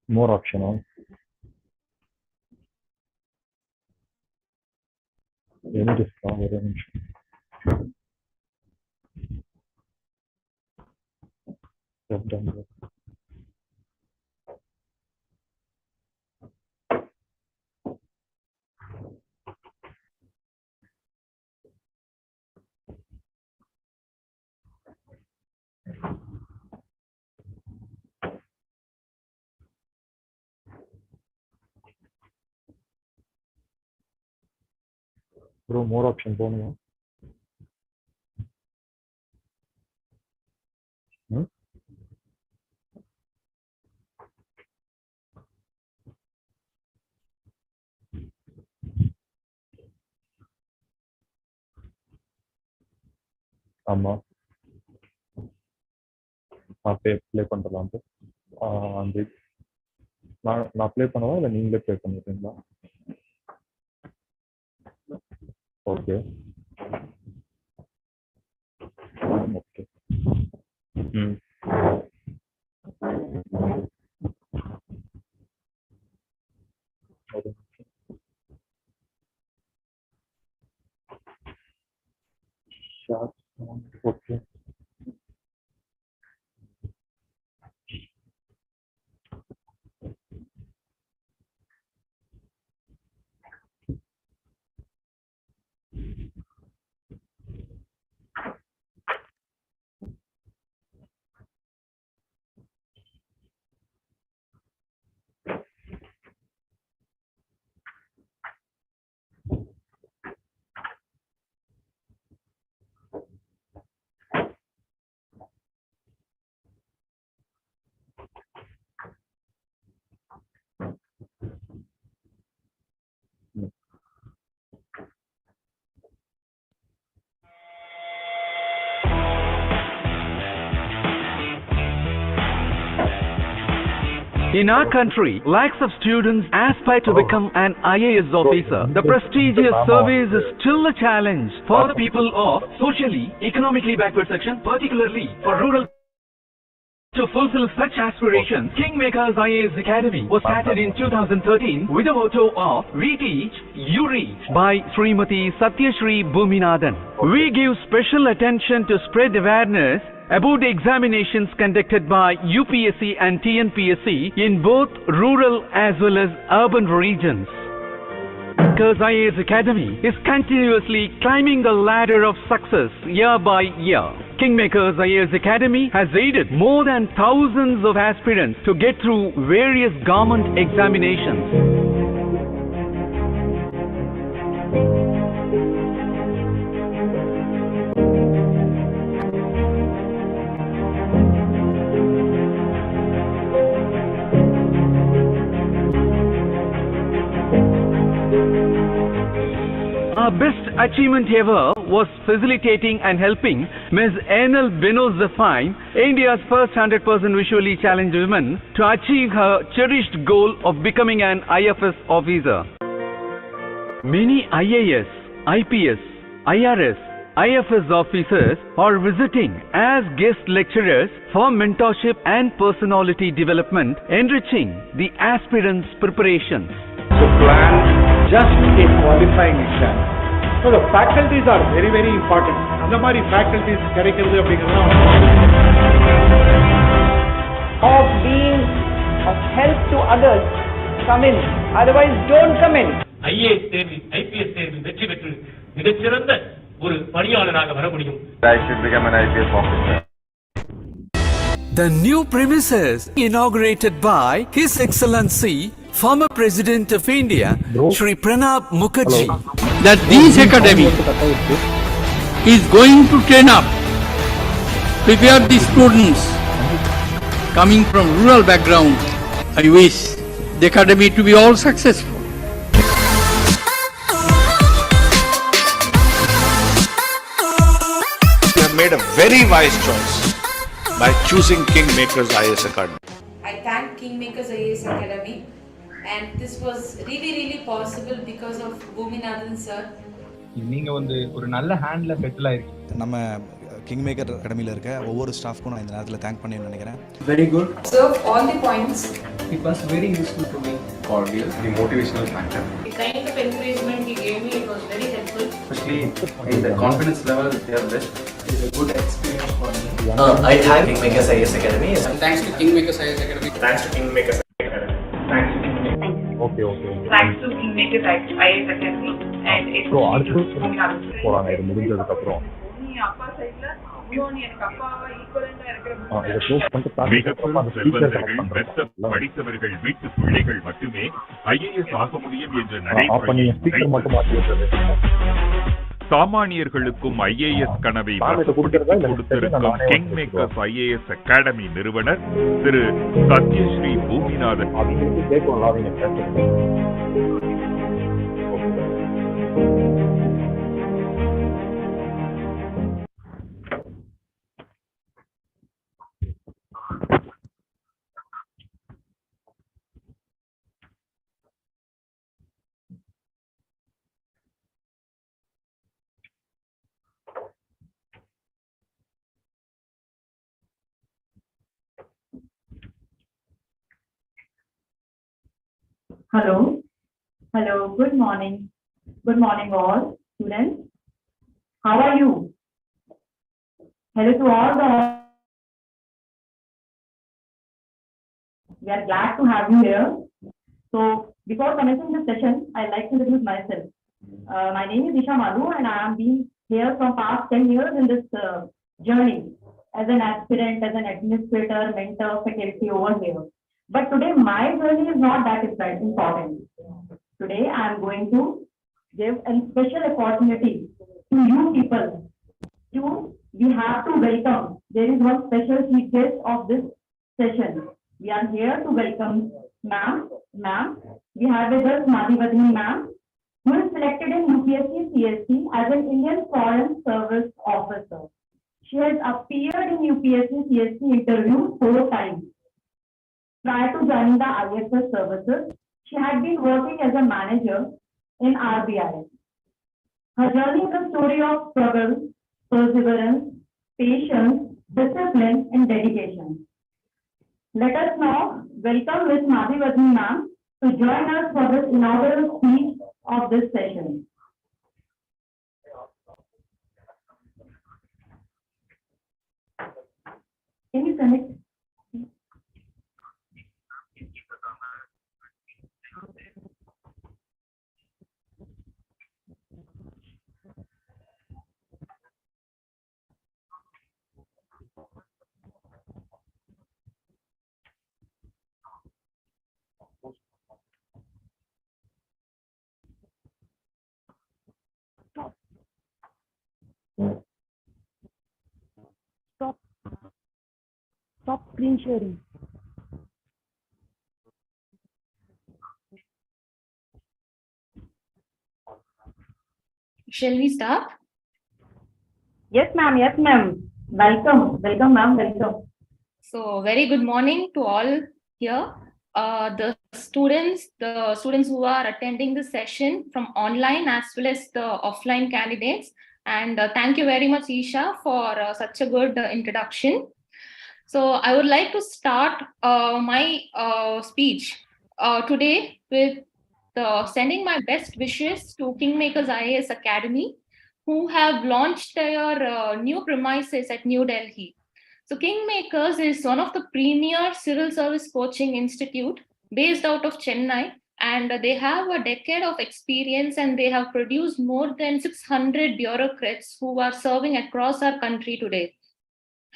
More optional. Any discount. September. Bro, more option போகணுமா? ஆமா, நான் ப்ளே பண்ணுறலாம். அந்த நான் ப்ளே பண்ணவா இல்லை நீங்களே ப்ளே பண்ணிடுறீங்களா? Okay okay. ம் ஒரு short okay. In our country, lakhs of students aspire to become an IAS officer. The prestigious service is still a challenge for the people of socially, economically backward section, particularly for rural. To fulfill such aspirations, KingMakers IAS Academy was started in 2013 with the motto of "We teach, you reach" by Srimati Satyashri Bhuminathan. We give special attention to spread awareness about the examinations conducted by UPSC and TNPSC in both rural as well as urban regions. KingMakers IAS Academy is continuously climbing the ladder of success year by year. KingMakers IAS Academy has aided more than thousands of aspirants to get through various government examinations. Our best achievement ever was facilitating and helping Ms. Enel Benozafine, India's first 100% visually challenged woman, to achieve her cherished goal of becoming an IFS officer. Many IAS, IPS, IRS, IFS officers are visiting as guest lecturers for mentorship and personality development, enriching the aspirants' preparations. To plan just a qualifying exam. So the faculties are very, very important. அந்த மாதிரி faculties கிடைக்கிறது அப்படிங்கிறது of being of help to others, come in. Otherwise, don't come in. IAS தேர்வில் IPS தேர்வில் வெற்றி பெற்று மிகச்சிறந்த ஒரு பணியாளராக வர முடியும். I should become an IPS officer. The new premises inaugurated by His Excellency former President of India, Shri Pranab Mukherjee. That this academy is going to train up, prepare the students coming from rural background. I wish the academy to be all successful. You have made a very wise choice by choosing KingMakers IAS Academy. I thank KingMakers IAS Academy, and this was really possible because of Bhuminathan sir. நீங்க வந்து ஒரு நல்ல ஹேண்ட்ல settle ஆயிருக்கீங்க. நம்ம kingmaker அகாடமியில் இருக்க ஒவ்வொரு ஸ்டாஃப்க்கும் நான் இந்த நேரத்தில் தேங்க் பண்ணணும்னு நினைக்கிறேன். Very good. Serve all the points It was very useful to me. Cordial, the motivational factor. The kind of encouragement he gave me, it was very helpful. Especially in the confidence level, they are best. It is a good experience for me. I thank KingMakers IAS Academy. And thanks to KingMakers IAS Academy. Thanks to KingMakers Academy. Thanks to KingMakers. Okay. Thanks to KingMakers IAS Academy and it's so அடுத்து போகிறாங்க இது முடிஞ்சதுக்கப்புறம் இதை close பண்ணிட்டு படித்தவர்கள் வீட்டு பிள்ளைகள் மட்டுமே ஐஏஎஸ் ஆக முடியும் என்ற அப்போ நீங்கள் ஸ்பீக்கர் மட்டும் மாற்றி விட்டுறது. சாமானியர்களுக்கும் ஐஏஎஸ் கனவை கொடுத்திருக்கும் கிங்மேக்கர்ஸ் ஐஏஎஸ் அகாடமி நிறுவனர் திரு சத்யஸ்ரீ பூமிநாதன். அவங்களுக்கு கேட்கலாம் அவங்க பேசுறது. Hello, good morning. Good morning all students. How are you? Hello to all the. We are glad to have you here. So before commencing this session, I'd like to introduce myself. My name is Isha Malu and I am being here from past 10 years in this journey as an aspirant, as an administrator, mentor, faculty over here. But today my journey is not that important. Today I am going to give a special opportunity to you people. We have to welcome. There is one special chief guest of this session. We are here to welcome ma'am. We have with us Madhivadini ma'am, who is selected in UPSC CST as an Indian Foreign Service Officer. She has appeared in UPSC CST interview 4 times. Prior to joining the IFS services, she had been working as a manager in RBI. Her journey is a story of struggle, perseverance, patience, discipline, and dedication. Let us now welcome Ms. Madhivadini ma'am to join us for this inaugural speech of this session. Can you connect? Stop screen sharing. Shall we start? Yes, ma'am. Welcome, ma'am. Welcome. So very good morning to all here. The students who are attending the session from online as well as the offline candidates. And thank you very much, Isha, for such a good introduction. So I would like to start my speech today with sending my best wishes to KingMakers IAS Academy, who have launched their new premises at New Delhi. So KingMakers is one of the premier civil service coaching institute based out of Chennai, and they have a decade of experience and they have produced more than 600 bureaucrats who are serving across our country today.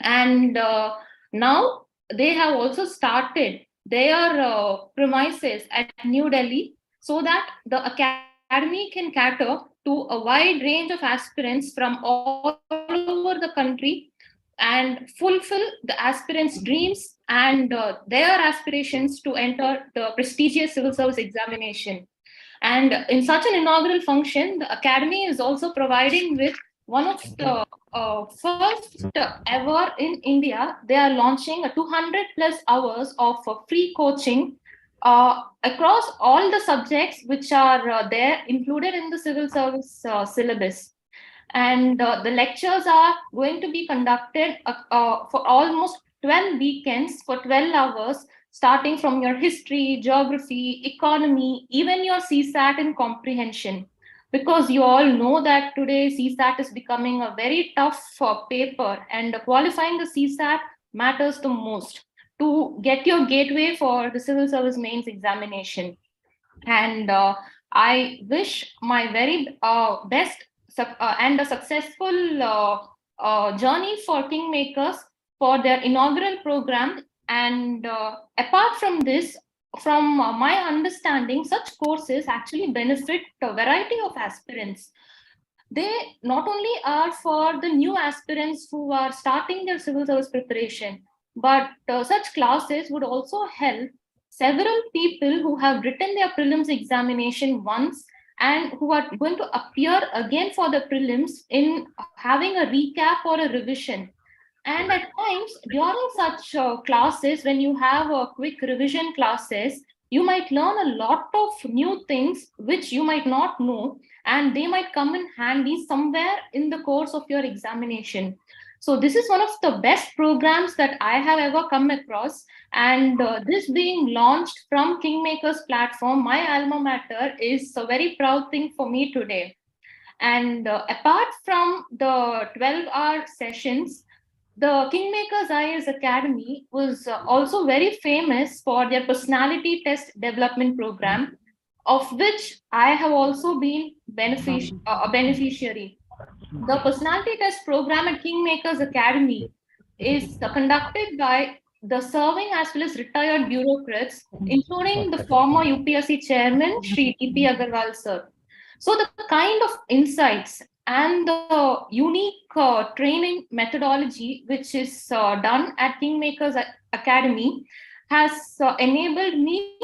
And now they have also started their premises at New Delhi so that the academy can cater to a wide range of aspirants from all over the country and fulfill the aspirants' dreams and their aspirations to enter the prestigious civil service examination. And in such an inaugural function, the academy is also providing with one of the first ever in India. They are launching a 200 plus hours of free coaching across all the subjects which are there included in the civil service syllabus. And the lectures are going to be conducted for almost 12 weekends for 12 hours starting from your history, geography, economy, even your CSAT and comprehension. Because you all know that today CSAT is becoming a very tough paper, and qualifying the CSAT matters the most to get your gateway for the civil service mains examination. And I wish my very best and a successful journey for KingMakers for their inaugural program. And apart from this, from my understanding, such courses actually benefit a variety of aspirants. They not only are for the new aspirants who are starting their civil service preparation, but such classes would also help several people who have written their prelims examination once and who are going to appear again for the prelims in having a recap or a revision. And at times during such classes, when you have a quick revision classes, you might learn a lot of new things which you might not know, and they might come in handy somewhere in the course of your examination. So this is one of the best programs that I have ever come across, and this being launched from KingMakers platform, my alma mater, is a very proud thing for me today. And apart from the 12-hour sessions, the KingMakers IAS Academy was also very famous for their personality test development program, of which I have also been a beneficiary. The personality test program at KingMakers Academy is conducted by the serving as well as retired bureaucrats, including the former UPSC chairman, Shri T.P. Agarwal sir. So the kind of insights and the unique training methodology which is done at KingMakers Academy has enabled me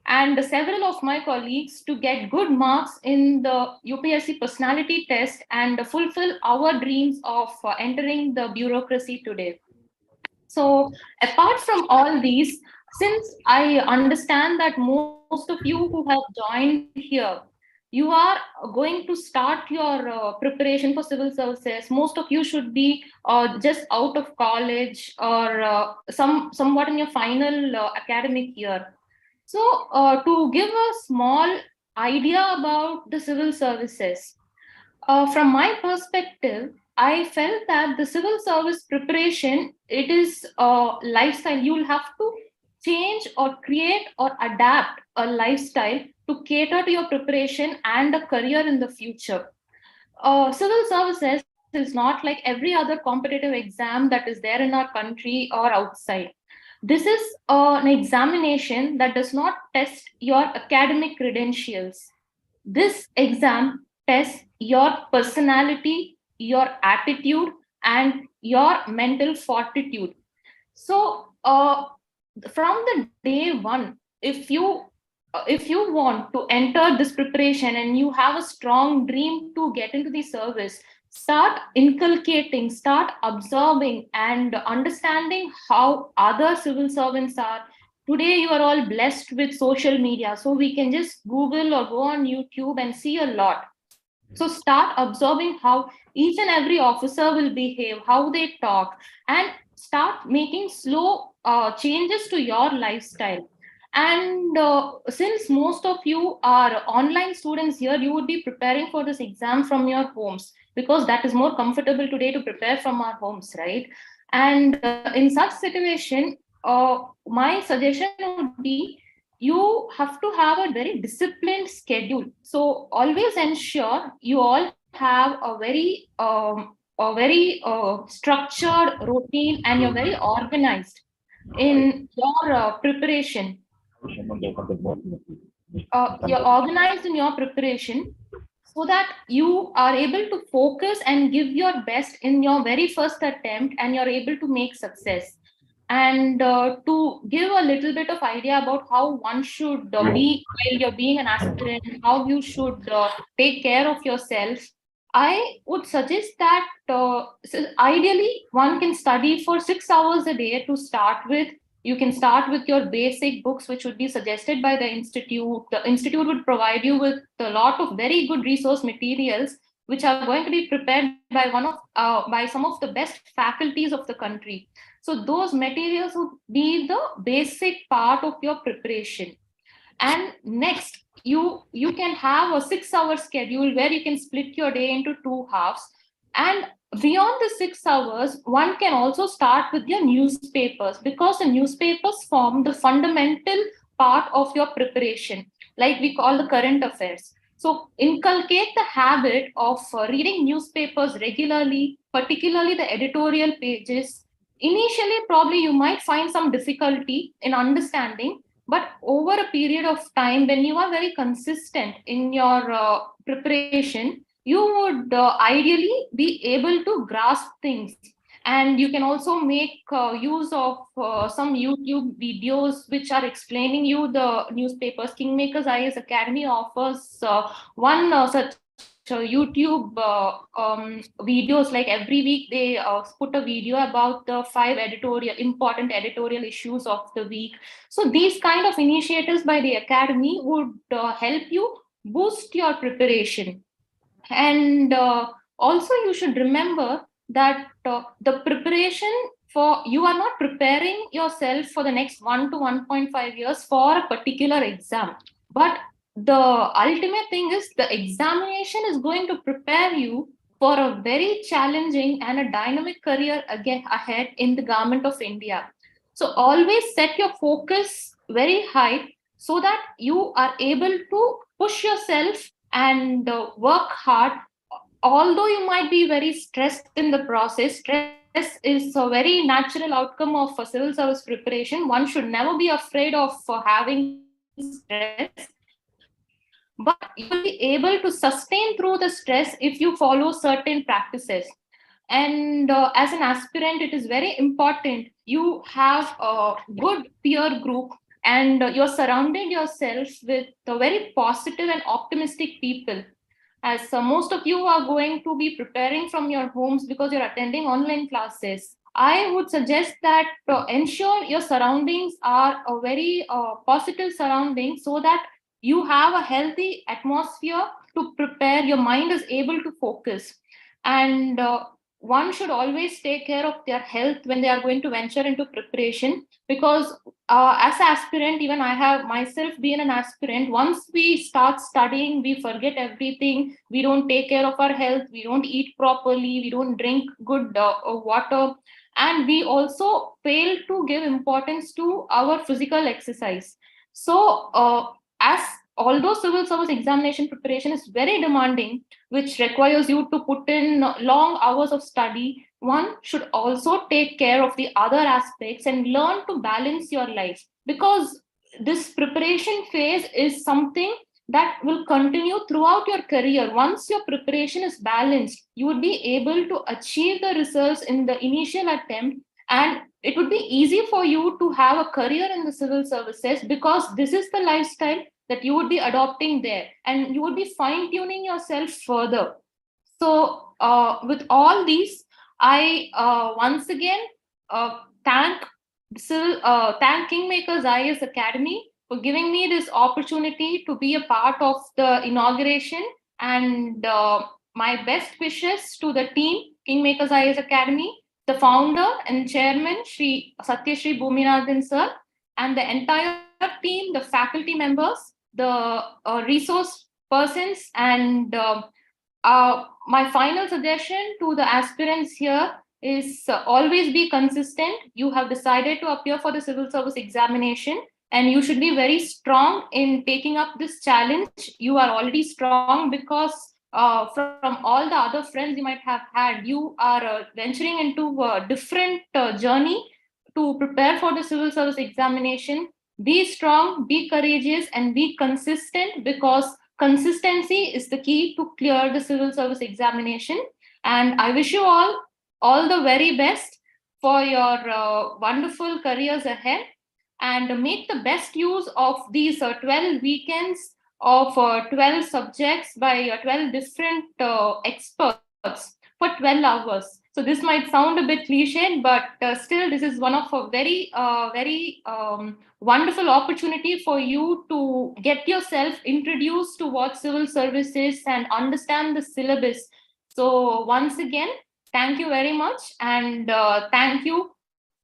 and several of my colleagues to get good marks in the UPSC personality test and fulfill our dreams of entering the bureaucracy today. So apart from all these, since I understand that most of you who have joined here, you are going to start your preparation for civil services. Most of you should be just out of college or somewhat in your final academic year. So to give a small idea about the civil services, from my perspective, I felt that the civil service preparation, it is a lifestyle. You'll have to change or create or adapt a lifestyle to cater to your preparation and a career in the future. Civil services is not like every other competitive exam that is there in our country or outside. This is an examination that does not test your academic credentials. This exam tests your personality, your attitude, and your mental fortitude. So from the day one, if you want to enter this preparation and you have a strong dream to get into the service, start inculcating, start observing and understanding how other civil servants are. Today, you are all blessed with social media, so we can just Google or go on YouTube and see a lot. So start observing how each and every officer will behave, how they talk, and start making slow changes to your lifestyle. And since most of you are online students here, you would be preparing for this exam from your homes, because that is more comfortable today to prepare from our homes, right? And in such situation, my suggestion would be you have to have a very disciplined schedule. So always ensure you all have a very structured routine and you're very organized in your preparation. You're organized in your preparation so that you are able to focus and give your best in your very first attempt and you're able to make success. And to give a little bit of idea about how one should be while you're being an aspirant, how you should take care of yourself, I would suggest that ideally one can study for 6 hours a day to start with. You can start with your basic books, which would be suggested by the institute. The institute would provide you with a lot of very good resource materials, which are going to be prepared by by some of the best faculties of the country. So those materials would be the basic part of your preparation. And next, you can have a 6-hour schedule where you can split your day into 2 halves. And beyond the 6 hours, one can also start with your newspapers, because the newspapers form the fundamental part of your preparation, like we call the current affairs. So inculcate the habit of reading newspapers regularly, particularly the editorial pages. Initially, probably you might find some difficulty in understanding, but over a period of time, when you are very consistent in your preparation, you would ideally be able to grasp things. And you can also make use of some YouTube videos which are explaining you the newspapers. KingMakers IAS Academy offers one such YouTube videos. Like every week they put a video about the 5 important editorial issues of the week. So these kind of initiatives by the academy would help you boost your preparation. And also you should remember that the preparation for, you are not preparing yourself for the next 1 to 1.5 years for a particular exam, but the ultimate thing is the examination is going to prepare you for a very challenging and a dynamic career again ahead in the government of India. So always set your focus very high so that you are able to push yourself and work hard. Although you might be very stressed in the process, stress is a very natural outcome of civil service preparation. One should never be afraid of having stress, but you will be able to sustain through the stress if you follow certain practices. And as an aspirant, it is very important you have a good peer group, and you're surrounded yourself with very positive and optimistic people. As most of you are going to be preparing from your homes because you're attending online classes, I would suggest that ensure your surroundings are a very positive surrounding, so that you have a healthy atmosphere to prepare. Your mind is able to focus. And one should always take care of their health when they are going to venture into preparation, because as an aspirant, even I have myself been an aspirant. Once we start studying, we forget everything. We don't take care of our health. We don't eat properly. We don't drink good water. And we also fail to give importance to our physical exercise. So as although civil service examination preparation is very demanding, which requires you to put in long hours of study, one should also take care of the other aspects and learn to balance your life, because this preparation phase is something that will continue throughout your career. Once your preparation is balanced, you would be able to achieve the results in the initial attempt, and it would be easy for you to have a career in the civil services, because this is the lifestyle that you would be adopting there, and you would be fine-tuning yourself further. So with all these, I once again thank KingMakers IAS Academy for giving me this opportunity to be a part of the inauguration, and my best wishes to the team, KingMakers IAS Academy, the founder and chairman, Shri Satyashri Bhuminathan sir, and the entire team, the faculty members, the resource persons, and my final suggestion to the aspirants here is always be consistent. You have decided to appear for the civil service examination, and you should be very strong in taking up this challenge. You are already strong because from all the other friends you might have had, you are venturing into a different journey to prepare for the civil service examination. Be strong, be courageous, and be consistent, because consistency is the key to clear the civil service examination. And I wish you all the very best for your wonderful careers ahead, and make the best use of these 12 weekends of 12 subjects by 12 different experts for 12 hours. So this might sound a bit cliched, but still this is one of a very wonderful opportunity for you to get yourself introduced to what civil service is and understand the syllabus. So once again, thank you very much, and thank you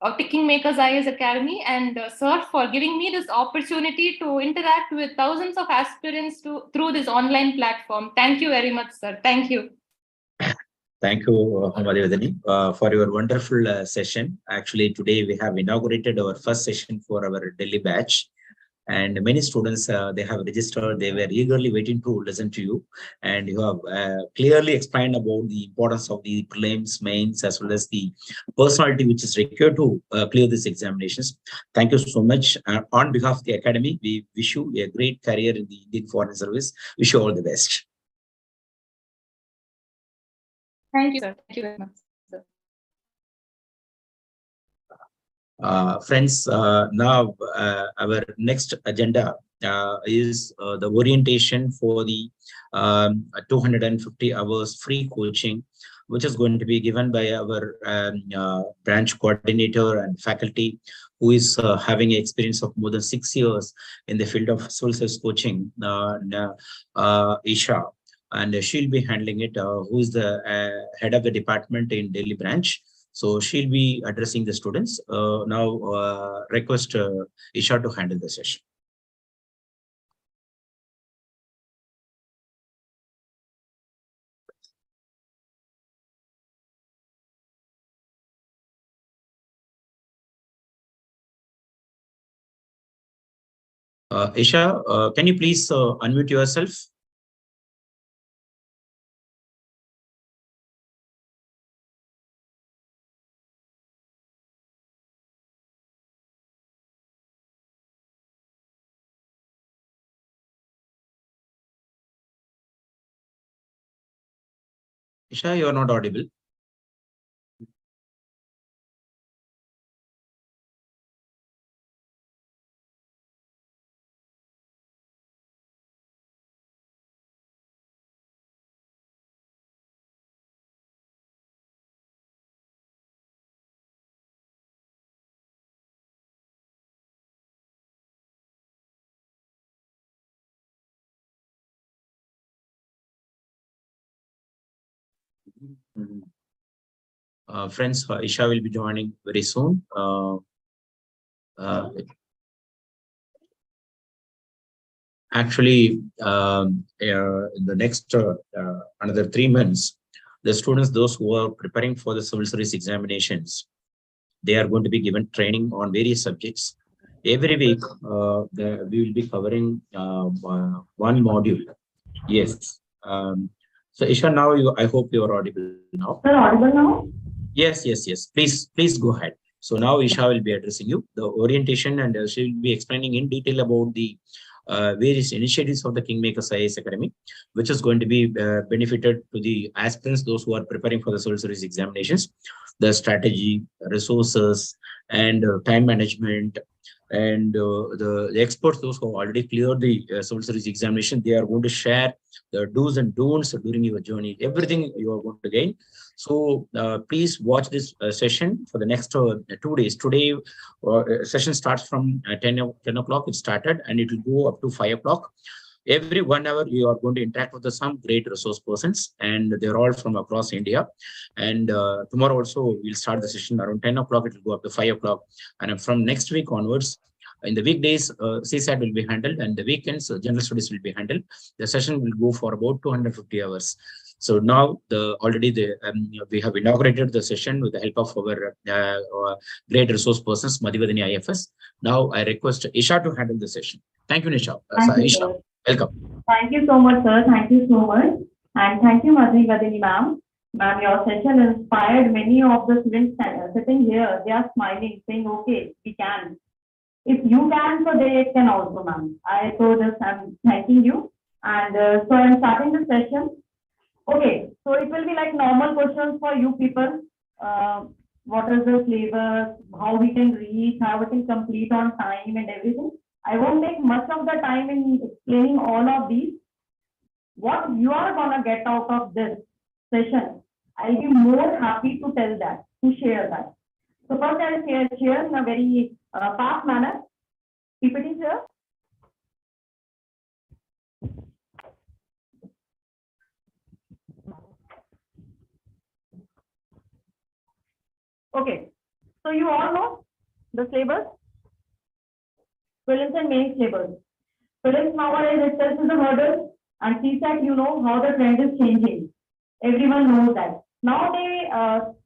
KingMakers IAS Academy, and sir, for giving me this opportunity to interact with thousands of aspirants through this online platform. Thank you very much, sir. Thank you. Thank you, Madhuvadani, for your wonderful session. Actually, today we have inaugurated our first session for our Delhi batch. And many students, they have registered, they were eagerly waiting to listen to you. And you have clearly explained about the importance of the prelims, mains, as well as the personality which is required to clear these examinations. Thank you so much. On behalf of the Academy, we wish you a great career in the Indian Foreign Service. Wish you all the best. Thank you, sir. Thank you very much, sir. Friends, now our next agenda is the orientation for the 250 hours free coaching, which is going to be given by our branch coordinator and faculty who is having experience of more than 6 years in the field of civil service coaching, Isha. And she'll be handling it, who is the head of the department in Delhi branch. So she'll be addressing the students. Now request Isha to handle the session. Isha, can you please unmute yourself? Isha, you are not audible. Friends, Isha will be joining very soon. Actually, in the next another 3 months, the students, those who are preparing for the civil service examinations, they are going to be given training on various subjects. Every week, we will be covering one module. Yes. So Isha, now I hope you are audible now. Sir, audible now? Yes. Please go ahead. So now Isha will be addressing you the orientation, and she will be explaining in detail about the various initiatives of the KingMakers IAS Academy, which is going to be benefited to the aspirants, those who are preparing for the civil service examinations, the strategy, resources, and time management. And the experts, those who have already cleared the civil service examination, they are going to share the do's and don'ts during your journey, everything you are going to gain. So please watch this session for the next 2 days. Today, session starts from 10 o'clock. It started, and it will go up to 5 o'clock. Every 1 hour, you are going to interact with some great resource persons, and they're all from across India. And tomorrow also, we'll start the session around 10 o'clock. It will go up to 5 o'clock. And from next week onwards, in the weekdays, CSAT will be handled, and the weekends, general studies will be handled. The session will go for about 250 hours. So now we have inaugurated the session with the help of our great resource persons, Madhuvadani IFS. Now I request Isha to handle the session. Thank you, Nisha. Isha, welcome. Thank you so much, sir. Thank you so much. And thank you, Madhuvadani ma'am. Ma'am, your session inspired many of the students sitting here. They are smiling, saying, okay, we can. If you can, so they can also, ma'am. I'm thanking you. And so I'm starting the session. Okay, so it will be like normal questions for you people. What is the flavor, how we can reach, how we can complete on time and everything. I won't take much of the time in explaining all of these. What you are gonna get out of this session, I'll be more happy to tell that, to share that. So first I'll share in a very fast manner. PPT here. Okay, so you all know the syllabus, prelims and main syllabus. Prelims nowadays itself is a hurdle, and CSAT, you know how the trend is changing. Everyone knows that. Now they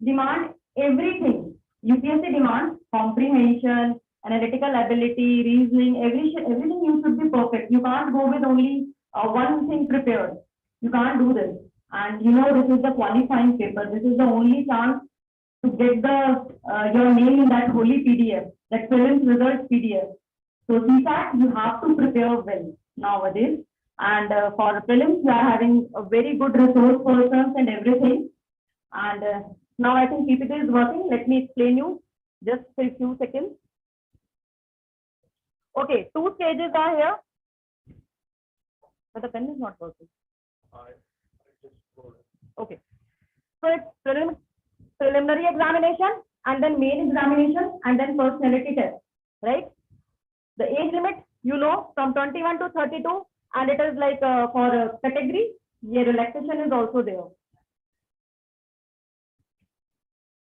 demand everything. UPSC demands comprehension, analytical ability, reasoning, everything you should be perfect. You can't go with only one thing prepared. You can't do this. And you know this is the qualifying paper. This is the only chance to get the your name in that holy PDF, that prelims results PDF. So CSAT, you have to prepare well nowadays. And for prelims, we are having a very good resource persons and everything. And now I think PPT is working. Let me explain you just for a few seconds. Okay, 2 stages are here. But the pen is not working. Okay. So it's preliminary examination, and then main examination, and then personality test, right? The age limit, you know, from 21 to 32, and it is like for category, yeah, relaxation is also there.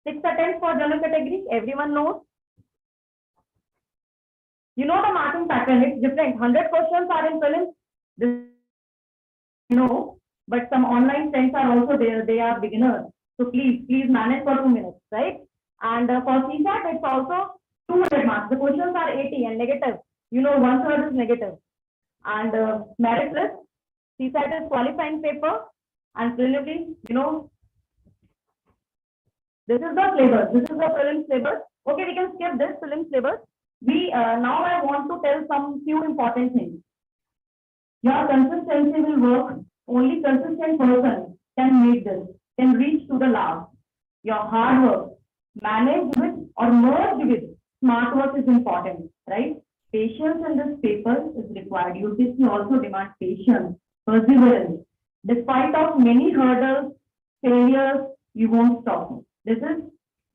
6 attempts for general category, everyone knows. You know the marking pattern, it's different. 100 questions are in prelims, this, you know, but some online friends are also there, they are beginners. So please manage for 2 minutes, right? And for CSAT, it's also 200 marks. The questions are 80 and negative. You know, 1/3 is negative. And merit list, CSAT is qualifying paper, and preliminary, you know, this is the syllabus. This is the prelims syllabus. Okay, we can skip this prelims syllabus. We now I want to tell some few important things. Your consistency will work. Only consistent person can make this, can reach to the last. Your hard work, managed with or merged with smart work is important, right? Patience in this paper is required. UPSC also demands patience, perseverance. Despite of many hurdles, failures, you won't stop. This is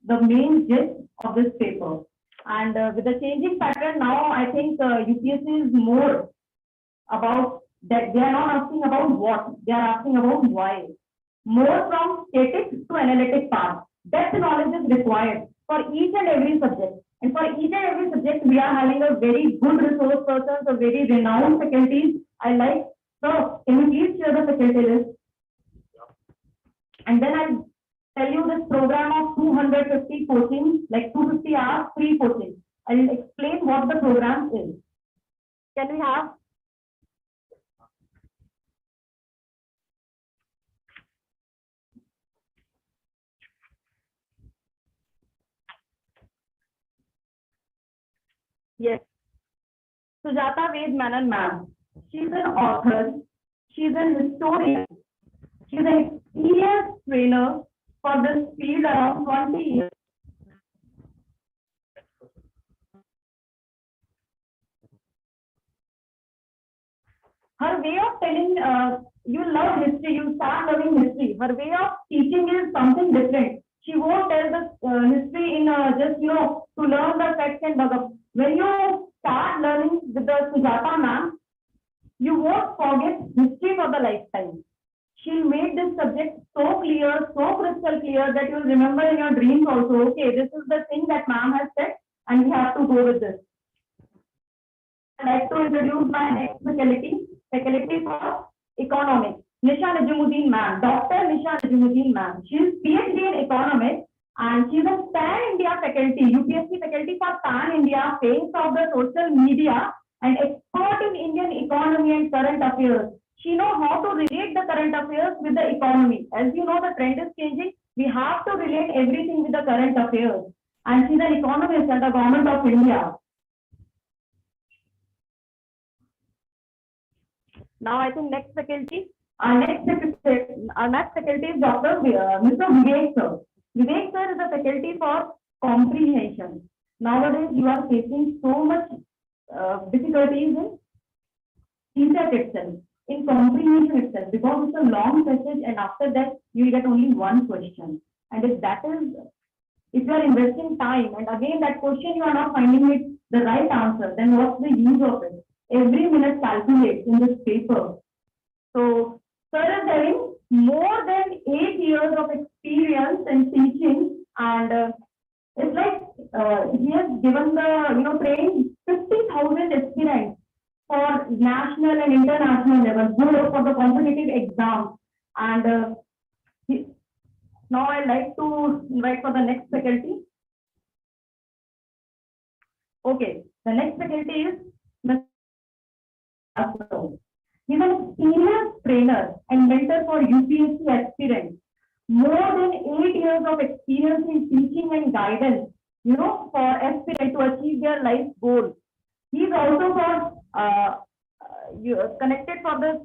the main gist of this paper. And with the changing pattern now, I think UPSC is more about that. They are not asking about what, they are asking about why. More from static to analytic part. Depth knowledge is required for each and every subject. And for each and every subject, we are having a very good resource persons, a very renowned faculties. I like. So, can you please share the faculty list? And then I'll tell you this program of 250 coaching, like 250 hours free coaching. I will explain what the program is. Can we have? Yes. Sujata Ved Menon ma'am. She's an author. She's an historian. She's an experienced trainer for this field around 20 years. Her way of telling, you love history, you start loving history. Her way of teaching is something different. She won't tell the history in just, you know, to learn the facts and bug up. When you start learning with the Sujata ma'am, you won't forget history for the lifetime. She made this subject so clear, so crystal clear that you'll remember in your dreams also, okay, this is the thing that ma'am has said and we have to go with this. I'd like to introduce my next faculty for economics. Nisha Najimuddin ma'am, Dr. Nisha Najimuddin ma'am. She's PhD in economics and she's a pan-India faculty, UPSC faculty for pan-India, face of the social media and expert in Indian economy and current affairs. She knows how to relate the current affairs with the economy. As you know, the trend is changing. We have to relate everything with the current affairs. And she's an economist at the Government of India. Now I think next faculty, our next faculty is Dr. Mr. Vivek sir. Vivek sir is a faculty for comprehension. Nowadays you are facing so much difficulties in CSAT itself, in comprehension itself, because it's a long passage and after that you will get only one question. And if that is, if you are investing time and again that question you are not finding it the right answer, then what's the use of it? Every minute calculates in this paper. So, sir is having more than 8 years of experience in teaching, and it's like he has given the, trained 50,000 aspirants for national and international level, both for the competitive exams. And now I'd like to invite for the next faculty. Okay, the next faculty is Mr. He's an experienced trainer and mentor for UPSC aspirants. More than 8 years of experience in teaching and guidance, for aspirants to achieve their life goals. He's also connected for this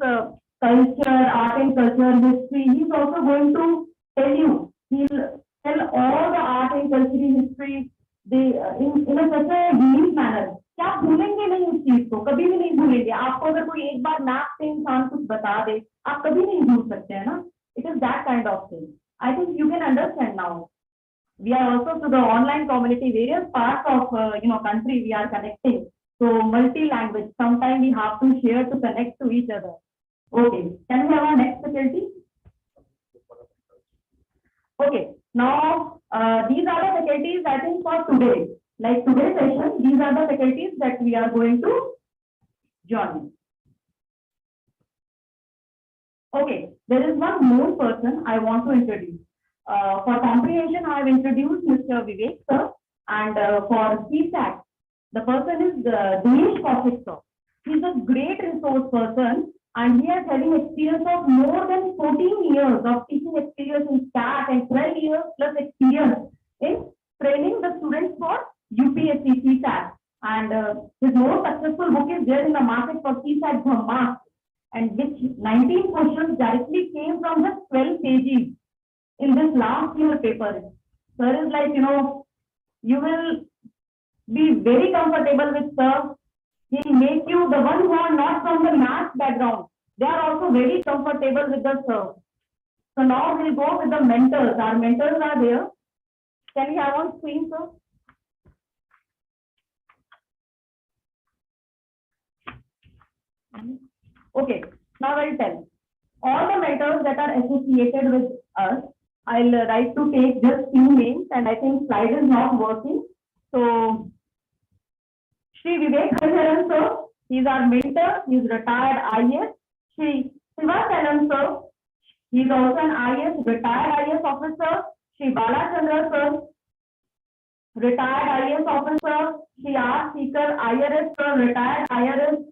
culture, art and culture, history. He's also going to tell you. He'll tell all the art and culture history in a such a unique manner. क्या आप भूलेंगे नहीं उस चीज को, कभी भी नहीं भूलेंगे. आपको अगर कोई एक बार मैप से इंसान कुछ बता दे, आप कभी नहीं भूल सकते हैं ना. It is that kind of thing. I think you can understand now. We are also to the online community, various parts of country we are connecting. So multi-language. Sometimes we have to share to connect to each other. Okay. Can we have our next faculty? Okay. Now these are the faculties I think for today. Like today's session, these are the faculties that we are going to join. Okay, there is one more person I want to introduce. For comprehension, I have introduced Mr. Vivek sir, and for CSAT, the person is Dinesh Kaushik sir. He is a great resource person, and he is having experience of more than 14 years of teaching experience in SAT and 12 years plus experience in training the students for UPSC CSAT. And his most successful book is there in the market for CSAT Dhamma, and which 19 questions directly came from just 12 pages in this last year paper. So it is like, you will be very comfortable with sir. He'll make you, the ones who are not from the math background, they are also very comfortable with the sir. So now we'll go with the mentors. Our mentors are there. Can we have on screen, sir? Okay, now I'll tell. All the mentors that are associated with us, I'll write to take just few names, and I think slide is not working. So, Shri Vivek Hariharan sir, he's our mentor, he's retired IAS. Shri Sivasanan sir, he's also an IAS, retired IAS officer. Shri Balachandra sir, retired IAS officer. Shri R. Seeker, IRS sir, retired IRS.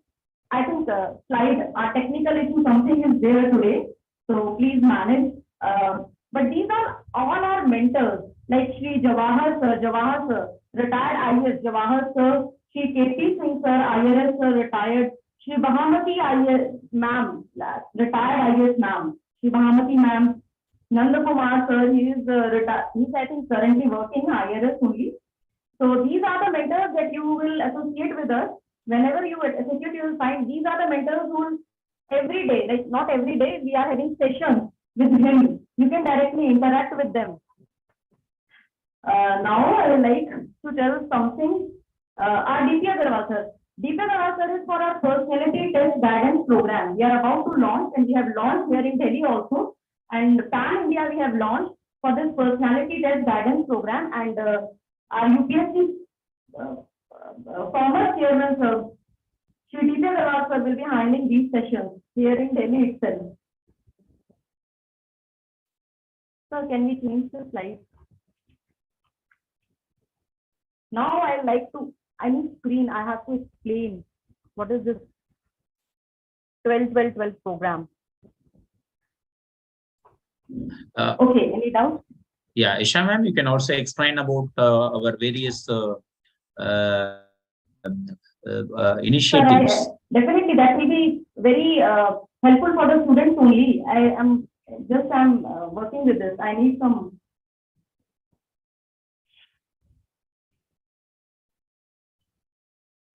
I think slide, our technical issue, something is there today, so please manage. But these are all our mentors, like Shri Jawahar sir, retired IAS, Jawahar sir, Shri KP Singh sir, IRS sir, retired, Shri Bahamati IAS ma'am, retired IAS ma'am, Shri Bahamati ma'am, Nanda Kumar sir, he is retired, he's I think currently working IRS only. So these are the mentors that you will associate with us. Whenever you associate, you will find these are the mentors who every day, like not every day, we are having sessions with him. You can directly interact with them. Now I would like to tell something. Our DP Agarwal sir. DP Agarwal sir is for our personality test guidance program. We are about to launch, and we have launched here in Delhi also. And Pan India we have launched for this personality test guidance program. And our UPSC former chairman sir, Shri DP Agarwal sir, will be handling these sessions here in Delhi itself. So can we change the slide? Now I like to, I need screen, I have to explain what is this 12-12-12 program. Okay, any doubts? Yeah, Isha ma'am, you can also explain about our various initiatives. Definitely, that will be very helpful for the students only. I'm working with this. I need some.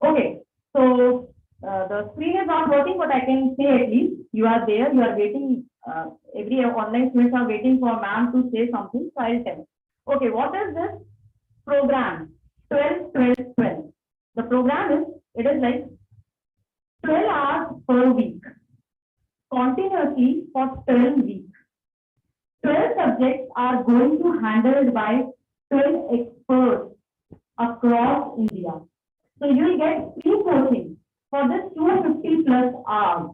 Okay, so the screen is not working, but I can say at least you are there. You are waiting. Every online students are waiting for ma'am to say something. So I'll tell. Okay, what is this program? 12-12-12. The program is, it is like 12 hours per week, continuously for 12 weeks. 12 subjects are going to be handled by 12 experts, across India. So you will get free coaching for this 250 plus hours.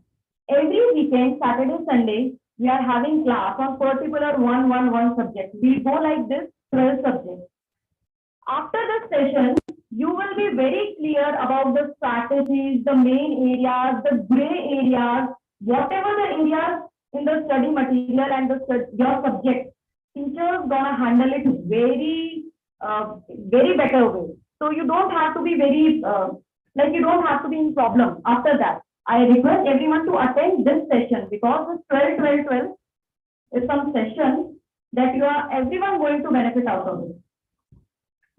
Every weekend, Saturday, Sunday, we are having class on particular one subject. We go like this, 12 subjects. After this session, you will be very clear about the strategies, the main areas, the gray areas, whatever the areas in the study material and your subject. Teachers gonna handle it very better way. So you don't have to be very, you don't have to be in problem after that. I request everyone to attend this session because this 12 is some session that everyone going to benefit out of it.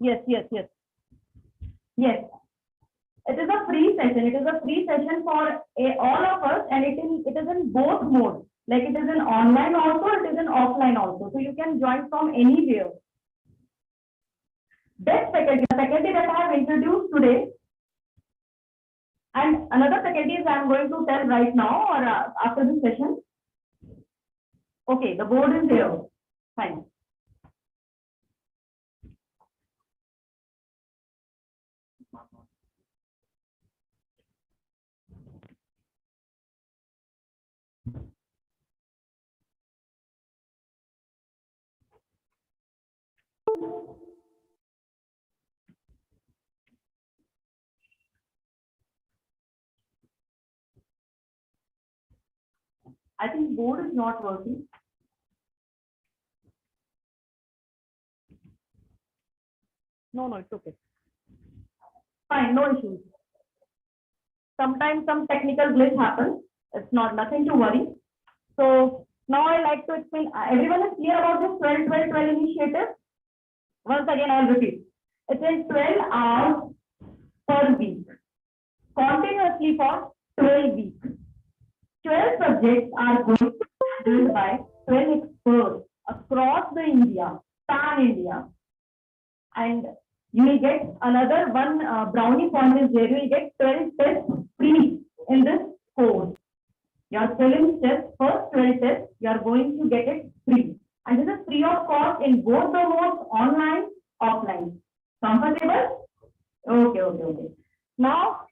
Yes. Yes. It is a free session. It is a free session for all of us, and it is in both modes. Like it is in online also, it is in offline also. So you can join from anywhere. Best faculty, the faculty that I have introduced today, and another faculty I am going to tell right now or after this session. Okay, the board is there. Fine. I think board is not working. No, it's okay. Fine, no issues. Sometimes some technical glitch happens. It's nothing to worry. So now I like to explain. Everyone is clear about this 12 initiative? Once again, I'll repeat. It is 12 hours per week, continuously for 12 weeks. 12 subjects are going to be handled by 12 experts across the India, pan-India. And you will get another one brownie point is there. You will get 12 tests free in this course. Your prelims test, first 12 tests, you are going to get it free. And this is free of cost in both the modes, online, offline. Comfortable? Okay. Now,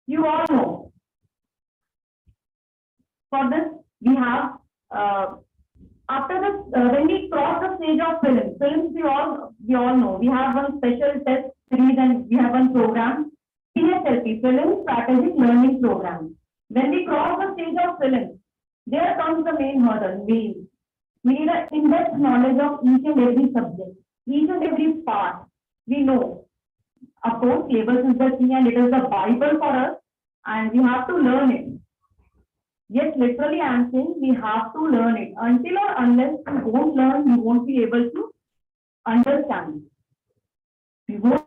you all know. For this, we have, after this, when we cross the stage of prelims we all know, we have one special test series and we have one program, PSLP, Prelims Strategic Learning Program. When we cross the stage of prelims, there comes the main hurdle. We need an in-depth knowledge of each and every subject, each and every part. We know, of course, syllabus is the key and it is the Bible for us, and we have to learn it. Yes, literally I am saying we have to learn it. Until or unless you don't learn, you won't be able to understand. You won't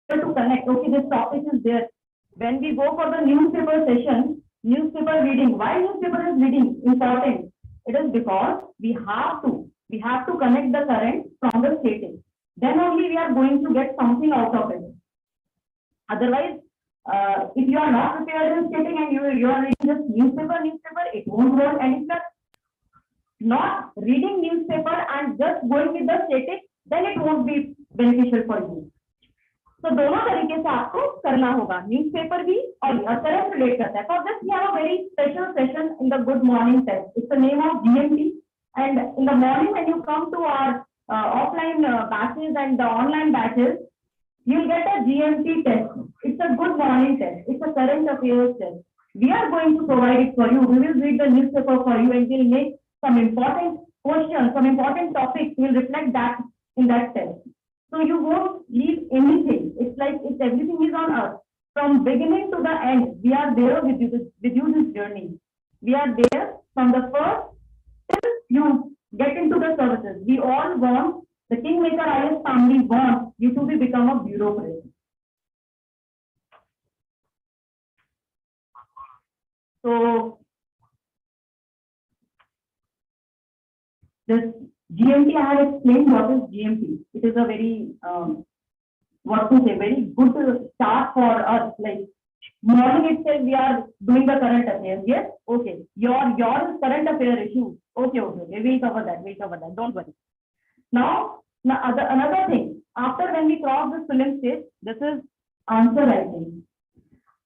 be able to connect. Okay, this topic is there. When we go for the newspaper session, newspaper reading, why newspaper is reading important? It is because we have to connect the current from the static. Then only we are going to get something out of it. Otherwise, if you are not prepared in static and you are reading just newspaper, it won't work. And if you are not reading newspaper and just going with the static, then it won't be beneficial for you. So दोनों तरीके से आपको करना होगा, newspaper भी और current relate करता है. For this we have a very special session in the good morning test. It's the name of GMT, and in the morning when you come to our offline batches and the online batches, you'll get a GMT test. It's a good morning test. It's a current affairs test. We are going to provide it for you. We will read the newspaper for you and we'll make some important questions, some important topics. We'll reflect that in that test. So you won't leave anything. It's like everything is on us. From beginning to the end, we are there with you this journey. We are there from the first till you get into the services. We all want, the KingMaker IAS family wants you to become a bureaucrat. So this GMT, I have explained what is GMT. It is a very, very good start for us. Like morning itself, we are doing the current affairs. Yes, okay. Your current affair issue. Okay. We'll cover that. Don't worry. Now another thing. After when we cross the Prelims stage, this is answer writing.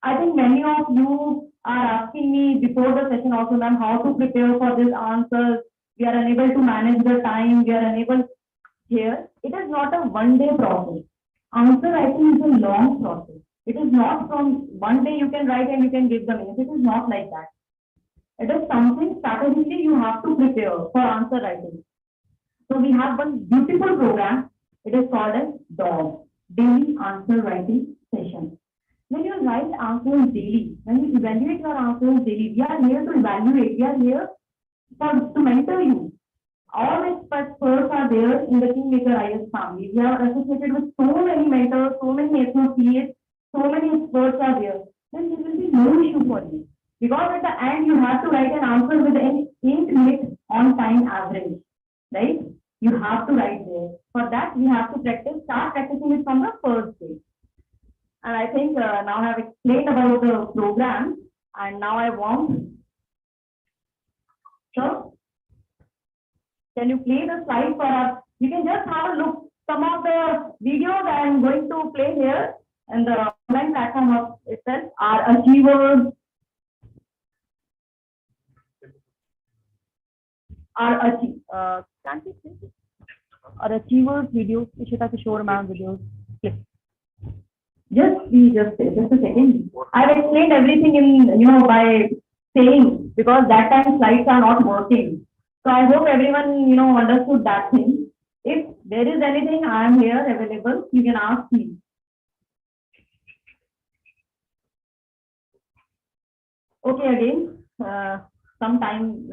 I think many of you are asking me before the session also, ma'am, how to prepare for this answers. We are unable to manage the time. We are unable here. It is not a one-day process. Answer writing is a long process. It is not from one day you can write and you can give the minutes. It is not like that. It is something strategically you have to prepare for answer writing. So we have one beautiful program. It is called as DAW, Daily Answer Writing Session. When you write answers daily, when you evaluate your answers daily, we are here to evaluate. We are here to mentor you. All experts are there in the KingMakers IAS family. We are associated with so many mentors, so many associates, so many experts are there. Then there will be no issue for you. Because at the end, you have to write an answer with an 8 minutes on time average, right? You have to write there. For that, we have to start practicing it from the first day. And I think now I have explained about the program, and now I want, so can you play the slide for us? You can just have a look. Some of the videos I am going to play here and the online platform of itself are achievers, can't you see this? Are achievers videos, Ishita Kishore ma'am videos. Click. Just a second. I've explained everything in, by saying, because that time slides are not working. So I hope everyone, understood that thing. If there is anything, I am here available. You can ask me. Okay, again, sometime,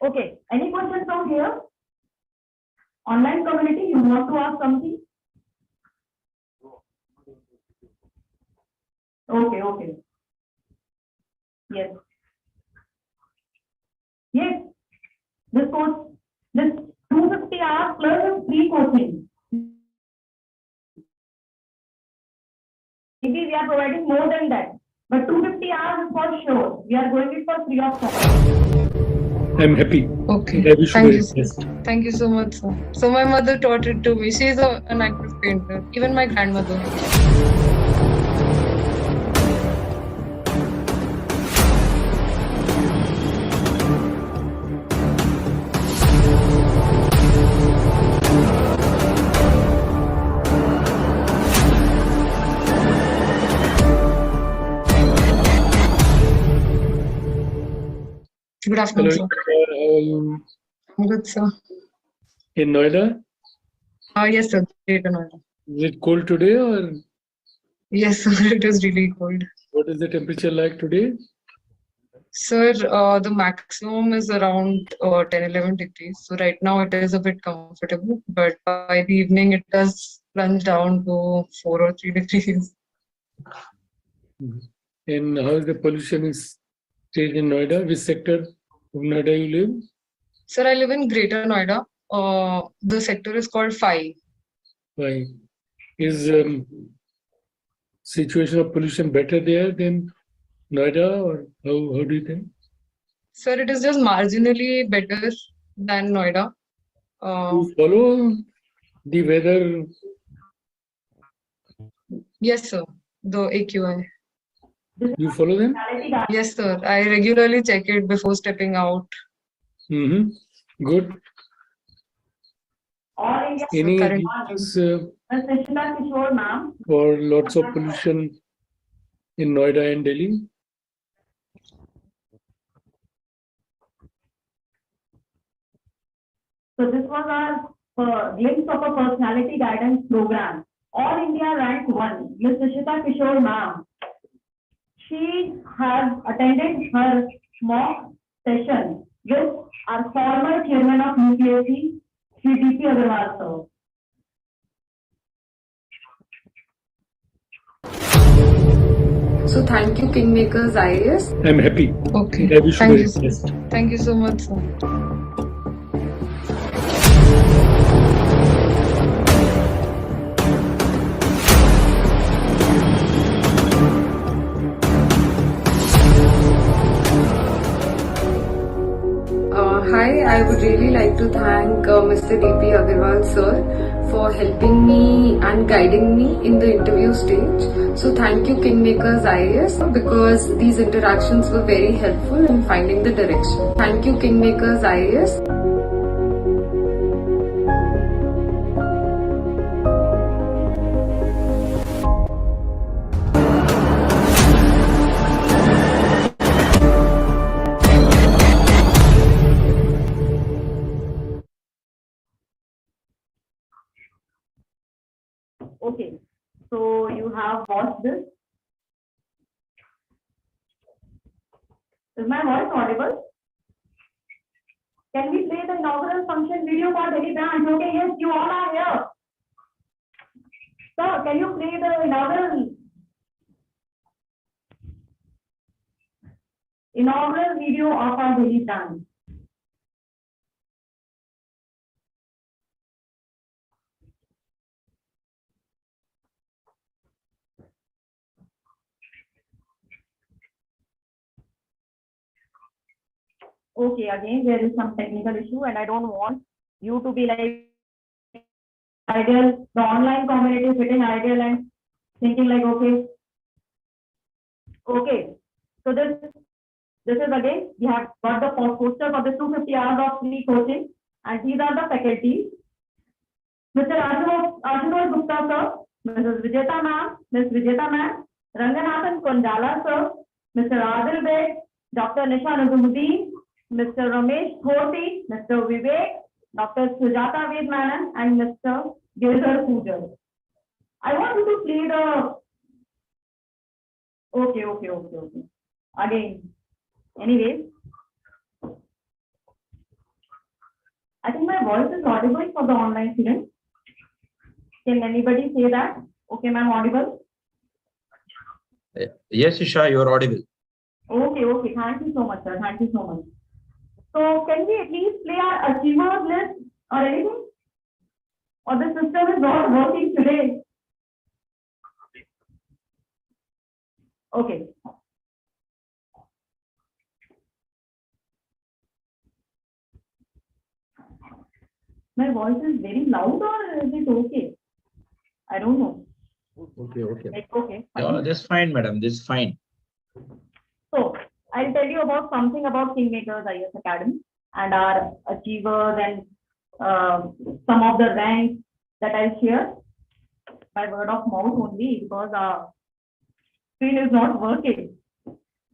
Okay, any questions from here? Online community, you want to ask something? Okay. Yes. This course, this 250 hours plus is free coaching. Maybe we are providing more than that, but 250 hours is for sure. We are going it for free of cost. I'm happy. Okay. Thank you. Thank you so much, sir. So my mother taught it to me. She is an active painter. Even my grandmother. Good afternoon, sir. How are you? I'm good, sir. In Noida? Yes, sir. Greater Noida. Is it cold today or? Yes, sir. It is really cold. What is the temperature like today? Sir, the maximum is around 10-11 degrees. So right now it is a bit comfortable, but by the evening it does plunge down to 4 or 3 degrees. And how is the pollution is stayed in Noida? Which sector of Noida you live? Sir, I live in Greater Noida. The sector is called 5. Why? Is situation of pollution better there than Noida, or how do you think? Sir, it is just marginally better than Noida. You follow the weather? Yes, sir. The AQI. You follow them? Yes, sir. I regularly check it before stepping out. Good. Any reasons for lots of pollution in Noida and Delhi? So this was our glimpse of a personality guidance program. All India rank 1, Ms. Ishita Kishore ma'am. She has attended her mock session with our former chairman of UPSC, Sri D.P. Agarwal sir. So thank you, KingMakers IAS. I'm happy. Okay. Thank you. Thank you so much, sir. Hi, I would really like to thank Mr. D.P. Agarwal sir for helping me and guiding me in the interview stage. So thank you KingMakers IAS because these interactions were very helpful in finding the direction. Thank you KingMakers IAS. Okay, so you have watched this. Is my voice audible? Can we play the inaugural function video for Delhi branch? Okay, yes, you all are here. Sir, can you play the inaugural video of our Delhi branch? Okay, again, there is some technical issue and I don't want you to be like ideal, the online community is sitting ideal and thinking like, okay. So this is again, we have got the poster for the 250 hours of free coaching and these are the faculties. Mr. Ashutosh Gupta sir, Mrs. Vijeta ma'am, Ms. Vijeta ma'am, Ranganathan Konjala sir, Mr. Adil Beg, Dr. Nisha Nazumuddin, Mr. Ramesh Thoti, Mr. Vivek, Dr. Sujata Vedmanan, and Mr. Girdhar Poojar. I want you to play the. Okay. Again. Anyways, I think my voice is audible for the online students. Can anybody say that? Okay, ma'am, audible? Yes, Isha, you are audible. Okay. Thank you so much, sir. Thank you so much. So, can we at least play our achievers list or anything? Or the system is not working today? Okay. My voice is very loud or is it okay? I don't know. Okay. Like, okay. Yeah, that's fine, madam. That's fine. So, I'll tell you about something about KingMakers IAS Academy and our achievers and some of the ranks that I'll share by word of mouth only because our screen is not working.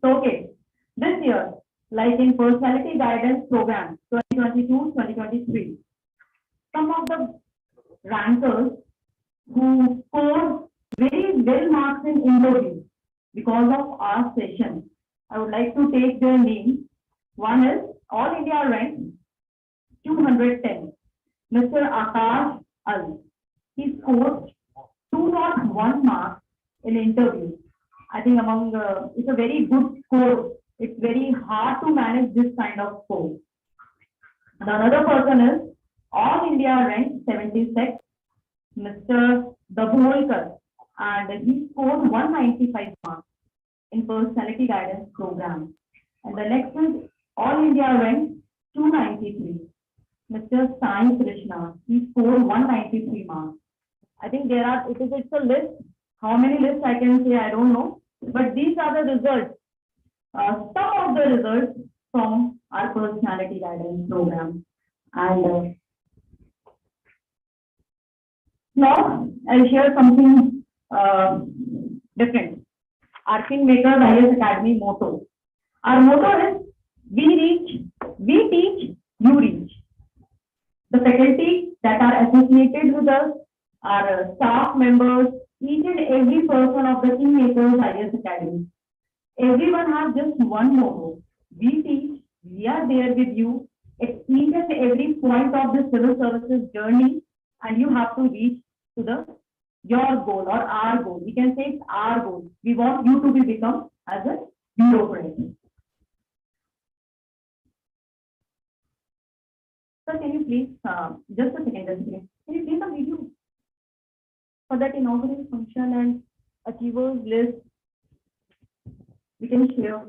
So, okay, this year, like in Personality Guidance Program 2022-2023, some of the rankers who scored very well marks in interview because of our session, I would like to take their names. One is All India rank 210, Mr. Akash Al. He scored 201 marks in interview. I think among it's a very good score. It's very hard to manage this kind of score. The another person is All India rank 76, Mr. Dabholkar, and he scored 195 marks in Personality Guidance Program. And the next is All India rank 293, Mr. Sai Krishna. He scored 193 marks. I think it's a list. How many lists I can say, I don't know. But these are the results. Some of the results from our Personality Guidance Program. And now I'll share something different. Our KingMakers IAS Academy motto. Our motto is we teach, you reach. The faculty that are associated with us, our staff members, each and every person of the KingMakers IAS Academy. Everyone has just one motto. We teach, we are there with you at each and every point of the civil services journey, and you have to reach to your goal or our goal. We can say it's our goal. We want you to become as a bureaucrat. Sir, can you please, just a second, can you please a video for that inaugural function and achievers list? We can share.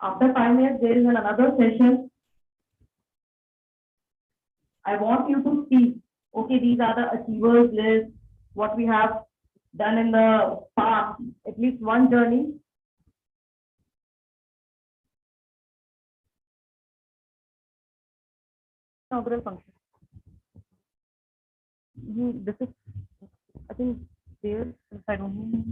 After 5 minutes, there is another session. I want you to see, okay, these are the achievers list, what we have done in the past, at least one journey. Inaugural function. This is, I think, there, if I don't know.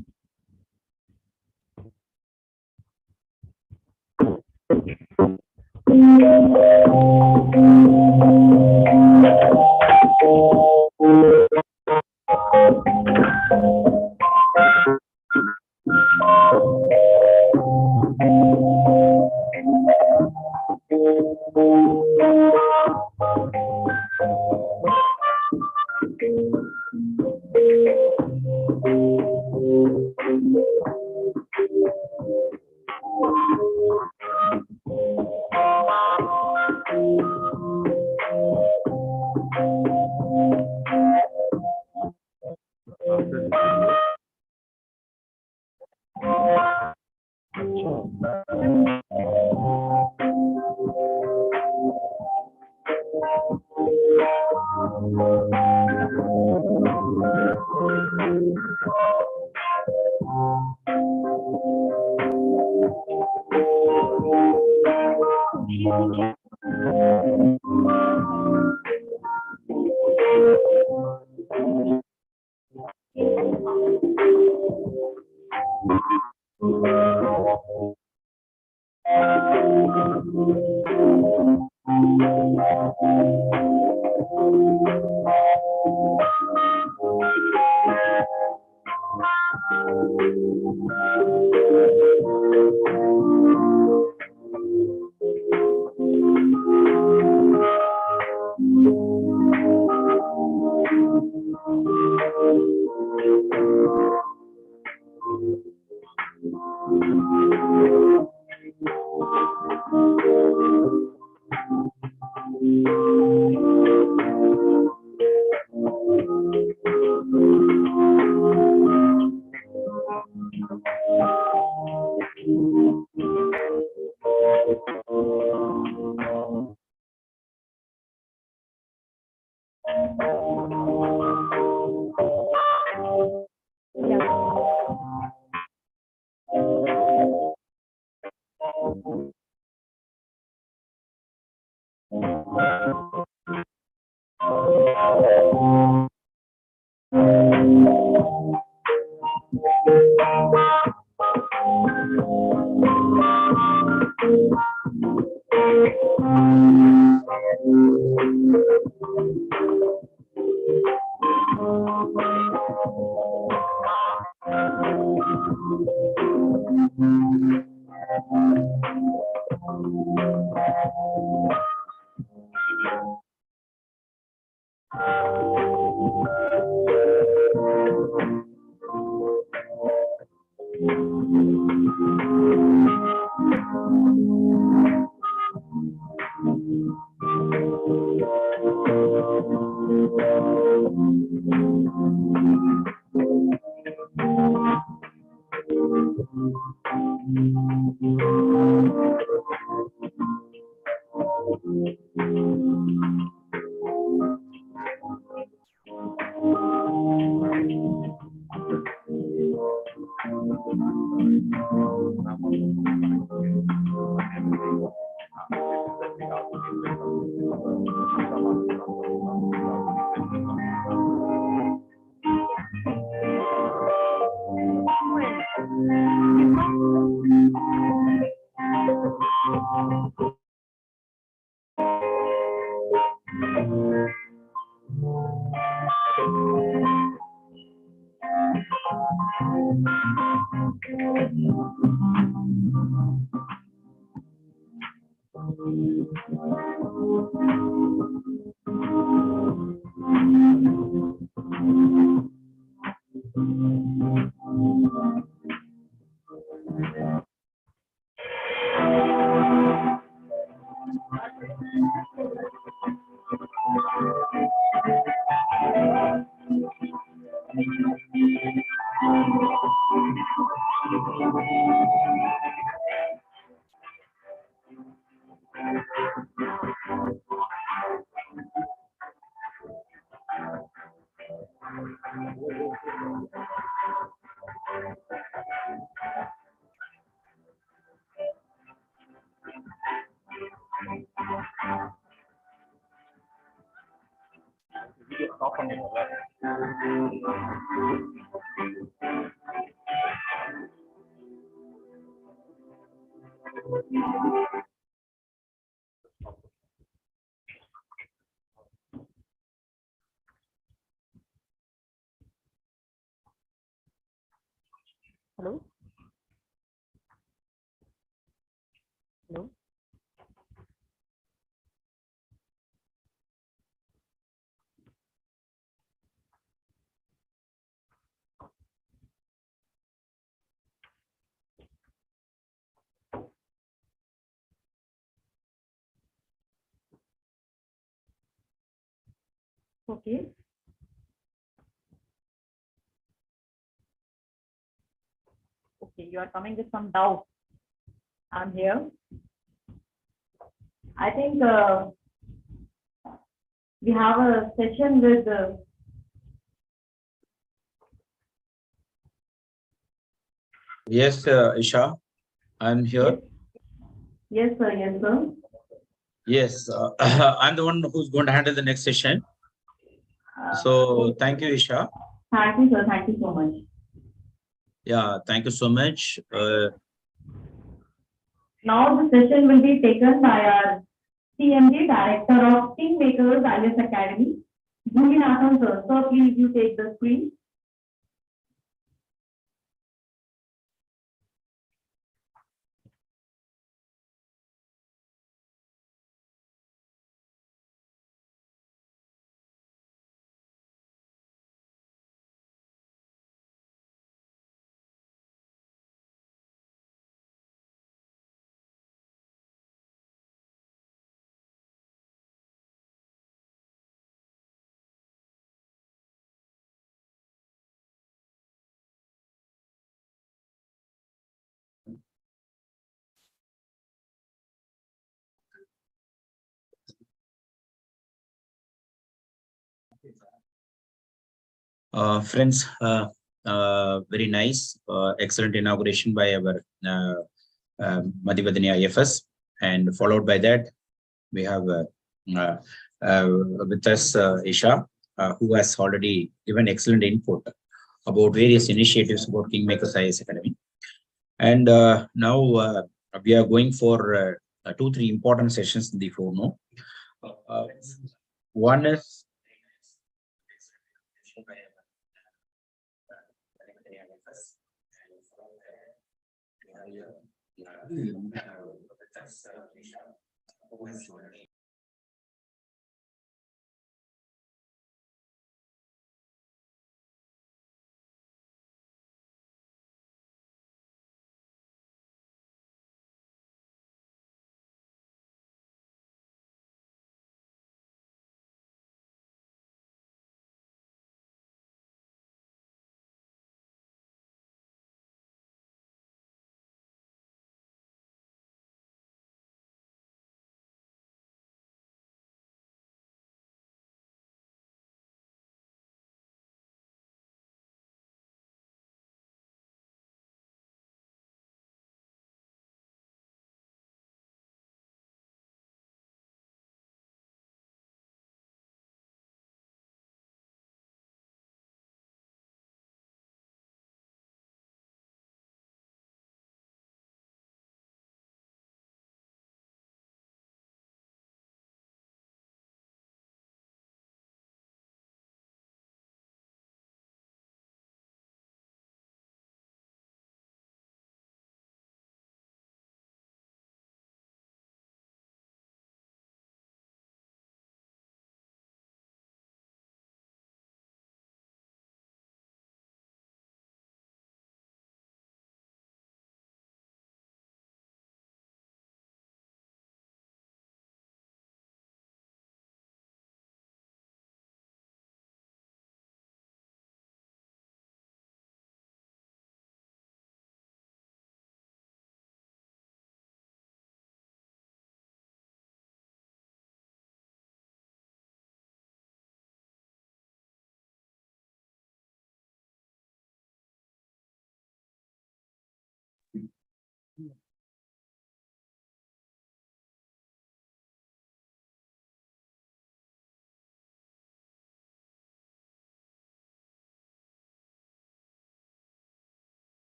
Hello? Hello? Okay. Okay, you are coming with some doubt. I'm here. I think we have a session with Yes, Isha, I'm here. yes, sir. Yes, sir. Yes, I'm the one who's going to handle the next session. So thank you, Isha. Thank you, sir. Thank you so much. Yeah, thank you so much. Now the session will be taken by our CMD, Director of KingMakers IAS Academy, Bhuminathan, sir. So please you take the screen. Friends, very nice, excellent inauguration by our Madhivadini IFS, and followed by that, we have uh, with us Isha, who has already given excellent input about various initiatives about KingMakers IAS Academy. And now we are going for 2-3 important sessions in the forno. One is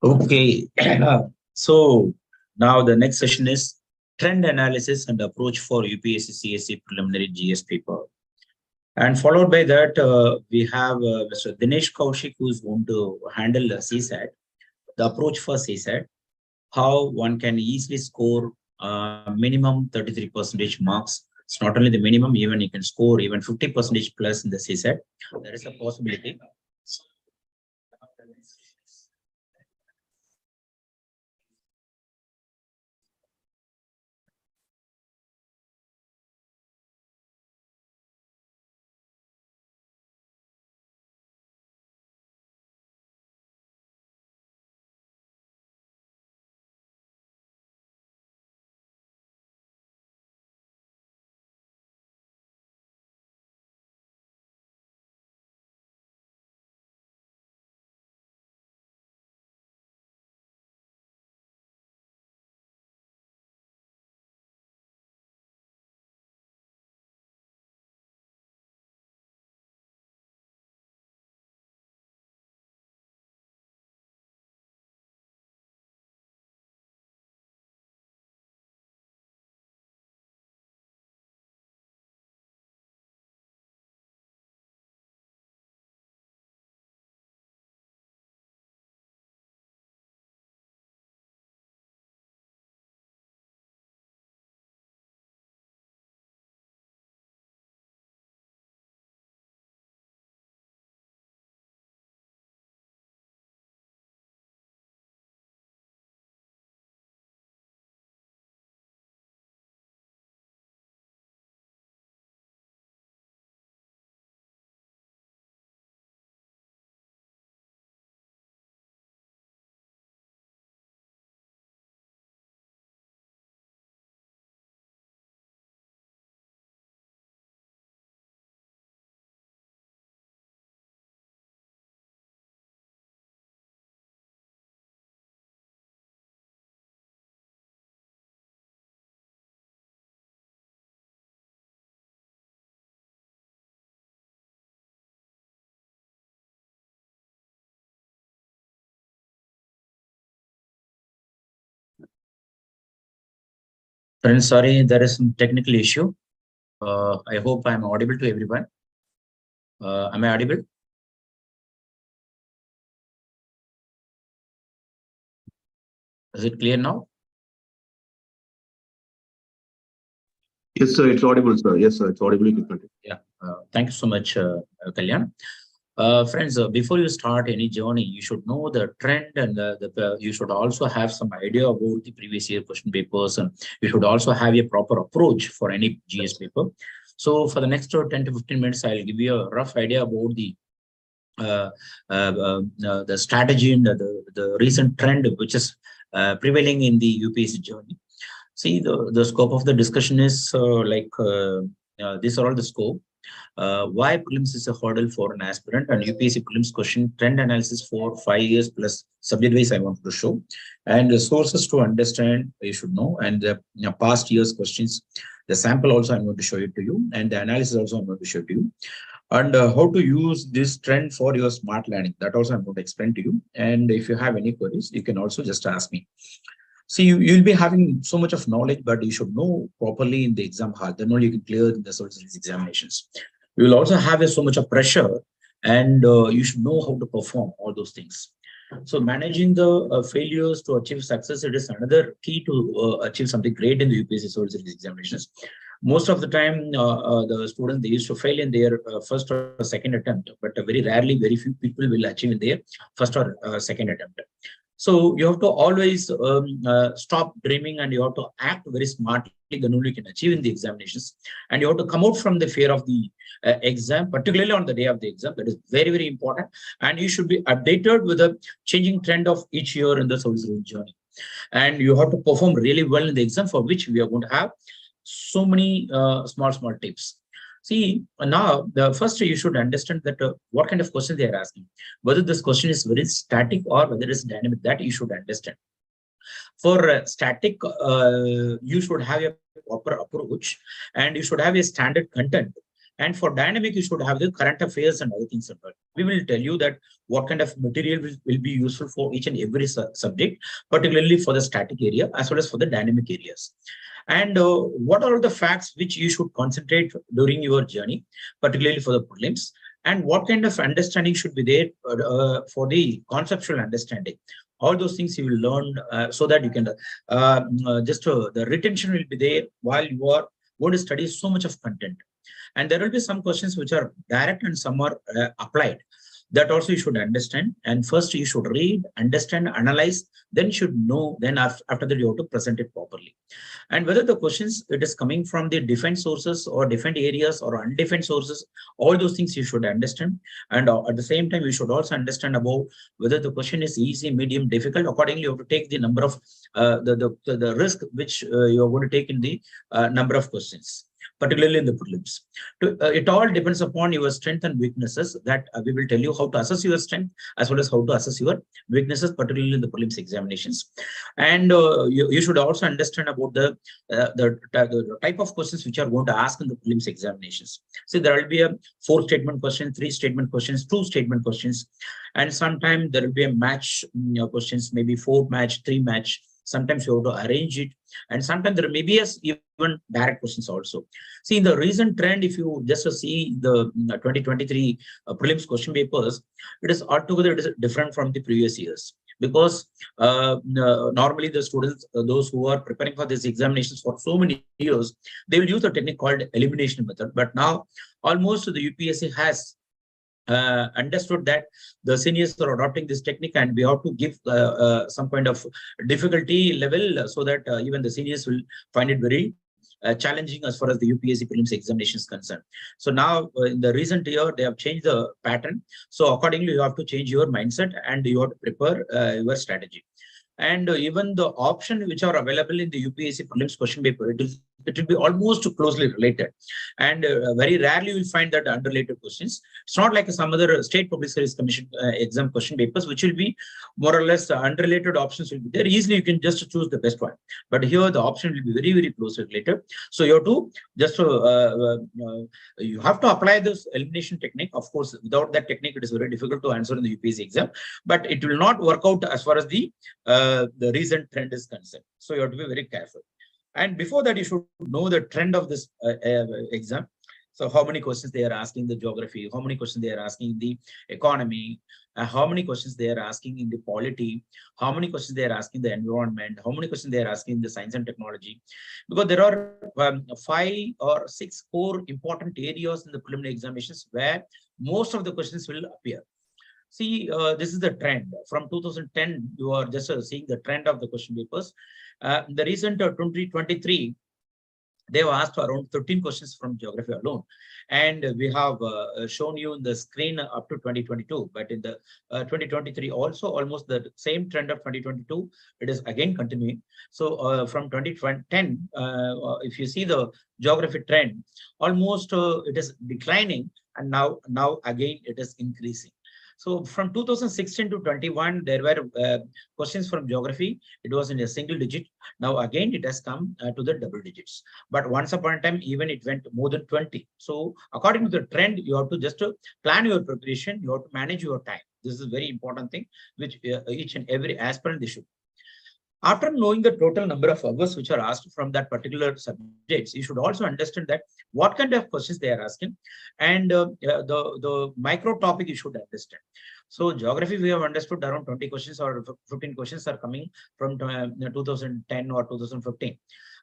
Okay. So now the next session is trend analysis and approach for UPSC CSE preliminary GS paper. And followed by that, we have Mr. Dinesh Kaushik, who is going to handle the CSAT, the approach for CSAT, how one can easily score minimum 33% marks. It's not only the minimum, even you can score even 50% plus in the CSAT. There is a possibility. Friends, sorry, there is some technical issue. I hope I'm audible to everyone. Am I audible? Is it clear now? Yes, sir, it's audible, sir. Yes, sir, it's audible. Yeah, thank you so much, Kalyan. Friends, before you start any journey, you should know the trend and you should also have some idea about the previous year question papers, and you should also have a proper approach for any GS paper. So for the next 10 to 15 minutes, I'll give you a rough idea about the strategy and the recent trend which is prevailing in the UPSC journey. See, the scope of the discussion is these are all the scope. Why prelims is a hurdle for an aspirant, and UPSC prelims question trend analysis for 5 years plus subject wise I want to show, and the sources to understand you should know, and the past years questions, the sample also I'm going to show it to you, and the analysis also I'm going to show it to you, and how to use this trend for your smart learning, that also I'm going to explain to you. And if you have any queries, you can also just ask me. See, you'll be having so much of knowledge, but you should know properly in the exam hall. Then only you can clear the these examinations. You will also have so much of pressure, and you should know how to perform all those things. So managing the failures to achieve success, it is another key to achieve something great in the UPSC social examinations. Most of the time, the students, they used to fail in their first or second attempt, but very rarely, very few people will achieve in their first or second attempt. So you have to always stop dreaming, and you have to act very smartly, then only you can achieve in the examinations. And you have to come out from the fear of the exam, particularly on the day of the exam. That is very, very important. And you should be updated with the changing trend of each year in the service journey. And you have to perform really well in the exam, for which we are going to have so many small tips. See, now the first you should understand that what kind of question they are asking, whether this question is very static or whether it's dynamic, that you should understand. For static, you should have a proper approach, and you should have a standard content, And for dynamic, you should have the current affairs and other things. We will tell you that what kind of material will be useful for each and every subject, particularly for the static area as well as for the dynamic areas. And what are the facts which you should concentrate during your journey, particularly for the prelims, and what kind of understanding should be there for the conceptual understanding. All those things you will learn so that you can the retention will be there while you are going to study so much of content. And there will be some questions which are direct and some are applied. That also you should understand. And first you should read, understand, analyze, then you should know, then after that you have to present it properly. And whether the questions, it is coming from the defined sources or different areas or undefined sources, all those things you should understand. And at the same time, you should also understand about whether the question is easy, medium, difficult. Accordingly, you have to take the number of the risk which you are going to take in the number of questions, particularly in the prelims. It all depends upon your strength and weaknesses that we will tell you how to assess your strength as well as how to assess your weaknesses, particularly in the prelims examinations. And you should also understand about the type of questions which are going to ask in the prelims examinations. So there will be a 4-statement question, 3-statement questions, 2-statement questions, and sometimes there will be a match questions, maybe 4-match, 3-match. Sometimes you have to arrange it, and sometimes there may be even direct questions also. See, in the recent trend, if you just see the 2023 prelims question papers, it is altogether different from the previous years. Because normally the students, those who are preparing for these examinations for so many years, they will use a technique called elimination method. But now almost the UPSC has understood that the seniors are adopting this technique, and we have to give some kind of difficulty level so that even the seniors will find it very challenging as far as the UPSC prelims examination is concerned. So now in the recent year, they have changed the pattern. So accordingly, you have to change your mindset and you have to prepare your strategy. And even the option which are available in the UPSC prelims question paper, it will be almost closely related. And very rarely you will find that unrelated questions. It's not like some other state public service commission exam question papers, which will be more or less unrelated options will be there. Easily you can just choose the best one. But here the option will be very, very closely related. So you have to just you have to apply this elimination technique. Of course, without that technique, it is very difficult to answer in the UPSC exam. But it will not work out as far as the recent trend is concerned. So you have to be very careful. And before that, you should know the trend of this exam. So how many questions they are asking in the geography, how many questions they are asking in the economy, how many questions they are asking in the polity, how many questions they are asking in the environment, how many questions they are asking in the science and technology. Because there are 5 or 6 core important areas in the preliminary examinations where most of the questions will appear. See, this is the trend. From 2010, you are just seeing the trend of the question papers. The recent 2023, they have asked around 13 questions from geography alone. And we have shown you in the screen up to 2022. But in the 2023, also almost the same trend of 2022, it is again continuing. So from 2010, if you see the geography trend, almost it is declining. And now again, it is increasing. So from 2016 to 21, there were questions from geography. It was in a single digit. Now again, it has come to the double digits. But once upon a time, even it went more than 20. So according to the trend, you have to just plan your preparation. You have to manage your time. This is a very important thing, which each and every aspirant they should. After knowing the total number of hours which are asked from that particular subjects, you should also understand that what kind of questions they are asking, and the micro topic you should understand. So geography, we have understood around 20 questions or 15 questions are coming from 2010 or 2015.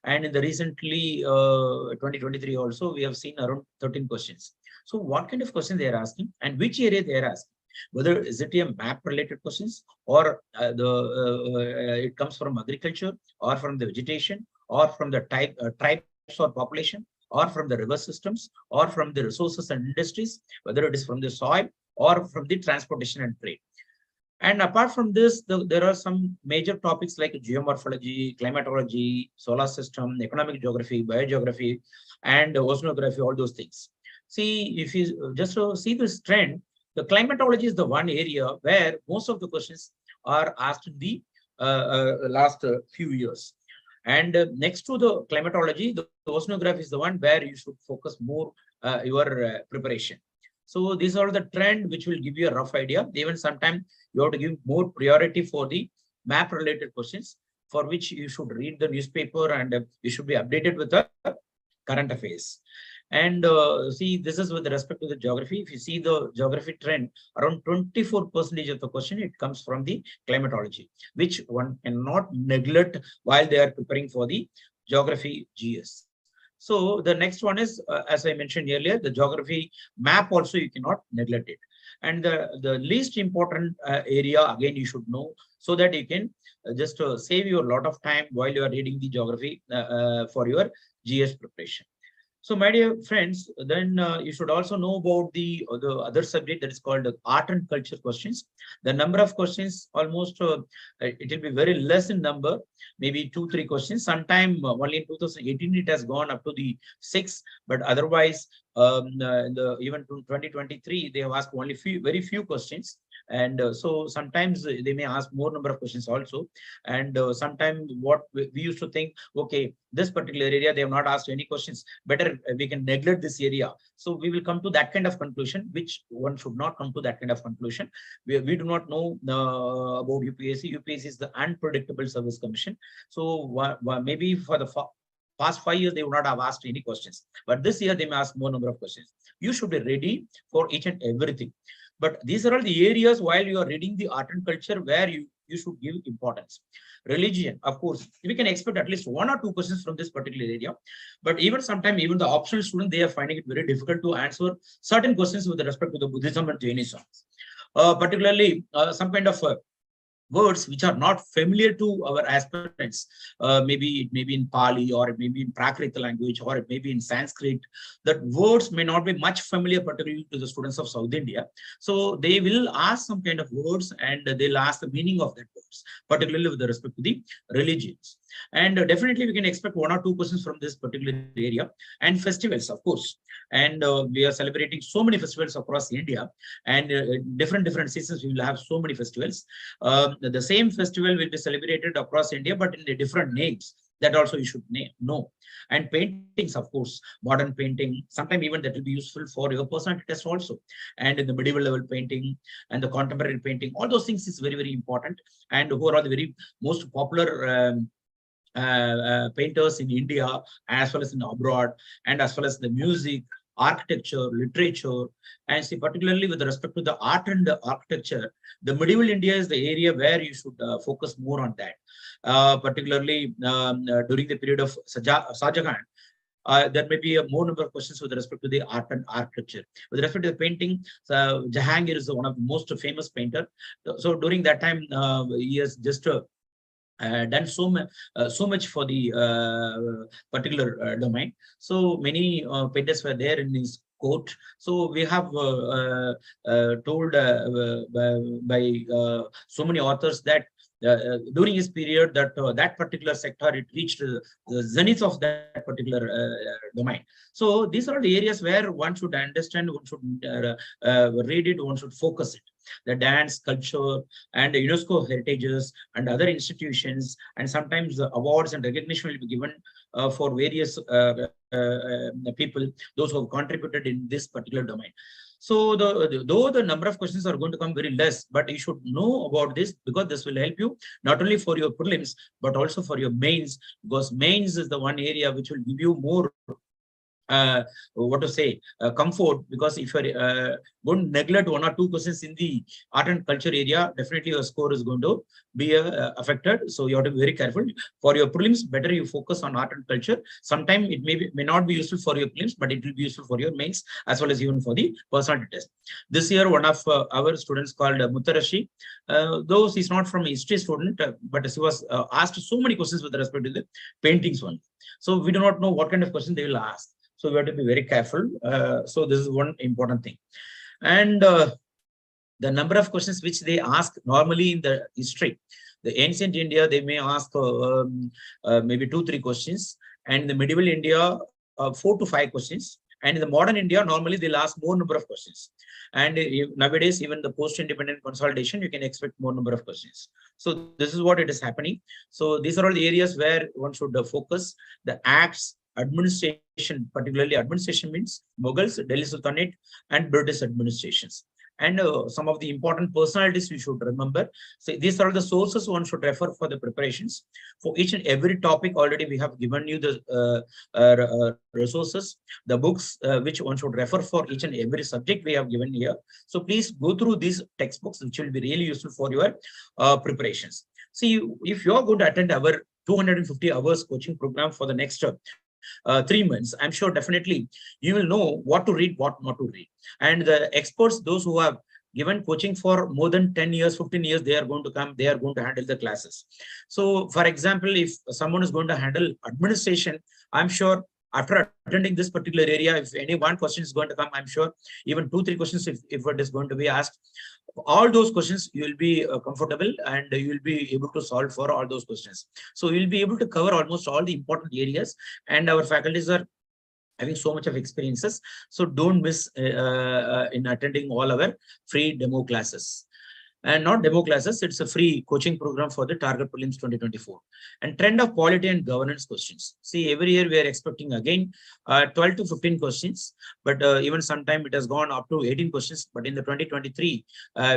And in the recently 2023 also, we have seen around 13 questions. So what kind of questions they are asking and which area they are asking? Whether is it a map related questions, or it comes from agriculture, or from the vegetation, or from the tribes or population, or from the river systems, or from the resources and industries, whether it is from the soil or from the transportation and trade. And apart from this, there are some major topics like geomorphology, climatology, solar system, economic geography, biogeography, and oceanography, all those things. See, if you just see this trend, the climatology is the one area where most of the questions are asked in the last few years. And next to the climatology, the oceanography is the one where you should focus more your preparation. So these are the trend which will give you a rough idea. Even sometimes you have to give more priority for the map related questions, for which you should read the newspaper and you should be updated with the current affairs. And see, this is with respect to the geography. If you see the geography trend, around 24% of the question, it comes from the climatology, which one cannot neglect while they are preparing for the geography GS. So the next one is, as I mentioned earlier, the geography map also you cannot neglect it. And the least important area, again, you should know, so that you can just save you a lot of time while you are reading the geography for your GS preparation. So, my dear friends, then you should also know about the other subject that is called art and culture questions. The number of questions almost it will be very less in number, maybe 2-3 questions. Sometime only in 2018 it has gone up to the 6, but otherwise even to 2023 they have asked only very few questions. And so sometimes they may ask more number of questions also. And sometimes what we used to think, okay, this particular area they have not asked any questions, better we can neglect this area. So we will come to that kind of conclusion, which one should not come to that kind of conclusion. We do not know about UPSC. UPSC is the Unpredictable Service Commission. So maybe for the past 5 years they would not have asked any questions, but this year they may ask more number of questions. You should be ready for each and everything. But these are all the areas while you are reading the art and culture where you should give importance. Religion, of course, we can expect at least 1 or 2 questions from this particular area. But even sometimes, even the optional student, they are finding it very difficult to answer certain questions with respect to the Buddhism and Jainism. Particularly some kind of words which are not familiar to our aspirants, maybe it may be in Pali, or it may be in Prakrit language, or it may be in Sanskrit. That words may not be much familiar, particularly to the students of South India. So they will ask some kind of words, and they'll ask the meaning of that words, particularly with respect to the religions. And definitely we can expect 1 or 2 questions from this particular area. And festivals, of course. And we are celebrating so many festivals across India, and different seasons we will have so many festivals. The same festival will be celebrated across India, but in the different names. That also you should know. And paintings, of course, modern painting, sometimes even that will be useful for your personality test also. And in the medieval level painting and the contemporary painting, all those things is very, very important. And who are the very most popular painters in India, as well as in abroad, and as well as the music, architecture, literature. And see, particularly with respect to the art and the architecture, the medieval India is the area where you should focus more on that. Particularly during the period of Shah Jahan, there may be a more number of questions with respect to the art and architecture. With respect to the painting, Jahangir is one of the most famous painter. So during that time, he has just done so much for the particular domain. So many painters were there in his court. So we have told by so many authors that during his period that that particular sector, it reached the zenith of that particular domain. So these are the areas where one should understand, one should read it, one should focus it. The dance, culture, and the UNESCO heritages and other institutions, and sometimes the awards and recognition will be given for various people, those who have contributed in this particular domain. So though the number of questions are going to come very less, but you should know about this, because this will help you not only for your prelims, but also for your mains, because mains is the one area which will give you more comfort, because if you're going to neglect 1 or 2 questions in the art and culture area, definitely your score is going to be affected. So you have to be very careful. For your prelims, better you focus on art and culture. Sometimes it may not be useful for your prelims, but it will be useful for your mains, as well as even for the personality test. This year, one of our students called Muttarashi, though he's not from a history student, but he was asked so many questions with respect to the paintings one. So we do not know what kind of question they will ask. So we have to be very careful. So this is one important thing. And the number of questions which they ask normally in the history, the ancient India, they may ask maybe 2-3 questions, and in the medieval India, 4 to 5 questions. And in the modern India, normally they'll ask more number of questions. And nowadays, even the post-independent consolidation, you can expect more number of questions. So this is what it is happening. So these are all the areas where one should focus. The acts, administration, particularly administration means Mughals, Delhi Sultanate, and British administrations. And some of the important personalities we should remember. So these are the sources one should refer for the preparations. For each and every topic, already we have given you the resources, the books which one should refer for each and every subject we have given here. So please go through these textbooks, which will be really useful for your preparations. See, if you are going to attend our 250 hours coaching program for the next 3 months, I'm sure definitely you will know what to read, what not to read. And the experts, those who have given coaching for more than 10 years, 15 years, they are going to come, they are going to handle the classes. So for example, if someone is going to handle administration, I'm sure after attending this particular area, if any one question is going to come, I'm sure even 2-3 questions, if it is going to be asked, all those questions you will be comfortable and you will be able to solve for all those questions. So you will be able to cover almost all the important areas, and our faculties are having so much of experiences. So don't miss in attending all our free demo classes. And not demo classes, it's a free coaching program for the Target Prelims 2024. And trend of polity and governance questions. See, every year we are expecting again 12 to 15 questions, but even sometime it has gone up to 18 questions. But in the 2023,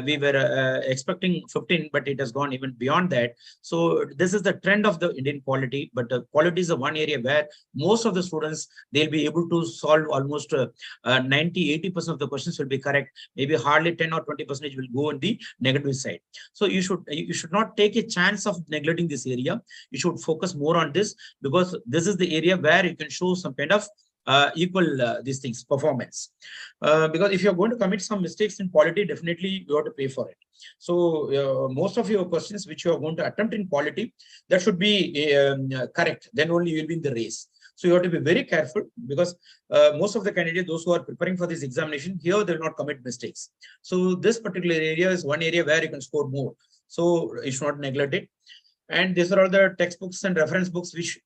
we were expecting 15, but it has gone even beyond that. So this is the trend of the Indian polity, but polity is the one area where most of the students, they'll be able to solve almost 90-80% of the questions will be correct. Maybe hardly 10 or 20% will go in the negative side. So you should not take a chance of neglecting this area. You should focus more on this, because this is the area where you can show some kind of equal these things performance. Because if you're going to commit some mistakes in polity, definitely you have to pay for it. So most of your questions which you are going to attempt in polity, that should be correct. Then only you will be in the race. So you have to be very careful, because most of the candidates, those who are preparing for this examination, here they will not commit mistakes. So this particular area is one area where you can score more. So you should not neglect it. And these are all the textbooks and reference books which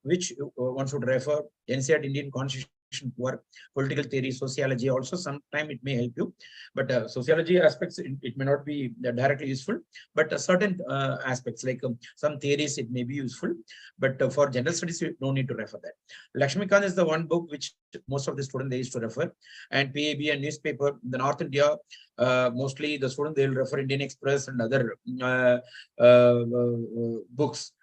one should refer. NCERT, Indian Constitution work, political theory, sociology. Also, sometime it may help you, but sociology aspects it may not be directly useful. But certain aspects like some theories it may be useful. But for general studies, you don't need to refer that. Lakshmikant is the one book which most of the students they used to refer, and PAB and newspaper. In the North India, mostly the students they will refer Indian Express and other books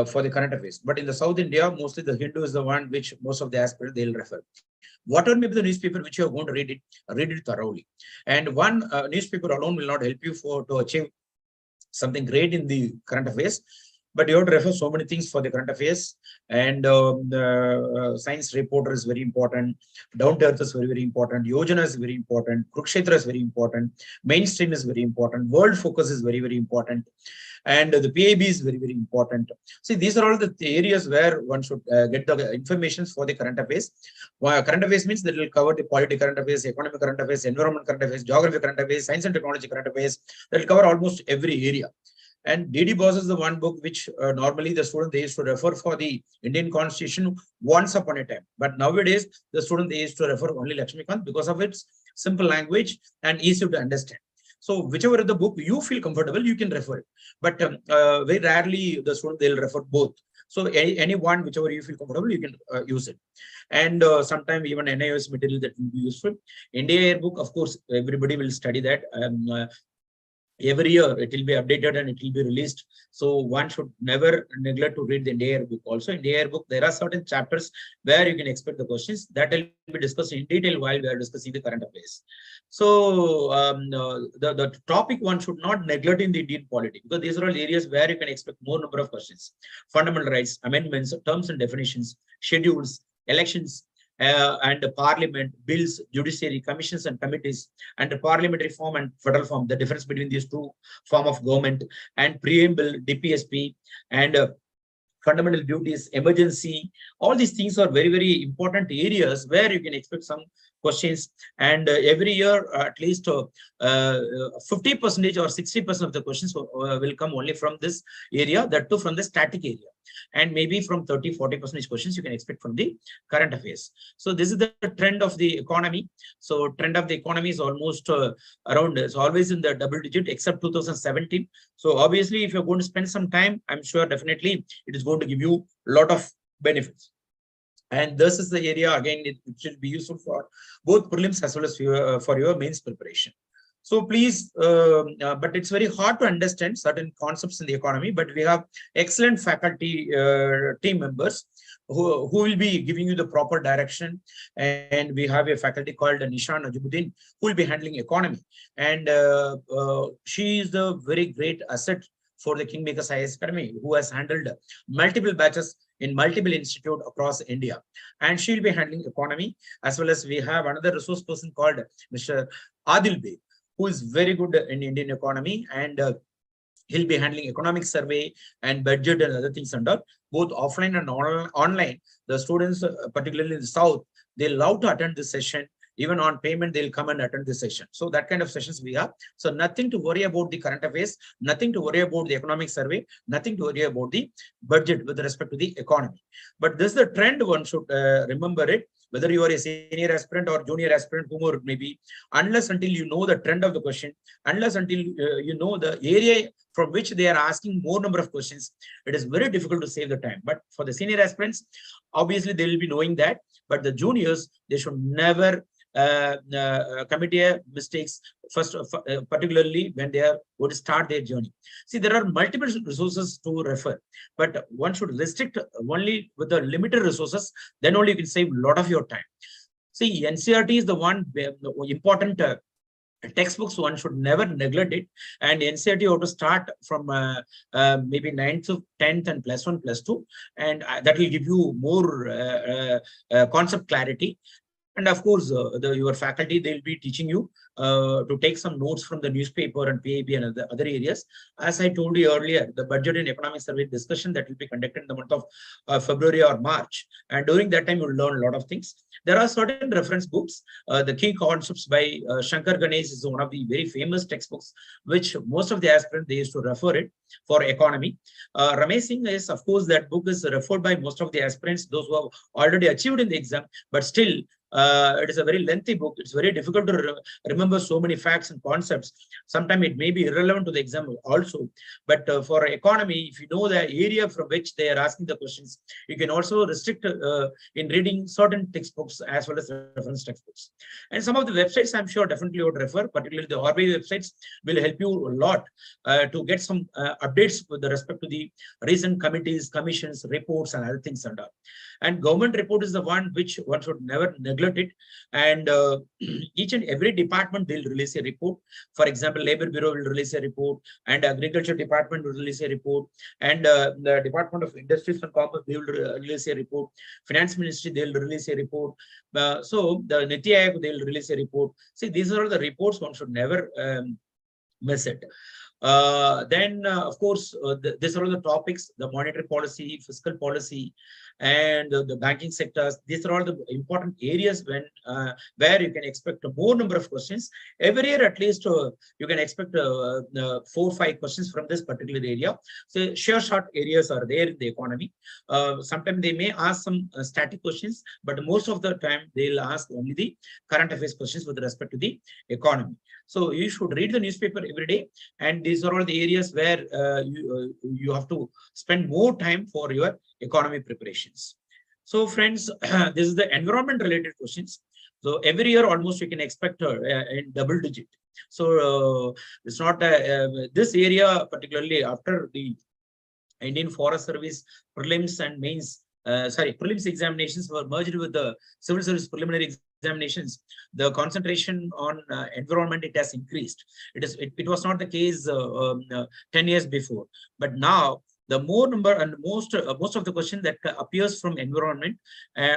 for the current affairs. But in the South India, mostly the Hindu is the one which most of the aspirants they'll refer. Whatever may be the newspaper which you are going to read it thoroughly. And one newspaper alone will not help you to achieve something great in the current affairs. But you have to refer so many things for the current affairs. And science reporter is very important. Down to earth is very, very important. Yojana is very important. Kurukshetra is very important. Mainstream is very important. World focus is very, very important. And the PAB is very, very important. See, these are all the areas where one should get the information for the current affairs. Current affairs means that it will cover the polity current affairs, economic current affairs, environment current affairs, geography current affairs, science and technology current affairs. That will cover almost every area. And DD Boss is the one book which normally the student they used to refer for the Indian Constitution once upon a time. But nowadays, the student they used to refer only Lakshmikant because of its simple language and easy to understand. So whichever the book you feel comfortable, you can refer it. But very rarely the student they'll refer both. So any one, whichever you feel comfortable, you can use it. And sometimes even NIOS material that will be useful. India Air book, of course, everybody will study that. Every year it will be updated and it will be released. So one should never neglect to read the India Air book. Also, in the Air book, there are certain chapters where you can expect the questions that will be discussed in detail while we are discussing the current affairs. So the topic one should not neglect in the Indian polity, because these are all areas where you can expect more number of questions. Fundamental rights, amendments, terms and definitions, schedules, elections, and the parliament, bills, judiciary, commissions and committees, and the parliamentary form and federal form, the difference between these two form of government, and preamble, DPSP, and fundamental duties, emergency. All these things are very, very important areas where you can expect some questions. And every year, at least 50% or 60% of the questions will come only from this area, that too from the static area. And maybe from 30-40% questions you can expect from the current affairs. So this is the trend of the economy. So trend of the economy is almost around, it's always in the double digit except 2017. So obviously, if you're going to spend some time, I'm sure definitely it is going to give you a lot of benefits. And this is the area, again, it should be useful for both prelims as well as for your mains preparation. So please, but it's very hard to understand certain concepts in the economy, but we have excellent faculty team members who will be giving you the proper direction. And we have a faculty called Nishan Najibuddin, who will be handling economy. And she is the very great asset for the KingMakers IAS Academy, who has handled multiple batches in multiple institutes across India. And she will be handling economy, as well as we have another resource person called Mr. Adil Bey, who is very good in Indian economy, and he'll be handling economic survey and budget and other things under both offline and online. The students, particularly in the South, they love to attend this session. Even on payment, they'll come and attend this session. So that kind of sessions we have. So nothing to worry about the current affairs, nothing to worry about the economic survey, nothing to worry about the budget with respect to the economy. But this is the trend, one should remember it. Whether you are a senior aspirant or junior aspirant, whomever it may be, unless until you know the trend of the question, unless until you know the area from which they are asking more number of questions, it is very difficult to save the time. But for the senior aspirants, obviously they will be knowing that. But the juniors, they should never commit mistakes, first, particularly when they are going to start their journey. See, there are multiple resources to refer, but one should restrict only with the limited resources. Then only you can save a lot of your time. See, NCERT is the one important textbooks. One should never neglect it. And NCERT you have to start from maybe 9th to 10th and +1, +2, and that will give you more concept clarity. And of course, your faculty, they'll be teaching you to take some notes from the newspaper and PIB and other areas. As I told you earlier, the budget and economic survey discussion that will be conducted in the month of February or March. And during that time, you'll learn a lot of things. There are certain reference books. The Key Concepts by Shankar Ganesh is one of the very famous textbooks, which most of the aspirants, they used to refer it for economy. Ramesh Singh is, of course, that book is referred by most of the aspirants, those who have already achieved in the exam, but still, it is a very lengthy book. It's very difficult to remember so many facts and concepts. Sometimes it may be irrelevant to the exam also. But for economy, if you know the area from which they are asking the questions, you can also restrict in reading certain textbooks as well as reference textbooks. And some of the websites, I'm sure, definitely would refer, particularly the RBI websites will help you a lot to get some updates with respect to the recent committees, commissions, reports, and other things under. And government report is the one which one should never neglect it. And each and every department, they'll release a report. For example, Labor Bureau will release a report, and Agriculture Department will release a report, and the Department of Industries and Commerce, they will release a report. Finance Ministry, they'll release a report. So the Niti Aayog, they'll release a report. See, these are all the reports, one should never miss it. Then, of course, these are all the topics: the monetary policy, fiscal policy, and the banking sectors. These are all the important areas when where you can expect a more number of questions. Every year, at least, you can expect 4 or 5 questions from this particular area. So, short areas are there in the economy. Sometimes they may ask some static questions, but most of the time, they'll ask only the current affairs questions with respect to the economy. So, you should read the newspaper every day, and these are all the areas where you have to spend more time for your economy preparations. So friends, this is the environment related questions. So every year almost you can expect in double digit. So it's not this area, particularly after the Indian Forest Service prelims and mains, prelims examinations were merged with the civil service preliminary examinations. The concentration on environment, it has increased. It was not the case 10 years before, but now the more number and most of the question that appears from environment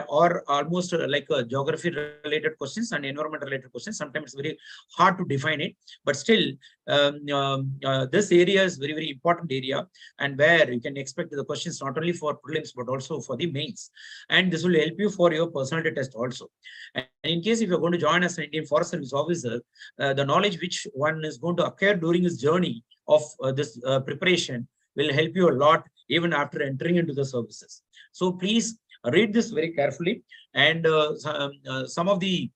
or almost like geography related questions and environment related questions. Sometimes it's very hard to define it, but still this area is very important area, and where you can expect the questions not only for prelims but also for the mains, and this will help you for your personality test also. And in case if you're going to join as an Indian Forest Service officer, the knowledge which one is going to acquire during his journey of this preparation will help you a lot even after entering into the services. So please read this very carefully. And some of the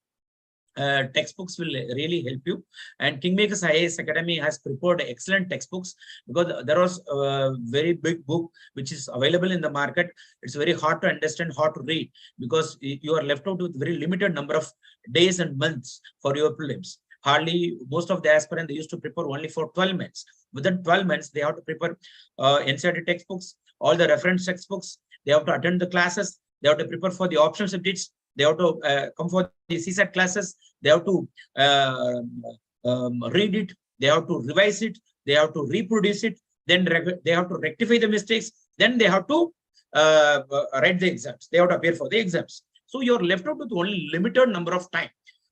textbooks will really help you. And KingMakers IAS Academy has prepared excellent textbooks, because there was a very big book which is available in the market. It's very hard to understand, hard to read, because you are left out with very limited number of days and months for your prelims. Hardly most of the aspirants, they used to prepare only for 12 months. Within 12 months, they have to prepare NCERT textbooks, all the reference textbooks. They have to attend the classes. They have to prepare for the optional subjects. They have to come for the CSAT classes. They have to read it. They have to revise it. They have to reproduce it. Then they have to rectify the mistakes. Then they have to write the exams. They have to appear for the exams. So you're left out with only limited number of time.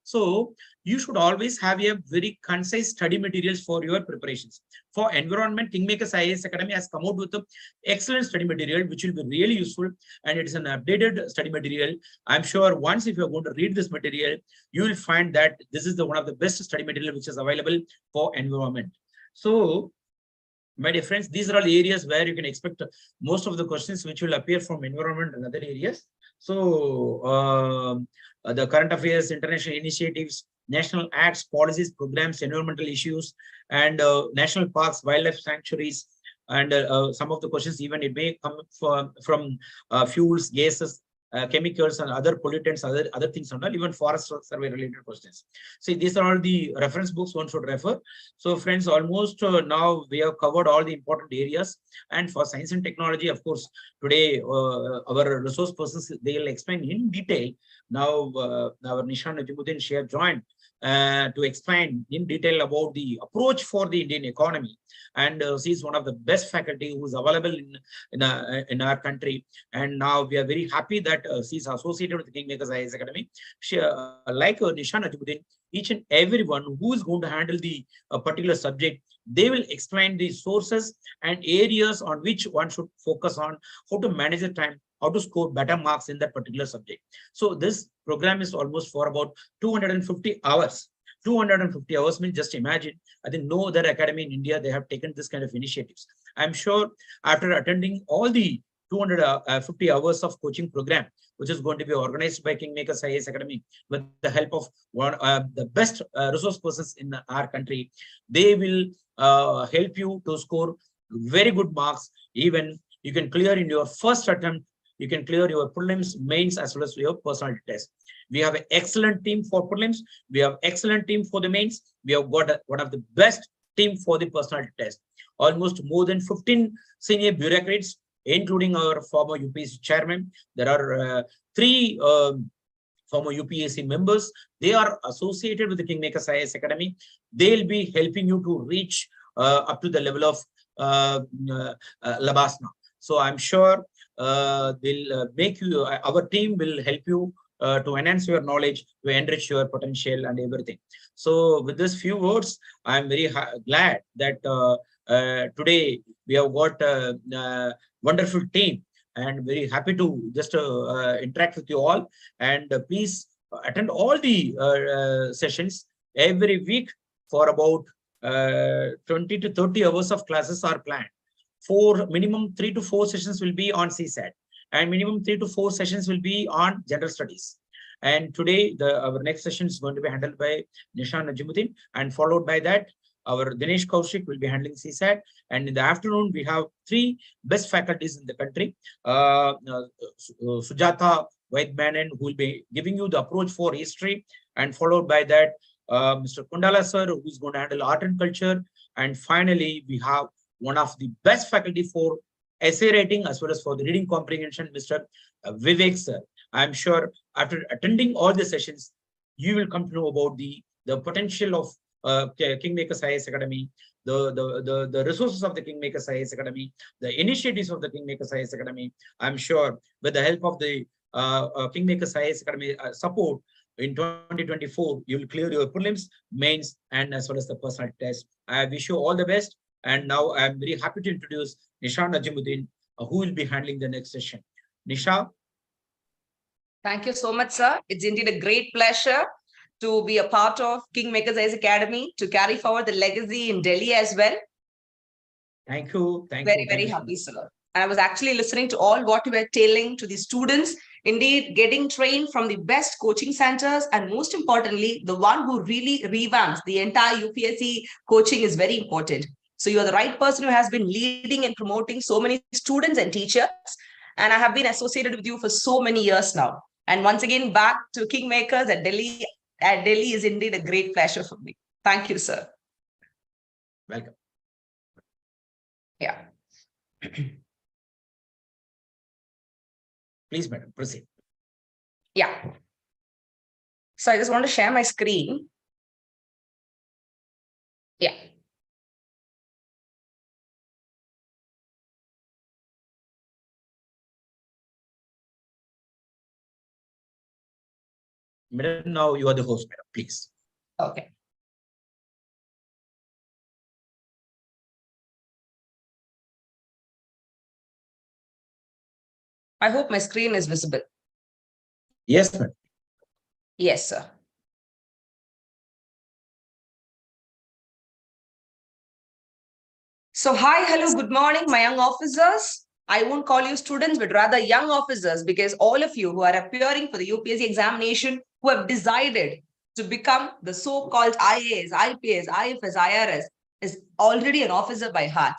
So you should always have a very concise study materials for your preparations. For environment, KingMakers IAS Academy has come out with an excellent study material, which will be really useful. And it is an updated study material. I'm sure once if you're going to read this material, you will find that this is one of the best study material which is available for environment. So, my dear friends, these are all areas where you can expect most of the questions which will appear from environment and other areas. So, the current affairs, international initiatives, national acts, policies, programs, environmental issues, and national parks, wildlife sanctuaries, and some of the questions even it may come from fuels, gases, chemicals, and other pollutants, other things, and all, even forest survey related questions. See, these are all the reference books one should refer. So, friends, almost now we have covered all the important areas. And for science and technology, of course, today our resource persons, they will explain in detail. Now, our Nishan Najimuddin, she has joined to explain in detail about the approach for the Indian economy. And she is one of the best faculty who is available in our country. And now we are very happy that she is associated with the KingMakers IAS Academy. She, like Nishan Najimuddin, each and everyone who is going to handle the particular subject, they will explain the sources and areas on which one should focus on, how to manage the time, how to score better marks in that particular subject. So this program is almost for about 250 hours. 250 hours means, just imagine, I think no other academy in India, they have taken this kind of initiatives. I'm sure after attending all the 250 hours of coaching program, which is going to be organized by KingMakers IAS Academy with the help of one the best resource persons in our country, they will help you to score very good marks. Even you can clear in your first attempt, you can clear your prelims, mains, as well as your personality test. We have an excellent team for prelims. We have excellent team for the mains. We have got one of the best team for the personality test. Almost more than 15 senior bureaucrats, including our former UPSC chairman. There are 3 former UPSC members. They are associated with the KingMakers IAS Academy. They'll be helping you to reach up to the level of Labasna. So I'm sure they'll make you, our team will help you to enhance your knowledge, to enrich your potential and everything. So with these few words, I'm very glad that today we have got a wonderful team, and very happy to just interact with you all. And please attend all the sessions every week. For about 20 to 30 hours of classes are planned. Minimum 3 to 4 sessions will be on CSAT, and minimum 3 to 4 sessions will be on general studies. And today, our next session is going to be handled by Nishan Najimuddin, and followed by that, our Dinesh Kaushik will be handling CSAT. And in the afternoon, we have 3 best faculties in the country. Sujata Vaidmanan, who will be giving you the approach for history, and followed by that, Mr. Kundala sir, who is going to handle art and culture. And finally, we have one of the best faculty for essay writing as well as for the reading comprehension, Mr. Vivek sir. I'm sure after attending all the sessions, you will come to know about the potential of KingMakers IAS Academy, the resources of the KingMakers IAS Academy, the initiatives of the KingMakers IAS Academy. I'm sure with the help of the KingMakers IAS Academy support, in 2024, you will clear your prelims, mains, and as well as the personal test. I wish you all the best. And now I'm very happy to introduce Nisha Najimuddin, who will be handling the next session. Nisha. Thank you so much, sir. It's indeed a great pleasure to be a part of KingMakers IAS Academy, to carry forward the legacy in Delhi as well. Thank you. Thank you. Very Very happy, sir. I was actually listening to all what you were telling to the students. Indeed, getting trained from the best coaching centers, and most importantly, the one who really revamps the entire UPSC coaching is very important. So you are the right person who has been leading and promoting so many students and teachers. And I have been associated with you for so many years now. And once again, back to KingMakers at Delhi. At Delhi is indeed a great pleasure for me. Thank you, sir. Welcome. Yeah. Please, madam, proceed. Yeah. So I just want to share my screen. Yeah. Madam, now you are the host, madam, please. Okay. I hope my screen is visible. Yes, madam. Yes, sir. So hi, hello, good morning, my young officers. I won't call you students, but rather young officers, because all of you who are appearing for the UPSC examination, who have decided to become the so-called IAS, IPS, IFS, IRS, is already an officer by heart.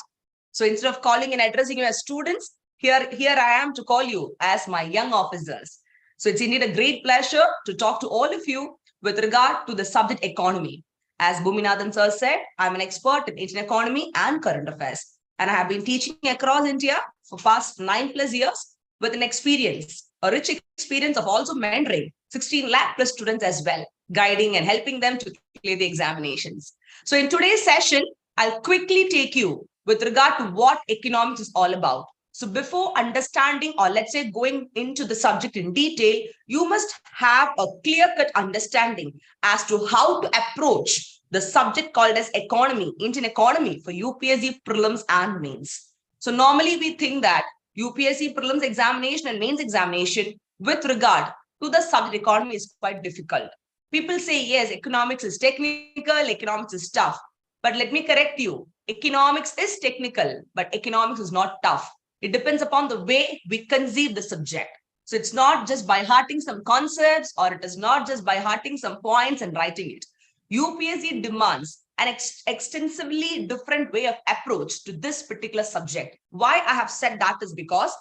So instead of calling and addressing you as students, here I am to call you as my young officers. So it's indeed a great pleasure to talk to all of you with regard to the subject economy. As Bhuminathan sir said, I'm an expert in Indian economy and current affairs. And I have been teaching across India for past 9+ years with an experience, a rich experience of also mentoring 16 lakh plus students as well, guiding and helping them to clear the examinations. So in today's session, I'll quickly take you with regard to what economics is all about. So before understanding, or let's say going into the subject in detail, you must have a clear-cut understanding as to how to approach the subject called as economy, Indian economy, for UPSC prelims and mains. So normally we think that UPSC prelims examination and mains examination with regard to the subject economy is quite difficult. People say, yes, economics is technical, economics is tough. But let me correct you. Economics is technical, but economics is not tough. It depends upon the way we conceive the subject. So it's not just by hearting some concepts, or it is not just by hearting some points and writing it. UPSC demands an extensively different way of approach to this particular subject. Why I have said that is because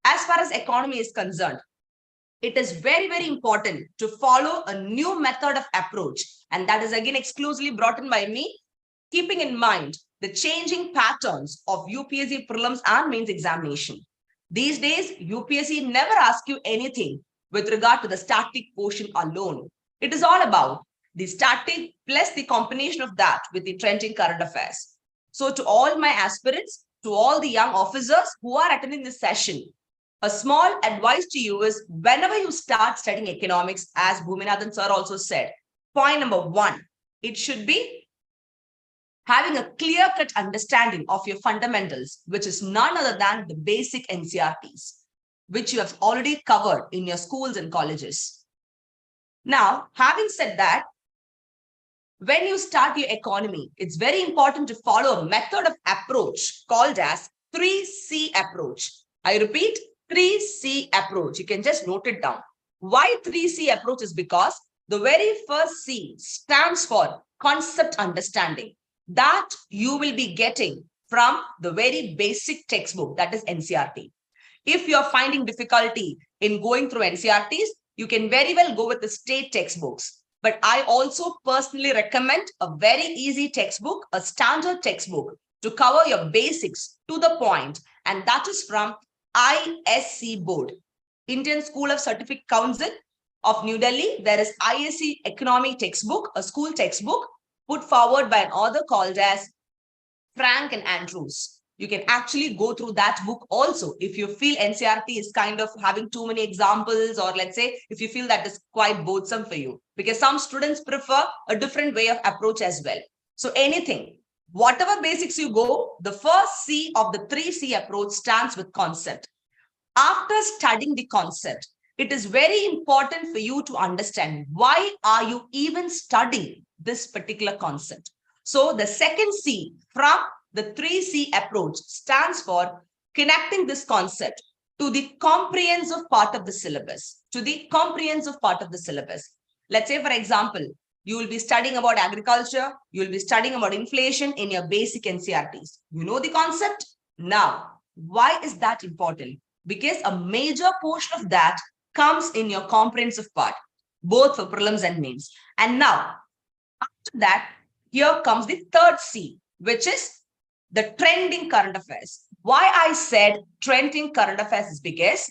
as far as economy is concerned, it is very, very important to follow a new method of approach. And that is again exclusively brought in by me, keeping in mind the changing patterns of UPSC prelims and mains examination. These days, UPSC never asks you anything with regard to the static portion alone. It is all about the static plus the combination of that with the trending current affairs. So to all my aspirants, to all the young officers who are attending this session, a small advice to you is whenever you start studying economics, as Bhuminathan sir also said, point number 1, it should be having a clear-cut understanding of your fundamentals, which is none other than the basic NCERTs, which you have already covered in your schools and colleges. Now, having said that, when you start your economy, it's very important to follow a method of approach called as 3C approach. I repeat, 3C approach. You can just note it down. Why 3C approach is because the very first C stands for concept understanding. That you will be getting from the very basic textbook, that is NCERT. If you're finding difficulty in going through NCERTs, you can very well go with the state textbooks. But I also personally recommend a very easy textbook, a standard textbook to cover your basics to the point, and that is from ISC board, Indian School of Certificate Council of New Delhi. There is ISC economic textbook, a school textbook put forward by an author called as Frank and Andrews. You can actually go through that book also if you feel NCERT is kind of having too many examples, or let's say if you feel that is quite bothersome for you, because some students prefer a different way of approach as well. So anything, whatever basics you go, the first C of the 3C approach stands with concept. After studying the concept, it is very important for you to understand why are you even studying this particular concept. So the second C from the 3C approach stands for connecting this concept to the comprehensive part of the syllabus, Let's say, for example, you will be studying about agriculture, you will be studying about inflation in your basic NCERTs. You know the concept? Now, why is that important? Because a major portion of that comes in your comprehensive part, both for prelims and mains. And now, after that, here comes the third C, which is the trending current affairs. Why I said trending current affairs is because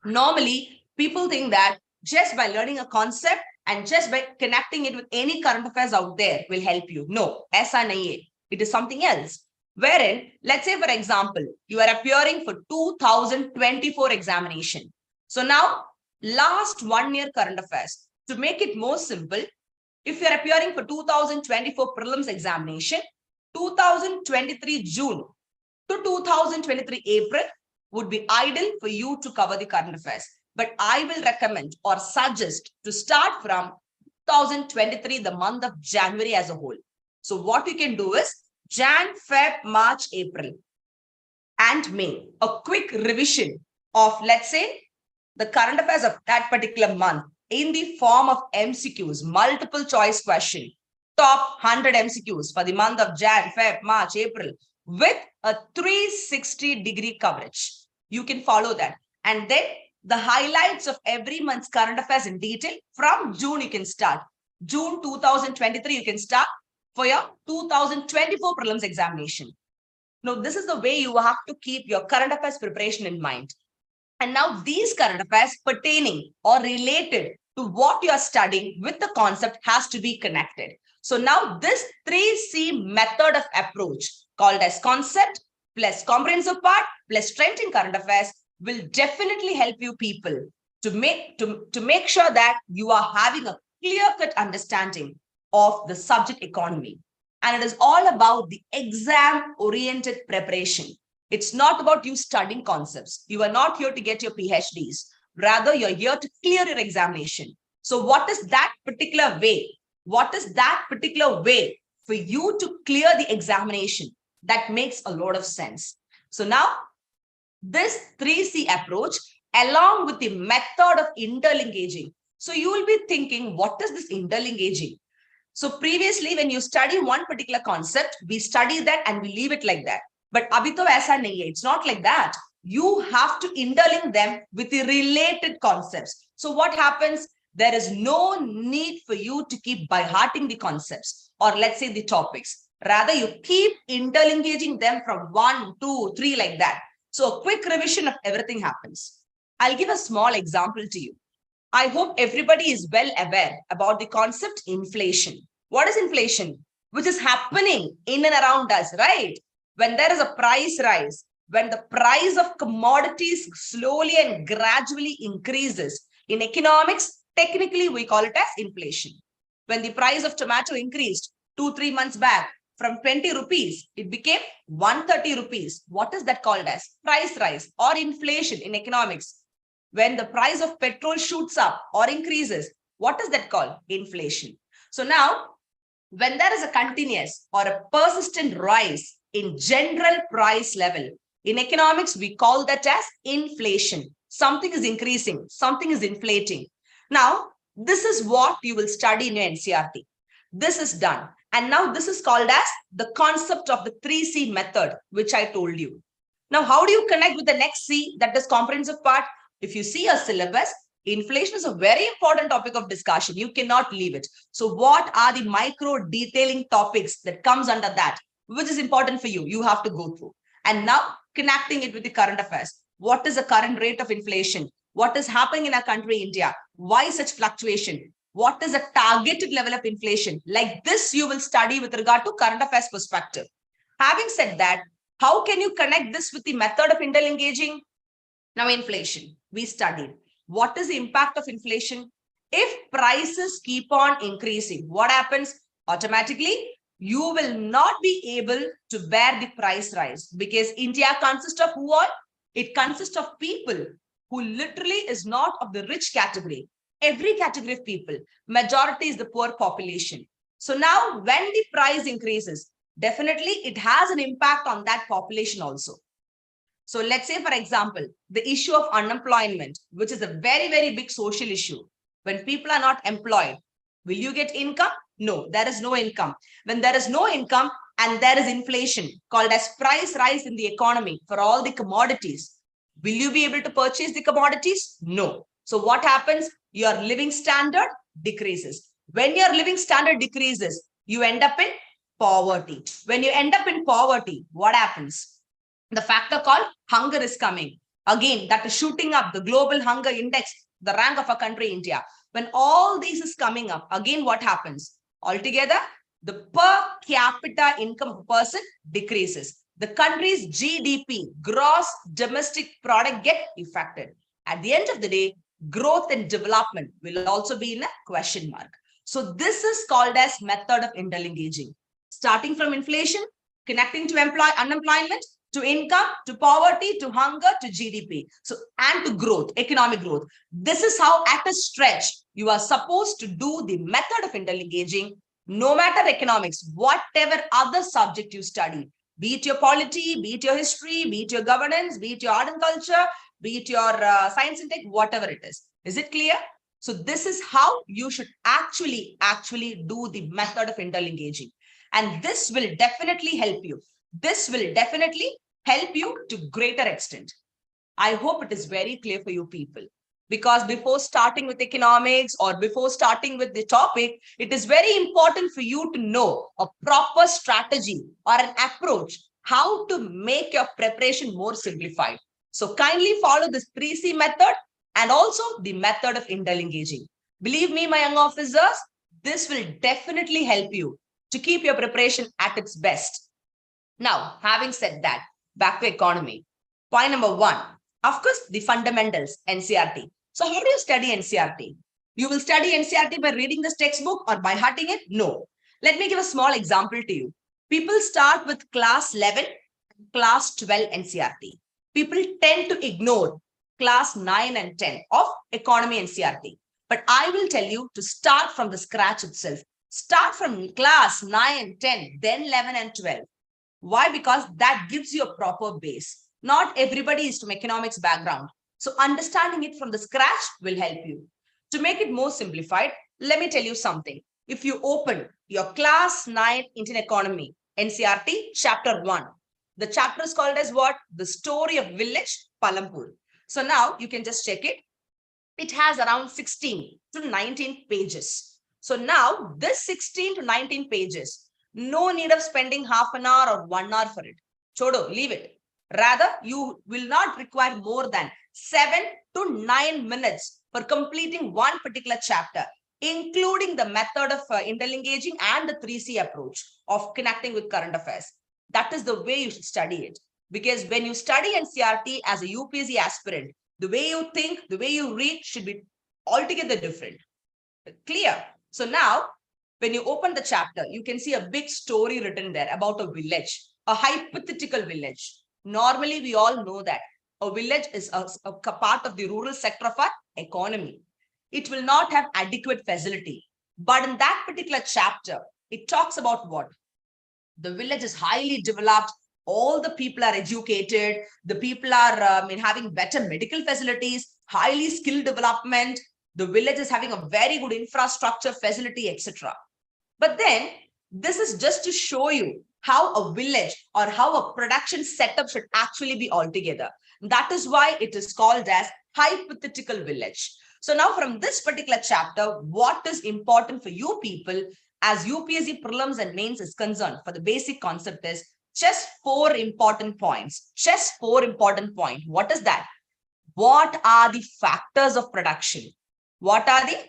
normally people think that just by learning a concept and just by connecting it with any current affairs out there will help you. No, aisa nahi hai. It is something else. Wherein, let's say, for example, you are appearing for 2024 examination. So now, last 1 year current affairs. To make it more simple, if you are appearing for 2024 prelims examination, 2023 June to 2023 April would be ideal for you to cover the current affairs. But I will recommend or suggest to start from 2023, the month of January as a whole. So what you can do is Jan, Feb, March, April, and May. A quick revision of, let's say, the current affairs of that particular month in the form of MCQs, multiple choice question, top 100 MCQs for the month of Jan, Feb, March, April, with a 360-degree coverage. You can follow that. And then the highlights of every month's current affairs in detail from June you can start. June 2023 you can start for your 2024 prelims examination. Now, this is the way you have to keep your current affairs preparation in mind. And now these current affairs pertaining or related to what you are studying with the concept has to be connected. So now this 3C method of approach called as concept plus comprehensive part plus trending current affairs will definitely help you people to make sure that you are having a clear-cut understanding of the subject economy. And it is all about the exam-oriented preparation. It's not about you studying concepts. You are not here to get your PhDs. Rather, you're here to clear your examination. So what is that particular way? What is that particular way for you to clear the examination? That makes a lot of sense. So now, this 3C approach, along with the method of interlinkaging. So you will be thinking, what is this interlinkaging? So previously, when you study one particular concept, we study that and we leave it like that. But abhi to aisa nahi hai. It's not like that. You have to interlink them with the related concepts. So what happens? There is no need for you to keep by hearting the concepts or let's say the topics. Rather, you keep interlinkaging them from 1, 2, 3 like that. So a quick revision of everything happens. I'll give a small example to you. I hope everybody is well aware about the concept inflation. What is inflation? Which is happening in and around us, right? When there is a price rise, when the price of commodities slowly and gradually increases. In economics, technically we call it as inflation. When the price of tomato increased 2-3 months back from 20 rupees, it became 130 rupees. What is that called as? Price rise or inflation in economics. When the price of petrol shoots up or increases, what is that called? Inflation. So now, when there is a continuous or a persistent rise in general price level, in economics, we call that as inflation. Something is increasing, something is inflating. Now, this is what you will study in your NCERT. This is done. And now this is called as the concept of the 3C method, which I told you. Now, how do you connect with the next C, that is comprehensive part? If you see a syllabus, inflation is a very important topic of discussion. You cannot leave it. So what are the micro detailing topics that comes under that, which is important for you? You have to go through. And now connecting it with the current affairs. What is the current rate of inflation? What is happening in our country, India? Why such fluctuation? What is a targeted level of inflation? Like this, you will study with regard to current affairs perspective. Having said that, how can you connect this with the method of interlinkaging? Now, inflation, we studied. What is the impact of inflation? If prices keep on increasing, what happens? Automatically, you will not be able to bear the price rise because India consists of who all? It consists of people who literally is not of the rich category. Every category of people, majority is the poor population. So now when the price increases, definitely it has an impact on that population also. So let's say, for example, the issue of unemployment, which is a very, very big social issue. When people are not employed, will you get income? No, there is no income. When there is no income and there is inflation called as price rise in the economy for all the commodities, will you be able to purchase the commodities? No. So what happens? Your living standard decreases. When your living standard decreases, you end up in poverty. When you end up in poverty, what happens? The factor called hunger is coming. Again, that is shooting up the global hunger index, the rank of a country, India. When all this is coming up, again, what happens? Altogether, the per capita income of a person decreases. The country's GDP, gross domestic product, get affected. At the end of the day, growth and development will also be in a question mark. So this is called as method of interengaging. Starting from inflation, connecting to unemployment, to income, to poverty, to hunger, to GDP. So, and to growth, economic growth. This is how at a stretch you are supposed to do the method of interengaging, no matter economics, whatever other subject you study, be it your polity, be it your history, be it your governance, be it your art and culture, be it your science and tech, whatever it is. Is it clear? So this is how you should actually do the method of interengaging. And this will definitely help you. This will definitely help you to greater extent. I hope it is very clear for you people, because before starting with economics or before starting with the topic, it is very important for you to know a proper strategy or an approach, how to make your preparation more simplified. So kindly follow this 3C method and also the method of interengaging. Believe me, my young officers, this will definitely help you to keep your preparation at its best. Now, having said that, back to economy. Point number 1, of course, the fundamentals, NCERT. So how do you study NCERT? You will study NCERT by reading this textbook or by hearting it? No. Let me give a small example to you. People start with class 11, class 12 NCERT. People tend to ignore class 9 and 10 of economy NCERT. But I will tell you to start from the scratch itself. Start from class 9, 10, then 11 and 12. Why? Because that gives you a proper base. Not everybody is from economics background. So understanding it from the scratch will help you. To make it more simplified, let me tell you something. If you open your class 9 Indian economy, NCERT, chapter 1, the chapter is called as what? The story of village Palampur. So now you can just check it. It has around 16 to 19 pages. So now this 16 to 19 pages, no need of spending half an hour or 1 hour for it. Chodo, leave it. Rather, you will not require more than 7 to 9 minutes for completing one particular chapter, including the method of interengaging and the 3C approach of connecting with current affairs. That is the way you should study it. Because when you study NCERT as a UPSC aspirant, the way you think, the way you read should be altogether different. Clear? So now, when you open the chapter, you can see a big story written there about a village, a hypothetical village. Normally, we all know that a village is a part of the rural sector of our economy. It will not have adequate facility. But in that particular chapter, it talks about what? The village is highly developed. All the people are educated. The people are having better medical facilities, highly skilled development. The village is having a very good infrastructure facility, etc. But then this is just to show you how a village or how a production setup should actually be altogether. That is why it is called as hypothetical village. So now from this particular chapter, what is important for you people as UPSC prelims and mains is concerned for the basic concept is just 4 important points. Just 4 important points. What is that? What are the factors of production? What are the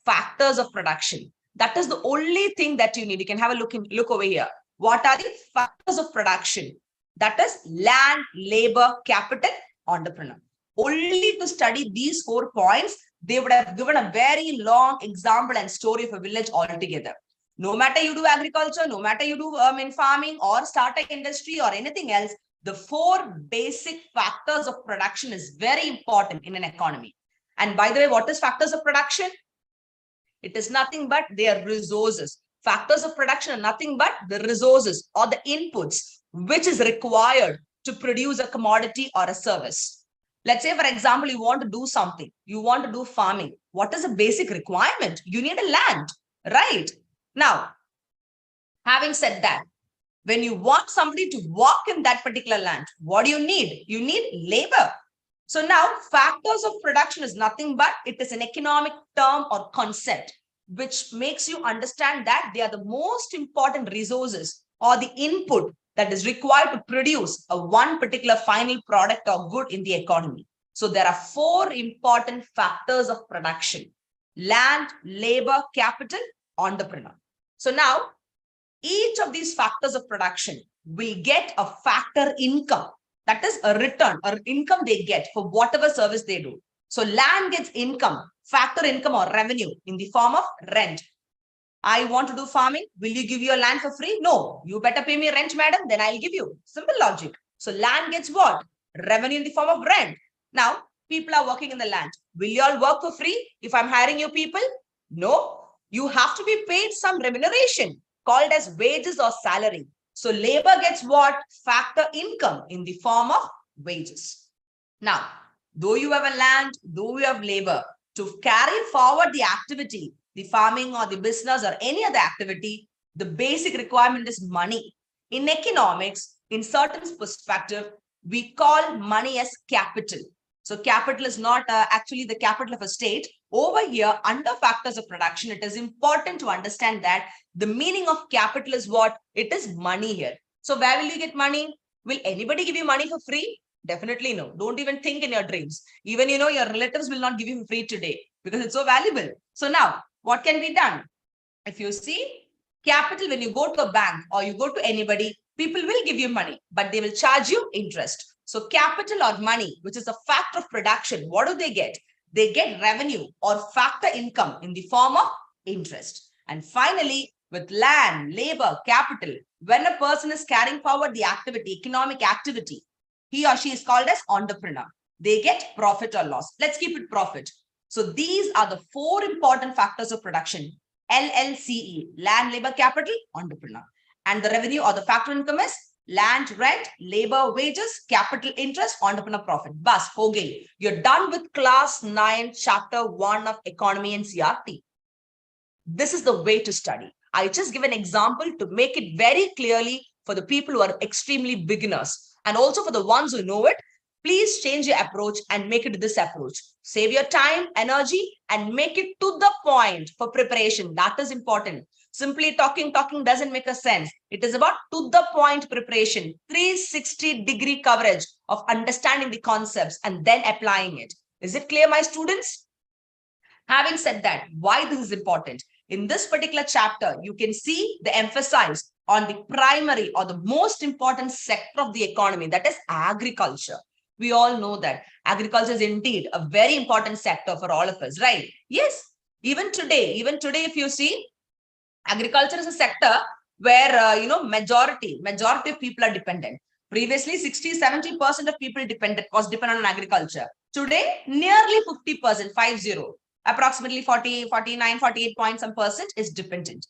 factors of production? That is the only thing that you need. You can have a look over here. What are the factors of production? That is land, labor, capital, entrepreneur. Only to study these 4 points, they would have given a very long example and story of a village altogether. No matter you do agriculture, no matter you do farming or startup industry or anything else, the 4 basic factors of production is very important in an economy. And by the way, what is factors of production? It is nothing but their resources. Factors of production are nothing but the resources or the inputs which is required to produce a commodity or a service. Let's say, for example, you want to do something. You want to do farming. What is the basic requirement? You need a land, right? Now, having said that, when you want somebody to walk in that particular land, what do you need? You need labor. So now factors of production is nothing but it is an economic term or concept which makes you understand that they are the most important resources or the input that is required to produce a one particular final product or good in the economy. So there are 4 important factors of production: land, labor, capital, entrepreneur. So now each of these factors of production will get a factor income. That is a return or income they get for whatever service they do. So land gets income, factor income or revenue in the form of rent. I want to do farming. Will you give your land for free? No. You better pay me rent, madam. Then I'll give you. Simple logic. So land gets what? Revenue in the form of rent. Now, people are working in the land. Will you all work for free if I'm hiring you people? No. You have to be paid some remuneration called as wages or salary. So labor gets what? Factor income in the form of wages. Now, though you have a land, though you have labor, to carry forward the activity, the farming or the business or any other activity, the basic requirement is money. In economics, in certain perspective, we call money as capital. So capital is not actually the capital of a state. Over here, under factors of production, it is important to understand that the meaning of capital is what? It is money here. So where will you get money? Will anybody give you money for free? Definitely no. Don't even think in your dreams. Even, your relatives will not give you free today because it's so valuable. So now, what can be done? If you see capital, when you go to a bank or you go to anybody, people will give you money, but they will charge you interest. So capital or money, which is a factor of production, what do they get? They get revenue or factor income in the form of interest. And finally, with land, labor, capital, when a person is carrying forward the activity, economic activity, he or she is called as entrepreneur. They get profit or loss. Let's keep it profit. So these are the 4 important factors of production. LLCE, land, labor, capital, entrepreneur. And the revenue or the factor income is land, rent, labor, wages, capital, interest, entrepreneur, profit. Bas, ho gayi. You're done with class 9, chapter 1 of economy and CRT. This is the way to study. I just give an example to make it very clearly for the people who are extremely beginners. And also for the ones who know it, please change your approach and make it this approach. Save your time, energy, and make it to the point for preparation. That is important. Simply talking doesn't make a sense. It is about to the point preparation, 360-degree coverage of understanding the concepts and then applying it. Is it clear, my students? Having said that, why this is important? In this particular chapter, you can see the emphasis on the primary or the most important sector of the economy, that is agriculture. We all know that agriculture is indeed a very important sector for all of us, right? Yes, even today, if you see, agriculture is a sector where, majority of people are dependent. Previously, 60-70% of people was dependent on agriculture. Today, nearly 50%, 50, approximately 40, 49, 48% is dependent.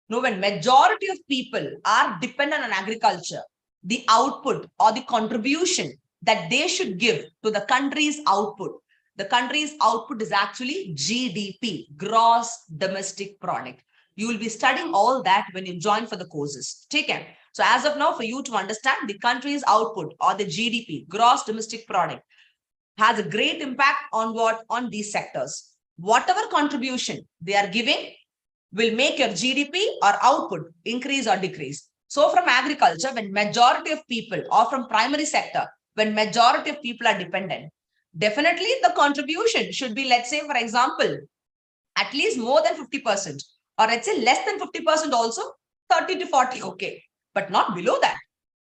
Now, when majority of people are dependent on agriculture, the output or the contribution that they should give to the country's output, the country's output is actually GDP, gross domestic product. You will be studying all that when you join for the courses. Take care. So as of now, for you to understand the country's output or the GDP, gross domestic product, has a great impact on what? On these sectors. Whatever contribution they are giving will make your GDP or output increase or decrease. So from agriculture, when majority of people, or from primary sector, when majority of people are dependent, definitely the contribution should be, let's say, for example, at least more than 50%, or let's say less than 50% also, 30 to 40, okay, but not below that.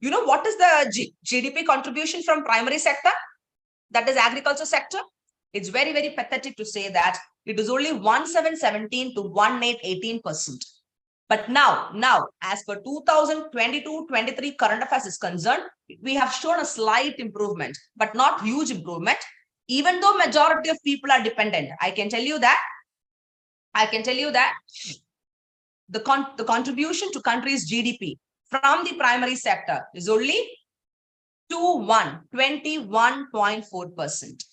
You know what is the GDP contribution from primary sector? That is agriculture sector. It's very, very pathetic to say that it is only 1717 to 1818%. But now, as per 2022-23 current affairs is concerned, we have shown a slight improvement, but not huge improvement. Even though majority of people are dependent, I can tell you that the contribution to country's GDP from the primary sector is only 21.4%.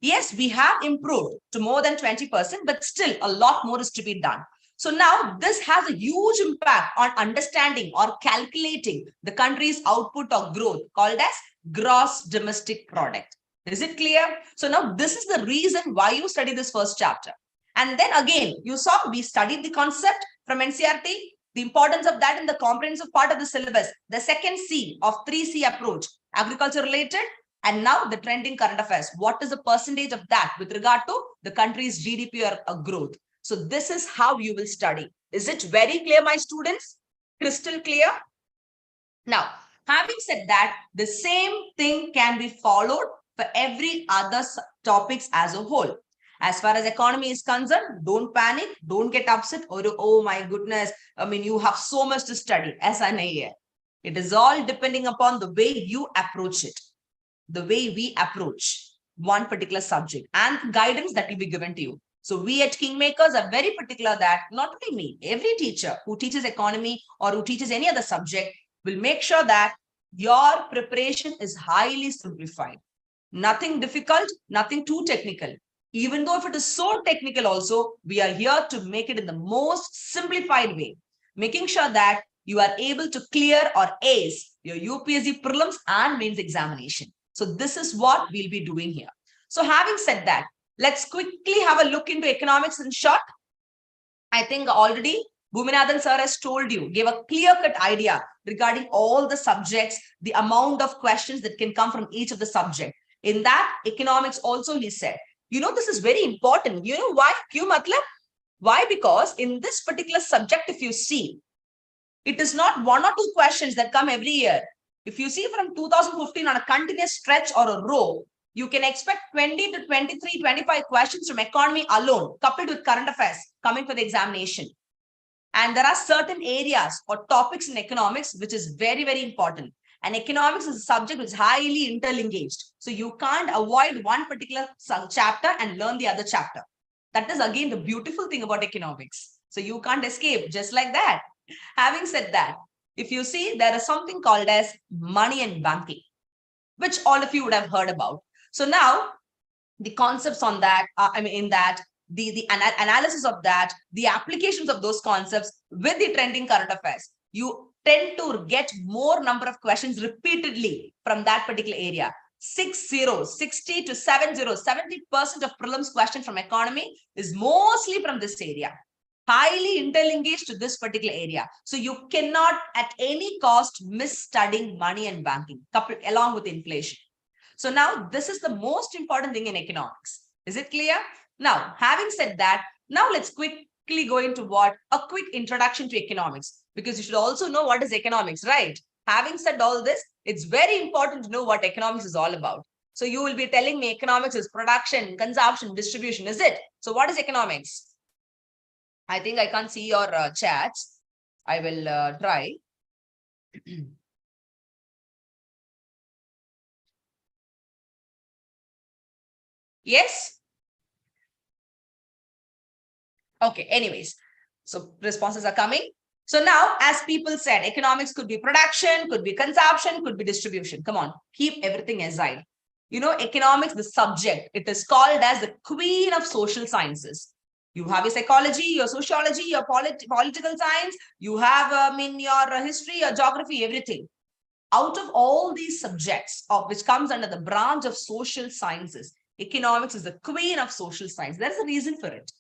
Yes, we have improved to more than 20%, but still a lot more is to be done. So now this has a huge impact on understanding or calculating the country's output or growth, called as gross domestic product. Is it clear? So now this is the reason why you study this first chapter. And then again, you saw we studied the concept from NCERT, the importance of that in the comprehensive part of the syllabus, the second C of 3C approach, agriculture related, and now the trending current affairs. What is the percentage of that with regard to the country's GDP or growth? So this is how you will study. Is it very clear, my students? Crystal clear? Now, having said that, the same thing can be followed for every other topics as a whole. As far as economy is concerned, don't panic, don't get upset. Oh my goodness, I mean, you have so much to study as an AIA. It is all depending upon the way you approach it, the way we approach one particular subject and guidance that will be given to you. So we at KingMakers are very particular that not only me, every teacher who teaches economy or who teaches any other subject will make sure that your preparation is highly simplified. Nothing difficult, nothing too technical. Even though if it is so technical also, we are here to make it in the most simplified way, making sure that you are able to clear or ace your UPSC prelims and mains examination. So this is what we'll be doing here. So having said that, let's quickly have a look into economics in short. I think already Bhuminathan sir has told you, gave a clear-cut idea regarding all the subjects, the amount of questions that can come from each of the subject. In that, economics also, he said, you know, this is very important. You know why? Kyun matlab? Why? Because in this particular subject, if you see, it is not 1 or 2 questions that come every year. If you see from 2015 on a continuous stretch or a row, you can expect 20 to 23, 25 questions from economy alone, coupled with current affairs coming for the examination. And there are certain areas or topics in economics which is very, very important. And economics is a subject which is highly interlinked. So you can't avoid one particular chapter and learn the other chapter. That is again the beautiful thing about economics. So you can't escape just like that. Having said that, if you see, there is something called as money and banking, which all of you would have heard about. So now the concepts on that, the analysis of that, the applications of those concepts with the trending current affairs, you tend to get more number of questions repeatedly from that particular area. 60 to 70% of prelims question from economy is mostly from this area, highly interlinked to this particular area. So you cannot at any cost miss studying money and banking coupled along with inflation. So now this is the most important thing in economics. Is it clear? Now, having said that, now let's quickly go into a quick introduction to economics, because you should also know what is economics, right? Having said all this, it's very important to know what economics is all about. So you will be telling me economics is production, consumption, distribution, is it? So what is economics? I think I can't see your chats. I will try. Yes? Okay, anyways. So responses are coming. So now, as people said, economics could be production, could be consumption, could be distribution. Come on, keep everything aside. You know, economics, the subject, it is called as the queen of social sciences. You have your psychology, your sociology, your political science, you have your history, your geography, everything. Out of all these subjects of which comes under the branch of social sciences, economics is the queen of social science. There is a reason for it.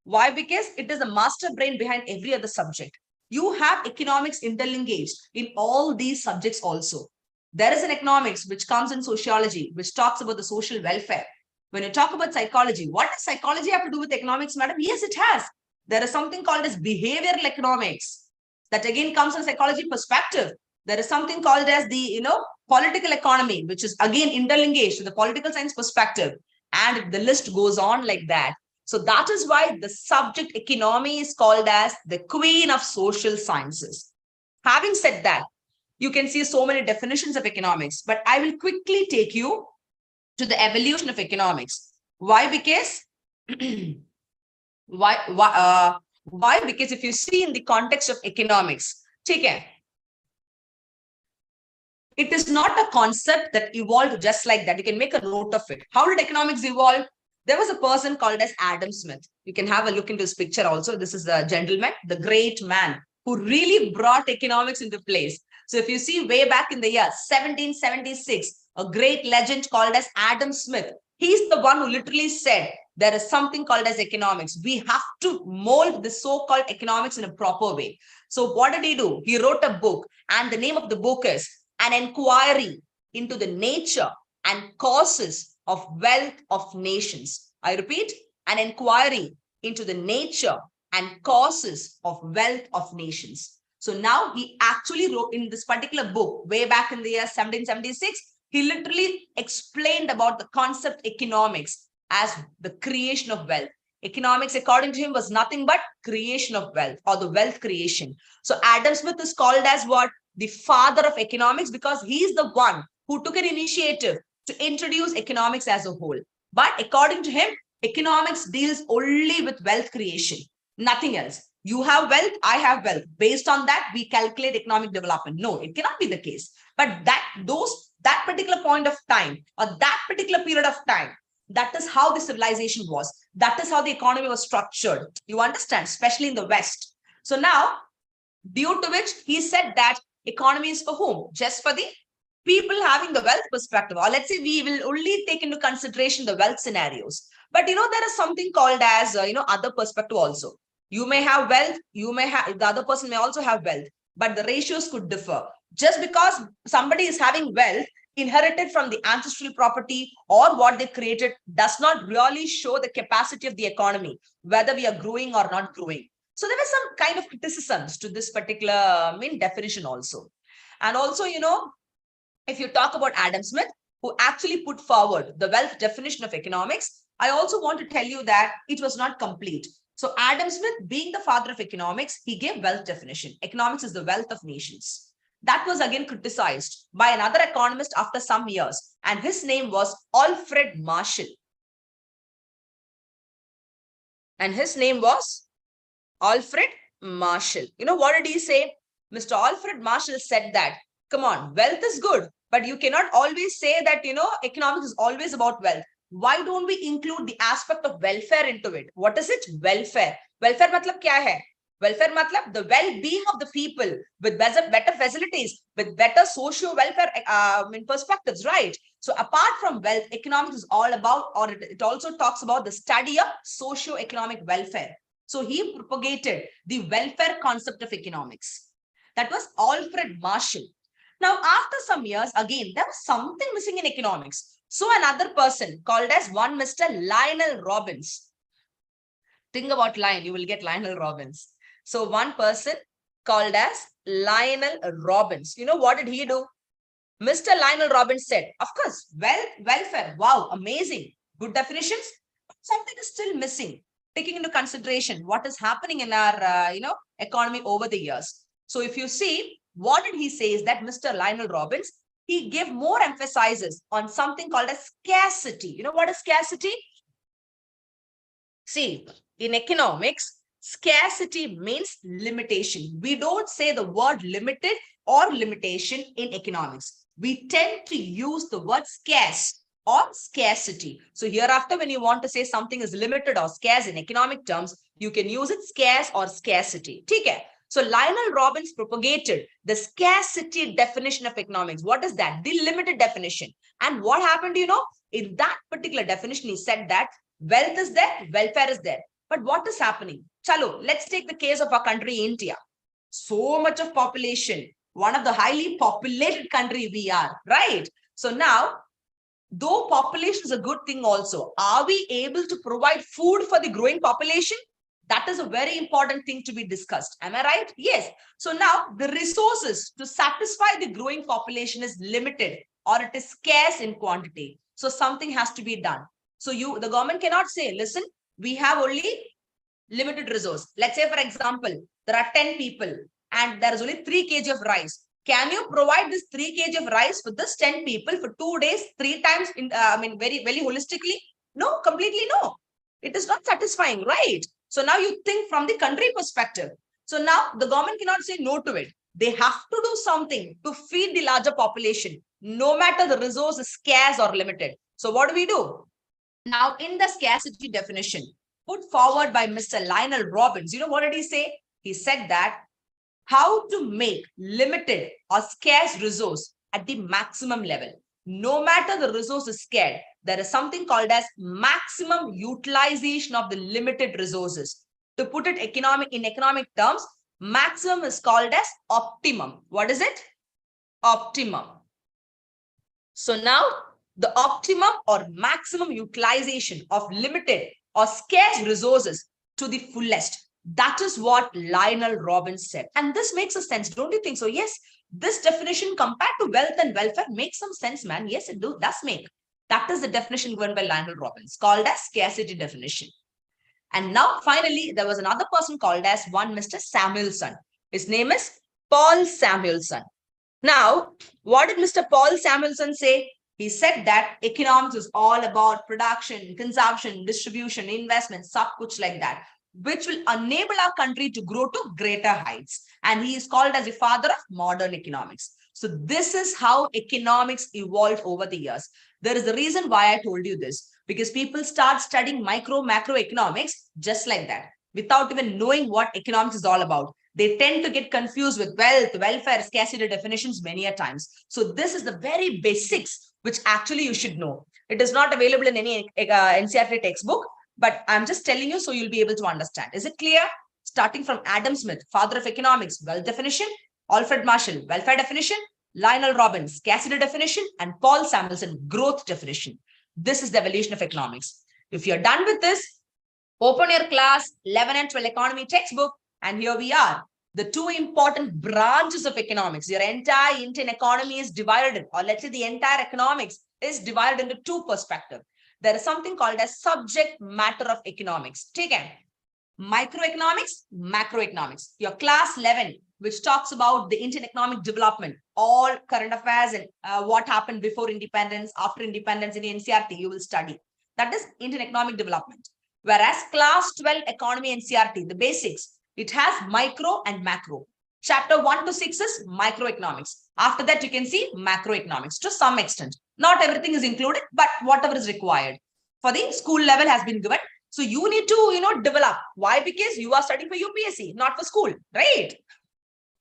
Why? Because it is the master brain behind every other subject. You have economics interlinked in all these subjects also. There is an economics which comes in sociology, which talks about the social welfare. When you talk about psychology, what does psychology have to do with economics, madam? Yes, it has. There is something called as behavioral economics. That again comes from psychology perspective. There is something called as the, political economy, which is again interlinked to the political science perspective. And the list goes on like that. So that is why the subject economy is called as the queen of social sciences. Having said that, you can see so many definitions of economics, but I will quickly take you to the evolution of economics. Why? Because why? Because if you see in the context of economics, take care. It is not a concept that evolved just like that. You can make a note of it. How did economics evolve? There was a person called as Adam Smith. You can have a look into his picture also. This is the gentleman, the great man who really brought economics into place. So if you see way back in the year 1776, a great legend called as Adam Smith, he's the one who literally said there is something called as economics. We have to mold the so-called economics in a proper way. So what did he do? He wrote a book, and the name of the book is An Inquiry into the Nature and Causes of Wealth of Nations. I repeat, An Inquiry into the Nature and Causes of Wealth of Nations. So now he actually wrote in this particular book, way back in the year 1776, he literally explained about the concept economics as the creation of wealth. Economics, according to him, was nothing but creation of wealth, or the wealth creation. So Adam Smith is called as what? The father of economics, because he is the one who took an initiative to introduce economics as a whole. But according to him, economics deals only with wealth creation, nothing else. You have wealth, I have wealth. Based on that, we calculate economic development. No, it cannot be the case. But that particular point of time, or that particular period of time, that is how the civilization was. That is how the economy was structured. You understand, especially in the West. So now, due to which he said that economy is for whom? Just for the people having the wealth perspective. Or let's say we will only take into consideration the wealth scenarios. But there is something called as, other perspective also. You may have wealth, the other person may also have wealth, but the ratios could differ. Just because somebody is having wealth inherited from the ancestral property or what they created does not really show the capacity of the economy, whether we are growing or not growing. So there were some kind of criticisms to this particular definition also. And also, if you talk about Adam Smith, who actually put forward the wealth definition of economics, I also want to tell you that it was not complete. So Adam Smith, being the father of economics, he gave wealth definition. Economics is the wealth of nations. That was again criticized by another economist after some years, and his name was Alfred Marshall. And his name was Alfred Marshall. What did he say? Mr. Alfred Marshall said that, come on, wealth is good, but you cannot always say that, economics is always about wealth. Why don't we include the aspect of welfare into it? What is it? Welfare. Welfare matlab kya hai? Welfare matlab the well-being of the people with better facilities, with better socio-welfare perspectives, right? So apart from wealth, economics is all about, or it also talks about the study of socio-economic welfare. So he propagated the welfare concept of economics. That was Alfred Marshall. Now, after some years, again, there was something missing in economics. So another person called as one Mr. Lionel Robbins. Think about Lion, you will get Lionel Robbins. So one person called as Lionel Robbins. What did he do? Mr. Lionel Robbins said, of course, welfare. Wow, amazing. Good definitions. Something is still missing. Taking into consideration what is happening in our, economy over the years. So if you see, what did he say is that Mr. Lionel Robbins, he gave more emphasis on something called as scarcity. You know what is scarcity? See, in economics, scarcity means limitation. We don't say the word limited or limitation in economics. We tend to use the word scarce or scarcity. So hereafter, when you want to say something is limited or scarce in economic terms, you can use it scarce or scarcity. Okay. So Lionel Robbins propagated the scarcity definition of economics. What is that? The limited definition. And what happened, in that particular definition, he said that wealth is there, welfare is there. But what is happening? Chalo, let's take the case of our country, India. So much of population, one of the highly populated country we are, right? So now, though population is a good thing also, are we able to provide food for the growing population? That is a very important thing to be discussed. Am I right? Yes. So now the resources to satisfy the growing population is limited, or it is scarce in quantity. So something has to be done. So the government cannot say, listen, we have only limited resource. Let's say, for example, there are 10 people and there is only 3 kg of rice. Can you provide this 3 kg of rice for this 10 people for 2 days, 3 times, very, very holistically? No, completely no. It is not satisfying, right? So now you think from the country perspective. So now the government cannot say no to it. they have to do something to feed the larger population, no matter the resource is scarce or limited. So what do? Now, in the scarcity definition put forward by Mr. Lionel Robbins, you know what did he say? He said that how to make limited or scarce resource at the maximum level. No matter the resource is scarce, there is something called as maximum utilization of the limited resources. To put it in economic terms, maximum is called as optimum. What is it? Optimum. So now the optimum or maximum utilization of limited or scarce resources to the fullest. That is what Lionel Robbins said. And this makes a sense. Don't you think so? Yes, this definition compared to wealth and welfare makes some sense, man. Yes, it does make. That is the definition given by Lionel Robbins, called as scarcity definition. And now finally, there was another person called as one Mr. Samuelson. His name is Paul Samuelson. Now, what did Mr. Paul Samuelson say? He said that economics is all about production, consumption, distribution, investment, sab kuch like that, which will enable our country to grow to greater heights. And he is called as the father of modern economics. So this is how economics evolved over the years. There is a reason why I told you this, because people start studying macroeconomics just like that, without even knowing what economics is all about. They tend to get confused with wealth, welfare, scarcity definitions many a times. So this is the very basics which actually you should know. It is not available in any NCERT textbook, but I'm just telling you so you'll be able to understand. Is it clear? Starting from Adam Smith, father of economics, wealth definition, Alfred Marshall, welfare definition, Lionel Robbins, scarcity definition, and Paul Samuelson, growth definition. This is the evolution of economics. If you're done with this, open your class 11 and 12 economy textbook, and here we are. The two important branches of economics. Your entire Indian economy is divided, or let's say the entire economics is divided into two perspectives. There is something called as subject matter of economics. Take it. Microeconomics, macroeconomics. Your class 11, which talks about the Indian economic development, all current affairs and what happened before independence, after independence in NCERT, you will study. That is Indian economic development. Whereas class 12 economy NCERT, the basics, it has micro and macro. Chapter 1 to 6 is microeconomics. After that, you can see macroeconomics to some extent. Not everything is included, but whatever is required for the school level has been given. So you need to, develop. Why? Because you are studying for UPSC, not for school, right?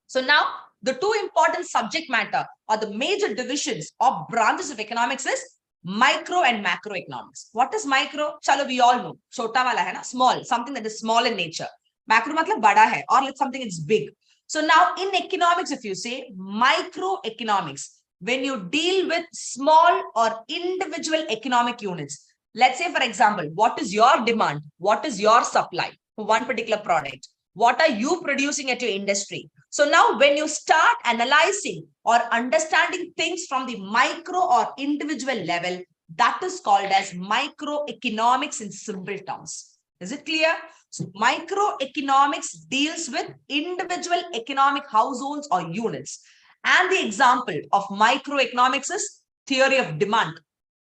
So now the two important subject matter or the major divisions or branches of economics is micro and macroeconomics. What is micro? Chalo, we all know. Chota wala hai na, small, something that is small in nature. Macro matlab bada hai, or let's something it's big. So now in economics, if you say microeconomics, when you deal with small or individual economic units, let's say, for example, what is your demand? What is your supply for one particular product? What are you producing at your industry? So now when you start analyzing or understanding things from the micro or individual level, that is called as microeconomics in simple terms. Is it clear? So microeconomics deals with individual economic households or units. And the example of microeconomics is theory of demand,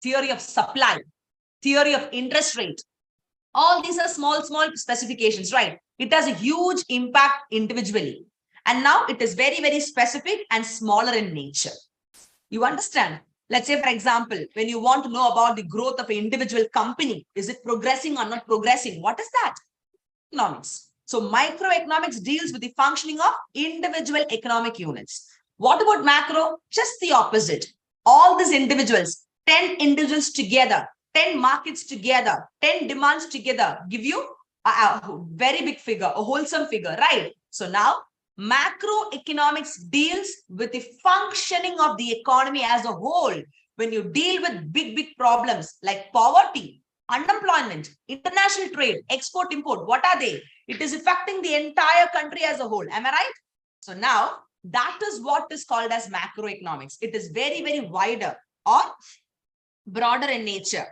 theory of supply, theory of interest rate. All these are small specifications, right? It has a huge impact individually. And now it is very, very specific and smaller in nature. You understand? Let's say, for example, when you want to know about the growth of an individual company, is it progressing or not progressing? What is that? Economics. So microeconomics deals with the functioning of individual economic units. What about macro? Just the opposite. All these individuals, 10 individuals together, 10 markets together, 10 demands together, give you a very big figure, a wholesome figure, right? So now macroeconomics deals with the functioning of the economy as a whole. When you deal with big problems like poverty, unemployment, international trade, export, import, what are they? It is affecting the entire country as a whole. Am I right? So now that is what is called as macroeconomics. It is very, very wider or broader in nature.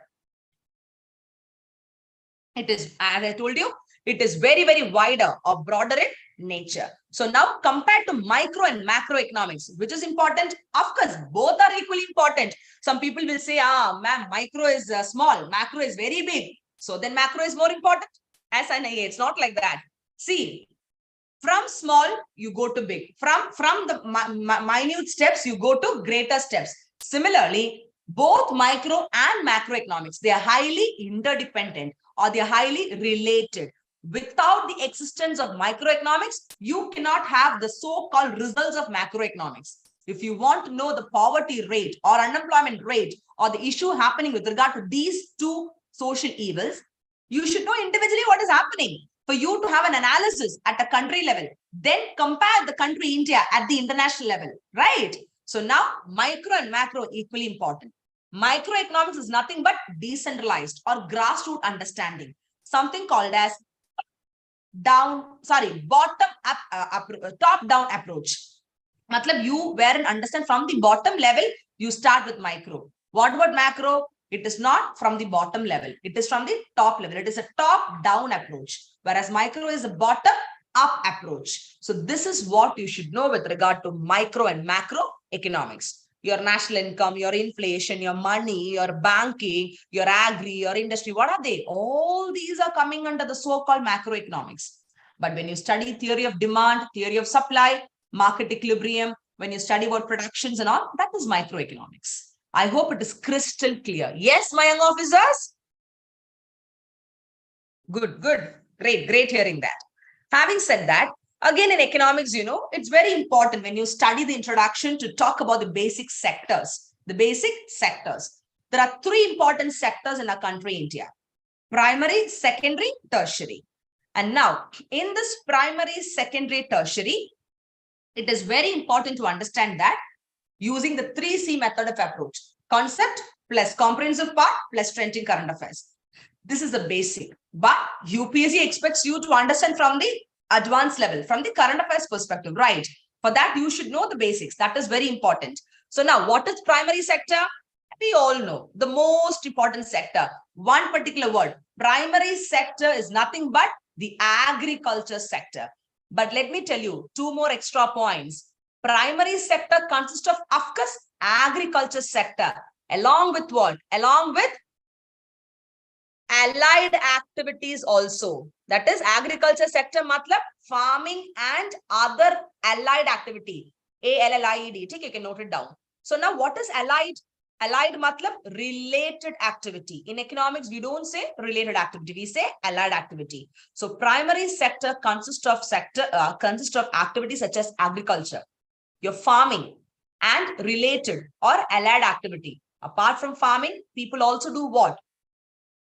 It is, as I told you, it is very, very wider or broader in nature. So now compared to micro and macroeconomics, which is important? Of course, both are equally important. Some people will say, ma'am, micro is small, macro is very big. So then macro is more important. As I know, it's not like that. See, From small, you go to big. From the minute steps, you go to greater steps. Similarly, both micro and macroeconomics, they are highly interdependent or they are highly related. Without the existence of microeconomics, you cannot have the so-called results of macroeconomics. If you want to know the poverty rate or unemployment rate or the issue happening with regard to these two social evils, you should know individually what is happening for you to have an analysis at a country level. Then compare the country India at the international level, right? So now micro and macro equally important. Microeconomics is nothing but decentralized or grassroots understanding, something called as bottom up, top down approach. Matlab, you wherein understand from the bottom level, you start with micro. What about macro? It is not from the bottom level. It is from the top level. It is a top down approach, whereas micro is a bottom up approach. So this is what you should know with regard to micro and macro economics. Your national income, your inflation, your money, your banking, your agri, your industry, what are they? All these are coming under the so-called macroeconomics. But when you study theory of demand, theory of supply, market equilibrium, when you study about productions and all, that is microeconomics. I hope it is crystal clear. Yes, my young officers? Good, good. Great hearing that. Having said that, again, in economics, you know, it's very important when you study the introduction to talk about the basic sectors. The basic sectors. There are three important sectors in our country, India. Primary, secondary, tertiary. And now, in this primary, secondary, tertiary, it is very important to understand that using the 3C method of approach. Concept plus comprehensive part plus strength in current affairs. This is the basic. But UPSC expects you to understand from the advanced level, from the current affairs perspective, right? For that, you should know the basics. That is very important. So now, what is primary sector? We all know the most important sector. One particular word. Primary sector is nothing but the agriculture sector. But let me tell you, two more extra points. Primary sector consists of course, agriculture sector. Along with what? Along with allied activities also. That is agriculture sector, matlab farming and other allied activity. ALLIED. You can note it down. So now what is allied? Allied matlab related activity. In economics, we don't say related activity. We say allied activity. So primary sector consists of activities such as agriculture, your farming, and related or allied activity. Apart from farming, people also do what?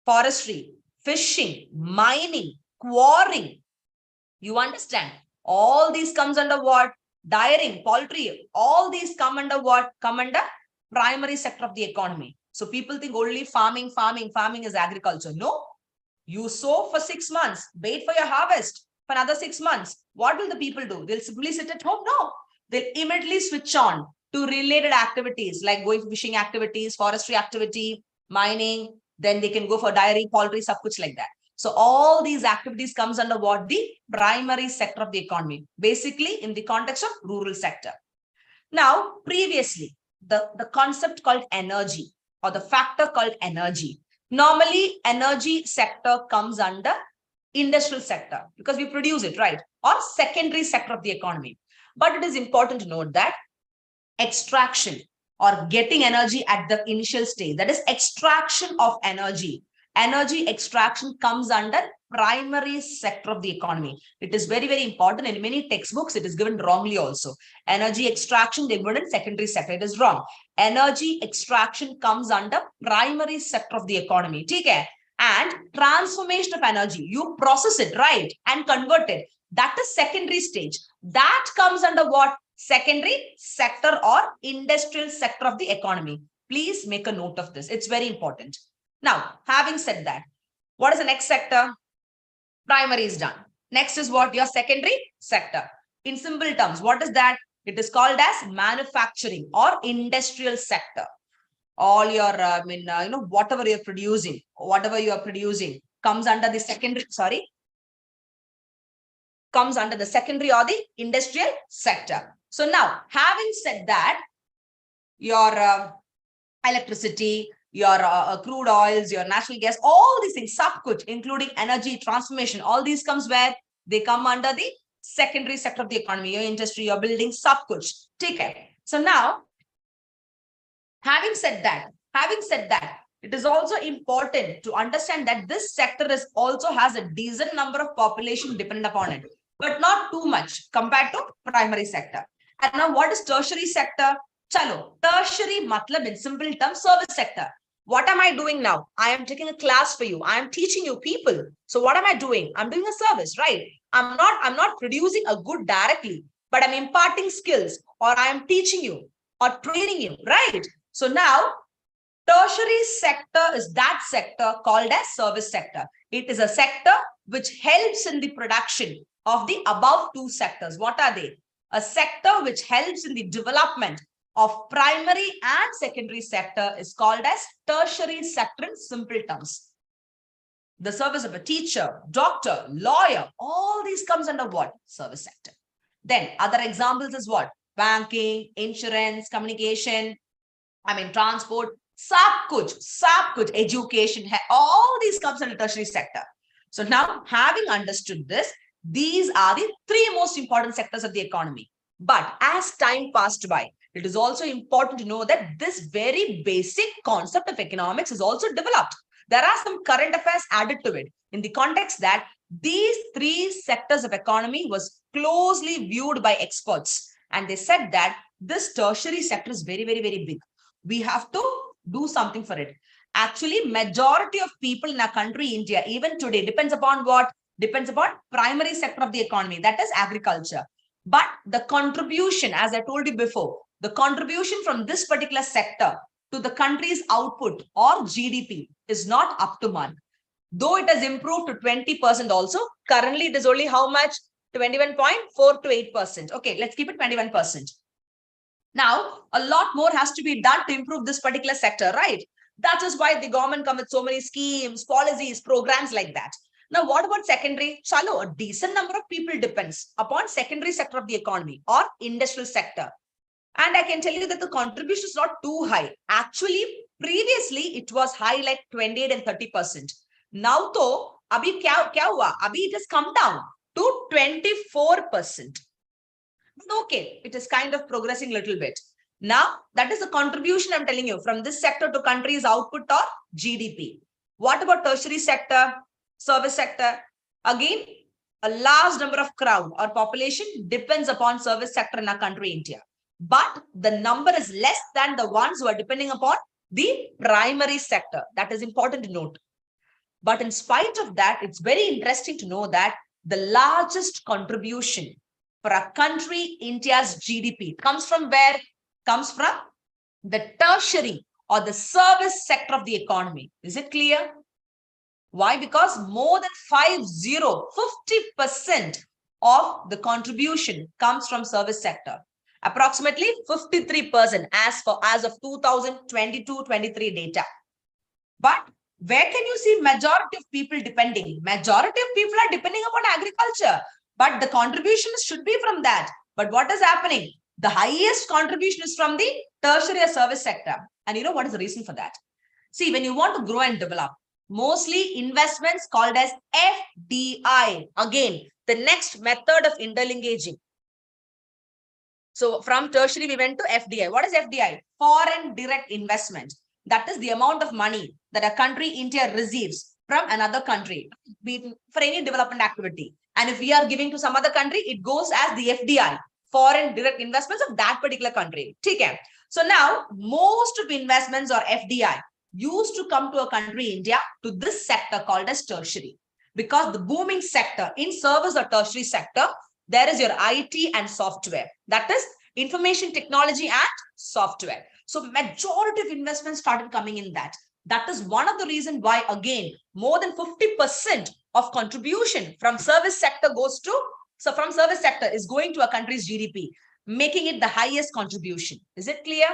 Forestry, fishing, mining, quarrying. You understand? All these comes under what? Dairying, poultry. All these come under what? Come under primary sector of the economy. So people think only farming is agriculture. No. You sow for 6 months, wait for your harvest for another 6 months. What will the people do? They'll simply sit at home? No. They'll immediately switch on to related activities like going for fishing activities, forestry activity, mining. Then they can go for dairy, poultry, sab kuch like that. So all these activities comes under what? The primary sector of the economy, basically in the context of rural sector. Now, previously, the concept called energy or the factor called energy. Normally, energy sector comes under industrial sector because we produce it, right? Or secondary sector of the economy. But it is important to note that extraction or getting energy at the initial stage, that is extraction of energy. Energy extraction comes under primary sector of the economy. It is very, very important. In many textbooks, it is given wrongly also. Energy extraction, they given in secondary sector. It is wrong. Energy extraction comes under primary sector of the economy. Okay? And transformation of energy, you process it, right? And convert it. That is secondary stage. That comes under what? Secondary sector or industrial sector of the economy. Please make a note of this. It's very important. Now, having said that, what is the next sector? Primary is done. Next is what? Your secondary sector. In simple terms, what is that? It is called as manufacturing or industrial sector. All your, whatever you are producing comes under the secondary, comes under the secondary or the industrial sector. So now, having said that, your electricity, your crude oils, your natural gas, all these things, sab kuch, including energy transformation, all these comes where? They come under the secondary sector of the economy, your industry, your building, sab kuch. Okay. So now, having said that, it is also important to understand that this sector is also has a decent number of population dependent upon it, but not too much compared to primary sector. And now what is tertiary sector? Chalo, tertiary matlab in simple terms, service sector. What am I doing now? I am taking a class for you. I am teaching you people. So what am I doing? I'm doing a service, right? I'm not producing a good directly, but I'm imparting skills, or I am teaching you or training you, right? So now tertiary sector is that sector called as service sector. It is a sector which helps in the production of the above two sectors. What are they? A sector which helps in the development of primary and secondary sector is called as tertiary sector in simple terms. The service of a teacher, doctor, lawyer, all these comes under what? Service sector. Then other examples is what? Banking, insurance, communication, transport, sab kuch, education, all these comes under tertiary sector. So now, having understood this, these are the three most important sectors of the economy. But as time passed by, it is also important to know that this very basic concept of economics is also developed. There are some current affairs added to it in the context that these three sectors of economy was closely viewed by experts. And they said that this tertiary sector is very, very, very big. We have to do something for it. Actually, majority of people in our country, India, even today, depends upon what? Depends upon primary sector of the economy, that is agriculture. But the contribution, as I told you before, the contribution from this particular sector to the country's output or GDP is not up to mark. Though it has improved to 20% also, currently it is only how much? 21.4 to 8%. Okay, let's keep it 21%. Now, a lot more has to be done to improve this particular sector, right? That is why the government comes with so many schemes, policies, programs like that. Now, what about secondary? Chalo, a decent number of people depends upon secondary sector of the economy or industrial sector. And I can tell you that the contribution is not too high. Actually, previously, it was high like 28 and 30%. Now, though, abhi kya hua? Abhi it has come down to 24%. Okay, it is kind of progressing a little bit. Now, that is the contribution I'm telling you from this sector to country's output or GDP. What about tertiary sector, service sector? Again, a large number of crowd or population depends upon service sector in our country, India. But the number is less than the ones who are depending upon the primary sector. That is important to note. But in spite of that, it's very interesting to know that the largest contribution for a country, India's GDP, comes from where? Comes from the tertiary or the service sector of the economy. Is it clear? Why? Because more than 50% of the contribution comes from service sector. Approximately 53% as of 2022-23 data. But where can you see majority of people depending? Majority of people are depending upon agriculture, but the contribution should be from that. But what is happening? The highest contribution is from the tertiary or service sector. And you know what is the reason for that? See, when you want to grow and develop, mostly investments called as FDI. Again, the next method of interlinkaging. So from tertiary, we went to FDI. What is FDI? Foreign direct investment. That is the amount of money that a country, India, receives from another country for any development activity. And if we are giving to some other country, it goes as the FDI, foreign direct investments of that particular country. Okay. So now most of investments or FDI used to come to a country, India, to this sector called as tertiary. Because the booming sector in service or tertiary sector, there is your IT and software. That is information technology and software. So majority of investments started coming in that. That is one of the reasons why, again, more than 50% of contribution from service sector from service sector is going to a country's GDP, making it the highest contribution. Is it clear?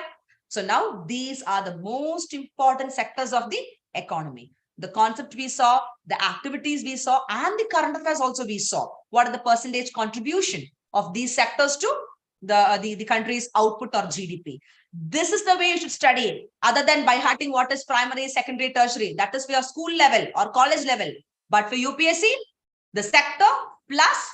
So now these are the most important sectors of the economy. The concept we saw, the activities we saw, and the current affairs also we saw. What are the percentage contribution of these sectors to the country's output or GDP? This is the way you should study it, other than by hearting what is primary, secondary, tertiary. That is for your school level or college level. But for UPSC, the sector plus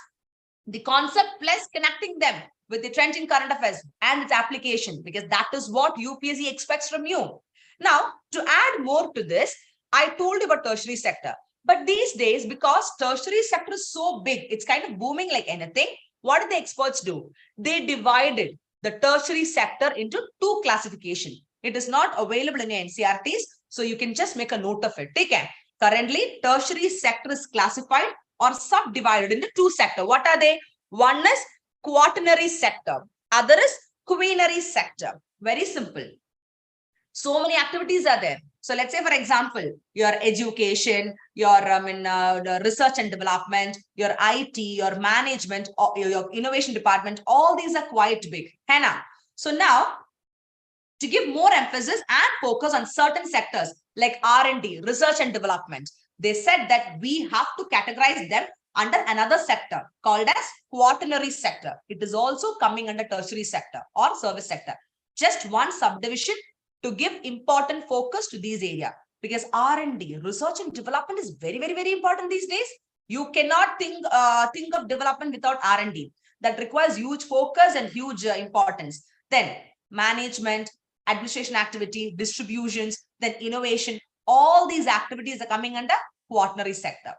The concept plus connecting them with the trend in current affairs and its application, because that is what UPSC expects from you. Now, to add more to this, I told you about tertiary sector. But these days, because tertiary sector is so big, it's kind of booming like anything. What did the experts do? They divided the tertiary sector into two classifications. It is not available in your NCRTs, so you can just make a note of it. Take care. Currently, tertiary sector is classified or subdivided into two sectors. What are they? One is quaternary sector. Other is quinary sector. Very simple. So many activities are there. So let's say, for example, your education, your research and development, your IT, your management, your innovation department, all these are quite big. Hannah. So now, to give more emphasis and focus on certain sectors like R&D, research and development, they said that we have to categorize them under another sector called as quaternary sector. It is also coming under tertiary sector or service sector. Just one subdivision to give important focus to these areas, because R&D, research and development, is very, very, very important these days. You cannot think of development without R&D. That requires huge focus and huge importance. Then management, administration activity, distributions, then innovation, all these activities are coming under quaternary sector.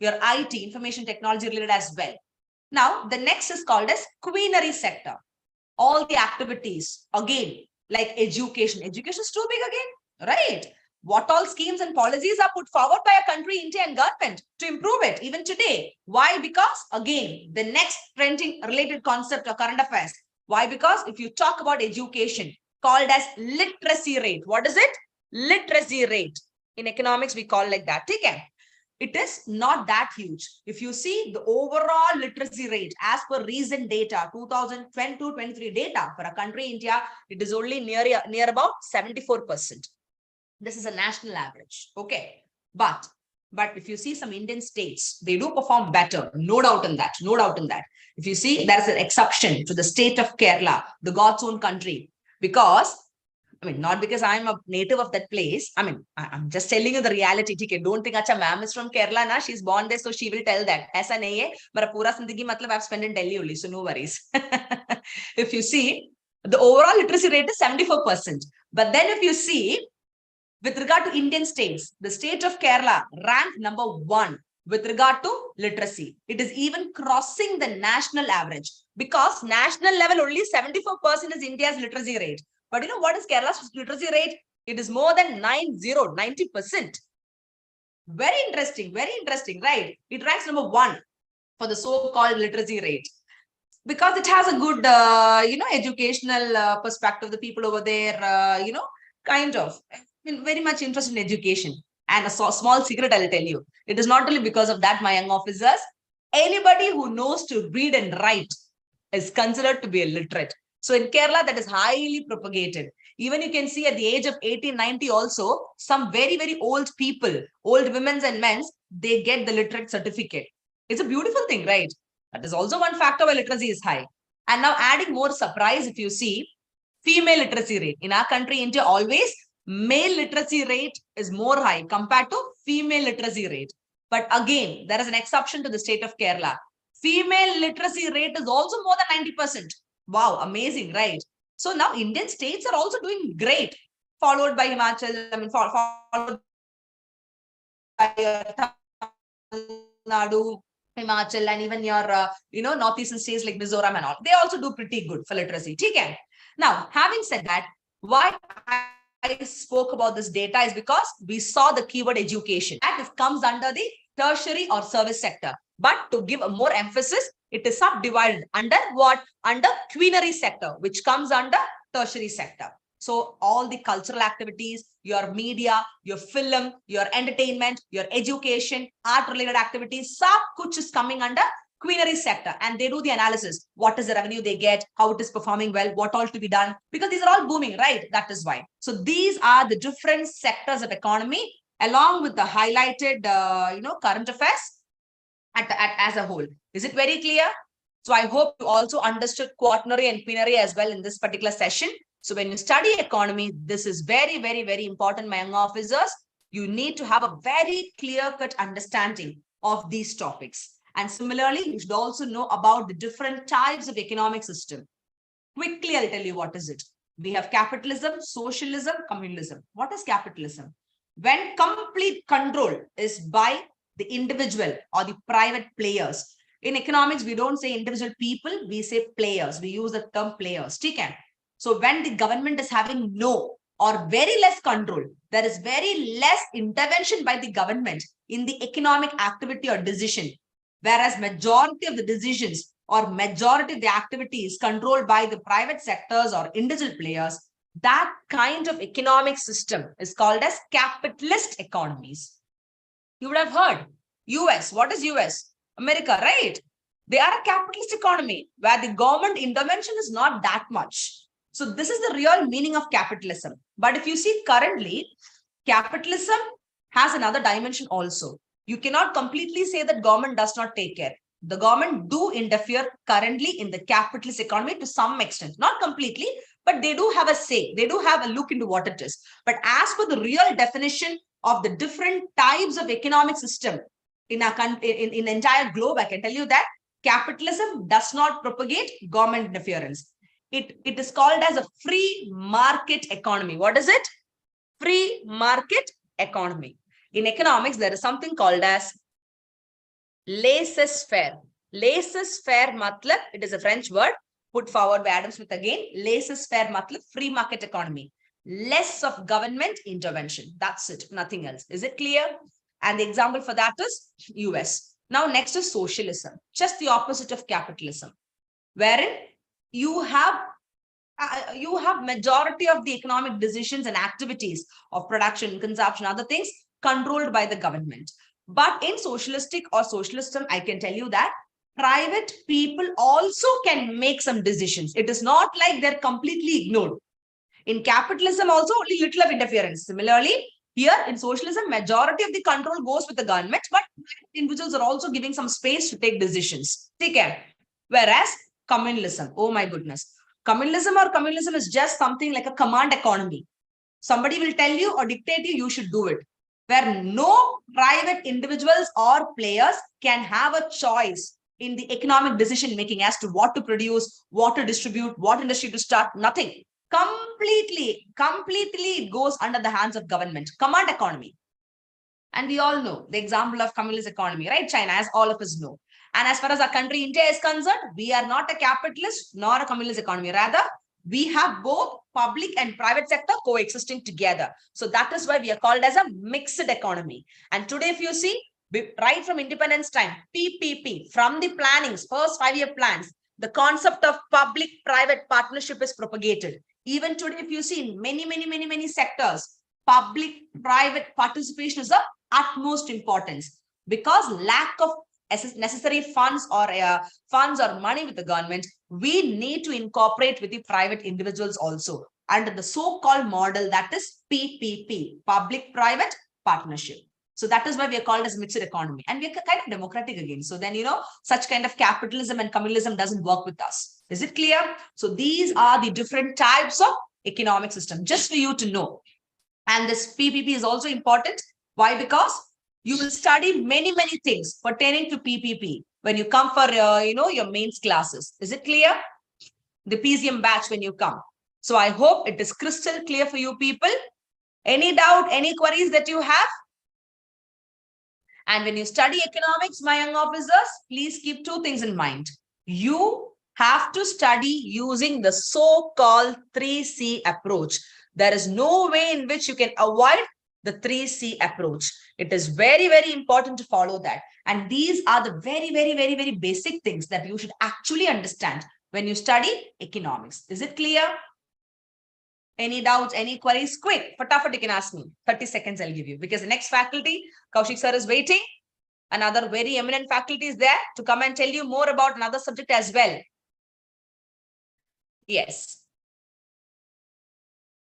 Your IT, information technology related as well. Now, the next is called as quinary sector. All the activities, again, like education. Education is too big again, right? What all schemes and policies are put forward by a country, India and government to improve it even today. Why? Because again, the next trending related concept of current affairs. Why? Because if you talk about education, called as literacy rate. What is it? Literacy rate. In economics, we call it like that. Okay? It is not that huge. If you see the overall literacy rate as per recent data, 2022-23 data for a country, India, it is only near about 74%. This is a national average. Okay. But if you see some Indian states, they do perform better. No doubt in that. No doubt in that. If you see, there is an exception to the state of Kerala, the God's own country, because not because I'm a native of that place. I'm just telling you the reality. Okay? Don't think, acha, ma'am is from Kerala, na? She's born there, so she will tell that. Aisa nahi hai. Mera pura zindagi matlab I've spent in Delhi only, so no worries. If you see, the overall literacy rate is 74%. But then if you see, with regard to Indian states, the state of Kerala ranked number 1 with regard to literacy. It is even crossing the national average, because national level only 74% is India's literacy rate. But you know what is Kerala's literacy rate? It is more than 90%. Very interesting, right? It ranks number 1 for the so-called literacy rate, because it has a good, educational perspective. The people over there, kind of very much interested in education. And a small secret I'll tell you. It is not only because of that, my young officers. Anybody who knows to read and write is considered to be a literate. So in Kerala, that is highly propagated. Even you can see at the age of 80, 90 also, some very, very old people, old women and men, they get the literate certificate. It's a beautiful thing, right? That is also one factor why literacy is high. And now adding more surprise, if you see, female literacy rate. In our country, India, always male literacy rate is more high compared to female literacy rate. But again, there is an exception to the state of Kerala. Female literacy rate is also more than 90%. Wow, amazing, right? So now Indian states are also doing great, followed by Himachal, followed by Tamil Nadu, Himachal, and even your, northeastern states like Mizoram and all. They also do pretty good for literacy. Okay? Now, having said that, why I spoke about this data is because we saw the keyword education. That comes under the tertiary or service sector. But to give a more emphasis, it is subdivided under what? Under quinary sector, which comes under tertiary sector. So all the cultural activities, your media, your film, your entertainment, your education, art-related activities, sab kuch is coming under quinary sector. And they do the analysis. What is the revenue they get? How it is performing well? What all to be done? Because these are all booming, right? That is why. So these are the different sectors of economy, along with the highlighted, current affairs as a whole. Is it very clear? So I hope you also understood quaternary and quinary as well in this particular session. So when you study economy, this is very, very, very important, my young officers. You need to have a very clear-cut understanding of these topics. And similarly, you should also know about the different types of economic system. Quickly, I'll tell you what is it. We have capitalism, socialism, communism. What is capitalism? When complete control is by the individual or the private players. In economics, we don't say individual people, we say players. We use the term players. Okay? So when the government is having no or very less control, there is very less intervention by the government in the economic activity or decision, whereas majority of the decisions or majority of the activities controlled by the private sectors or individual players, that kind of economic system is called as capitalist economies. You would have heard US. What is US? America, right? They are a capitalist economy where the government intervention is not that much. So this is the real meaning of capitalism. But if you see currently, capitalism has another dimension also. You cannot completely say that government does not take care. The government do interfere currently in the capitalist economy to some extent, not completely, but they do have a say. They do have a look into what it is. But as for the real definition of the different types of economic system in our country, in entire globe, I can tell you that capitalism does not propagate government interference. It is called as a free market economy. What is it? Free market economy. In economics, there is something called as laissez-faire. Laissez-faire matlab, it is a French word put forward by Adam Smith again. Laissez-faire matlab, free market economy. Less of government intervention. That's it, nothing else. Is it clear? And the example for that is US. Now, next is socialism, just the opposite of capitalism, wherein you have majority of the economic decisions and activities of production, consumption, other things controlled by the government. But in socialistic or socialism, I can tell you that private people also can make some decisions. It is not like they're completely ignored. In capitalism also, only little of interference. Similarly, here in socialism, majority of the control goes with the government, but individuals are also giving some space to take decisions. Okay. Whereas communalism, oh my goodness. Communalism is just something like a command economy. Somebody will tell you or dictate you should do it, where no private individuals or players can have a choice in the economic decision making as to what to produce, what to distribute, what industry to start, nothing. Completely it goes under the hands of government, command economy. And we all know the example of communist economy, right? China, as all of us know. And as far as our country, India is concerned, we are not a capitalist nor a communist economy. Rather, we have both public and private sector coexisting together. So that is why we are called as a mixed economy. And today, if you see, right from independence time, PPP, from the plannings, first 5-year plans, the concept of public-private partnership is propagated. Even today, if you see in many sectors, public-private participation is of utmost importance, because lack of necessary funds or money with the government, we need to incorporate with the private individuals also under the so-called model that is PPP, public-private partnership. So that is why we are called as mixed economy, and we are kind of democratic again. So then, such kind of capitalism and communalism doesn't work with us. Is it clear? So these are the different types of economic system, just for you to know. And this PPP is also important. Why? Because you will study many things pertaining to PPP when you come for, your mains classes. Is it clear? The PCM batch when you come. So I hope it is crystal clear for you people. Any doubt, any queries that you have? And when you study economics, my young officers, please keep 2 things in mind. You have to study using the so-called 3C approach. There is no way in which you can avoid the 3C approach. It is very important to follow that. And these are the very basic things that you should actually understand when you study economics. Is it clear? Any doubts, any queries? Quick, fatafat you can ask me. 30 seconds I'll give you, because the next faculty, Kaushik sir, is waiting. Another very eminent faculty is there to come and tell you more about another subject as well. Yes.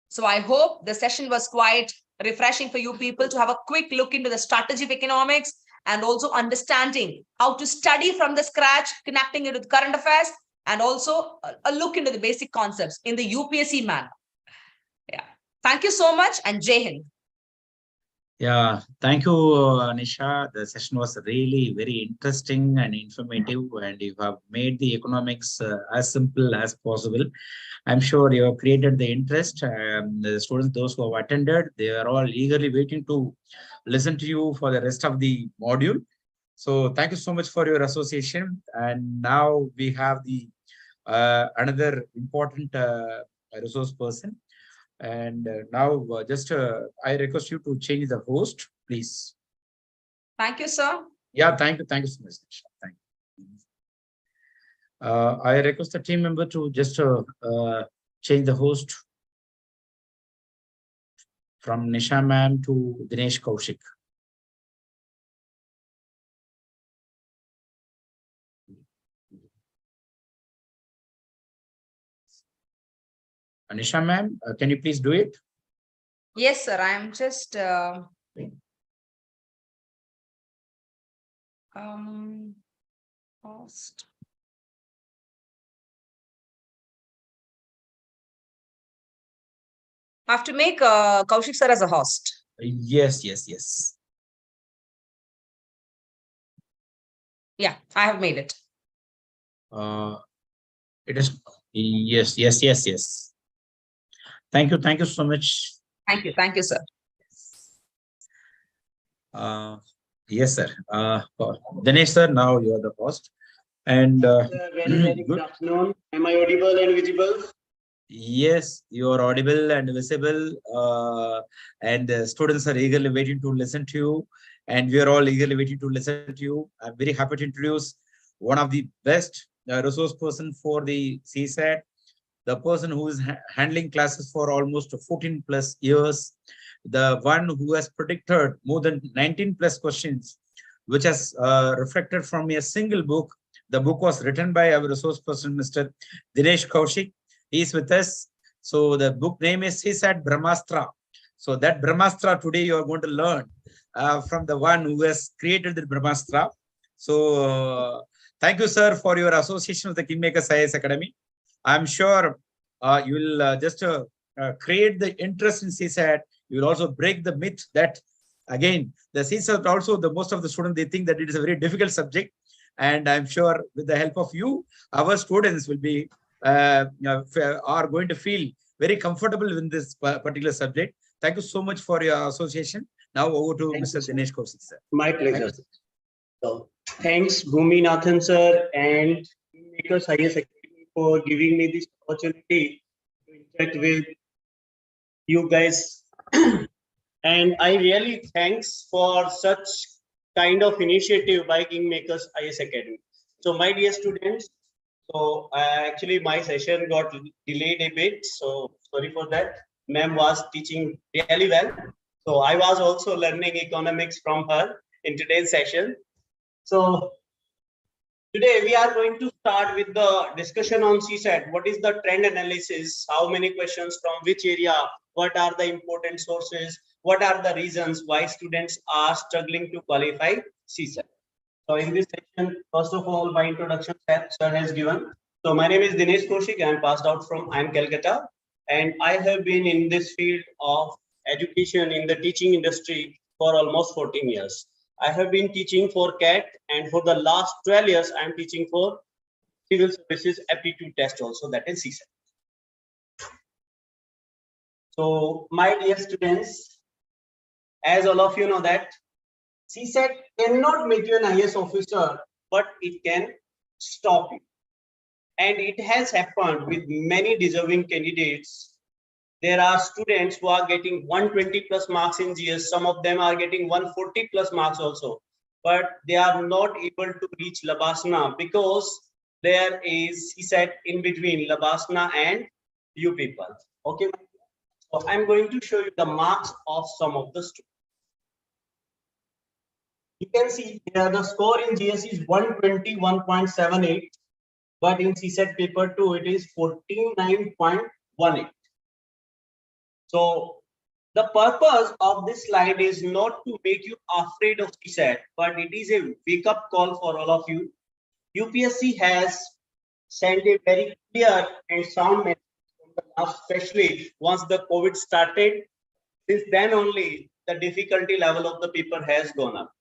So I hope the session was quite refreshing for you people to have a quick look into the strategy of economics and also understanding how to study from the scratch, connecting it with current affairs, and also a look into the basic concepts in the UPSC manner. Yeah. Thank you so much, and Jai Hind. Yeah, thank you, Nisha. The session was really very interesting and informative, and you have made the economics as simple as possible. I'm sure you have created the interest. The students, those who have attended, they are all eagerly waiting to listen to you for the rest of the module. So thank you so much for your association. And now we have the another important resource person. And now I request you to change the host, please. Thank you, sir. Yeah, thank you so much, Nisha. Thank you. I request the team member to just change the host from Nisha ma'am to Dinesh Kaushik. Nisha ma'am, can you please do it? Yes, sir. I am just host. I have to make Kaushik sir as a host. Yes. Yeah, I have made it. It is yes. Thank you so much. Thank you, sir. Yes, sir. Dinesh sir, now you are the host. And very good afternoon. Am I audible and visible? Yes, you are audible and visible, and students are eagerly waiting to listen to you, and we are all eagerly waiting to listen to you. I'm very happy to introduce one of the best resource person for the CSAT, the person who is handling classes for almost 14 plus years, the one who has predicted more than 19 plus questions, which has reflected from a single book. The book was written by our resource person, Mr. Dinesh Kaushik. He is with us. So the book name is CSAT Brahmastra. So that Brahmastra today you are going to learn from the one who has created the Brahmastra. So thank you, sir, for your association with the KingMakers IAS Academy. I'm sure you will just create the interest in CSAT. You will also break the myth that, again, the CSAT also, the most of the students, they think that it is a very difficult subject. And I'm sure with the help of you, our students will be are going to feel very comfortable in this particular subject. Thank you so much for your association. Now over to Mr. Dinesh Kaushik, sir. My pleasure. So thanks, Bhumi Nathan sir and KingMakers IAS Academy for giving me this opportunity to interact with you guys. And I really thanks for such kind of initiative by KingMakers IAS Academy. So my dear students, so actually my session got delayed a bit, so sorry for that. Ma'am was teaching really well. So I was also learning economics from her in today's session. So today we are going to start with the discussion on CSAT. What is the trend analysis? How many questions from which area? What are the important sources? What are the reasons why students are struggling to qualify CSAT? So in this section, first of all, my introduction sir has given. So my name is Dinesh Kaushik. I am passed out from IIM Calcutta, and I have been in this field of education in the teaching industry for almost 14 years. I have been teaching for CAT, and for the last 12 years, I am teaching for civil services aptitude test also, that is CSAT. So my dear students, as all of you know that CSAT cannot make you an IAS officer, but it can stop you. And it has happened with many deserving candidates. There are students who are getting 120 plus marks in GS. Some of them are getting 140 plus marks also, but they are not able to reach Labasana because there is CSAT in between Labasana and you people. Okay, so I'm going to show you the marks of some of the students. You can see here the score in GS is 121.78, but in CSAT paper 2 it is 49.18. So the purpose of this slide is not to make you afraid of CSAT, but it is a wake-up call for all of you. UPSC has sent a very clear and sound message from the last, especially once the COVID started. Since then only, the difficulty level of the paper has gone up.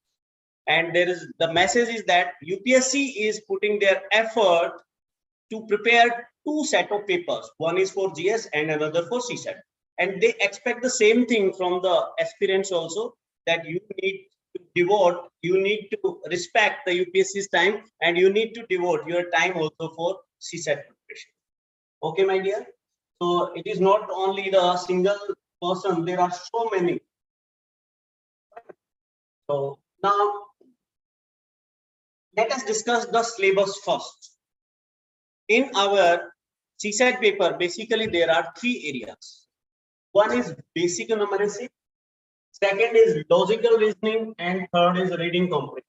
And there is the message is that UPSC is putting their effort to prepare two set of papers. One is for GS and another for CSAT. And they expect the same thing from the aspirants also, that you need to devote, you need to respect the UPSC's time, and you need to devote your time also for CSAT preparation. Okay, my dear. So it is not only the single person, there are so many. So now let us discuss the syllabus first. In our CSAT paper, basically there are three areas. One is basic numeracy, second is logical reasoning, and third is reading comprehension.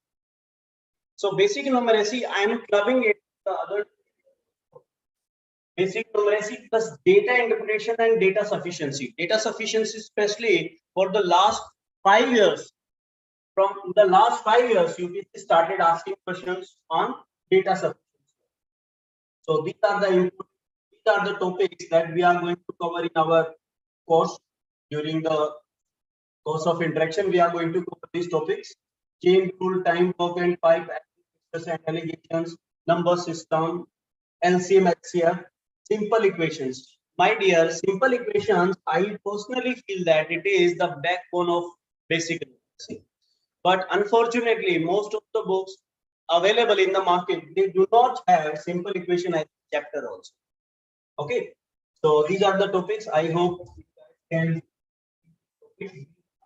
So basic numeracy, I am clubbing it the other. Basic numeracy plus data interpretation and data sufficiency. Data sufficiency, especially for the last 5 years. From the last 5 years, UPSC started asking questions on data sufficiency. So these are the topics that we are going to cover in our course. During the course of interaction, we are going to cover these topics: chain rule, time, work and pipe, and allegations, number system, LCM, HCF, simple equations. My dear, simple equations, I personally feel that it is the backbone of basic numeracy. But unfortunately, most of the books available in the market, they do not have simple equation as chapter also. Okay, so these are the topics. I hope you guys can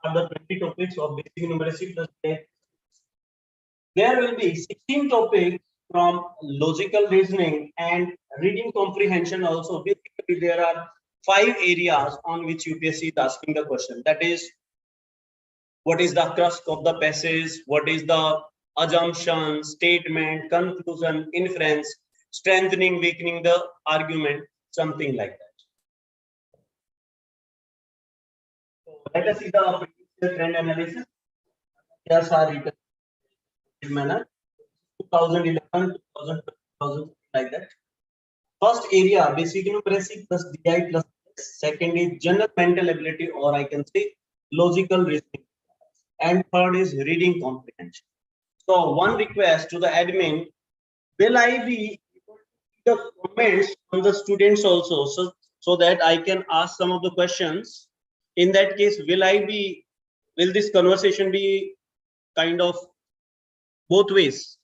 are the 20 topics of basic numeracy plus 10. There will be 16 topics from logical reasoning and reading comprehension also. Basically, there are 5 areas on which UPSC is asking the question. That is, what is the crux of the passage? What is the assumption, statement, conclusion, inference, strengthening, weakening the argument, something like that. So let us see the trend analysis. Yes, are written in manner 2011, 2000, like that. First area, basic numeracy plus DI plus S. Second is general mental ability, or I can say logical reasoning. And third is reading comprehension. So one request to the admin, will I be able to see the comments from the students also, so that I can ask some of the questions? In that case, will this conversation be kind of both ways?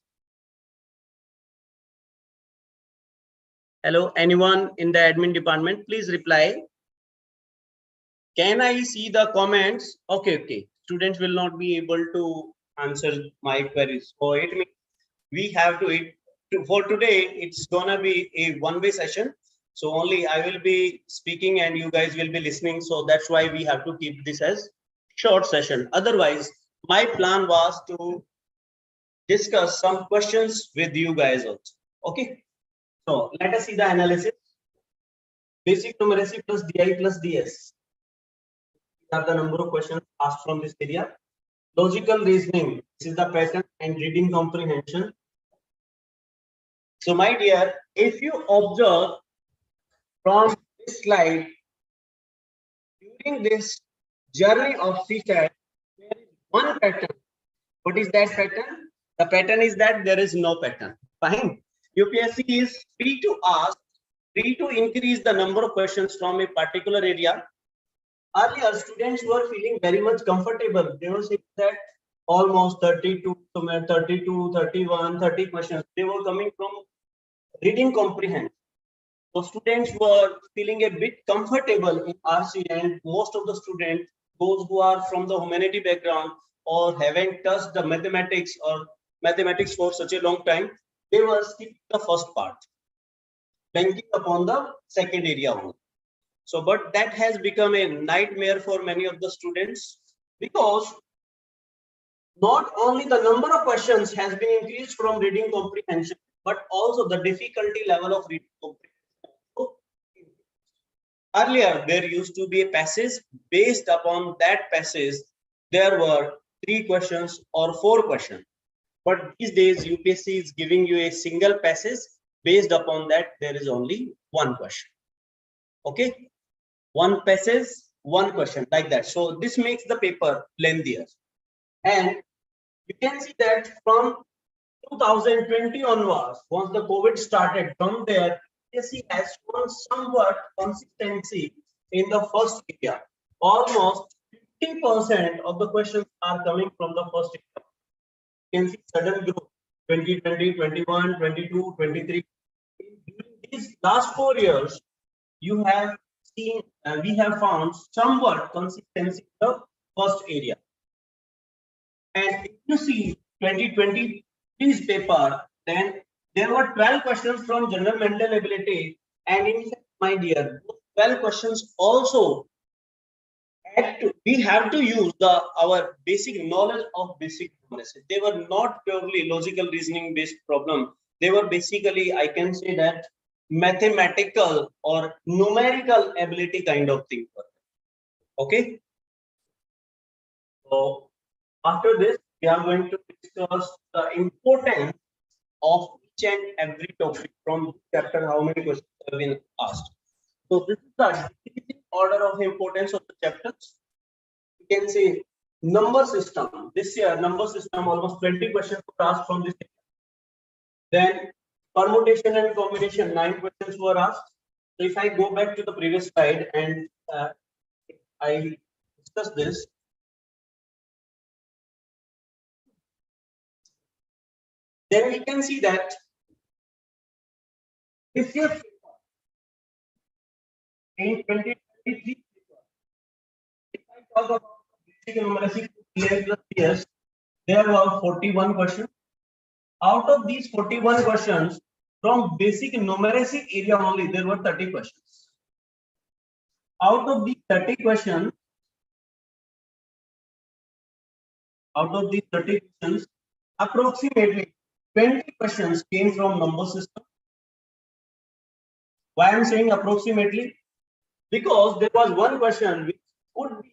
Hello, anyone in the admin department, please reply. Can I see the comments? Okay. Students will not be able to answer my queries. So it means we have to, for today, it's gonna be a one-way session. So only I will be speaking and you guys will be listening. So that's why we have to keep this as short session. Otherwise, my plan was to discuss some questions with you guys also. Okay. So let us see the analysis. Basic numeracy plus DI plus DS. These are the number of questions asked from this area. Logical reasoning, this is the pattern, and reading comprehension. So my dear, if you observe from this slide, during this journey of CSAT, there is one pattern. What is that pattern? The pattern is that there is no pattern. Fine. UPSC is free to ask, free to increase the number of questions from a particular area. Earlier, students were feeling very much comfortable. They were saying that almost 32, 31, 30 questions, they were coming from reading comprehension. So students were feeling a bit comfortable in RC, and most of the students, those who are from the humanity background or haven't touched the mathematics or mathematics for such a long time, they were skipping the first part, banking upon the second area only. So, but that has become a nightmare for many of the students, because not only the number of questions has been increased from reading comprehension, but also the difficulty level of reading comprehension. Earlier, there used to be a passage. Based upon that passage, there were 3 questions or 4 questions. But these days, UPSC is giving you a single passage. Based upon that, there is only 1 question. Okay, 1 passage one question like that. So this makes the paper lengthier. And you can see that from 2020 onwards, once the COVID started, from there, UPSC has shown somewhat consistency in the first area. Almost 50% of the questions are coming from the first area. You can see sudden growth 2020, 21, 22, 23. During these last 4 years, you have seen, we have found somewhat consistency in the first area. And if you see 2020's paper, then there were 12 questions from general mental ability, and in fact, my dear, those 12 questions also we have to use our basic knowledge of basic numeracy. They were not purely logical reasoning based problem. They were basically, I can say that, mathematical or numerical ability kind of thing. Okay. So after this, we are going to discuss the importance of each and every topic from this chapter, how many questions have been asked. So this is the order of importance of the chapters. You can say number system. This year, number system, almost 20 questions were asked from this. Then permutation and combination, 9 questions were asked. So if I go back to the previous slide and I discuss this, then we can see that this year in 2023, if I talk about basic numeracy plus years, there were 41 questions. Out of these 41 questions, from basic numeracy area only, there were 30 questions. Out of these 30 questions, approximately 20 questions came from number system. Why I'm saying approximately? Because there was one question which could be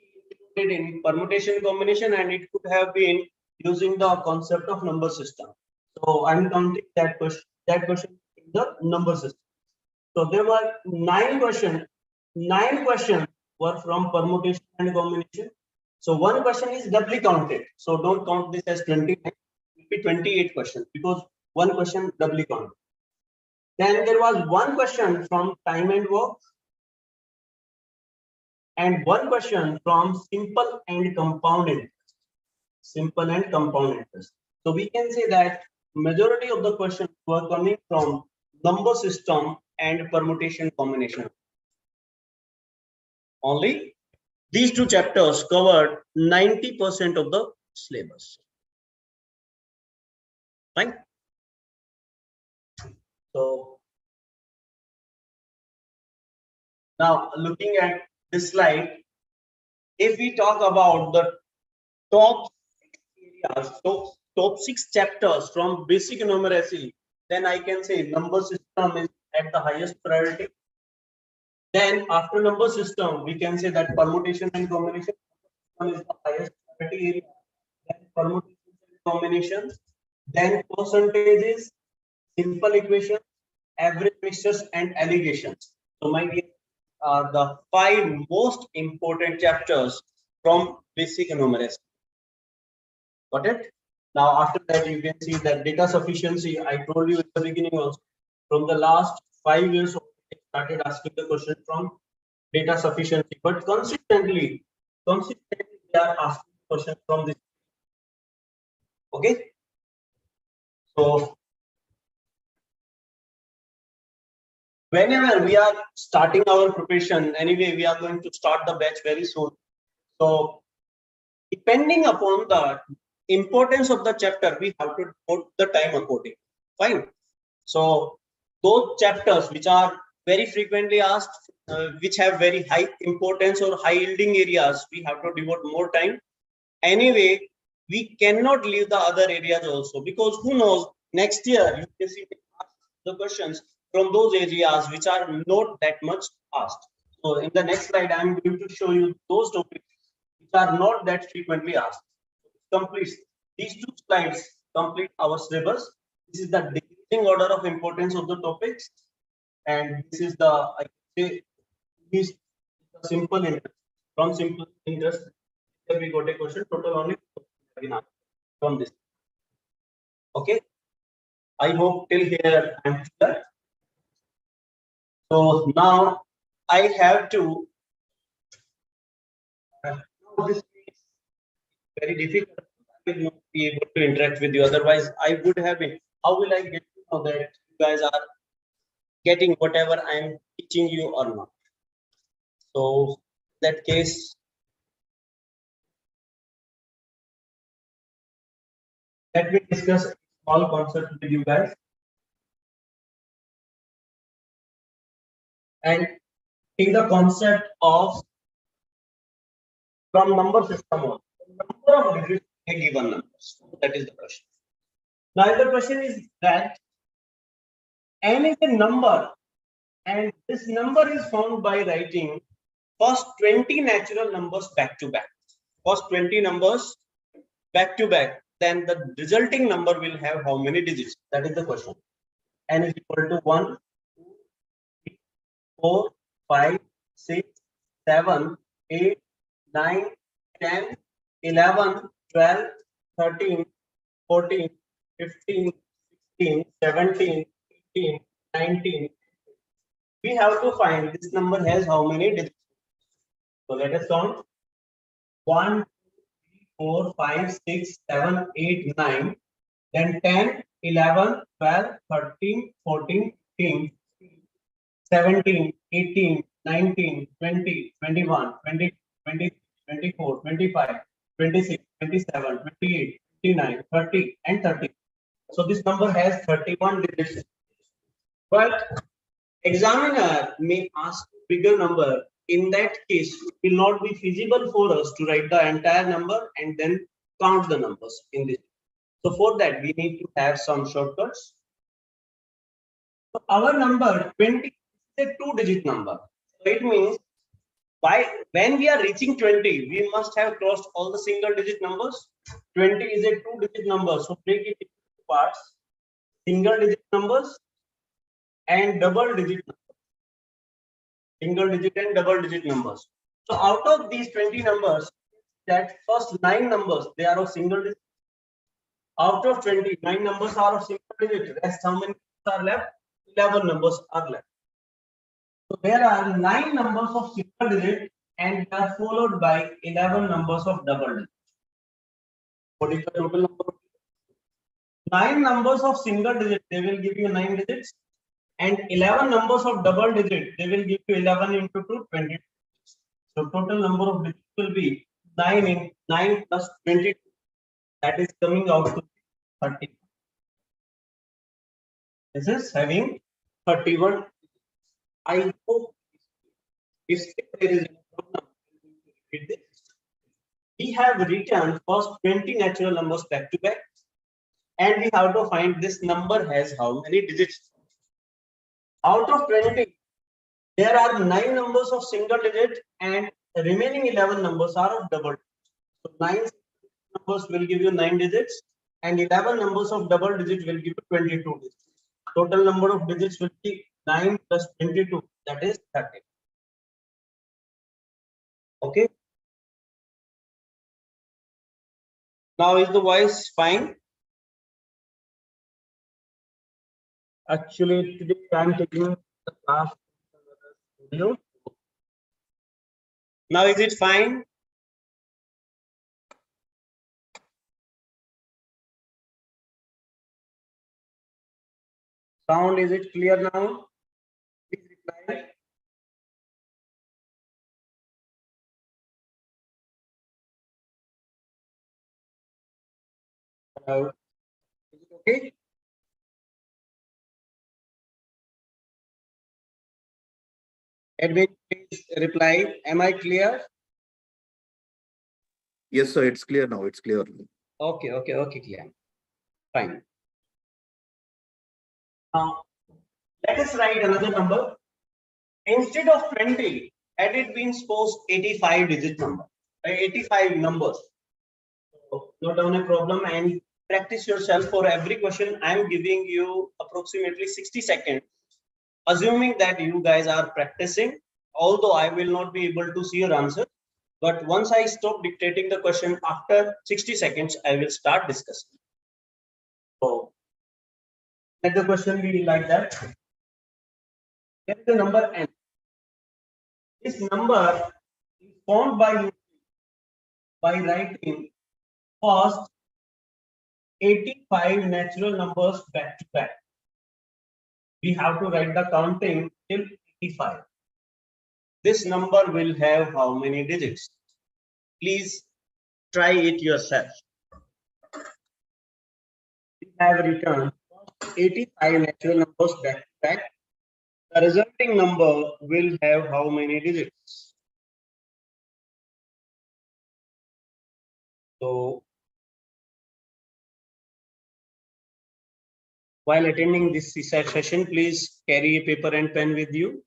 included in permutation combination, and it could have been using the concept of number system. So I'm counting that question in the number system. So there were 9 questions. 9 questions were from permutation and combination. So one question is doubly counted. So don't count this as 29. It will be 28 questions because one question doubly counted. Then there was one question from time and work, and one question from simple and compound interest. Simple and compound interest. So we can say that majority of the questions were coming from number system and permutation combination. Only these two chapters covered 90% of the syllabus. Fine. So now looking at this slide, if we talk about the top 6 areas, top 6 chapters from basic numeracy, then I can say number system is at the highest priority. Then after number system, we can say that permutation and combination is the highest priority area. Then permutation and combinations, then percentages, simple equations, average mixtures, and allegations. So my dear, are the 5 most important chapters from basic numeracy. Got it? Now after that, you can see that data sufficiency. I told you in the beginning also, from the last 5 years, I started asking the question from data sufficiency, but consistently they are asking questions from this. Okay. So whenever we are starting our preparation, anyway, we are going to start the batch very soon. So depending upon the importance of the chapter, we have to put the time according. Fine. So those chapters which are very frequently asked, which have very high importance or high yielding areas, we have to devote more time. Anyway, we cannot leave the other areas also, because who knows, next year you can see the questions from those areas which are not that much asked. So in the next slide, I am going to show you those topics which are not that frequently asked. Complete these 2 slides, complete our syllabus. This is the decreasing order of importance of the topics, and this is the, I say, this simple interest from simple interest. We got a question total only from this. Okay. I hope till here I'm clear. So now I have to. Now this is very difficult. I will not be able to interact with you. Otherwise, I would have been. How will I get to know that you guys are getting whatever I'm teaching you or not? So in that case, let me discuss a small concept with you guys. And in the concept of from number system on, number of digits in a given number. So that is the question. Now the question is that n is a number, and this number is found by writing first 20 natural numbers back to back. First 20 numbers back to back. Then the resulting number will have how many digits? That is the question. N is equal to 1, 2, 3, 4, 5, 6, 7, 8, 9, 10, 11, 12, 13, 14, 15, 16, 17, 18, 19. We have to find this number has how many digits. So let us count. 1, 2, 3, 4, 5, 6, 7, 8, 9. Then 10, 11, 12, 13, 14, 15, 17, 18, 19, 20, 21, 22, 23, 24, 25, 26, 27, 28, 29, 30, and 30. So this number has 31 digits. But examiner may ask bigger number. In that case, it will not be feasible for us to write the entire number and then count the numbers in this. So for that, we need to have some shortcuts. So our number 20 is a 2-digit number. So it means when we are reaching 20, we must have crossed all the single-digit numbers. 20 is a 2-digit number. So break it into two parts: single-digit numbers and double-digit numbers. Single-digit and double-digit numbers. So out of these 20 numbers, that first 9 numbers, they are of single digit. Out of 20, 9 numbers are of single digit. Rest how many are left? 11 numbers are left. So there are 9 numbers of single digit and they are followed by 11 numbers of double digit. What is the total number? 9 numbers of single digit, they will give you 9 digits. And 11 numbers of double digit, they will give you 11 into 2, 20. So total number of digits will be 9 in 9 plus 22. That is coming out to 30. This is having 31. I hope if there is a problem, we have written first 20 natural numbers back to back, and we have to find this number has how many digits. Out of 20, there are 9 numbers of single digit and the remaining 11 numbers are of double digit. So 9 numbers will give you 9 digits and 11 numbers of double digit will give you 22 digits. Total number of digits will be 9 plus 22, that is 30. Okay. Now is the voice fine? Actually, today I am taking the class studio. Now is it fine? Sound, is it clear now? Please reply. Hello. Is it okay? Edwin, please reply. Am I clear? Yes, sir. It's clear now. It's clear. Okay, clear. Fine. Now, let us write another number. Instead of 20, had it been supposed 85 digit number, 85 numbers. So, note down a problem and practice yourself. For every question, I am giving you approximately 60 seconds. Assuming that you guys are practicing, although I will not be able to see your answer, But once I stop dictating the question, after 60 seconds, I will start discussing. So let the question be like that. Get the number n. This number is formed by writing first 85 natural numbers back to back. We have to write the counting till 85. This number will have how many digits? Please try it yourself. We have written 85 natural numbers back to back. The resulting number will have how many digits? So, while attending this session, please carry a paper and pen with you.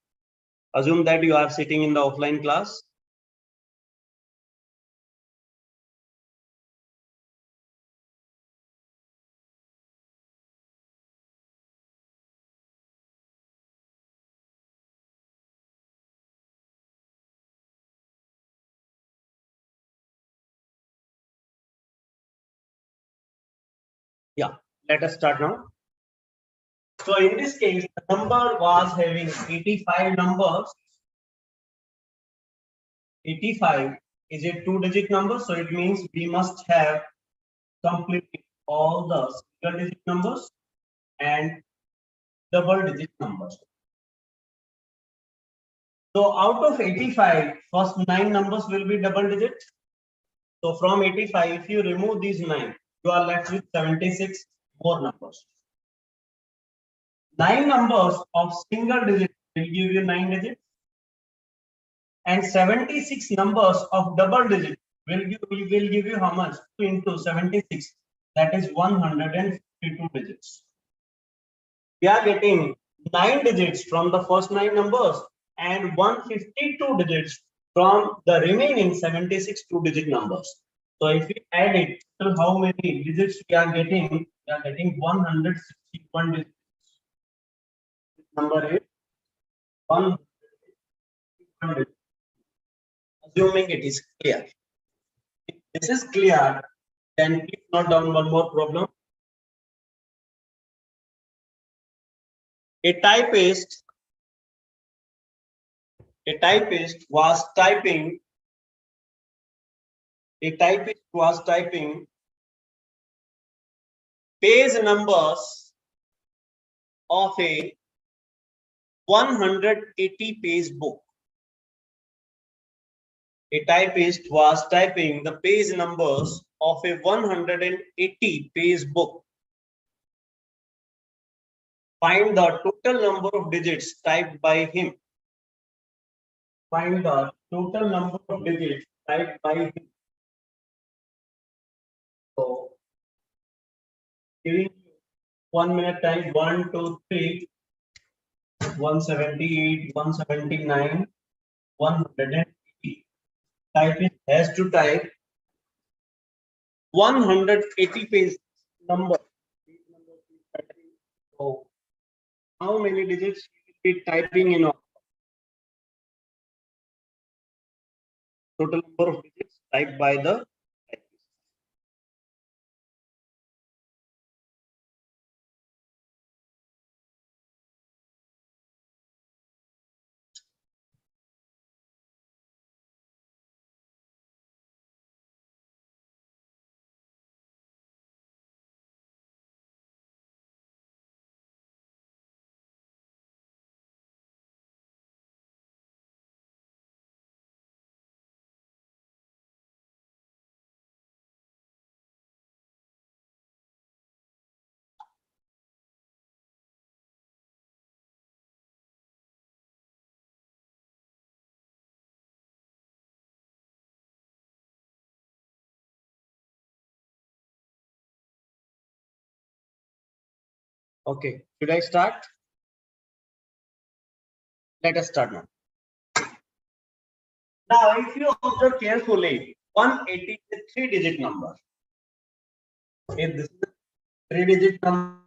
Assume that you are sitting in the offline class. Yeah, let us start now. So in this case, the number was having 85 numbers. 85 is a two-digit number, so it means we must have completed all the single-digit numbers and double-digit numbers. So out of 85, first 9 numbers will be double-digit. So from 85, if you remove these 9, you are left with 76 more numbers. 9 numbers of single digit will give you 9 digits, and 76 numbers of double digit will give you how much? 2 into 76, that is 152 digits. We are getting 9 digits from the first 9 numbers and 152 digits from the remaining 76 two-digit numbers. So if we add it to how many digits we are getting 161 digits. This number is 100. Assuming it is clear. If this is clear, then please note down one more problem. A typist was typing page numbers of a 180 page book. A typist was typing the page numbers of a 180 page book. Find the total number of digits typed by him. Find the total number of digits typed by him. So, giving you 1 minute time, 1, 2, 3, 178, 179, 180. Typist has to type 180 page number. So, how many digits will be typing in all? Total number of digits typed by the typist. Okay, should I start? Let us start now. Now, if you observe carefully, 180 is a 3-digit number. If this is a 3-digit number,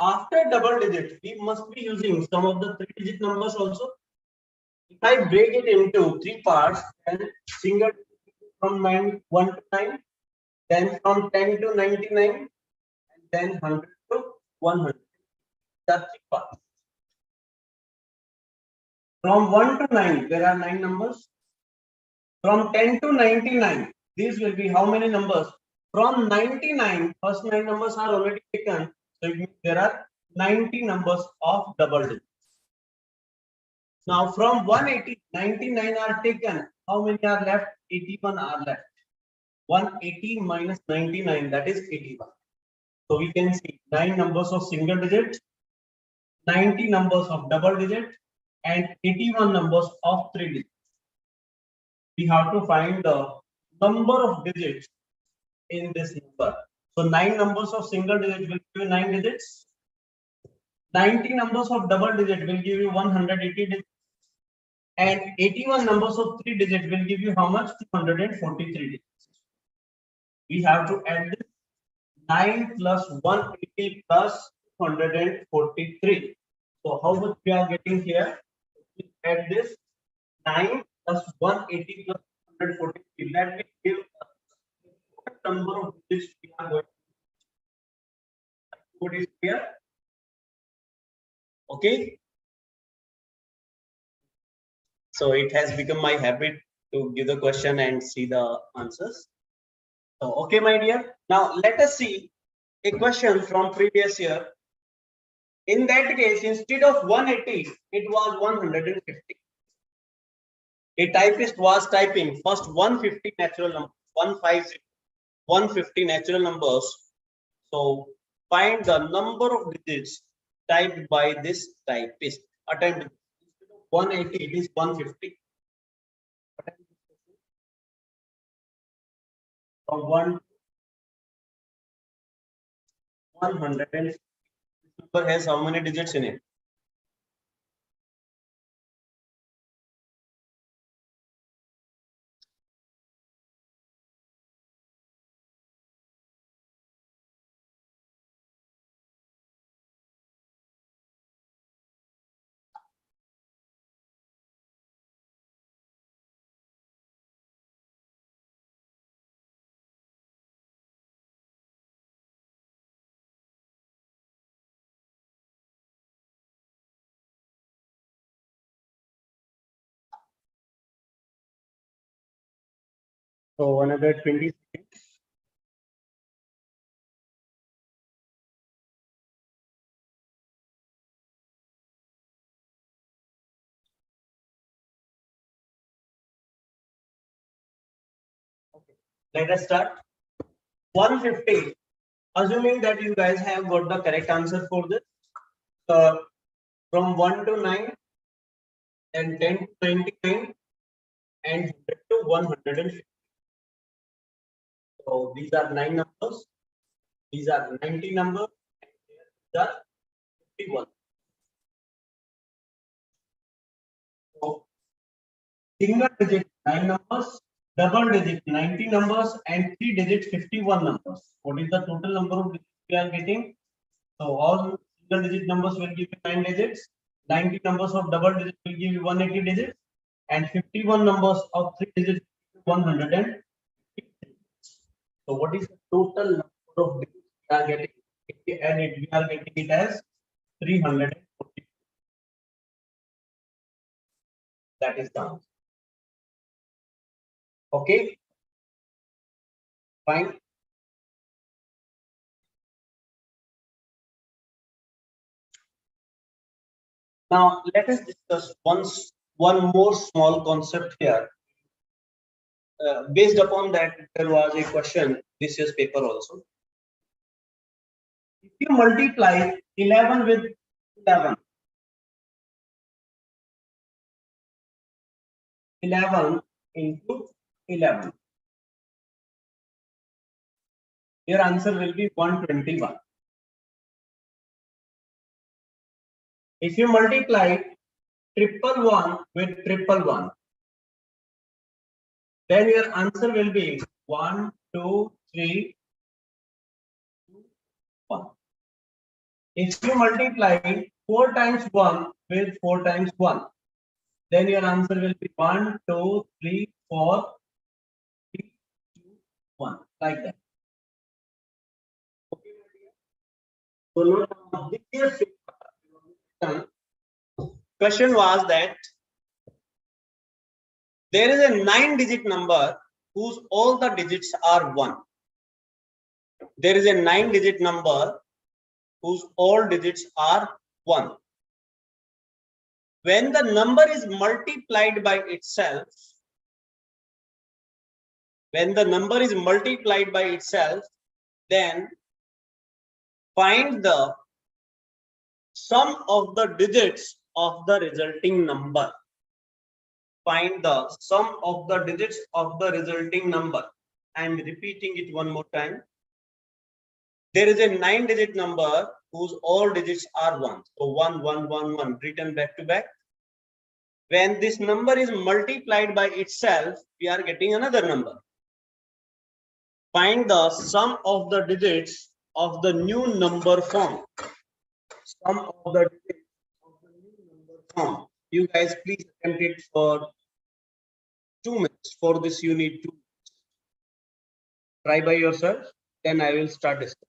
after double digit, we must be using some of the 3-digit numbers also. If I break it into 3 parts, then single from 1 to 9, then from 10 to 99, and then 100 to 100. That's 3 parts. From 1 to 9, there are 9 numbers. From 10 to 99, these will be how many numbers? From 99, first 9 numbers are already taken. So it means there are 90 numbers of double digits. Now from 180, 99 are taken. How many are left? 81 are left. 180 minus 99, that is 81. So we can see 9 numbers of single digit, 90 numbers of double digit, and 81 numbers of 3 digits. We have to find the number of digits in this number. So 9 numbers of single digit will give you 9 digits. 90 numbers of double digit will give you 180 digits. And 81 numbers of 3 digit will give you how much? 243 digits. We have to add this 9 plus 180 plus 243. So how much we are getting here? We add this 9 plus 180 plus 243. That will give us the number of digits we are going to. What is here? Okay. So it has become my habit to give the question and see the answers. So, okay, my dear. Now let us see a question from previous year. In that case, instead of 180, it was 150. A typist was typing first 150 natural numbers, 150, 150 natural numbers. So find the number of digits typed by this typist. Attempt 180, it is 150. From 100, this number has how many digits in it? So another 20 seconds. Okay. Let us start. 150. Assuming that you guys have got the correct answer for this. From 1 to 9, and 10 to 99, and 100 to 150. So these are 9 numbers. These are 90 numbers. And these are 51. So single digit 9 numbers, double digit 90 numbers, and 3 digit 51 numbers. What is the total number of digits we are getting? So all single digit numbers will give you 9 digits. 90 numbers of double digit will give you 180 digits, and 51 numbers of 3 digits 150. So what is the total number of digits we are getting? If we add it, we are getting it as 340. That is the answer. Okay. Fine. Now let us discuss one more small concept here. Based upon that, there was a question this year's paper also. If you multiply 11 with 11, 11 into 11, your answer will be 121. If you multiply 111 with 111, then your answer will be 1, 2, 3, 2, 1. If you multiply 4 times 1 with 4 times 1, then your answer will be 1, 2, 3, 4, 3, 2, 1, like that. Okay, so now this question was that there is a 9-digit number whose all the digits are 1. There is a 9-digit number whose all digits are 1. When the number is multiplied by itself, then find the sum of the digits of the resulting number. Find the sum of the digits of the resulting number. I am repeating it one more time. There is a 9-digit number whose all digits are 1. So 1, 1, 1, 1 written back to back. When this number is multiplied by itself, we are getting another number. Find the sum of the digits of the new number form. Sum of the digits of the new number form. You guys please attempt it for 2 minutes. For this you need to try by yourself. Then I will start discussing.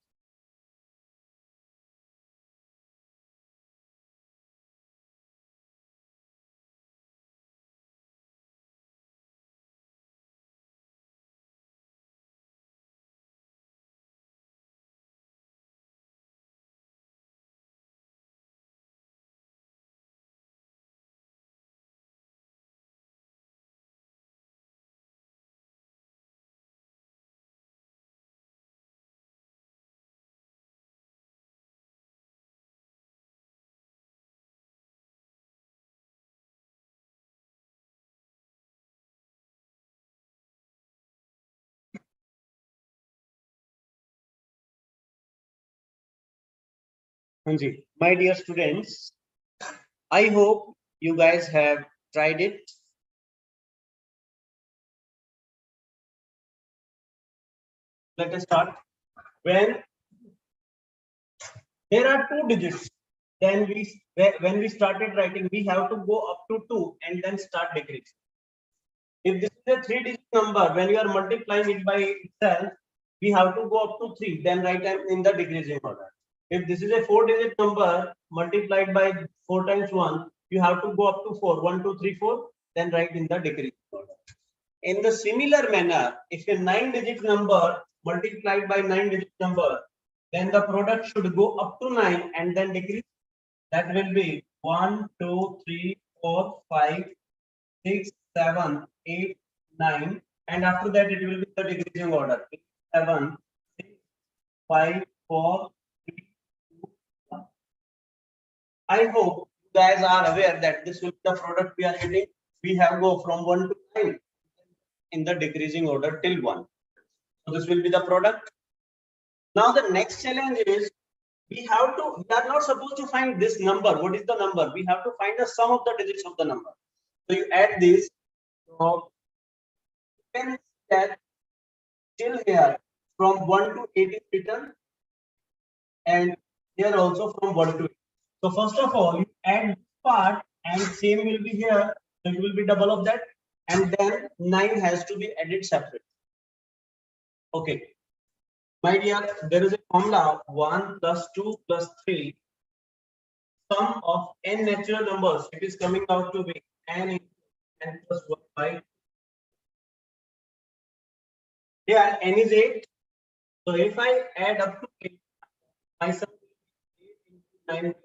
My dear students, I hope you guys have tried it. Let us start. When there are 2 digits, then when we started writing, we have to go up to 2 and then start decreasing. If this is a 3-digit number, when you are multiplying it by itself, we have to go up to 3, then write them in the decreasing order. If this is a 4-digit number multiplied by 4 times 1, you have to go up to 4, 1, 2, 3, 4, then write in the decreasing order. In the similar manner, if a 9-digit number multiplied by 9-digit number, then the product should go up to 9 and then decrease. That will be 1, 2, 3, 4, 5, 6, 7, 8, 9, and after that it will be the decreasing order. 7, 6, 5, 4, 3, 2, 1. I hope you guys are aware that this will be the product we are getting. We have go from 1 to 9 in the decreasing order till 1. So this will be the product. Now the next challenge is we are not supposed to find this number. What is the number? We have to find the sum of the digits of the number. So you add this. So you can see that till here from 1 to 8 is written, and here also from 1 to 8. So first of all, you add this part and same will be here. So it will be double of that, and then 9 has to be added separate. Okay. My dear, there is a formula 1 plus 2 plus 3. Sum of n natural numbers. It is coming out to be n into n plus 1 by. Here n is 8. So if I add up to 8, my sum will be 8 into 9.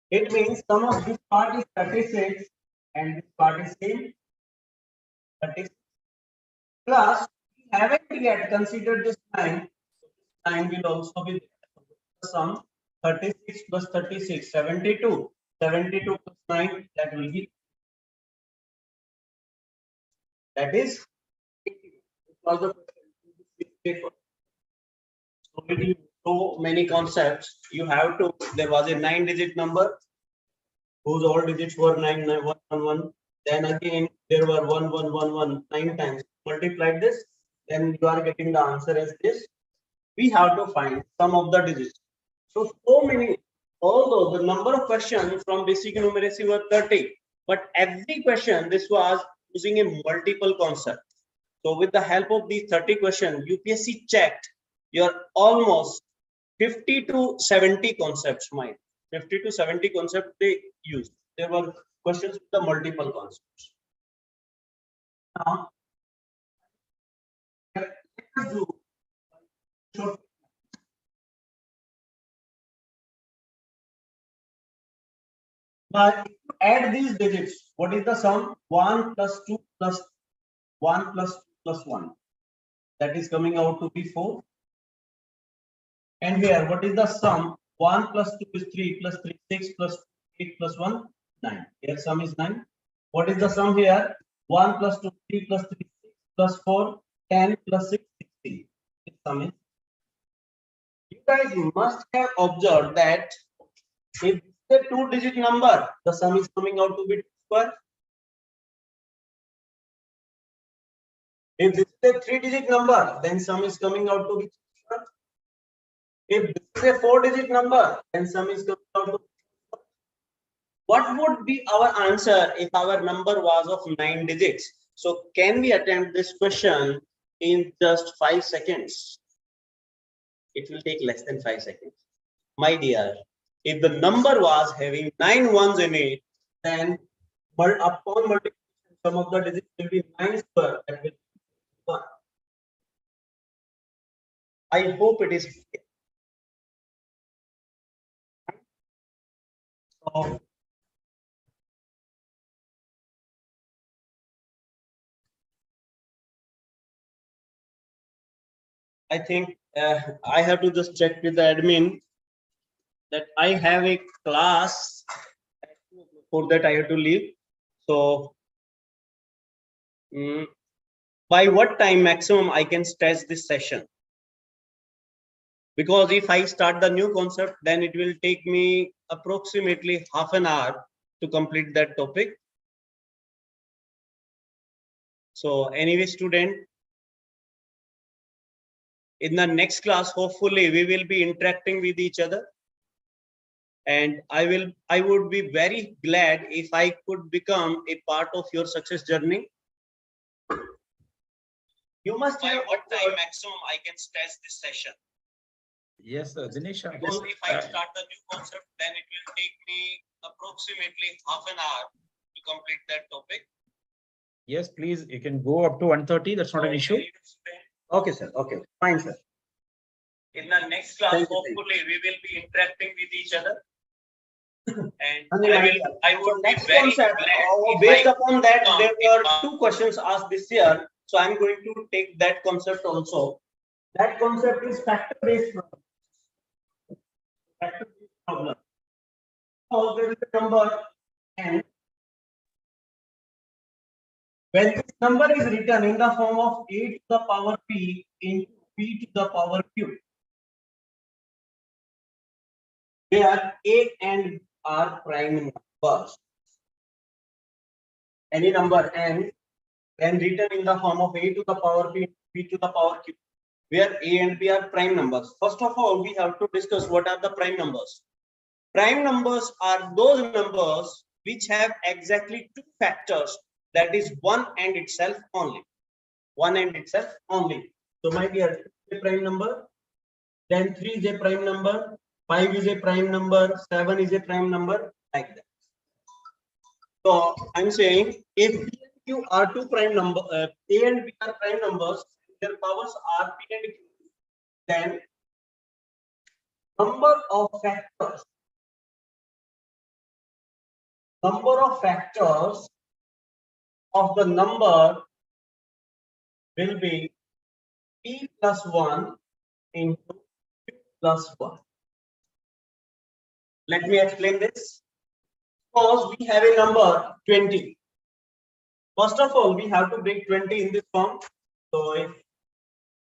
It means sum of this part is 36 and this part is same 36. Plus, we haven't yet considered this 9. So this 9 will also be there. Sum 36 plus 36, 72. 72 plus 9, that will be. That is 80. So with so many concepts, you have to. There was a 9-digit number whose all digits were 9, 9, 1, 1, 1. Then again there were 1, 1, 1, 1 9 times. Multiplied this, then you are getting the answer as this. We have to find sum of the digits. So many, although the number of questions from basic numeracy were 30, but every question this was using a multiple concept. So with the help of these 30 questions, UPSC checked your almost 50 to 70 concepts, mind. 50 to 70 concepts they used. There were questions with the multiple concepts. Now, let us do short. But if you add these digits, what is the sum? 1 plus 2 plus 1 plus 2 plus 1. That is coming out to be 4. And here, what is the sum? 1 plus 2 is 3 plus 3, 6 plus 8 plus 1, 9. Here sum is 9. What is the sum here? 1 plus 2, 3 plus 3, 6 plus 4, 10 plus 6, 16. This sum is. You guys must have observed that if it's a 2-digit number, the sum is coming out to be 2 square. If this is a 3-digit number, then sum is coming out to be 2 square. If this is a 4-digit number, then sum is coming out to be 2 square. What would be our answer if our number was of 9 digits? So can we attempt this question in just 5 seconds? It will take less than 5 seconds. My dear, if the number was having 9 ones in it, then upon multiplication, sum of the digits will be 9 square. That will be 1. I hope it is clear. So, I think I have to just check with the admin that I have a class. For that I have to leave. So by what time maximum I can stretch this session? Because if I start the new concept, then it will take me approximately half an hour to complete that topic. So anyway, student, in the next class, hopefully we will be interacting with each other. And I would be very glad if I could become a part of your success journey. You must have what time maximum I can stretch this session. Yes, sir. Dinesh, Because if I start the new concept, then it will take me approximately half an hour to complete that topic. yes, please, you can go up to 1:30. That's not an issue. Okay, sir. Okay, fine, sir. In the next class, hopefully we will be interacting with each other. And I would be very glad based upon that there were 2 questions asked this year. So I'm going to take that concept also. That concept is factor-based problem. Factor-based problem. So there is a number n. When this number is written in the form of a to the power p into p to the power q, where a and b are prime numbers. Any number n, when written in the form of a to the power p, p to the power q, where a and b are prime numbers. First of all, we have to discuss what are the prime numbers. Prime numbers are those numbers which have exactly 2 factors, that is 1 and itself only. 1 and itself only. So my dear, 2 is a prime number, then 3 is a prime number, 5 is a prime number, 7 is a prime number, like that. So I'm saying if P and Q are 2 prime numbers, A and B are prime numbers, their powers are P and Q, then number of factors of the number will be P plus 1 into Q plus 1. Let me explain this. Suppose we have a number 20. First of all, we have to break 20 in this form. So if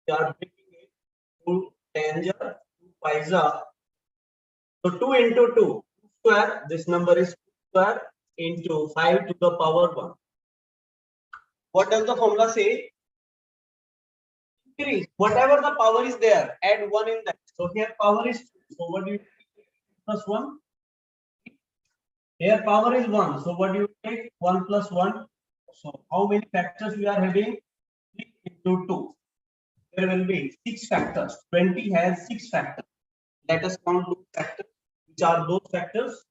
we are breaking it, 2 tangent, 2 paisa. So 2 into 2 square, this number is 2 square into 5 to the power 1. What does the formula say? increase. Whatever the power is there, add 1 in that. So here power is 2. So what do you take? Plus 1? Here power is 1. So what do you take? 1 plus 1. So how many factors we are having? 3 into 2. There will be 6 factors. 20 has 6 factors. Let us count those factors. Which are those factors?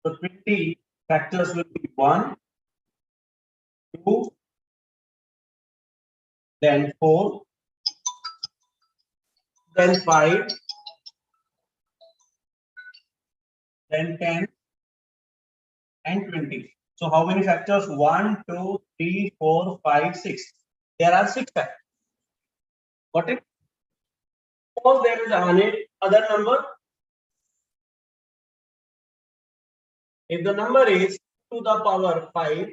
So 20 factors will be 1, 2, then 4, then 5, then 10, and 20. So how many factors? 1, 2, 3, 4, 5, 6. There are 6 factors. Got it? Suppose there is another number. If the number is 2 to the power 5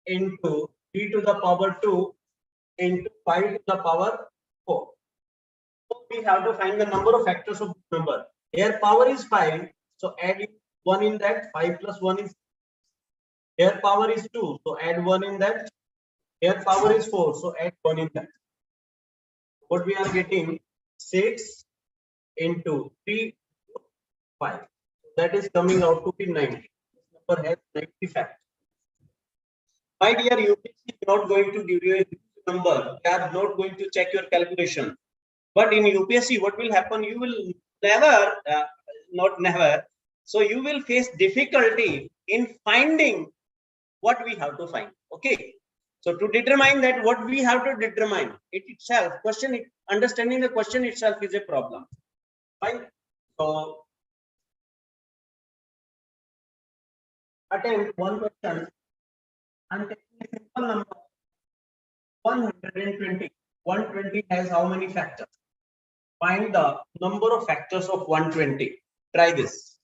into 3 to the power 2 into 5 to the power 4. So we have to find the number of factors of this number. Here power is 5. So add 1 in that. 5 plus 1 is. Here power is 2. So add 1 in that. Here power is 4. So add 1 in that. What we are getting? 6 into 3, 5. That is coming out to be 90. This number has 90 factors. My dear, UPSC is not going to give you a number. They are not going to check your calculation. But in UPSC, what will happen? You will never, not never. So you will face difficulty in finding what we have to find. Okay. So to determine that, what we have to determine it itself, understanding the question itself is a problem. Fine. So attempt one question. I'm taking a simple number 120. 120 has how many factors? Find the number of factors of 120. Try this.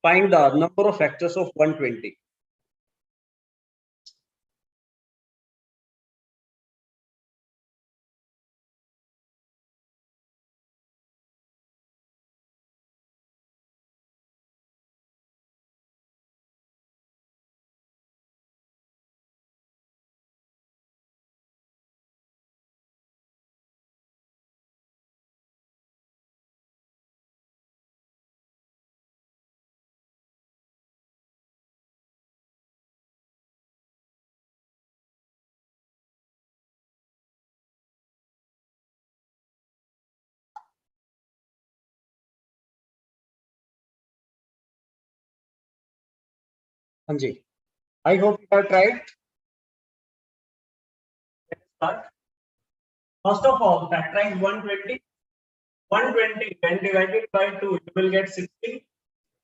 Find the number of factors of 120. Anji, I hope you have tried. Let's start. First of all, factorize 120. 120 when divided by 2, you will get 60.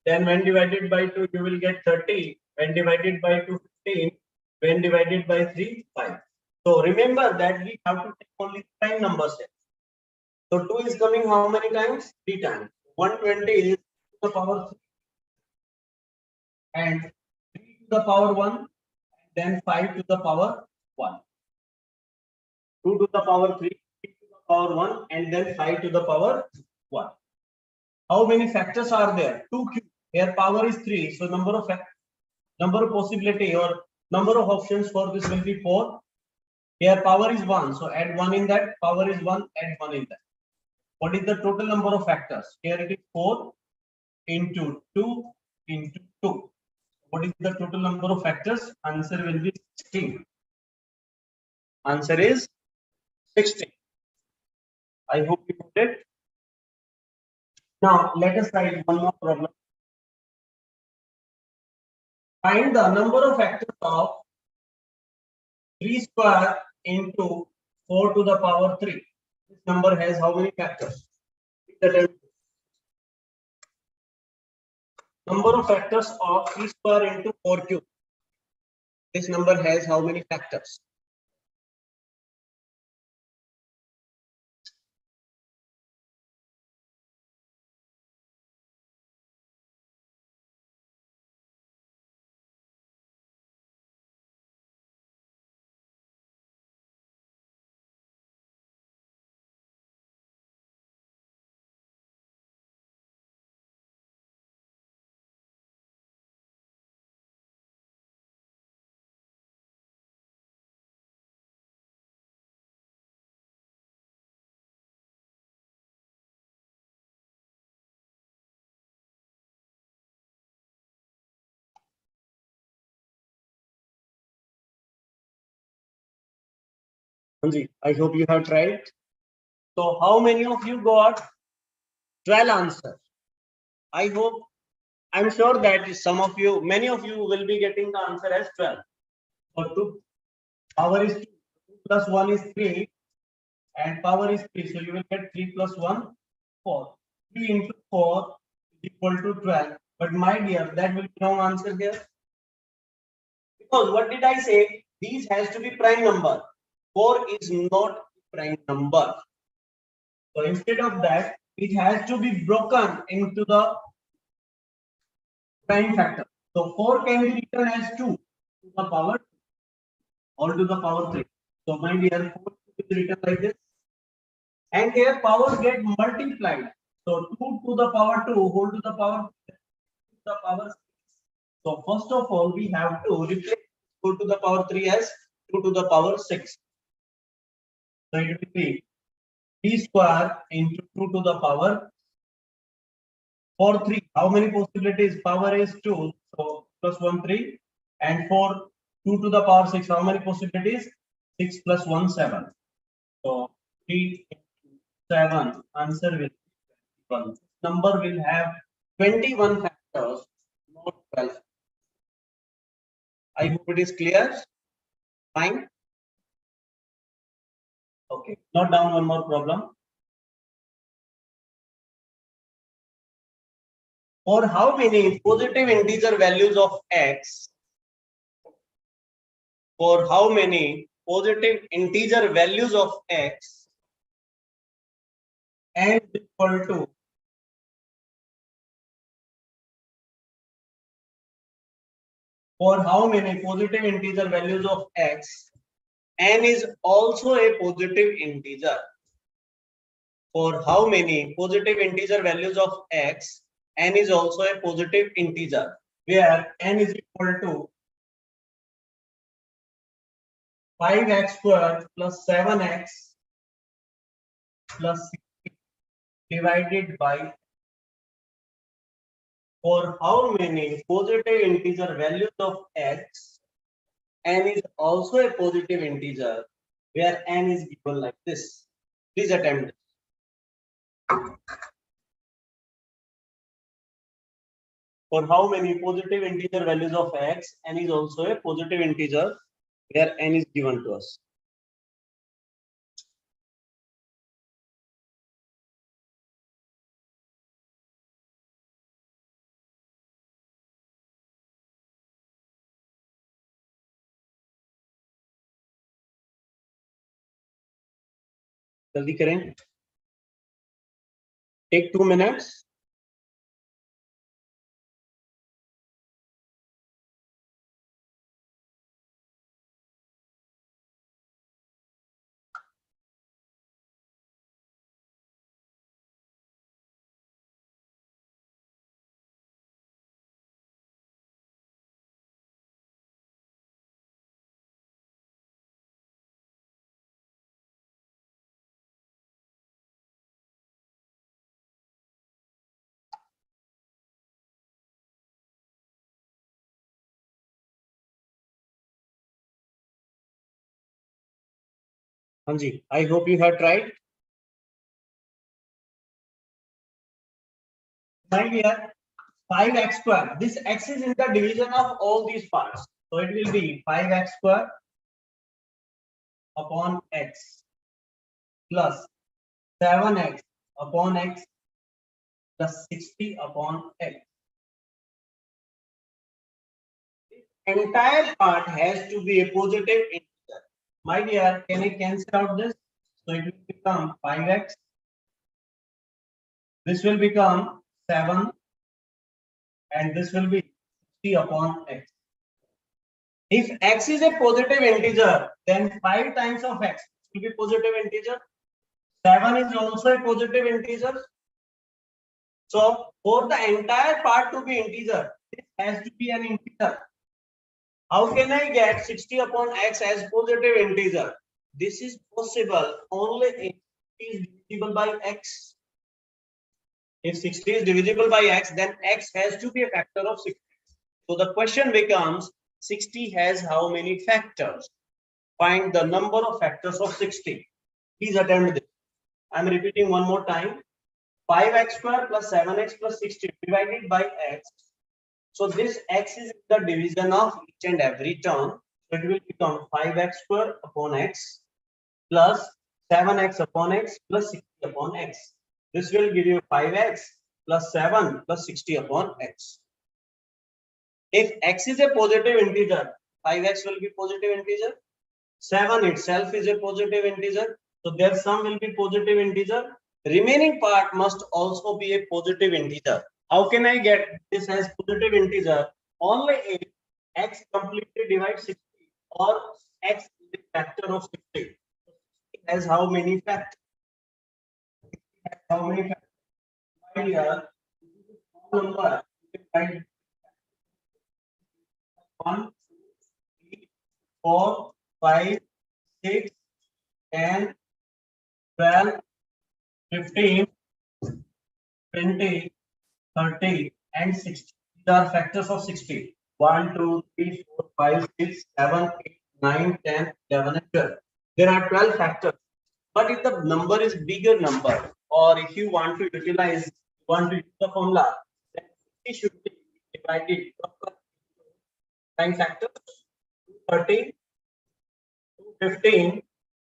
Then when divided by 2, you will get 30. When divided by 2, 15. When divided by 3, 5. So remember that we have to take only prime numbers here. So 2 is coming how many times? 3 times. 120 is to the power 3. And 3 to the power 1. Then 5 to the power 1. 2 to the power 3. 3 to the power 1. And then 5 to the power 1. How many factors are there? 2 cube. Here power is 3. So number of possibility or number of options for this will be 4. Here power is 1. So add 1 in that. Power is 1. Add 1 in that. What is the total number of factors? Here it is 4 into 2 into 2. What is the total number of factors? Answer will be 16. Answer is 16. I hope you got it. Now let us try one more problem. Find the number of factors of 3 square into 4 to the power 3. This number has how many factors? Number of factors of 3 square into 4 cube. This number has how many factors? Anji, I hope you have tried. So how many of you got 12 answers? I hope, I'm sure that some of you, many of you will be getting the answer as 12. So 2 power is 2, 2 plus 1 is 3, and power is 3. So you will get 3 plus 1, 4. 3 into 4 is equal to 12. But my dear, that will be no answer here. Because what did I say? These has to be prime number. 4 is not prime number. So instead of that, it has to be broken into the prime factor. So 4 can be written as 2 to the power 2 or to the power 3. So my dear, 4 is written like this. And here powers get multiplied. So 2 to the power 2 whole to the power 6. So first of all, we have to replace 2 to the power 3 as 2 to the power 6. So it will be 3 square into 2 to the power 3. How many possibilities? Power is 2. So plus 1, 3. And for 2 to the power 6, how many possibilities? 6 plus 1, 7. So 3, 7. Answer will be 21. Number will have 21 factors, not 12. I hope it is clear. Fine. Okay. Note down one more problem. For how many positive integer values of x? For how many positive integer values of x n is equal to for how many positive integer values of x n is also a positive integer? For how many positive integer values of x n is also a positive integer, where n is equal to 5x squared plus 7x plus 6 divided by. For how many positive integer values of x n is also a positive integer, where n is given like this. Please attempt. For how many positive integer values of x n is also a positive integer, where n is given to us. जल्दी करें. Take 2 minutes. Anji, I hope you have tried. My dear, 5x square. This x is in the division of all these parts. So it will be 5x square upon x plus 7x upon x plus 60 upon x. This entire part has to be a positive integer. My dear, can I cancel out this? So it will become 5x. This will become 7. And this will be 60 upon x. If x is a positive integer, then 5 times of x will be positive integer. 7 is also a positive integer. So for the entire part to be integer, this has to be an integer. How can I get 60 upon x as positive integer? This is possible only if it is divisible by x. If 60 is divisible by x, then x has to be a factor of 60. So the question becomes 60 has how many factors? find the number of factors of 60. Please attempt this. I'm repeating one more time. 5x square plus 7x plus 60 divided by x. So this x is the division of each and every term. So it will become 5x square upon x plus 7x upon x plus 60 upon x. This will give you 5x plus 7 plus 60 upon x. If x is a positive integer, 5x will be positive integer. 7 itself is a positive integer. So their sum will be positive integer. Remaining part must also be a positive integer. How can I get this as positive integer? Only if x completely divides 60 or x is a factor of 60. It has how many factors? How many factors? Here, number 1, 2, 3, 4, 5, 6, 10, 12, 15, 20, 30, and 60. These are factors of 60. 1, 2, 3, 4, 5, 6, 7, 8, 9, 10, 11, and 12. There are 12 factors. But if the number is bigger number, or if you want to utilize, use the formula, then it should be divided 9 factors, 13, 15,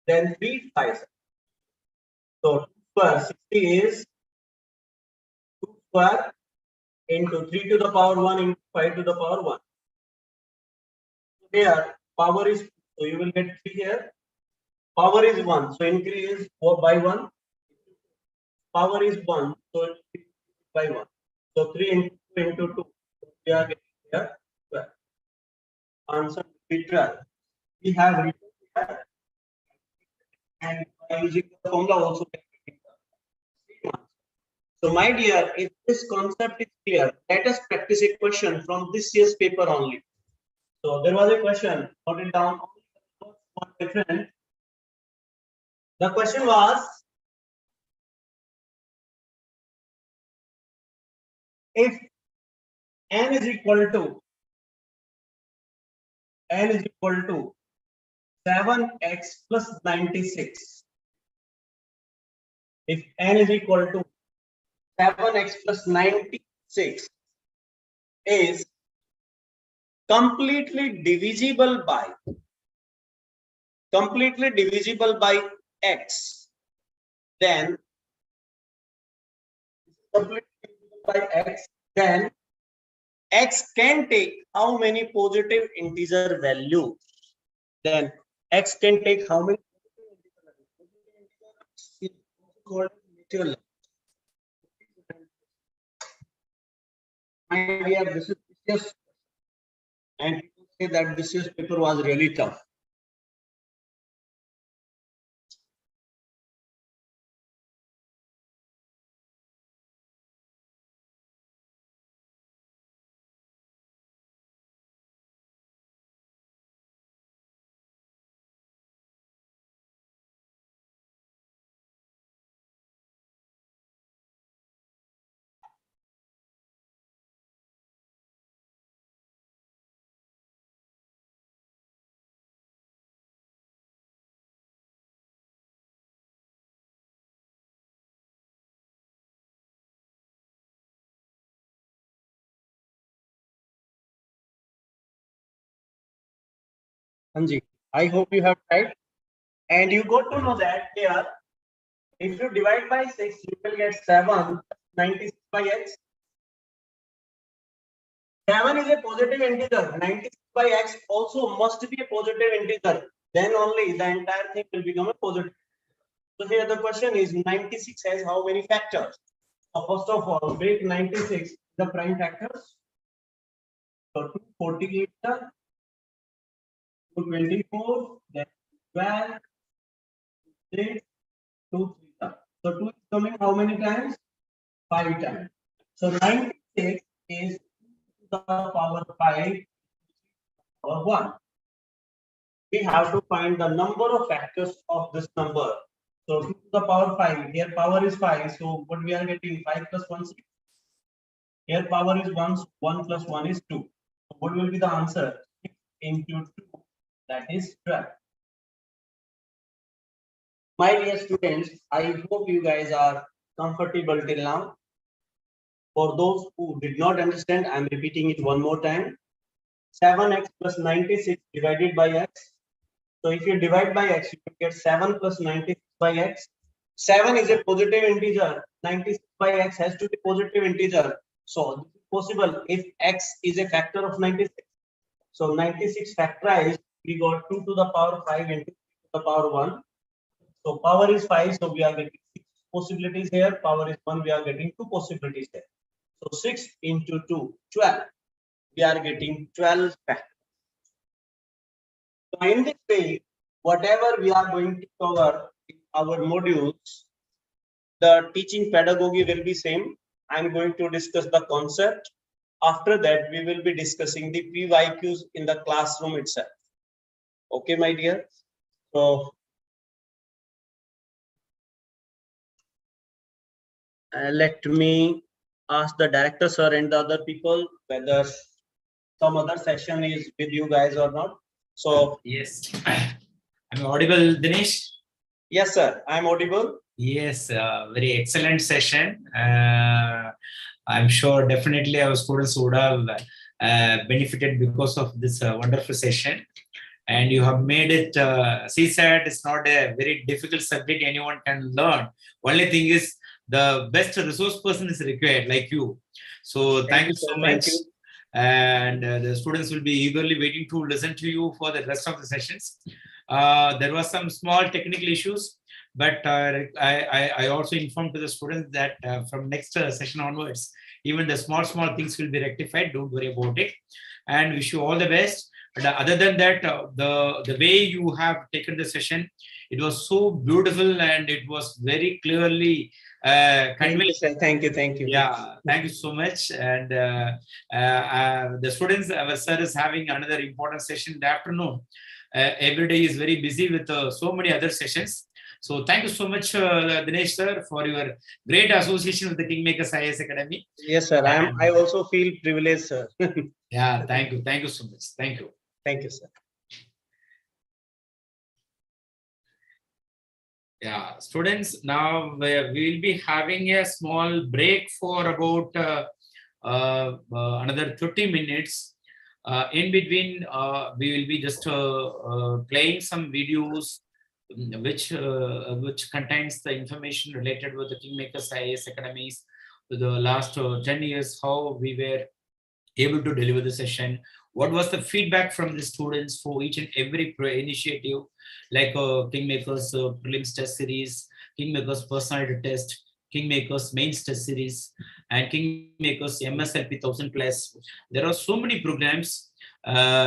then 3 5. So 2 square 60 is 2 square into 3 to the power 1 into 5 to the power 1. Here power is, so you will get 3 here. Power is 1, so increase by 1. Power is 1, so increase by 1. So 3 into 2, we are getting here 12. Answer will be 12. We have written here, and by using the formula also. So my dear, if this concept is clear, let us practice a question from this year's paper only. So there was a question, note it down. Different. The question was, if n is equal to 7x plus 96. If n is equal to 7x plus 96 is completely divisible by x, then x can take how many positive integer values? Then x can take how many positive this is just, and people say that this year's paper was really tough. Anji, I hope you have tried, and you got to know that here, if you divide by 6, you will get 7 96 by x. 7 is a positive integer. 96 by x also must be a positive integer. Then only the entire thing will become a positive. So here the question is, 96 has how many factors? So first of all, break 96 the prime factors. So 248, 224, then 12, 6, 2, 3. So 2 is coming how many times? 5 times. So 96 is to the power 5 power 1. We have to find the number of factors of this number. So 2 to the power 5, here power is 5. So what we are getting, 5 plus 1, 6. Here power is 1, so 1 plus 1 is 2. So what will be the answer? 6 into 2, that is 12. My dear students, I hope you guys are comfortable till now. For those who did not understand, I'm repeating it one more time. 7x plus 96 divided by x. So if you divide by x, you will get 7 plus 96 by x. 7 is a positive integer. 96 by x has to be positive integer. So this is possible if x is a factor of 96. So 96 factorized, we got 2 to the power 5 into 2 to the power 1. So power is 5, so we are getting 6 possibilities here. Power is 1, we are getting 2 possibilities here. So 6 into 2, 12. We are getting 12 factors. So in this way, whatever we are going to cover in our modules, the teaching pedagogy will be same. I'm going to discuss the concept. After that, we will be discussing the PYQs in the classroom itself. Okay, my dear. So let me ask the director sir and the other people whether some other session is with you guys or not. So Yes. I'm audible, Dinesh? Yes, sir. I'm audible. Yes, very excellent session. I'm sure definitely our students would have benefited because of this wonderful session. And you have made it, CSAT is not a very difficult subject anyone can learn. Only thing is the best resource person is required, like you. So thank you so much. And the students will be eagerly waiting to listen to you for the rest of the sessions. There was some small technical issues, but I also informed to the students that from next session onwards, even the small things will be rectified. Don't worry about it. And wish you all the best. But other than that, the way you have taken the session, it was so beautiful and it was very clearly convincing. Thank you. Yeah, thank you so much. And the students, our sir is having another important session in the afternoon. Every day is very busy with so many other sessions. So thank you so much, Dinesh sir, for your great association with the KingMakers IAS Academy. Yes, sir. I also feel privileged, sir. Yeah, thank you. Thank you so much. Thank you. Thank you, sir. Yeah, students, now we will be having a small break for about another 30 minutes. In between, we will be just playing some videos which contains the information related with the KingMakers IAS Academies for the last 10 years, how we were able to deliver the session, what was the feedback from the students for each and every initiative, like KingMakers Prelims Test Series, KingMakers Personality Test, KingMakers Mains Test Series, and KingMakers MSLP 1000 Plus. There are so many programs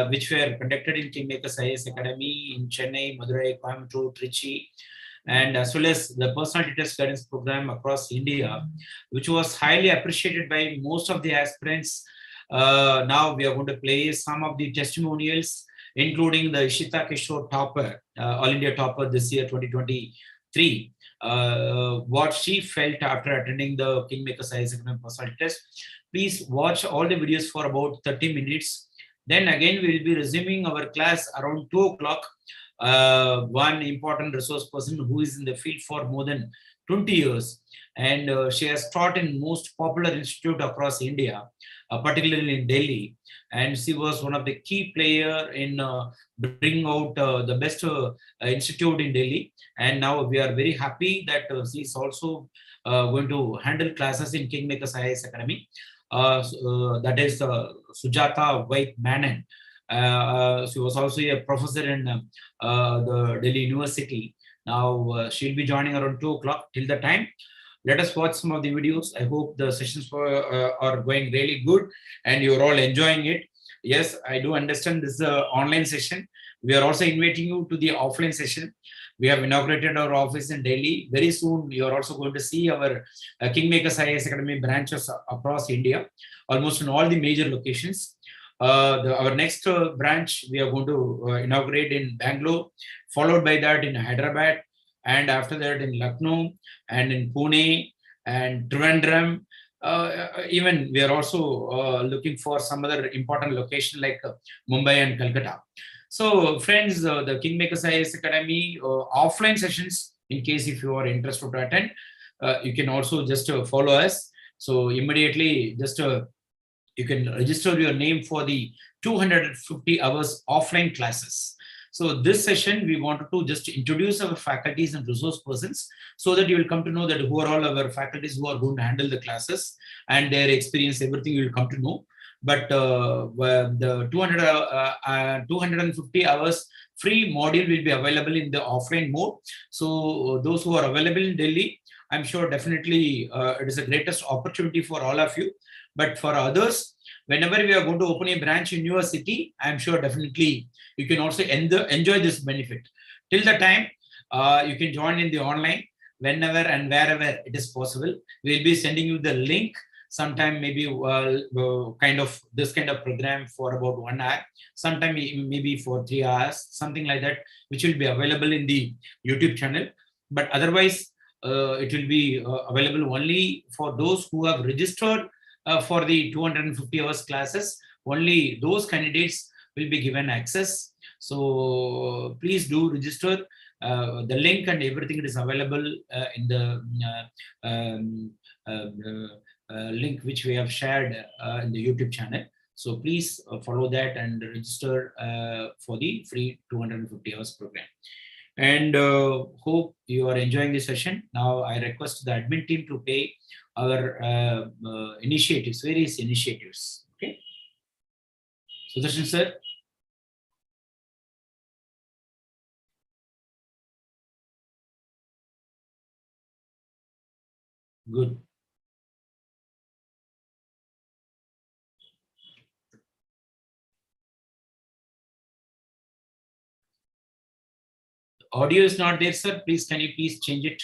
which were conducted in KingMakers IAS Academy in Chennai, Madurai, Coimbatore, Trichy, and as well as the personality test guidance program across India, which was highly appreciated by most of the aspirants. Now we are going to play some of the testimonials, including the Ishita Kishore topper, All India topper this year, 2023. What she felt after attending the KingMakers IAS Academy personality test. Please watch all the videos for about 30 minutes. Then again, we will be resuming our class around 2 o'clock. One important resource person who is in the field for more than 20 years. And she has taught in most popular institute across India, particularly in Delhi. And she was one of the key player in bringing out the best institute in Delhi. And now we are very happy that she is also going to handle classes in KingMakers IAS Academy. That is Sujata White Manan. She was also a professor in the Delhi University. Now she'll be joining around 2 o'clock. Till the time, let us watch some of the videos. I hope the sessions are going really good and you're all enjoying it. Yes, I do understand this is an online session. We are also inviting you to the offline session. We have inaugurated our office in Delhi. Very soon, you are also going to see our KingMakers IAS Academy branches across India, almost in all the major locations. Our next branch we are going to inaugurate in Bangalore, followed by that in Hyderabad, and after that in Lucknow and in Pune and Trivandrum. Even we are also looking for some other important location like Mumbai and Calcutta. So friends, the KingMakers IAS Academy offline sessions In case if you are interested to attend, you can also just follow us. So immediately just you can register your name for the 250 hours offline classes. So this session, we wanted to just introduce our faculties and resource persons so that you will come to know that who are all our faculties who are going to handle the classes and their experience, everything you will come to know. But the 250 hours free module will be available in the offline mode. So those who are available in Delhi, I'm sure definitely it is the greatest opportunity for all of you. But for others, whenever we are going to open a branch in your city, I'm sure definitely you can also enjoy this benefit. Till the time, you can join in the online whenever and wherever it is possible. We'll be sending you the link sometime, maybe kind of this kind of program for about 1 hour, sometime maybe for 3 hours, something like that, which will be available in the YouTube channel. But otherwise, it will be available only for those who have registered for the 250 hours classes. Only those candidates will be given access. So please do register. The link and everything is available in the link which we have shared in the YouTube channel. So please follow that and register for the free 250 hours program. And hope you are enjoying this session. Now I request the admin team to play our initiatives, various initiatives. Okay. Sudarshan sir. Good. Audio is not there, sir. Please, can you please change it?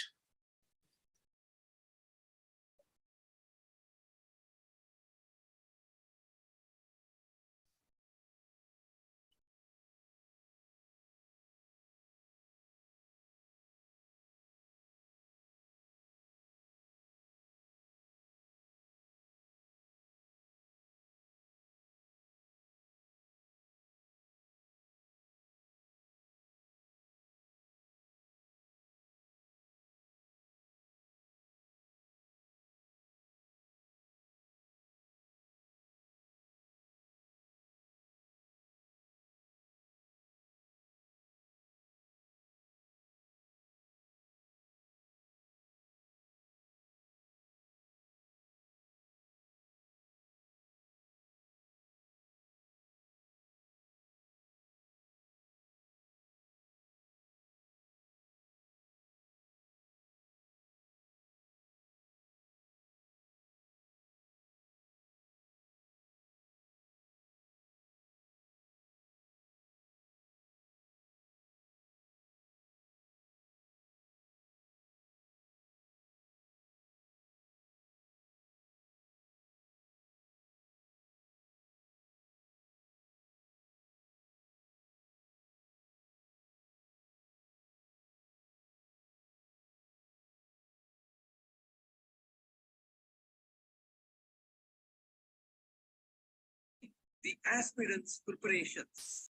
The aspirants' preparations.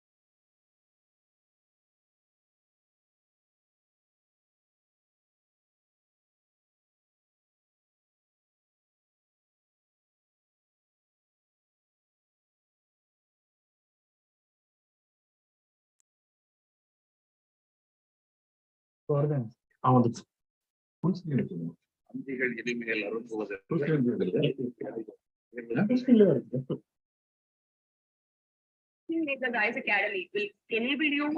KingMakers IAS Academy will enable you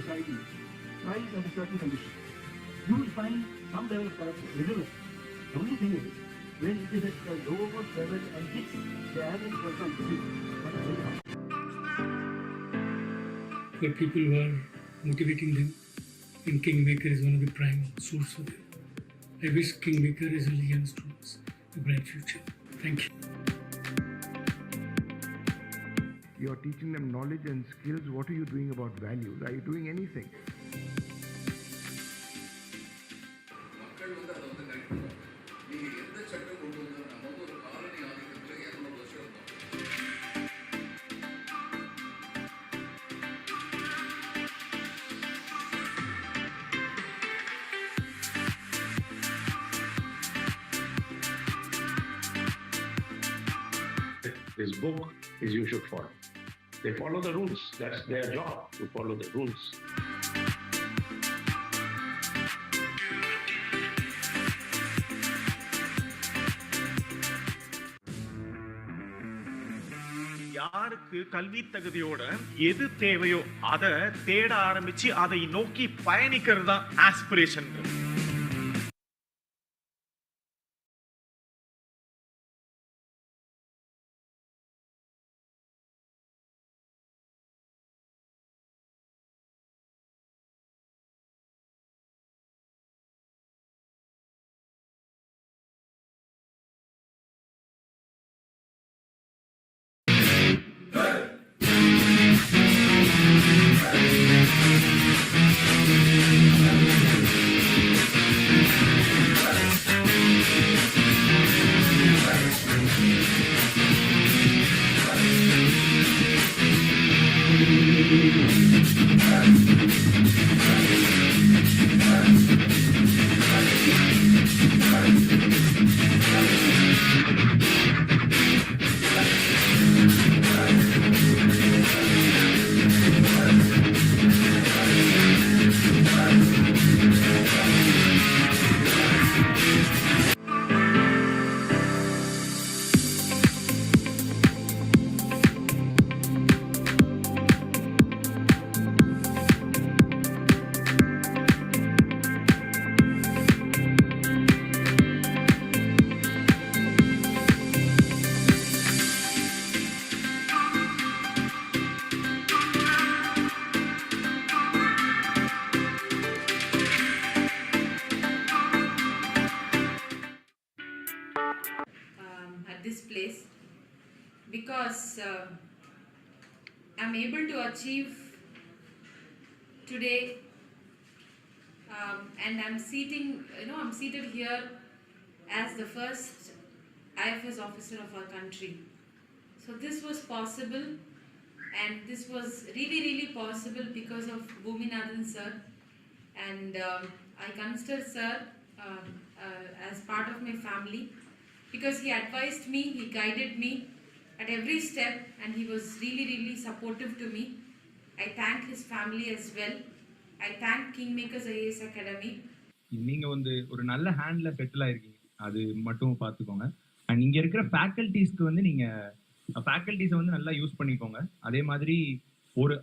society thrives under certain conditions. You will find some level of corruption everywhere. The only thing is, when it is at the lowest level and hits the average person, it is very hard. For people who are motivating them, and KingMaker is one of the prime source for them. I wish KingMaker is a young students a bright future. Thank you. You are teaching them knowledge and skills. What are you doing about values? Are you doing anything? This book is you should follow. They follow the rules. That's their job, to follow the rules. யாருக்கு கல்வி தகுதியோட எது தேவையோ அதை தேட ஆரம்பிச்சு அதை நோக்கி பயணிக்கிறது தான் aspiration. This place because I'm able to achieve today and I'm seated here as the first IFS officer of our country. So this was possible, and this was really possible because of Bhuminathan sir, and I consider sir as part of my family, because he advised me, he guided me at every step, and he was really supportive to me. I thank his family as well. I thank KingMakers IAS Academy. நீங்க வந்து ஒரு நல்ல ஹேண்ட்ல settle ஆயிருக்கீங்க, அது மட்டும் பார்த்துக்கோங்க. And இங்க இருக்கிற ஃபேக்கல்டிஸ்க்கு வந்து நீங்க ஃபேக்கல்டிஸை வந்து நல்லா யூஸ் பண்ணிக்கோங்க. அதே மாதிரி ஒரு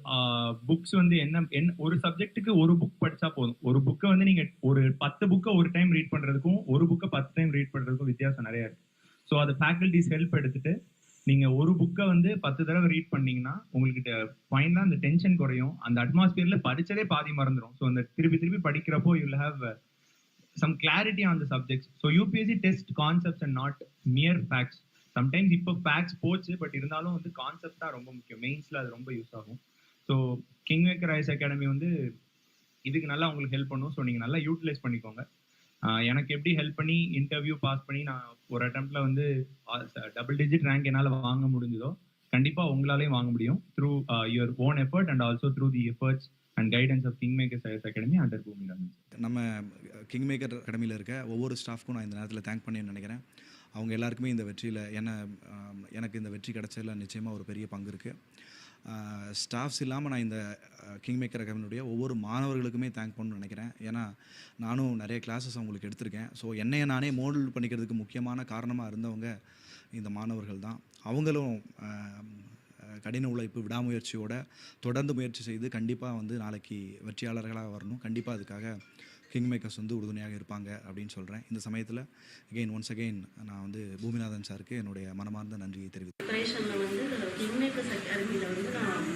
புக்ஸ் வந்து என்ன ஒரு சப்ஜெக்ட்டுக்கு ஒரு புக் படிச்சா போதும். ஒரு புக்கை வந்து நீங்க ஒரு 10 புக்கை ஒரு டைம் ரீட் பண்றதுக்கும் ஒரு புக்கை 10 டைம் ரீட் பண்றதுக்கும் வித்தியாசம் நிறைய இருக்கு. ஸோ அது ஃபேக்கல்டிஸ் ஹெல்ப் எடுத்துட்டு நீங்க ஒரு புக்கை வந்து 10 தடவை ரீட் பண்ணீங்கன்னா உங்களுக்கு ஃபைனலா அந்த டென்ஷன் குறையும். அந்த அட்மாஸ்பியர்ல படிச்சதே பாதி மறந்துடும். ஸோ அந்த திருப்பி படிக்கிறப்போ you will have some clarity on the subjects. So UPSC test concepts and not mere facts. Sometimes இப்போ facts போச்சு, பட் இருந்தாலும் வந்து கான்செப்ட் தான் ரொம்ப முக்கியம். மெயின்ஸ்ல அது ரொம்ப யூஸ் ஆகும். ஸோ KingMakers IAS Academy வந்து இதுக்கு நல்லா உங்களுக்கு ஹெல்ப் பண்ணும். ஸோ நீங்க நல்லா யூட்டிலைஸ் பண்ணிக்கோங்க. எனக்கு எப்படி ஹெல்ப் பண்ணி இன்டர்வியூ பாஸ் பண்ணி நான் ஒரு அட்டெம்ப்ட்ல வந்து டபுள் டிஜிட் ரேங்க் என்னால் வாங்க முடிஞ்சதோ கண்டிப்பா உங்களாலையும் வாங்க முடியும். Through your own effort and also through the efforts and guidance of KingMakers IAS Academy under Boominathan. நம்ம KingMaker அகாடமியில் இருக்க ஒவ்வொரு ஸ்டாஃப்க்கும் நான் இந்த நேரத்தில் தேங்க் பண்ணி நினைக்கிறேன். அவங்க எல்லாருக்குமே இந்த வெற்றியில் எனக்கு இந்த வெற்றி கிடைச்சதில் நிச்சயமாக ஒரு பெரிய பங்கு இருக்குது. ஸ்டாஃப்ஸ் இல்லாமல் நான் இந்த KingMakers அகாடமியுடைய ஒவ்வொரு மாணவர்களுக்குமே தேங்க் பண்ணணும்னு நினைக்கிறேன். ஏன்னா நானும் நிறைய கிளாஸஸ் அவங்களுக்கு எடுத்திருக்கேன். ஸோ என்னையை நானே மோல்ட் பண்ணிக்கிறதுக்கு முக்கியமான காரணமாக இருந்தவங்க இந்த மாணவர்கள் தான். அவங்களும் கடின உழைப்பு விடாமுயற்சியோட தொடர்ந்து முயற்சி செய்து கண்டிப்பாக வந்து நாளைக்கு வெற்றியாளர்களாக வரணும். கண்டிப்பாக அதுக்காக கிங்மேக்கர்ஸ் வந்து உறுதுணையாக இருப்பாங்க அப்படின்னு சொல்கிறேன். இந்த சமயத்தில் ஒன்ஸ் அகெயின் நான் வந்து பூமிநாதன் சாருக்கு என்னுடைய மனமார்ந்த நன்றியை தெரிவித்தேன். ப்ரிப்பரேஷனில் வந்து கிங்மேக்கர்ஸ் அகாடமியில் வந்து நான்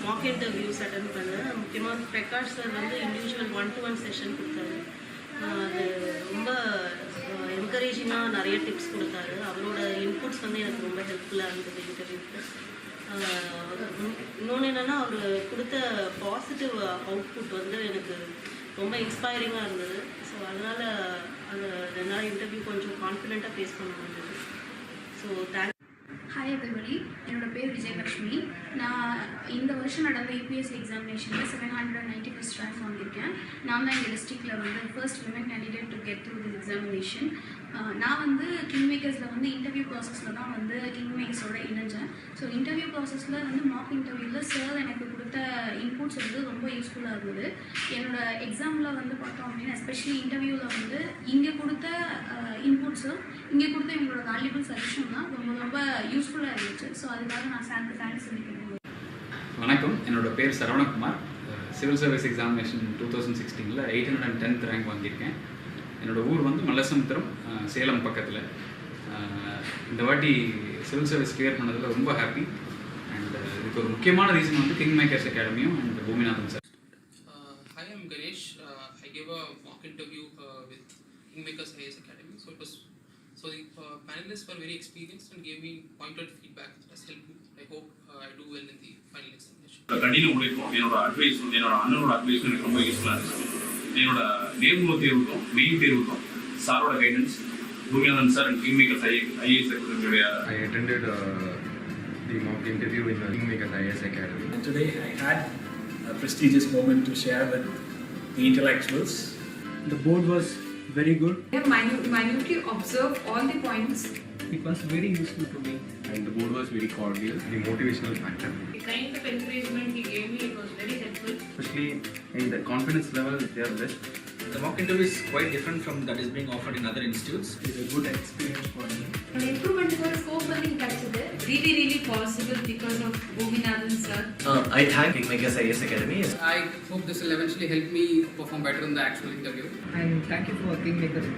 மாக் இன்டர்வியூஸ் அட்டன் பண்ணேன். முக்கியமாக பிரகாஷ் சார் வந்து இண்டிவிஜுவல் 1-to-1 செஷன் கொடுத்தாரு. அது ரொம்ப என்கரேஜிங்காக நிறைய டிப்ஸ் கொடுத்தாரு. அவரோட இன்புட்ஸ் வந்து எனக்கு ரொம்ப ஹெல்ப்ஃபுல்லாக இருந்தது இன்டர்வியூக்கு. இன்னொன்று என்னென்னா அவர் கொடுத்த பாசிட்டிவ் அவுட்புட் வந்து எனக்கு ரொம்ப இன்ஸ்பைரிங்காக இருந்தது. ஸோ அதனால் அந்த 2 நாள் இன்டர்வியூ கொஞ்சம் கான்ஃபிடென்ட்டாக ஃபேஸ் பண்ண முடிஞ்சது. So thanks. ஹாய் எவ்ரிபடி, என்னோட பேர் விஜயலக்ஷ்மி. நான் இந்த வருஷம் நடந்த யூபிஎஸ்சி எக்ஸாமினேஷனில் 791 ரேங்க் வாங்கியிருக்கேன். நான் தான் எங்கள் டிஸ்ட்ரிக்டில் வந்து first women candidate to get through this examination. நான் வந்து கிங்மேக்கர்ஸில் வந்து இன்டர்வியூ ப்ராசஸில் தான் வந்து கிங்மேக்கர்ஸோட இணைஞ்சேன். ஸோ இன்டர்வியூ ப்ராசஸில் வந்து மார்க் இன்டர்வியூவில் சார் எனக்கு கொடுத்த இன்புட்ஸ் வந்து ரொம்ப யூஸ்ஃபுல்லாக இருந்தது. என்னோட எக்ஸாமில் வந்து பார்த்தோம் அப்படின்னா எஸ்பெஷலி இன்டர்வியூவில் வந்து இங்கே கொடுத்த இன்புட்ஸும் இங்கே கொடுத்த எங்களோட வேல்யூபிள் சஜஷன் தான் ரொம்ப ரொம்ப யூஸ்ஃபுல்லாக இருந்துச்சு. ஸோ அதுக்காக நான் சாருக்கு தேங்க்ஸ் சொல்லிக்கிறேன். வணக்கம், என்னோட பேர் Saravanakumar. Civil service examination 2016 810th rank வாங்கியிருக்கேன். என்னோடய ஊர் வந்து மல்லசமுத்திரம், சேலம் பக்கத்தில். இந்த வாட்டி சிவில் சர்வீஸ் கிளியர் பண்ணதில் ரொம்ப ஹாப்பி. அண்ட் இதுக்கு ஒரு முக்கியமான ரீசன் வந்து கிங்மேக்கர்ஸ் அகாடமியும் and Boominathan sir. Hi, I'm Ganesh. I gave a mock interview with KingMakers IAS Academy. So the panelists were very experienced and gave me pointed feedback that has helped me. I hope I do well in the final examination. Continue உழைக்கும். என்னோட advice, என்னோட அண்ணனோட advice எனக்கு ரொம்ப யூஸ்ஃபுல்லாக இருந்துச்சு. என்னோட நேர்முக தேர்வுக்கும் மெயின் தேர்வுக்கும் சாரோட guidance, Boominathan sir and Kingmakers IAS அகாடமியோட. I attended the mock interview in the KingMakers IAS Academy. And today I had a prestigious moment to share with the intellectuals. The board was very good. I have minutely observed all the points. It was very useful to me. And the board was very cordial. The motivational factor. The kind of encouragement he gave me, it was very helpful. Especially in the confidence level, they are best. The mock interview is quite different from that is being offered in other institutes. It is a good experience for me. An improvement for scope learning culture. Really possible because of Bhuminathan sir. I thank KingMakers IAS Academy. I hope this will eventually help me perform better in the actual interview. And thank you for KingMakers.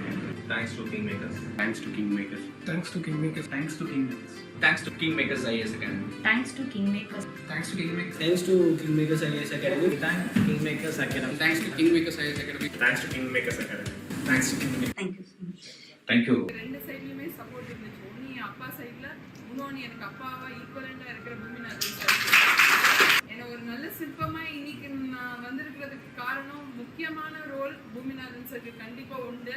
Thanks to KingMakers. Thanks to KingMakers. Thanks to KingMakers. Thanks to KingMakers. Thanks to KingMakers IAS Academy. Thanks to KingMakers. Thanks to KingMakers. Thanks to KingMakers IAS Academy. Thank KingMakers Academy. Thanks to KingMakers IAS Academy. Thanks to KingMakers Academy. Thanks to KingMakers. Thank you so much. Thank you. ரெண்டு சைடுலயுமே support இருந்துச்சு. ஒன்னு என் அப்பா சைடுல, இன்னொன்னு எனக்கு அப்பாவா ஈக்குவலண்டா இருக்கிற Boominathan sir. என்ன ஒரு நல்ல சிற்பமா இன்னைக்கு நான் வந்திருக்கிறதுக்கு காரணம் முக்கியமான ரோல் பூமிநாதன் சாருக்கு கண்டிப்பா உண்டு.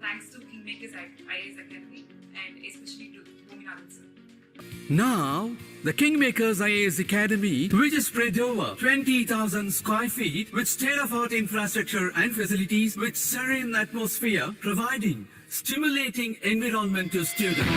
Thanks to KingMakers IAS Academy and especially to Bhuminathan sir. Now, the KingMakers IAS Academy, which is spread over 20,000 square feet with state-of-art infrastructure and facilities with serene atmosphere, providing stimulating environment to students.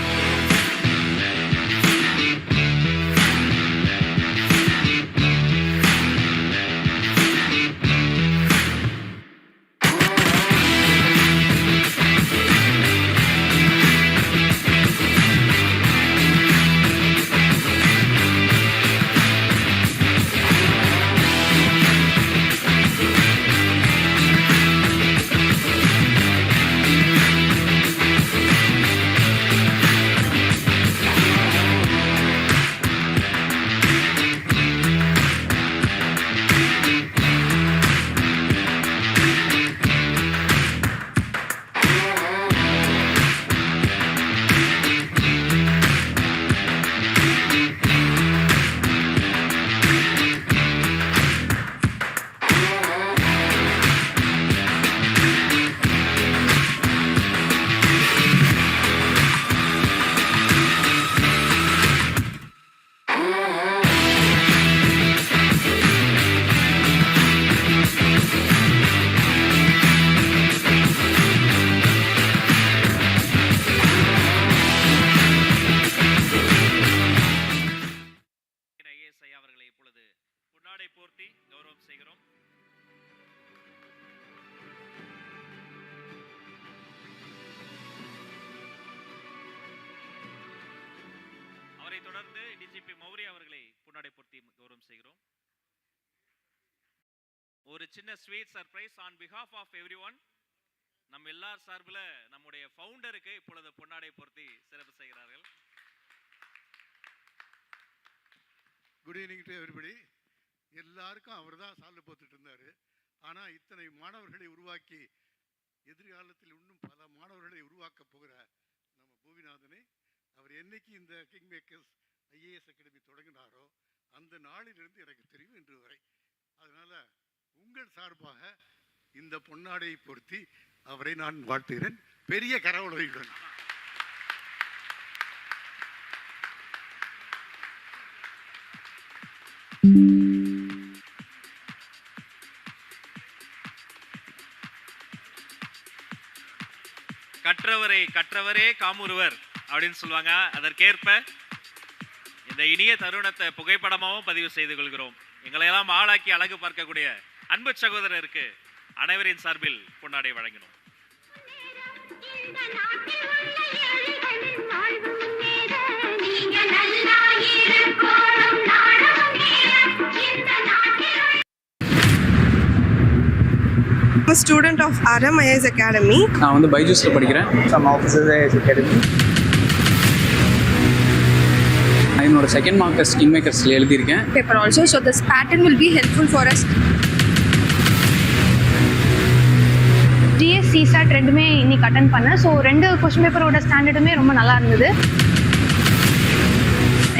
DGP Mouri அவர்களை பொன்னாடை பொருத்தி கௌரவம் செய்கிறோம். ஒரு சின்ன sweet surprise on behalf of everyone. நம்ம எல்லார் சார்பில் நம்முடைய ஃபவுண்டருக்கு இப்பொழுது பொன்னாடை பொருத்தி சிறப்பு செய்கிறார்கள். Good evening to everybody. எல்லாருக்கும் அவர் தான் சால்வை போத்துட்டு இருந்தார். ஆனால் இத்தனை மாணவர்களை உருவாக்கி எதிர்காலத்தில் இன்னும் பல மாணவர்களை உருவாக்க போகிற நம்ம பூமிநாதனை அவர் என்னைக்கு இந்த கிங் மேக்கர்ஸ் ஐஏஎஸ் அகாடமி தொடங்கினாரோ அந்த நாளிலிருந்து எனக்கு தெரியும் இன்று வரை. அதனால் உங்கள் சார்பாக இந்த பொன்னாடையை பொருத்தி அவரை நான் வாழ்த்துகிறேன் பெரிய கரவொலியுடன். கற்றவரே காமுறுவர் அப்படின்னு சொல்லுவாங்க. அதற்கேற்ப இந்த இனிய தருணத்தை புகைப்படமாகவும் பதிவு செய்து கொள்கிறோம். எங்களையெல்லாம் ஆளாக்கி அழகு பார்க்கக்கூடிய அன்பு சகோதரருக்கு அனைவரின் சார்பில் பொன்னாடை வழங்கினோம். I'm a student of RM IAS Academy. நான் வந்து பைஜூஸ்ல படிக்கிறேன். Some officers IAS Academy. என்னோட செகண்ட் மார்க் டெஸ்ட் கிங்மேக்கர்ஸ்ல எழுதியிருக்கேன். Paper also, so this pattern will be helpful for us. GS CSAT ரெண்டுமே இன்னைக்கு அட்டெண்ட் பண்ணேன். ஸோ 2 கொஸ்டின் பேப்பரோட ஸ்டாண்டர்டுமே ரொம்ப நல்லா இருந்தது.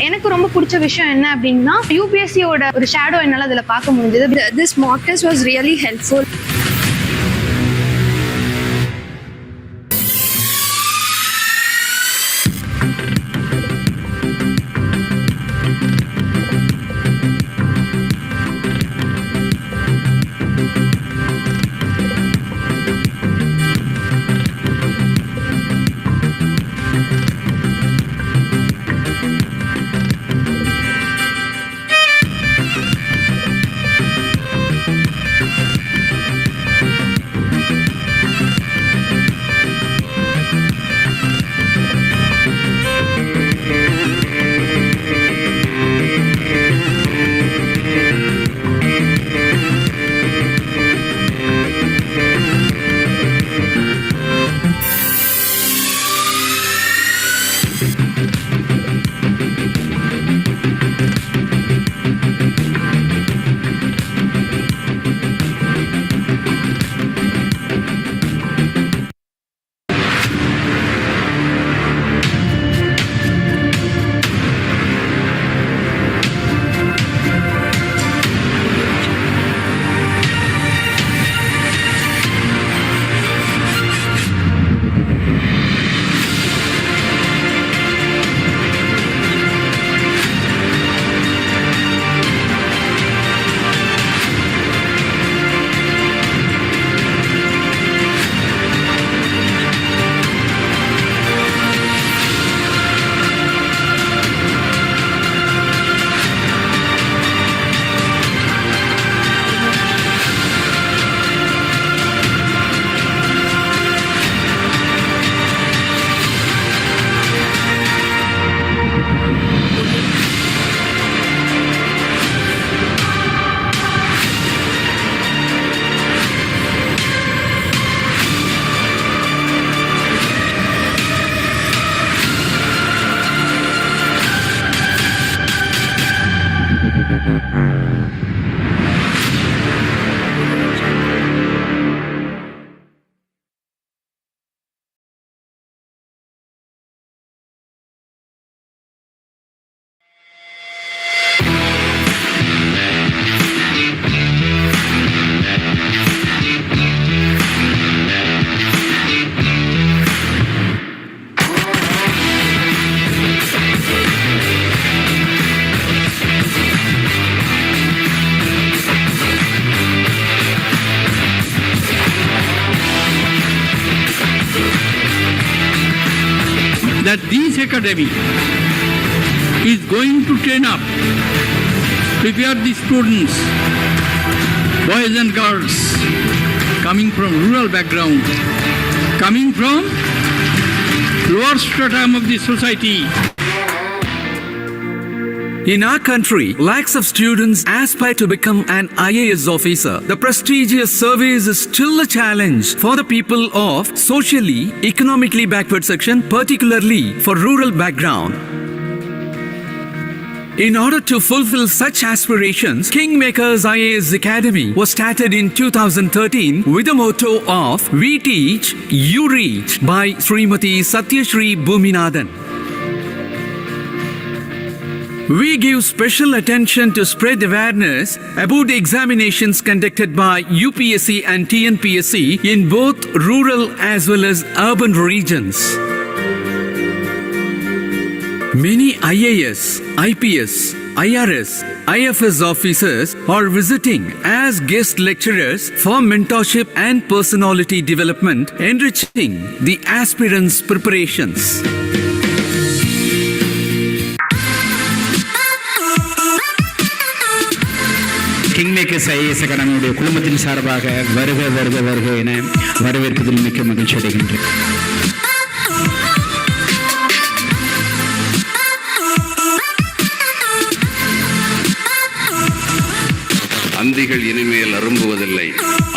எனக்கு ரொம்ப பிடிச்ச விஷயம் என்ன அப்படின்னா யூபிஎஸ்சியோட ஒரு ஷேடோ என்னால் அதில் பார்க்க முடிஞ்சது. This mock test was really helpful. That this academy is going to train up, prepare the students, boys and girls, coming from rural background, coming from lower stratum of the society. In our country, lakhs of students aspire to become an IAS officer. The prestigious service is still a challenge for the people of socially, economically backward section, particularly for rural background. In order to fulfill such aspirations, KingMakers IAS Academy was started in 2013 with the motto of "We Teach, You Reach" by Srimati Satyashri Bhuminathan. We give special attention to spread awareness about the examinations conducted by UPSC and TNPSC in both rural as well as urban regions. Many IAS, IPS, IRS, IFS officers are visiting as guest lecturers for mentorship and personality development, enriching the aspirants' preparations. KingMakers IAS Academy குழுமத்தின் சார்பாக வருக வருக வருக என வரவேற்பதில் மிக்க மகிழ்ச்சி அடைகின்றேன். அந்திகள் இனிமேல் அரும்புவதில்லை,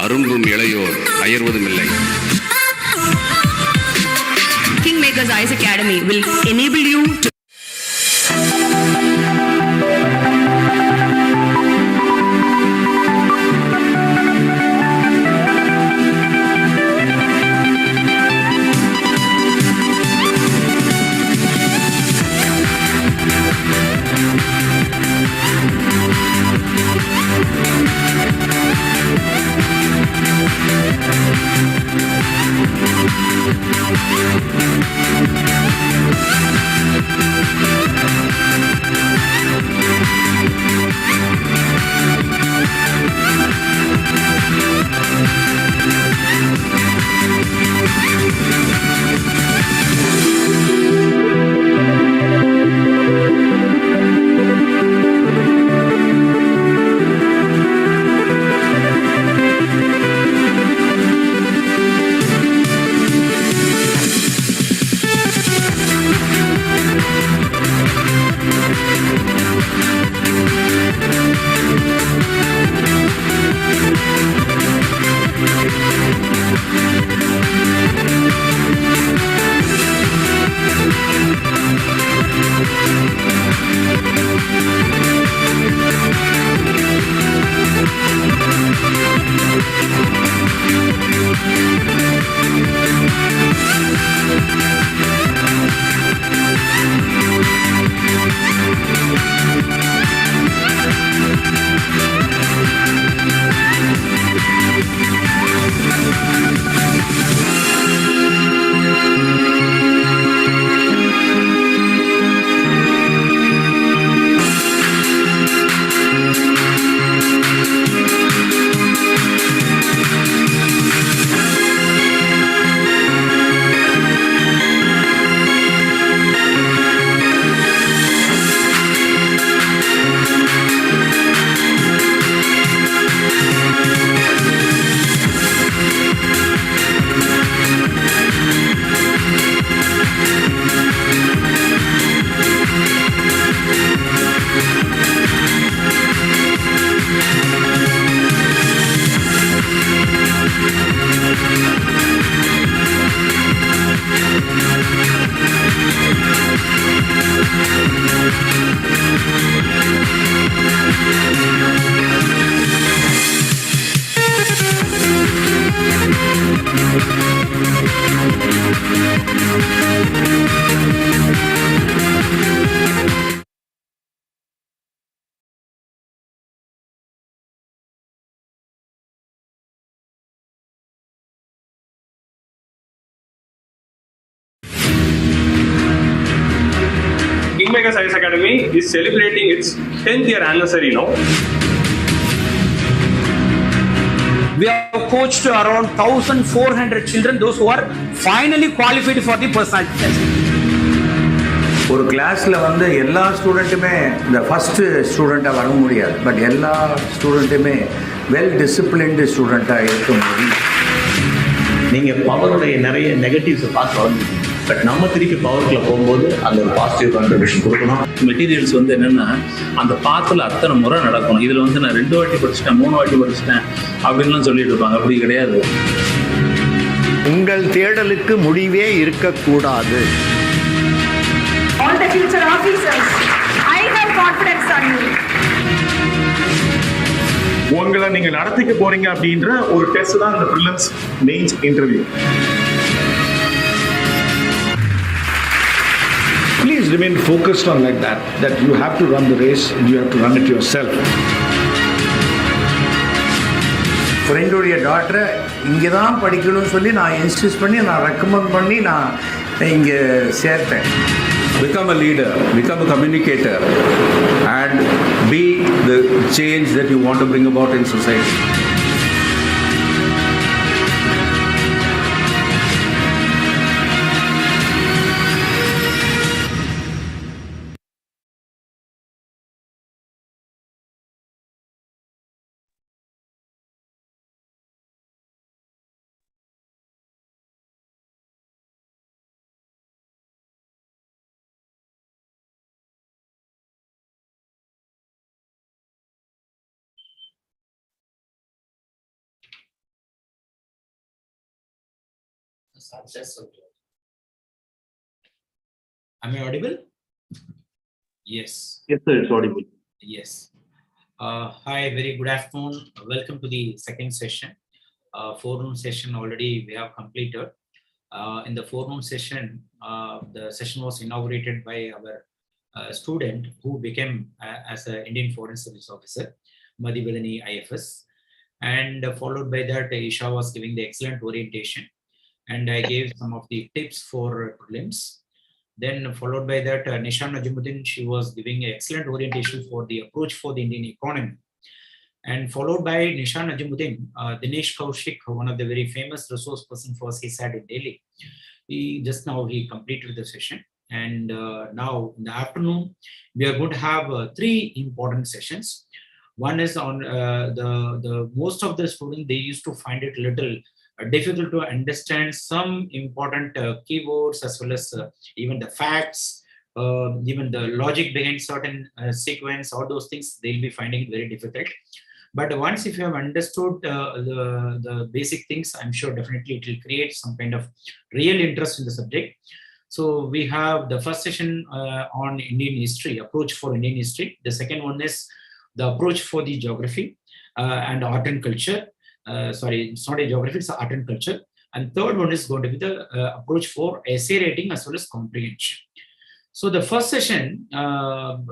அரும்பும் இளையோர் அயர்வதும் இல்லை. KingMakers IAS Academy will enable you to KingMakers IAS Academy is celebrating its 10th year anniversary now. We have coached around 1,400 children, those who are finally qualified for the personality test. ஒரு கிளாஸில் வந்து எல்லா ஸ்டூடெண்ட்டுமே இந்த first ஸ்டூடெண்ட்டாக வர முடியாது, but எல்லா ஸ்டூடெண்ட்டுமே well disciplined ஸ்டூடெண்ட்டாக இருக்க முடியும். நீங்கள் பவருடைய நிறைய நெகட்டிவ்ஸை பார்க்க வந்து பட் நம்ம திருப்பி பவருக்குள்ள போகும்போது அந்த ஒரு பாசிட்டிவ் கான்ட்ரிபியூஷன் கொடுக்கணும். மெட்டீரியல்ஸ் வந்து என்னன்னா அந்த பாத்தில் அத்தனை முறை நடக்கணும். இதில் வந்து நான் 2 வாட்டி படிச்சுட்டேன், 3 வாட்டி படிச்சுட்டேன் அப்படின்லாம் சொல்லிட்டு இருப்பாங்க. அப்படி கிடையாது. உங்கள் தேடலுக்கு முடிவே இருக்கக்கூடாது. All the future officers, I have confidence on you. உங்களை நீங்க நடத்திக்க போறீங்க அப்படின்ற ஒரு டெஸ்ட் தான் இந்த Prelims Mains interview. Please remain focused on like that you have to run the race and you have to run it yourself. ஃப்ரெண்டுடைய டாக்டரை இங்கே தான் படிக்கணும்னு சொல்லி நான் இன்சிஸ்ட் பண்ணி நான் ரெக்கமெண்ட் பண்ணி நான் இங்கே சேர்த்தேன். Become a leader, become a communicator, and be the change that you want to bring about in society. Am I audible? Yes. Yes, sir, it's audible. Yes. Hi, very good afternoon. Welcome to the second session. Forenoon session already we have completed. In the forenoon session, the session was inaugurated by our student who became as an Indian Foreign Service Officer, Madhibadani IFS. And followed by that, Isha was giving the excellent orientation. And I gave some of the tips for prelims. Then followed by that, Nishan Najimuddin, she was giving excellent orientation for the approach for the Indian economy. And followed by Nishan Najimuddin, Dinesh Kaushik, one of the very famous resource person for CSAT in Delhi. He completed the session. And now in the afternoon, we are going to have 3 important sessions. One is on the most of the students, they used to find it little difficult to understand some important keywords as well as even the facts, even the logic behind certain sequence, all those things, they'll be finding it very difficult. But once if you have understood the basic things, I'm sure definitely it will create some kind of real interest in the subject. So we have the first session on Indian history, approach for Indian history. The second one is the approach for the geography and art and culture. Sorry, it's not a geography, it's art and culture. And third one is going to be the approach for essay writing as well as comprehension. So the first session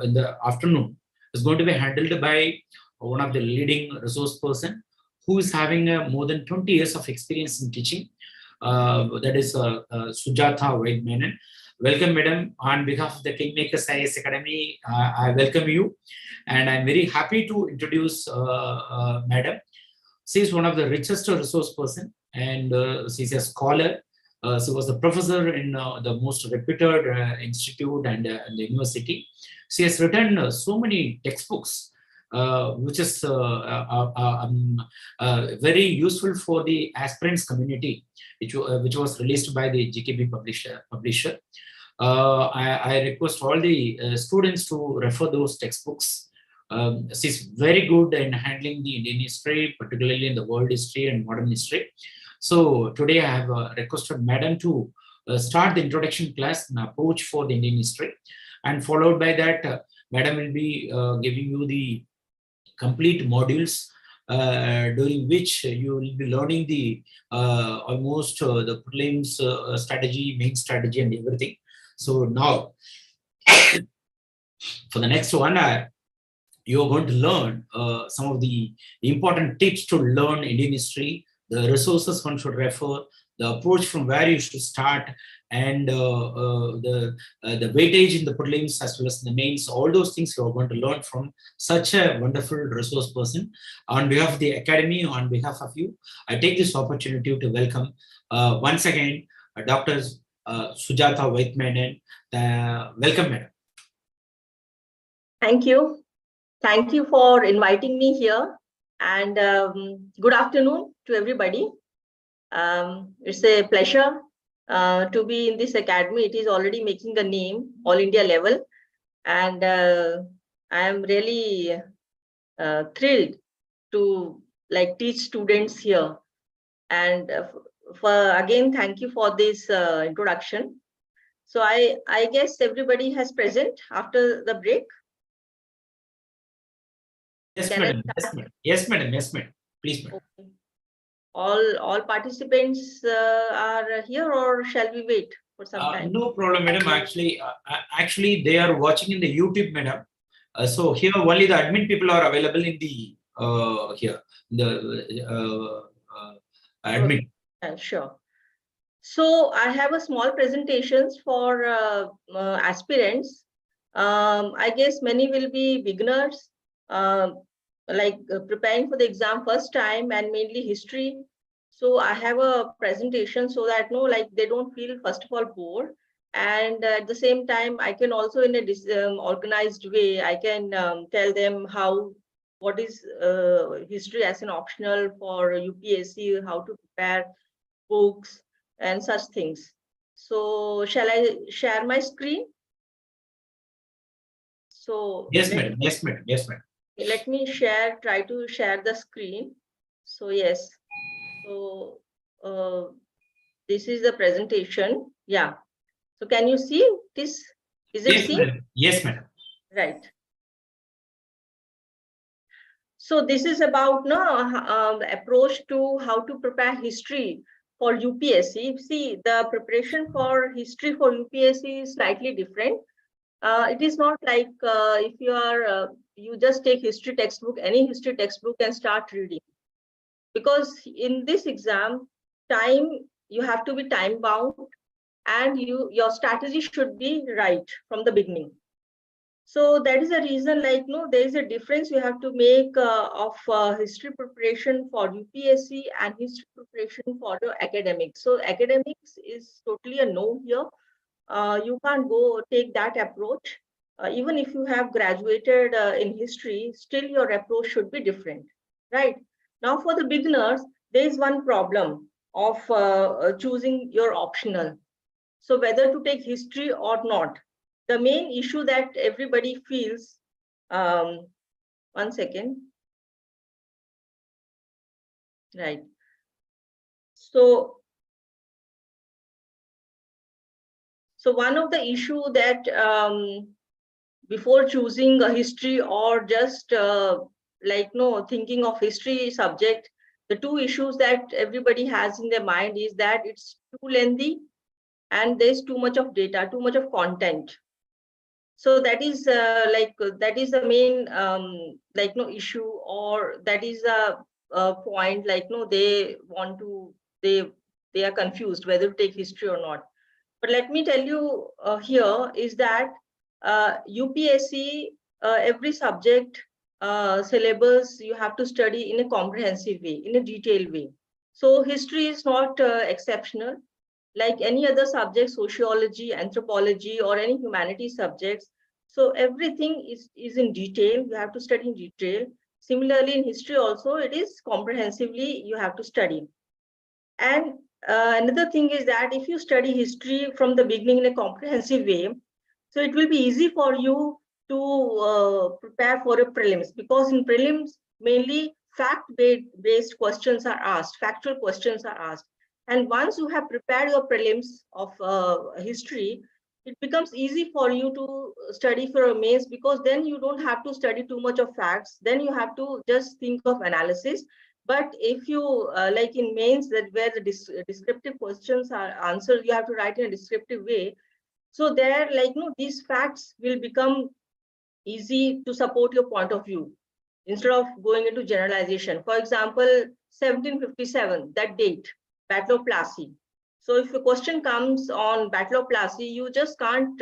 in the afternoon is going to be handled by one of the leading resource person who is having more than 20 years of experience in teaching. That is Sujatha Vaidmanan. Welcome, madam. On behalf of the KingMakers IAS Academy, I welcome you. And I'm very happy to introduce madam. She is one of the richest resource person, and she's a scholar. She was a professor in the most reputed institute and the university. She has written so many textbooks, which is very useful for the aspirants community, which was released by the GKB publisher. I request all the students to refer those textbooks. She's very good in handling the Indian history, particularly in the world history and modern history. So today I have requested madam to start the introduction class and approach for the Indian history. And followed by that, madam will be giving you the complete modules during which you will be learning the almost the prelims strategy, main strategy and everything. So now for the next one, you're going to learn some of the important tips to learn Indian history, the resources one should refer, the approach from where you should start, and the weightage in the prelims as well as the mains. All those things you are going to learn from such a wonderful resource person. On behalf of the Academy, on behalf of you, I take this opportunity to welcome once again Dr. Sujatha Vaidmanan. Welcome, madam. Thank you. Thank you for inviting me here, and good afternoon to everybody. It's a pleasure to be in this academy. It is already making a name all India level, and I am really thrilled to like teach students here. And for again, thank you for this introduction. So I guess everybody has present after the break. Yes, madam. Yes, madam. Yes, madam. Yes, madam. Please, madam. Okay. All participants are here, or shall we wait for some time? No problem, madam. Actually, they are watching in the YouTube, madam. So here only the admin people are available in the here the admin. Sure. So I have a small presentations for aspirants. I guess many will be beginners, preparing for the exam first time, and mainly history. So I have a presentation so that they don't feel first of all bored, and at the same time I can also in a organized way I can tell them what is history as an optional for UPSC, how to prepare books and such things. So shall I share my screen? So yes, madam. Yes, madam. Yes, madam. Let me try to share the screen. So yes, so this is the presentation. Yeah. So can you see this? Is it seen? Madam. Yes, madam. Right. So this is about approach to how to prepare history for UPSC. See, the preparation for history for UPSC is slightly different. It is not like if you are you just take history textbook, any history textbook, and start reading. Because in this exam, you have to be time bound, and your strategy should be right from the beginning. So that is the reason, there is a difference you have to make of history preparation for UPSC and history preparation for the academics. So academics is totally a no here. You can't go take that approach. Even if you have graduated in history, still your approach should be different, right? Now for the beginners, there is one problem of choosing your optional. So whether to take history or not. The main issue that everybody feels, one second. Right. So one of the issue that before choosing a history or just thinking of history subject, the two issues that everybody has in their mind is that it's too lengthy and there's too much of data, too much of content. So that is that is the main issue, or that is a point they want to they are confused whether to take history or not. But let me tell you here is that UPSC every subject syllabus you have to study in a comprehensive way, in a detailed way. So history is not exceptional. Like any other subject, sociology, anthropology, or any humanities subjects. So everything is in detail. You have to study in detail. Similarly, in history also, it is comprehensively you have to study. And another thing is that if you study history from the beginning in a comprehensive way, so it will be easy for you to prepare for a prelims, because in prelims, mainly fact-based questions are asked, factual questions are asked. And once you have prepared your prelims of history, it becomes easy for you to study for a mains, because then you don't have to study too much of facts. Then you have to just think of analysis. But if you like in mains, that where the descriptive questions are answered, you have to write in a descriptive way. So there, these facts will become easy to support your point of view instead of going into generalization. For example, 1757, that date, Battle of Plassey. So if a question comes on Battle of Plassey, you just can't,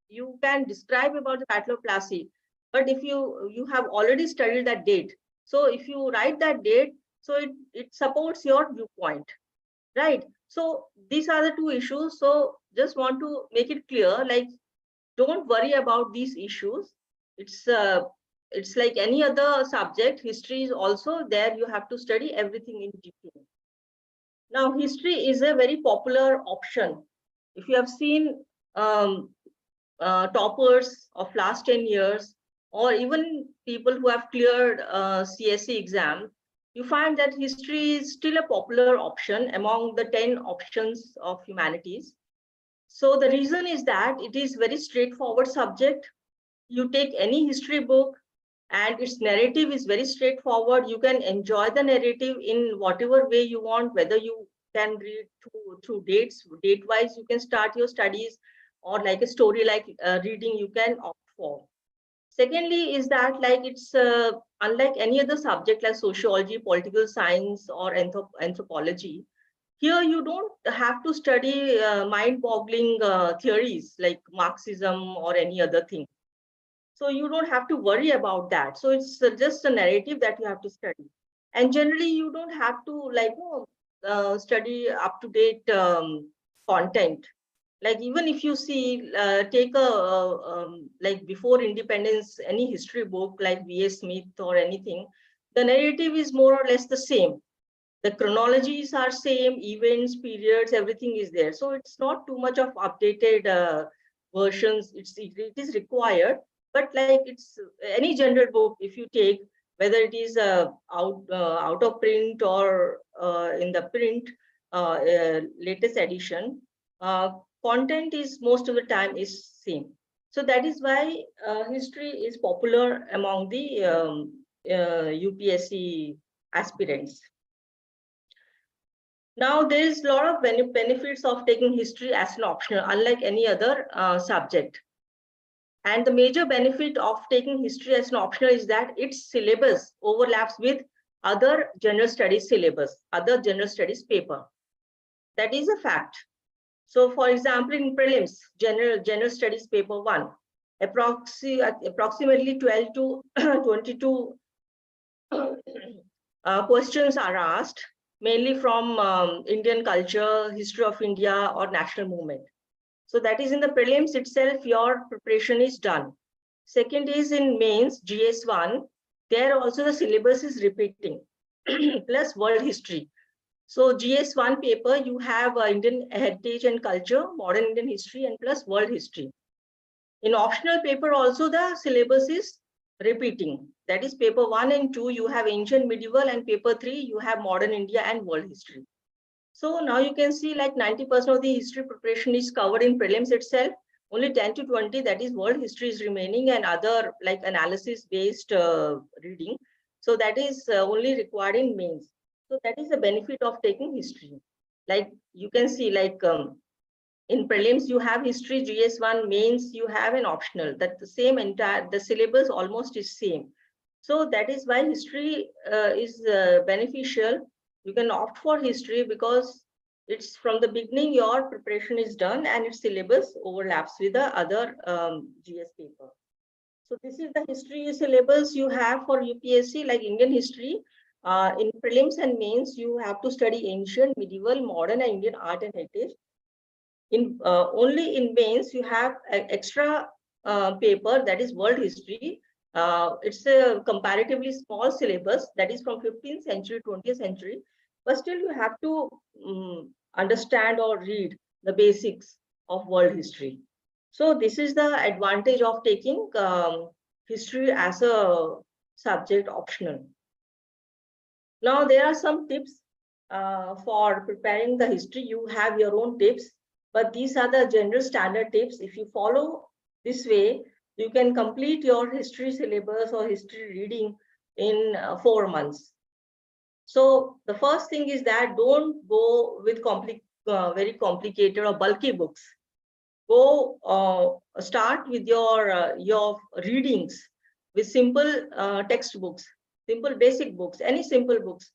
you can describe about the Battle of Plassey, but if you have already studied that date, so if you write that date, so it supports your viewpoint, right? So these are the two issues. So just want to make it clear, don't worry about these issues. It's like any other subject. History is also there. You have to study everything in detail. Now, history is a very popular option. If you have seen toppers of last 10 years, or even people who have cleared CSE exam, you find that history is still a popular option among the 10 options of humanities. So the reason is that it is very straightforward subject. You take any history book and its narrative is very straightforward. You can enjoy the narrative in whatever way you want, whether you can read through dates, date-wise you can start your studies, or like a story like reading you can opt for. Secondly is that like it's unlike any other subject like sociology, political science, or anthropology. Here you don't have to study mind-boggling theories like Marxism or any other thing. So you don't have to worry about that. So it's just a narrative that you have to study. And generally you don't have to like study up-to-date content. Like even if you see, take a like before independence, any history book like V.A. Smith or anything, the narrative is more or less the same. The chronologies are same, events, periods, everything is there. So it's not too much of updated versions. It is required, but like it's any general book, if you take, whether it is out of print or in the print latest edition, content is most of the time is same. So that is why history is popular among the UPSC aspirants. Now, there is a lot of benefits of taking history as an optional, unlike any other subject. And the major benefit of taking history as an optional is that its syllabus overlaps with other general studies syllabus, other general studies paper. That is a fact. So, for example, in prelims, general studies paper 1, approximately 12 to 22 questions are asked, mainly from Indian culture, history of India, or national movement. So that is in the prelims itself, your preparation is done. Second is in mains, GS1, there also the syllabus is repeating, plus world history. So GS1 paper, you have Indian heritage and culture, modern Indian history, and plus world history. In optional paper also, the syllabus is repeating. That is paper 1 and 2, you have ancient medieval, and paper 3, you have modern India and world history. So now you can see like 90% of the history preparation is covered in prelims itself. Only 10 to 20, that is world history, is remaining, and other like analysis based reading. So that is only required in mains. So that is the benefit of taking history. Like you can see like in prelims you have history, GS1, mains you have an optional, that the same entire, the syllabus almost is same. So that is why history is beneficial. You can opt for history because it's from the beginning your preparation is done and its syllabus overlaps with the other GS paper. So this is the history syllabus you have for UPSC, like Indian history. In prelims and mains, you have to study ancient, medieval, modern, and Indian art and heritage. In only in mains, you have an extra paper, that is world history. It's a comparatively small syllabus, that is from 15th century, 20th century, but still you have to understand or read the basics of world history. So this is the advantage of taking history as a subject optional. Now there are some tips for preparing the history. You have your own tips, but these are the general standard tips. If you follow this way, you can complete your history syllabus or history reading in 4 months. So the first thing is that don't go with very complicated or bulky books. Go start with your readings with simple textbooks, simple basic books, any simple books.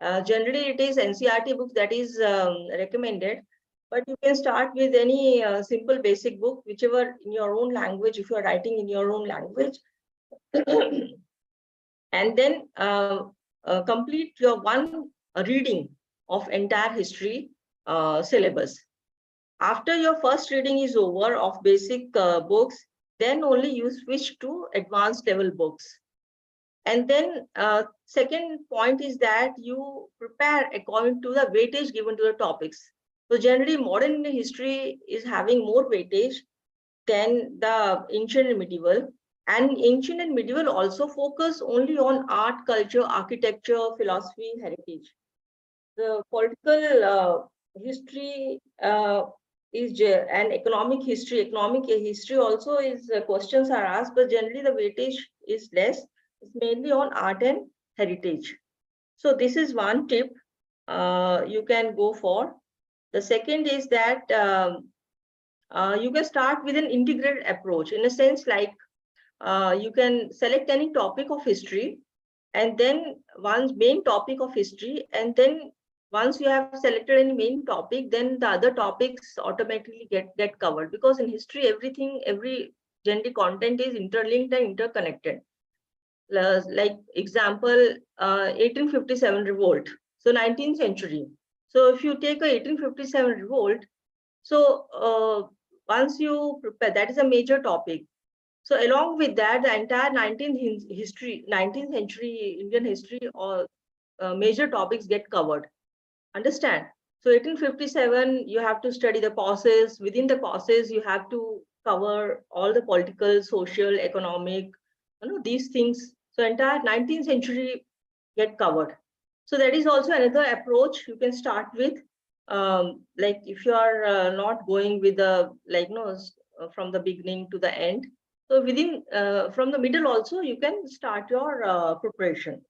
Generally, it is NCERT books that is recommended, but you can start with any simple basic book, whichever in your own language, if you are writing in your own language. And then complete your one reading of entire history syllabus. After your first reading is over of basic books, then only you switch to advanced level books. And then second point is that you prepare according to the weightage given to the topics. So generally modern Indian history is having more weightage than the ancient and medieval. And ancient and medieval also focus only on art, culture, architecture, philosophy, heritage. The political history and economic history. Economic history also is questions are asked, but generally the weightage is less. It's mainly on art and heritage. So this is one tip you can go for. The second is that you can start with an integrated approach, in a sense like you can select any topic of history, and then one's main topic of history, and then once you have selected any main topic, then the other topics automatically get covered, because in history every general content is interlinked and interconnected. Like example, 1857 revolt, so 19th century. So if you take a 1857 revolt, so once you prepare, that is a major topic. So along with that, the entire 19th century Indian history or major topics get covered. Understand? So 1857, you have to study the causes. Within the causes, you have to cover all the political, social, economic, these things. So entire 19th century get covered. So that is also another approach you can start with. Like if you are not going with the from the beginning to the end. So within from the middle also you can start your preparation.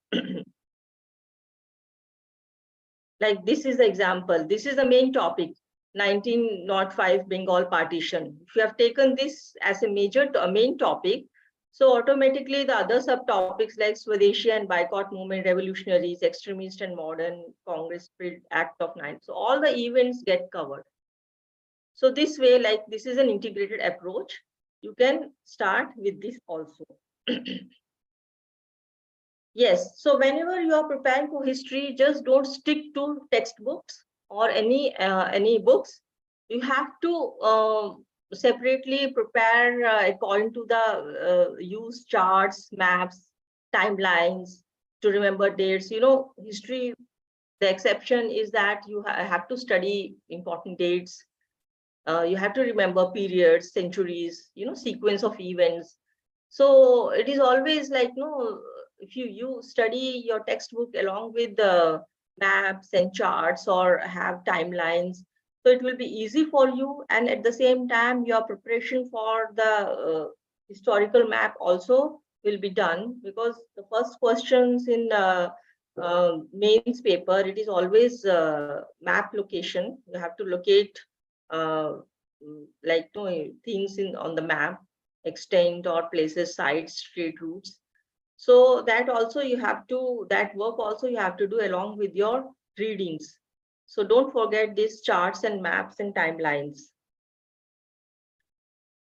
Like this is the example. This is the main topic, 1905 Bengal partition. If you have taken this as a main topic, so automatically the other subtopics like Swadeshi and boycott movement, revolutionaries, extremist and modern, Congress Spirit Act of 9. So all the events get covered. So this way, like this is an integrated approach. You can start with this also. Yes, so whenever you are preparing for history, just don't stick to textbooks or any books. You have to separately prepare according to the use charts, maps, timelines to remember dates. You know, history, the exception is that you have to study important dates. You have to remember periods, centuries, sequence of events. So it is always like, if you study your textbook along with the maps and charts or have timelines, so it will be easy for you. And at the same time, your preparation for the historical map also will be done, because the first questions in mains paper, it is always map location. You have to locate things on the map, extent or places, sites, street routes. So that also you have to, that work also you have to do along with your readings. So don't forget these charts and maps and timelines.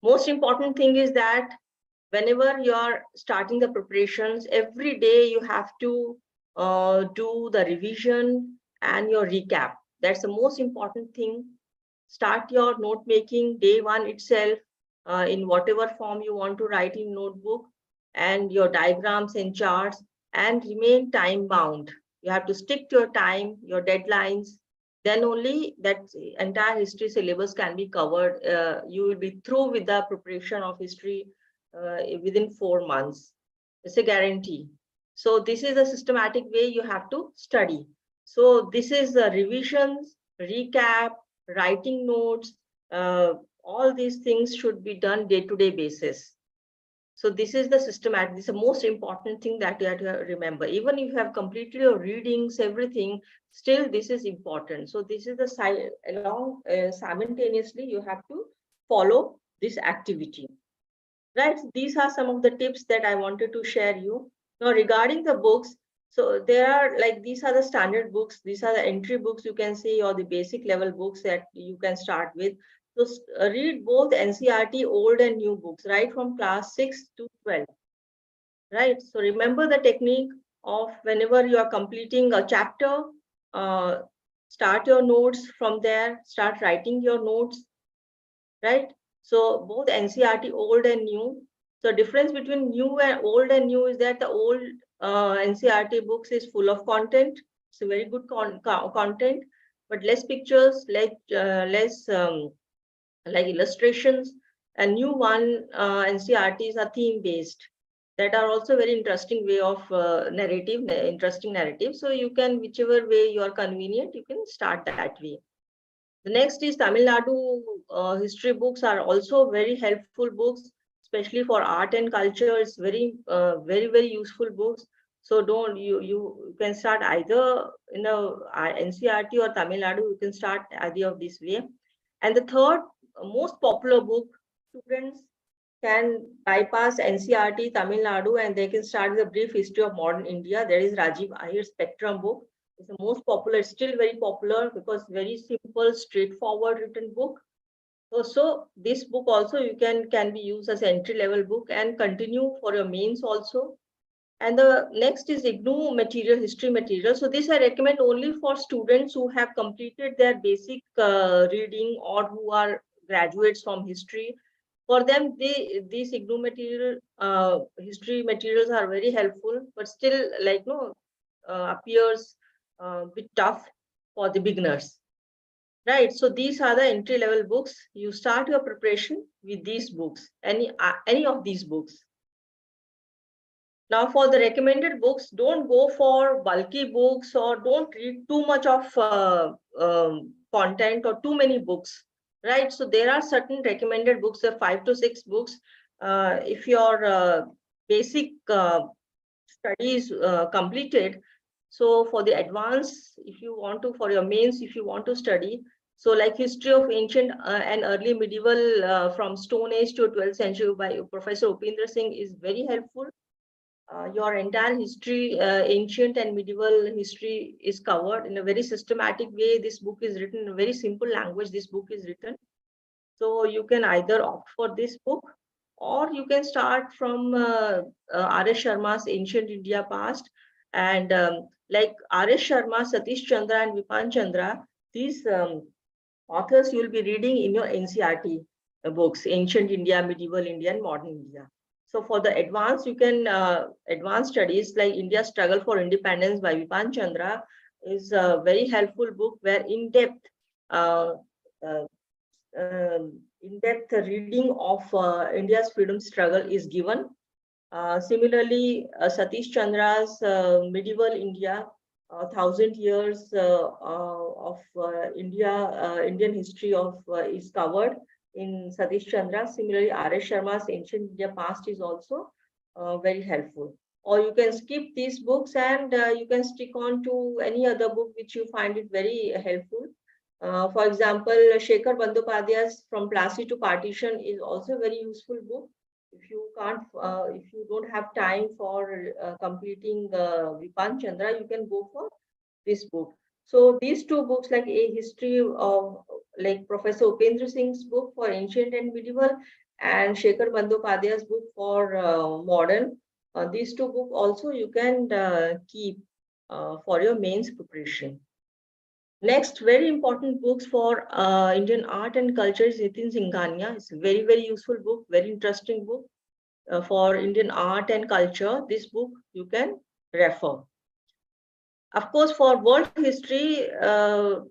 Most important thing is that whenever you are starting the preparations, every day you have to do the revision and your recap. That's the most important thing. Start your note making day one itself in whatever form you want to write in notebook, and your diagrams and charts, and remain time bound. You have to stick to your time, your deadlines. Then only that entire history syllabus can be covered. You will be through with the preparation of history within 4 months. It's a guarantee. So this is a systematic way you have to study. So this is the revisions, recap, writing notes, all these things should be done day-to-day basis. So this is the systematic, this is the most important thing that you have to remember. Even if you have completed your readings, everything, still this is important. So this is the simultaneously you have to follow this activity. Right, these are some of the tips that I wanted to share you. Now regarding the books, so there are these are the standard books, these are the entry books you can say, or the basic level books that you can start with. So read both NCERT old and new books, right from class 6 to 12. Right, so remember the technique of whenever you are completing a chapter, start your notes from there, start writing your notes, right? So both NCERT old and new. So difference between new and new is that the old NCERT books is full of content. It's a very good content, but less pictures, less like illustrations. And new one NCERTs are theme based. That are also very interesting way of interesting narrative. So you can, whichever way you are convenient, you can start that way. The next is Tamil Nadu history books are also very helpful books, especially for art and culture. It's very, very useful books. So don't you can start either in a NCERT or Tamil Nadu. You can start either of this way. And the third most popular book, students can bypass NCERT, Tamil Nadu, and they can start the brief history of modern India. There is Rajiv Iyer's Spectrum book. It's the most popular, it's still very popular because very simple, straightforward written book. So this book also you can be used as entry-level book and continue for your mains also. And the next is IGNOU material, history material. So this I recommend only for students who have completed their basic reading or who are graduates from history. For them, these IGNOU material, history materials are very helpful, but still appears a bit tough for the beginners. Right, so these are the entry-level books. You start your preparation with these books, any of these books. Now for the recommended books, don't go for bulky books or don't read too much of content or too many books, right? So there are certain recommended books, 5 to 6 books. If your basic studies completed, so for the advanced, if you want to, for your mains, if you want to study, so like history of ancient and early medieval from Stone Age to 12th century by Professor Upendra Singh is very helpful. Your entire history, ancient and medieval history is covered in a very systematic way. This book is written in a very simple language. This book is written. So you can either opt for this book or you can start from R.S. Sharma's Ancient India Past. And like R.S. Sharma, Satish Chandra and Vipan Chandra, these authors you will be reading in your NCERT books, Ancient India, Medieval India and Modern India. So for the advanced, you can advanced studies like India's Struggle for Independence by Vipan Chandra is a very helpful book where in-depth reading of India's freedom struggle is given. Similarly, Satish Chandra's Medieval India, 1,000 years of Indian history is covered in Satish Chandra. Similarly, R.S. Sharma's Ancient India Past is also very helpful. Or you can skip these books and you can stick on to any other book which you find it very helpful. For example, Shekhar Bandyopadhyay's From Plassey to Partition is also a very useful book. If you can't, if you don't have time for completing Vipan Chandra, you can go for this book. So these two books, like A History of, like Professor Upendra Singh's book for Ancient and Medieval, and Shekhar Bandyopadhyay's book for modern, these two books also you can keep for your mains preparation. Next, very important books for Indian art and culture is Nitin Singhania. It's a very, very useful book, very interesting book for Indian art and culture. This book you can refer. Of course, for world history, the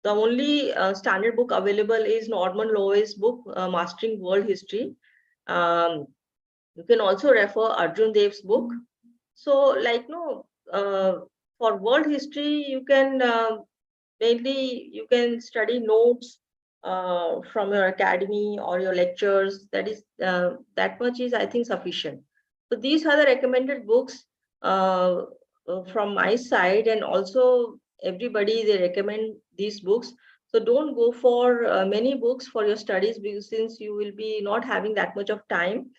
only standard book available is Norman Lowe's book, Mastering World History. You can also refer Arjun Dev's book. So, for world history, you can mainly you can study notes from your academy or your lectures. That is that much is, I think, sufficient. So these are the recommended books from my side, and also everybody they recommend these books. So don't go for many books for your studies, because since you will be not having that much of time.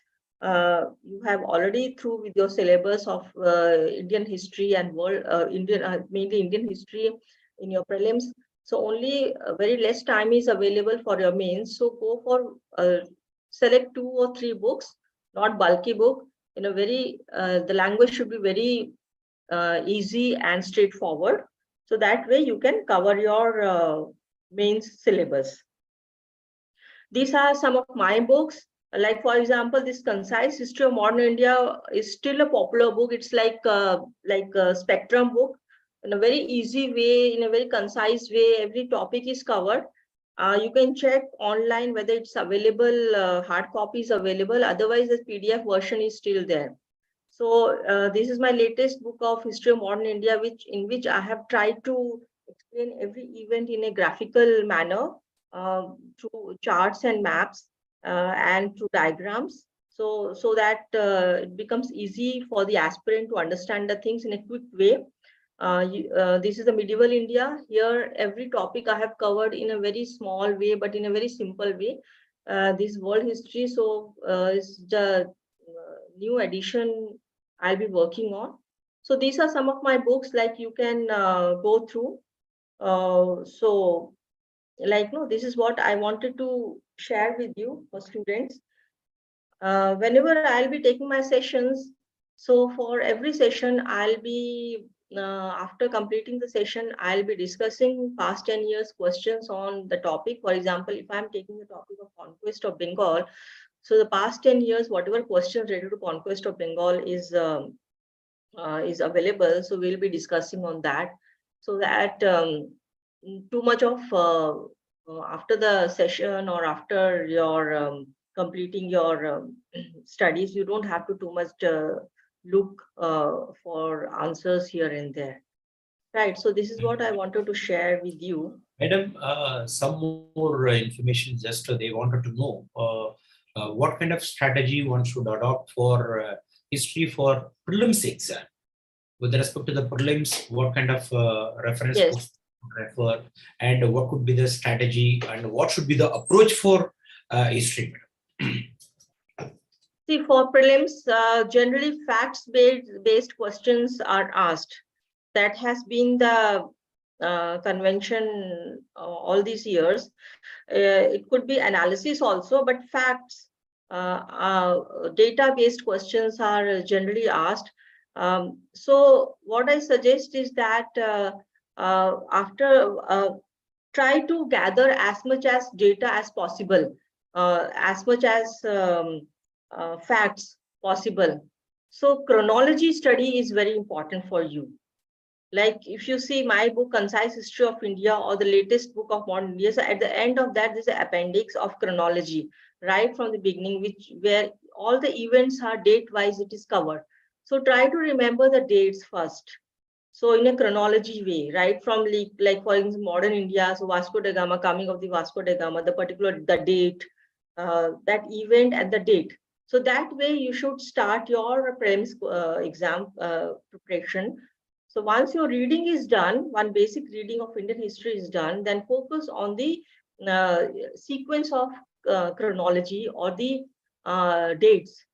You have already through with your syllabus of Indian history and world mainly Indian history in your prelims. So only very less time is available for your mains. So go for select 2 or 3 books, not bulky book. In a very the language should be very easy and straightforward. So that way you can cover your mains syllabus. These are some of my books. Like for example, this concise history of modern India is still a popular book. It's like a spectrum book in a very easy way, in a very concise way. Every topic is covered. You can check online whether it's available, hard copy is available. Otherwise, the PDF version is still there. So this is my latest book of history of modern India, in which I have tried to explain every event in a graphical manner through charts and maps and through diagrams. So that it becomes easy for the aspirant to understand the things in a quick way. This is the medieval India. Here, every topic I have covered in a very small way, but in a very simple way. This world history, so is the new edition I'll be working on. So these are some of my books, like you can go through. So like, no, this is what I wanted to share with you for students. Whenever I'll be taking my sessions, so for every session, I'll be, after completing the session, I'll be discussing past 10 years questions on the topic. For example, if I'm taking the topic of conquest of Bengal, so the past 10 years, whatever questions related to conquest of Bengal is available. So we'll be discussing on that, so that too much of after the session or after your completing your studies, you don't have to too much look for answers here and there. Right. So this is what I wanted to share with you. Madam, some more information, just they wanted to know what kind of strategy one should adopt for history for prelims exam. With respect to the prelims, what kind of reference Yes. refer, and what could be the strategy, and what should be the approach for history? See, for prelims, generally facts-based questions are asked. That has been the convention all these years. It could be analysis also, but facts, data-based questions are generally asked. So what I suggest is that after try to gather as much as data as possible, as much as facts possible. So chronology study is very important for you. Like if you see my book, Concise History of India, or the latest book of modern India, so at the end of that, there's an appendix of chronology, right from the beginning, where all the events are date-wise, it is covered. So try to remember the dates first. So in a chronology way, right from like for example, modern India, so Vasco da Gama, coming of the Vasco da Gama, the date, that event and the date. So that way you should start your prelims exam preparation. So once your reading is done, one basic reading of Indian history is done, then focus on the sequence of chronology or the dates,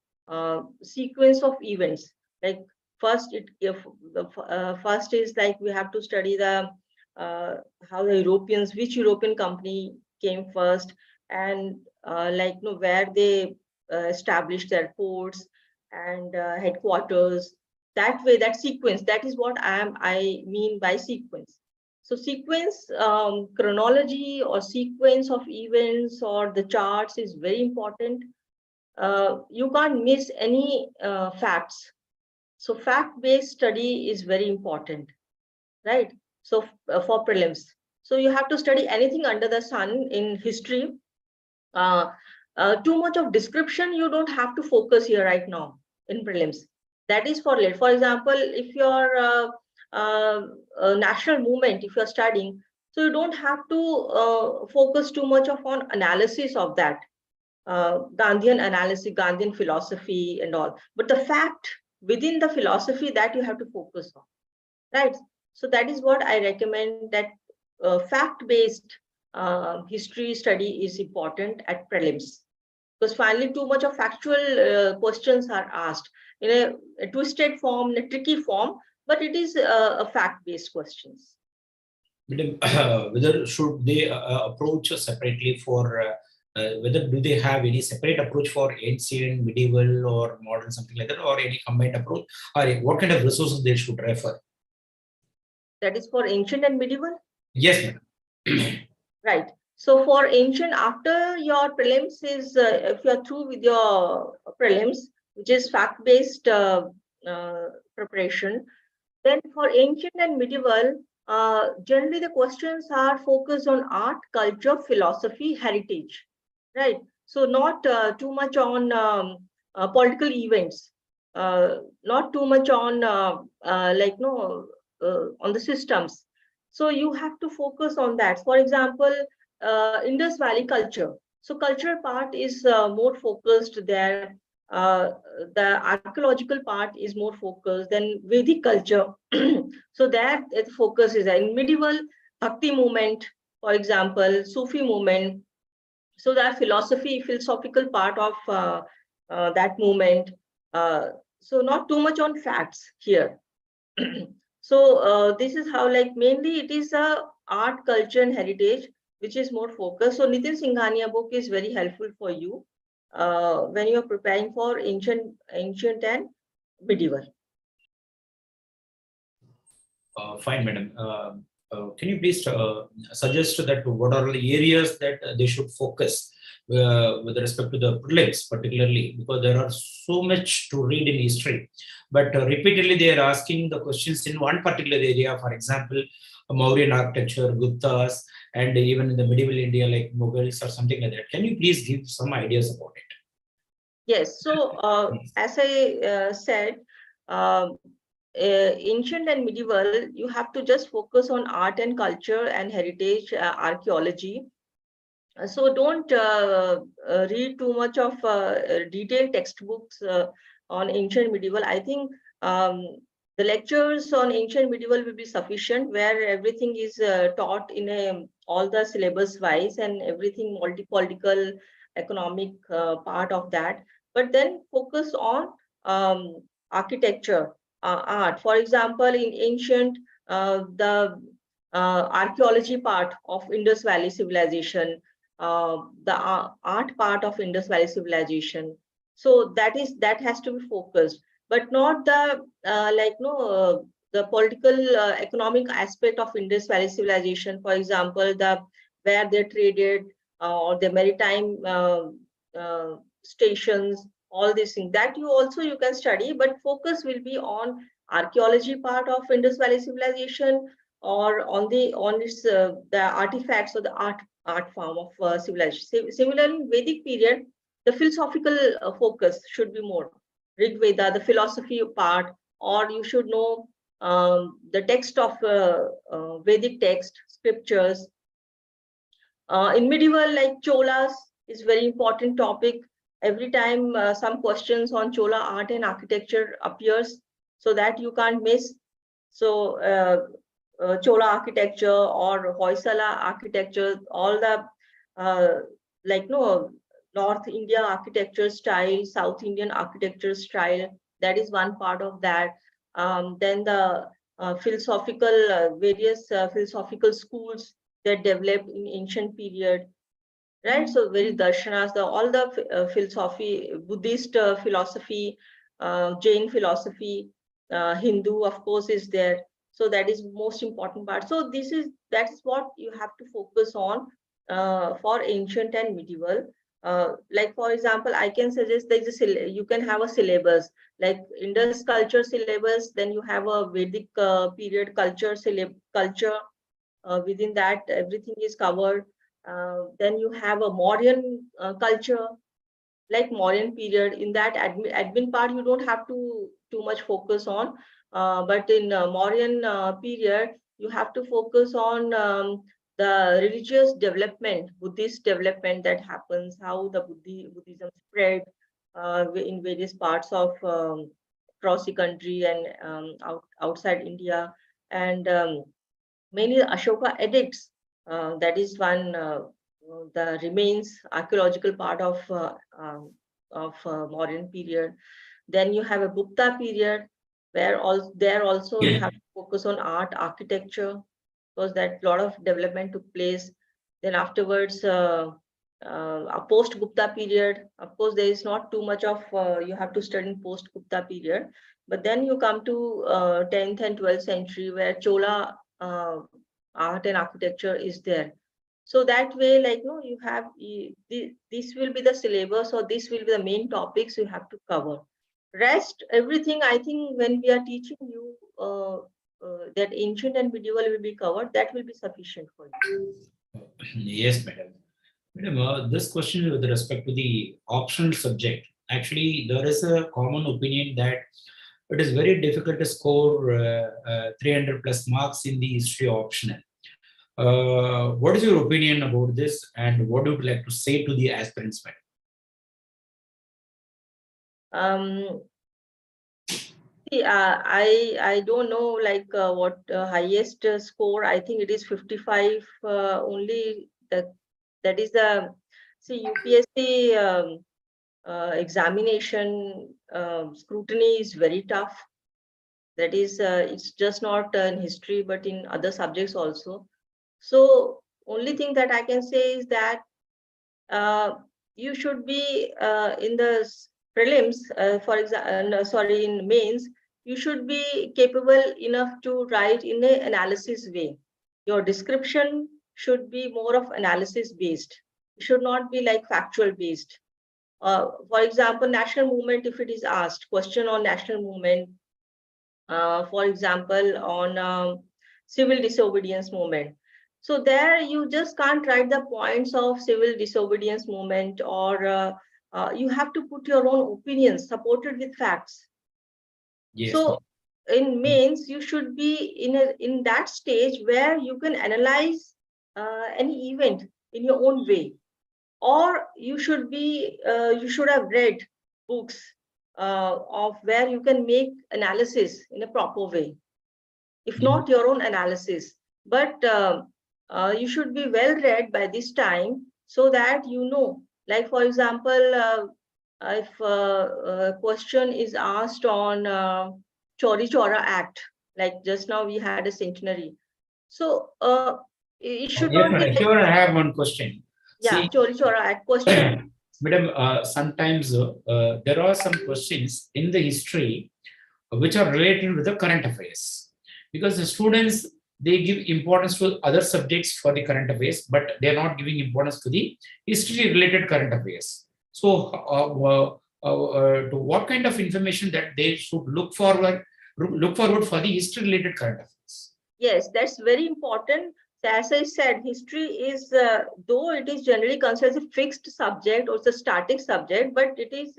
sequence of events. Like first, first is like we have to study the how the Europeans, which European company came first, and where they established their ports and headquarters. That way, that sequence, that is what I mean by sequence. So sequence, chronology or sequence of events or the charts is very important. You can't miss any facts. So fact-based study is very important, right? So for prelims, so you have to study anything under the sun in history. Too much of description, you don't have to focus here right now in prelims. That is for late. For example, if you're national movement, if you're studying, so you don't have to focus too much on analysis of that, Gandhian analysis, Gandhian philosophy and all. But the fact within the philosophy, that you have to focus on, right? So that is what I recommend, that fact-based history study is important at prelims, because finally too much of factual questions are asked in a twisted form, in a tricky form, but it is a fact-based questions. Whether should they approach separately for whether do they have any separate approach for ancient, medieval, or modern, something like that, or any combined approach, or what kind of resources they should refer? That is for ancient and medieval? Yes, madam. Right. So for ancient, after your prelims is, if you are through with your prelims, which is fact-based preparation, then for ancient and medieval, generally the questions are focused on art, culture, philosophy, heritage, right? So not too much on political events, not too much on on the systems. So you have to focus on that. For example, Indus Valley culture. So cultural part is more focused there. The archaeological part is more focused than Vedic culture. So that focus is in medieval Bhakti movement, for example, Sufi movement. So that philosophical part of that movement. So not too much on facts here. So this is how, like, mainly it is a art, culture, and heritage which is more focused. So Nitin Singhania book is very helpful for you when you are preparing for ancient and medieval. Fine, madam. Can you please suggest that what are the areas that they should focus with respect to the prelims, particularly because there are so much to read in history, but repeatedly they are asking the questions in one particular area. For example, Mauryan architecture, Guptas, and even in the medieval India like Mughals or something like that. Can you please give some ideas about it? Yes. So as I said, ancient and medieval, you have to just focus on art and culture and heritage, archaeology. So don't read too much of detailed textbooks on ancient medieval. I think the lectures on ancient medieval will be sufficient, where everything is taught in all the syllabus wise and everything political, economic part of that. But then focus on architecture, art. For example, in ancient, the archaeology part of Indus Valley civilization, the art part of Indus Valley civilization. So that has to be focused, but not the the political economic aspect of Indus Valley civilization. For example, where they traded or the maritime stations, all these things that you can study, but focus will be on archaeology part of Indus Valley civilization, or on the artifacts or the art form of civilization. Similarly, in Vedic period, the philosophical focus should be more. Rig Veda, the philosophy part, or you should know the text of Vedic text, scriptures. In medieval, like Cholas is very important topic. Every time some questions on Chola art and architecture appears, so that you can't miss. So Chola architecture or Hoysala architecture, all the North India architecture style, South Indian architecture style, that is one part of that. Then the philosophical, various philosophical schools that developed in ancient period, right? So very darshanas, all the philosophy, Buddhist philosophy, Jain philosophy, Hindu, of course, is there. So that is most important part. So that's what you have to focus on for ancient and medieval. Like for example, I can suggest you can have a syllabus like Indus culture syllabus. Then you have a Vedic period culture culture. Within that, everything is covered. Then you have a Mauryan culture, like Mauryan period. In that admin part, you don't have to too much focus on. But in Mauryan period, you have to focus on the religious development, Buddhist development that happens, how the Buddhism spread in various parts of across the country and outside India. And mainly the Ashoka edicts. That is one the remains archaeological part of Mauryan period. Then you have a Gupta period, where also you have to focus on art, architecture, because that lot of development took place. Then afterwards, a post-Gupta period. Of course, there is not too much of you have to study in post-Gupta period. But then you come to 10th and 12th century, where Chola art and architecture is there. So that way, like, no, you have, this will be the syllabus, or this will be the main topics you have to cover. Rest, everything, I think when we are teaching you that ancient and medieval will be covered, that will be sufficient for you. Yes, madam. Madam, this question is with respect to the optional subject. Actually, there is a common opinion that it is very difficult to score 300 plus marks in the history optional. What is your opinion about this, and what would you like to say to the aspirants, madam? See, I don't know, like, what highest score. I think it is 55 only. That is the, see, UPSC examination scrutiny is very tough. That is, it's just not in history, but in other subjects also. So only thing that I can say is that you should be in the prelims, for example, sorry, in mains, you should be capable enough to write in an analysis way. Your description should be more of analysis based. It should not be like factual based. For example, national movement, if it is asked, question on national movement, for example, on civil disobedience movement. So there you just can't write the points of civil disobedience movement, or you have to put your own opinions supported with facts. Yes. So in mains, you should be in that stage where you can analyze any event in your own way, or you should be you should have read books of where you can make analysis in a proper way. If not your own analysis, but you should be well read by this time, so that you know, like, for example, if a question is asked on Chori Chora Act, like just now we had a centenary. So it should Yes, not be. sure, I have one question. Yeah, Chori Chora Act question. Madam, sometimes there are some questions in the history which are related with the current affairs, because the students, they give importance to other subjects for the current affairs, but they are not giving importance to the history related current affairs. So to what kind of information that they should look forward for the history related current affairs? Yes, that's very important. As I said, history is, though it is generally considered as a fixed subject or it's a static subject, but it is,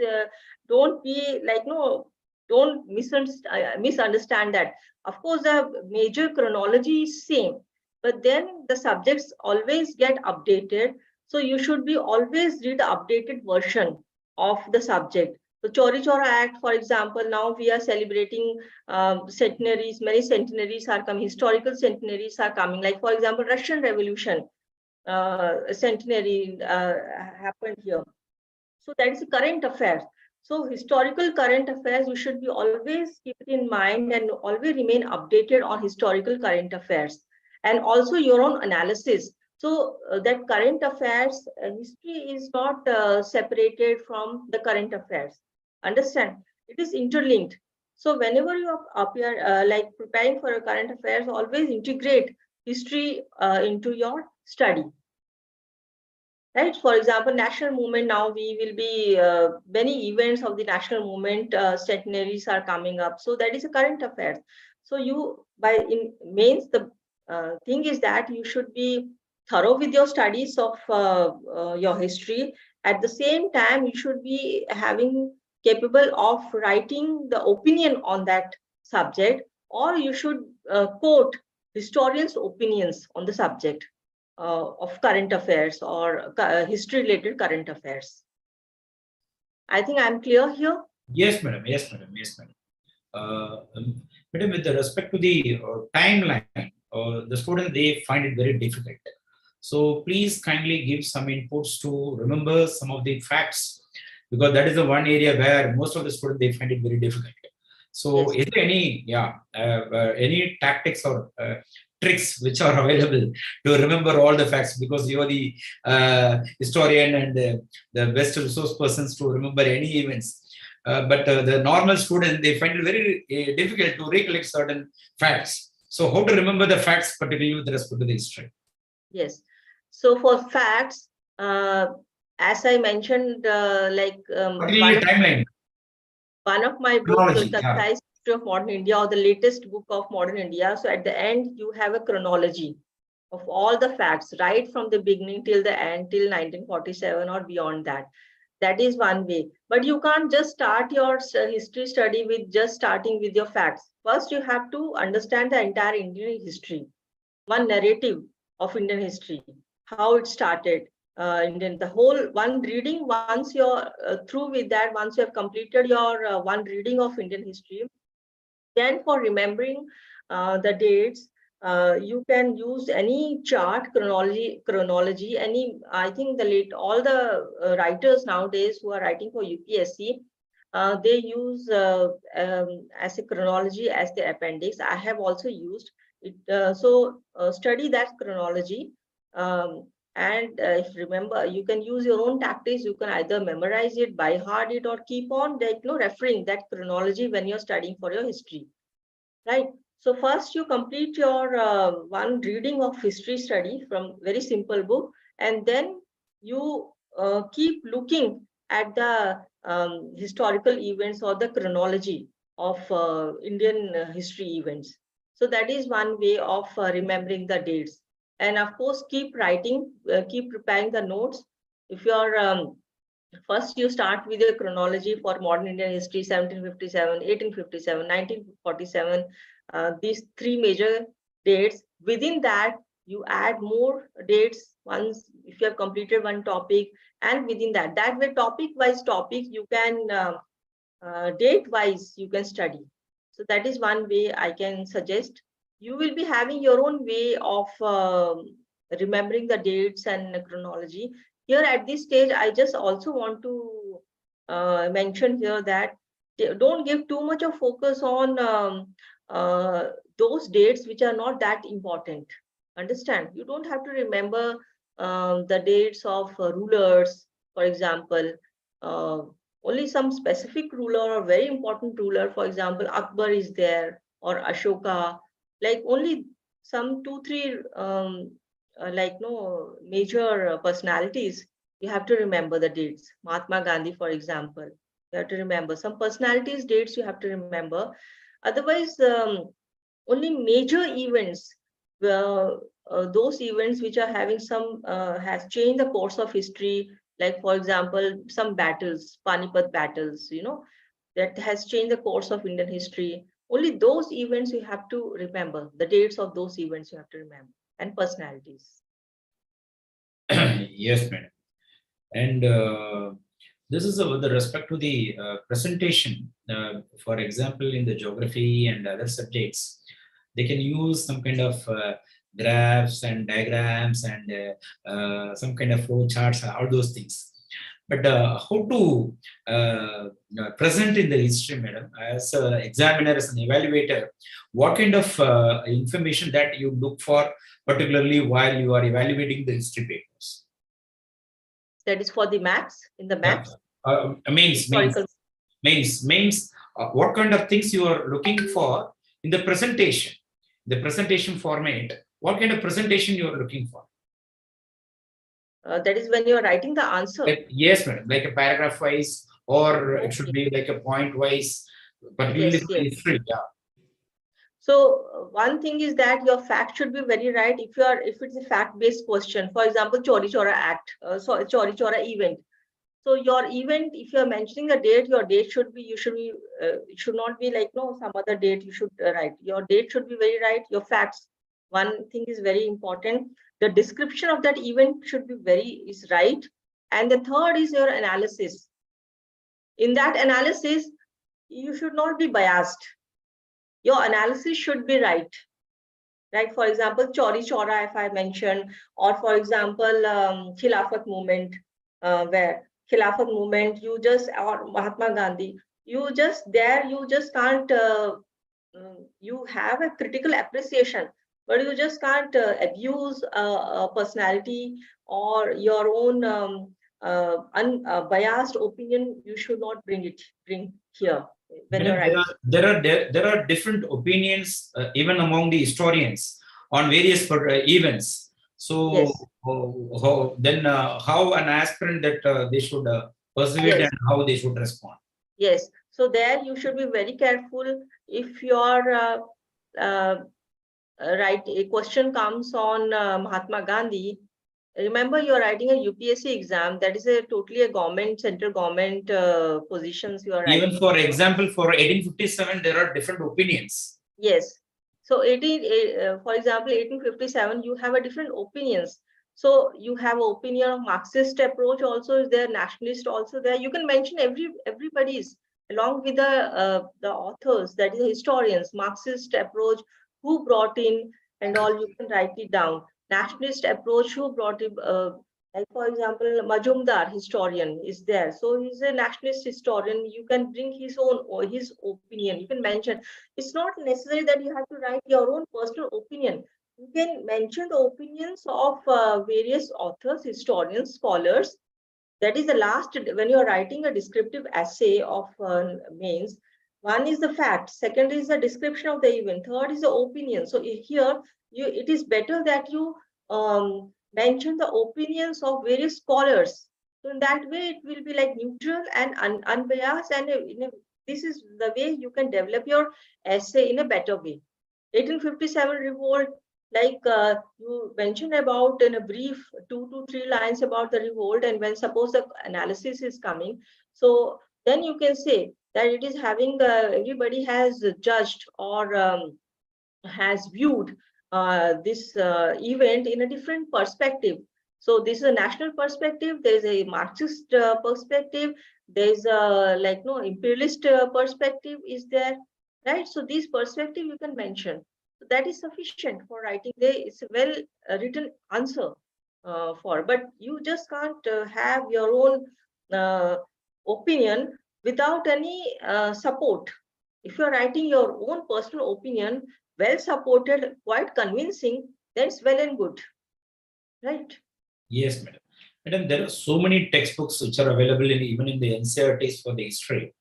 don't be like, no, don't misunderstand that. Of course, the major chronology is same, but then the subjects always get updated. So you should be always read the updated version of the subject. The Chori Chora Act, for example, now we are celebrating centenaries. Many centenaries are coming, historical centenaries are coming. Like, for example, Russian Revolution centenary happened here. So that is a current affair. So historical current affairs, you should be always keep it in mind and always remain updated on historical current affairs, and also your own analysis. So that current affairs, history is not separated from the current affairs. Understand? It is interlinked. So whenever you are like preparing for a current affairs, always integrate history into your study. Right? For example, national movement, now we will be, many events of the national movement centenaries are coming up. So that is a current affairs. So you, in mains, the thing is that you should be thorough with your studies of your history. At the same time, you should be capable of writing the opinion on that subject, or you should quote historians' opinions on the subject of current affairs or history related current affairs. I think I'm clear here. Yes, madam. Yes, madam. Yes, madam. Madam, with respect to the timeline, the students, they find it very difficult. So please kindly give some inputs to remember some of the facts, because that is the one area where most of the students, they find it very difficult. So yes. Is there any any tactics or tricks which are available to remember all the facts, because you are the historian and the best resource persons to remember any events, but the normal student, they find it very difficult to recollect certain facts. So how to remember the facts, particularly with respect to the history? Yes. So for facts, as I mentioned, timeline. One of my books, The Concise History of Modern India, or the latest book of Modern India. So at the end, you have a chronology of all the facts, right from the beginning till the end, till 1947 or beyond that. That is one way. But you can't just start your history study with just starting with your facts. First, you have to understand the entire Indian history, one narrative of Indian history, how it started. The whole one reading, once you're through with that, once you have completed your one reading of Indian history, then for remembering the dates, you can use any chart, chronology, I think all the writers nowadays who are writing for UPSC, they use as a chronology as the appendix. I have also used it. Study that chronology. And if remember, you can use your own tactics. You can either memorize it, by heart it, or keep on referring that chronology when you're studying for your history. Right. So first you complete your one reading of history study from very simple book, and then you keep looking at the historical events or the chronology of Indian history events. So that is one way of remembering the dates. And of course, keep writing, keep preparing the notes. If you're first you start with a chronology for modern Indian history, 1757, 1857, 1947, these three major dates. Within that, you add more dates once if you have completed one topic, and within that way, topic-wise topic, you can date-wise you can study. So that is one way I can suggest. You will be having your own way of remembering the dates and chronology. Here at this stage, I just also want to mention here that don't give too much of focus on those dates which are not that important. Understand? You don't have to remember the dates of rulers, for example. Only some specific ruler or very important ruler, for example, Akbar is there, or Ashoka, like only some 2-3 major personalities. You have to remember the dates. Mahatma Gandhi, for example, you have to remember some personalities' dates. You have to remember. Otherwise, only major events, those events which are having some has changed the course of history. Like for example, some battles, Panipat battles, that has changed the course of Indian history. Only those events you have to remember. The dates of those events you have to remember, and personalities. Yes, madam. And this is with respect to the presentation. For example, in the geography and other subjects, they can use some kind of graphs and diagrams and some kind of flow charts, all those things. But how to present in the history, madam, as an examiner, as an evaluator, what kind of information that you look for, particularly while you are evaluating the history papers? That is for the maths, in the maths? Mains. What kind of things you are looking for in the presentation? The presentation format, what kind of presentation you are looking for? That is when you are writing the answer. Yes, madam. Like a paragraph wise, or it should be like a point wise, particularly for history. Yeah. So one thing is that your fact should be very right. If it's a fact-based question, for example, Chauri Chaura Act, Chauri Chaura event. So your event, if you are mentioning a date, your date should be, it should not be like some other date you should write. Your date should be very right. Your facts, one thing is very important. The description of that event should be is right. And the third is your analysis. In that analysis, you should not be biased. Your analysis should be right. Right? For example, Chauri Chaura, if I mentioned, or for example, Khilafat movement, where Khilafat movement, or Mahatma Gandhi, you just can't, you have a critical appreciation, but you just can't abuse a personality or your own unbiased opinion. You should not bring here. When you're writing. There are different opinions even among the historians on various events. So Yes. how an aspirant that they should perceive it Yes. and how they should respond. Yes. So there you should be very careful if your right, a question comes on Mahatma Gandhi. Remember, you are writing a UPSC exam. That is a totally a government, central government positions you are writing. Even for example, for 1857, there are different opinions. Yes. So for example, 1857, you have a different opinions. So you have an opinion of Marxist approach also is there, nationalist also there. You can mention everybody's along with the authors, that is the historians, Marxist approach, who brought in and all, you can write it down. Nationalist approach, who brought it, like for example, Majumdar, historian, is there. So he's a nationalist historian. You can bring his own or his opinion. You can mention. It's not necessary that you have to write your own personal opinion. You can mention the opinions of various authors, historians, scholars. That is the last, when you are writing a descriptive essay of mains, one is the fact, second is the description of the event, third is the opinion. So here, it is better that you mention the opinions of various scholars. So in that way, it will be like neutral and unbiased, and this is the way you can develop your essay in a better way. 1857 revolt, like you mentioned about in a brief 2 to 3 lines about the revolt, and when suppose the analysis is coming, so then you can say that it is having everybody has judged or has viewed this event in a different perspective. So this is a national perspective, there is a Marxist perspective, there is a imperialist perspective is there, right? So this perspective you can mention. So that is sufficient for writing. There is a well written answer for, but you just can't have your own opinion without any support. If you're writing your own personal opinion, well supported, quite convincing, then it's well and good, right? Yes, madam. Madam, there are so many textbooks which are available even in the NCERTs for the history.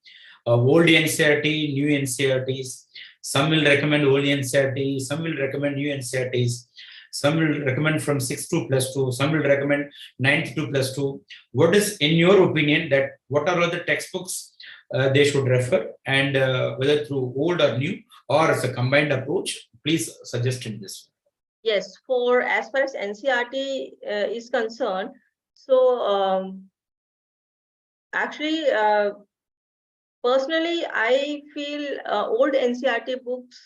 Old NCERT, new NCERTs. Some will recommend old NCERT, some will recommend new NCERTs. Some will recommend from 6 to +2, some will recommend 9 to +2. What is, in your opinion, that what are all the textbooks they should refer, and whether through old or new or as a combined approach, please suggest in this. Yes, for as far as NCERT is concerned, so actually, personally, I feel old NCERT books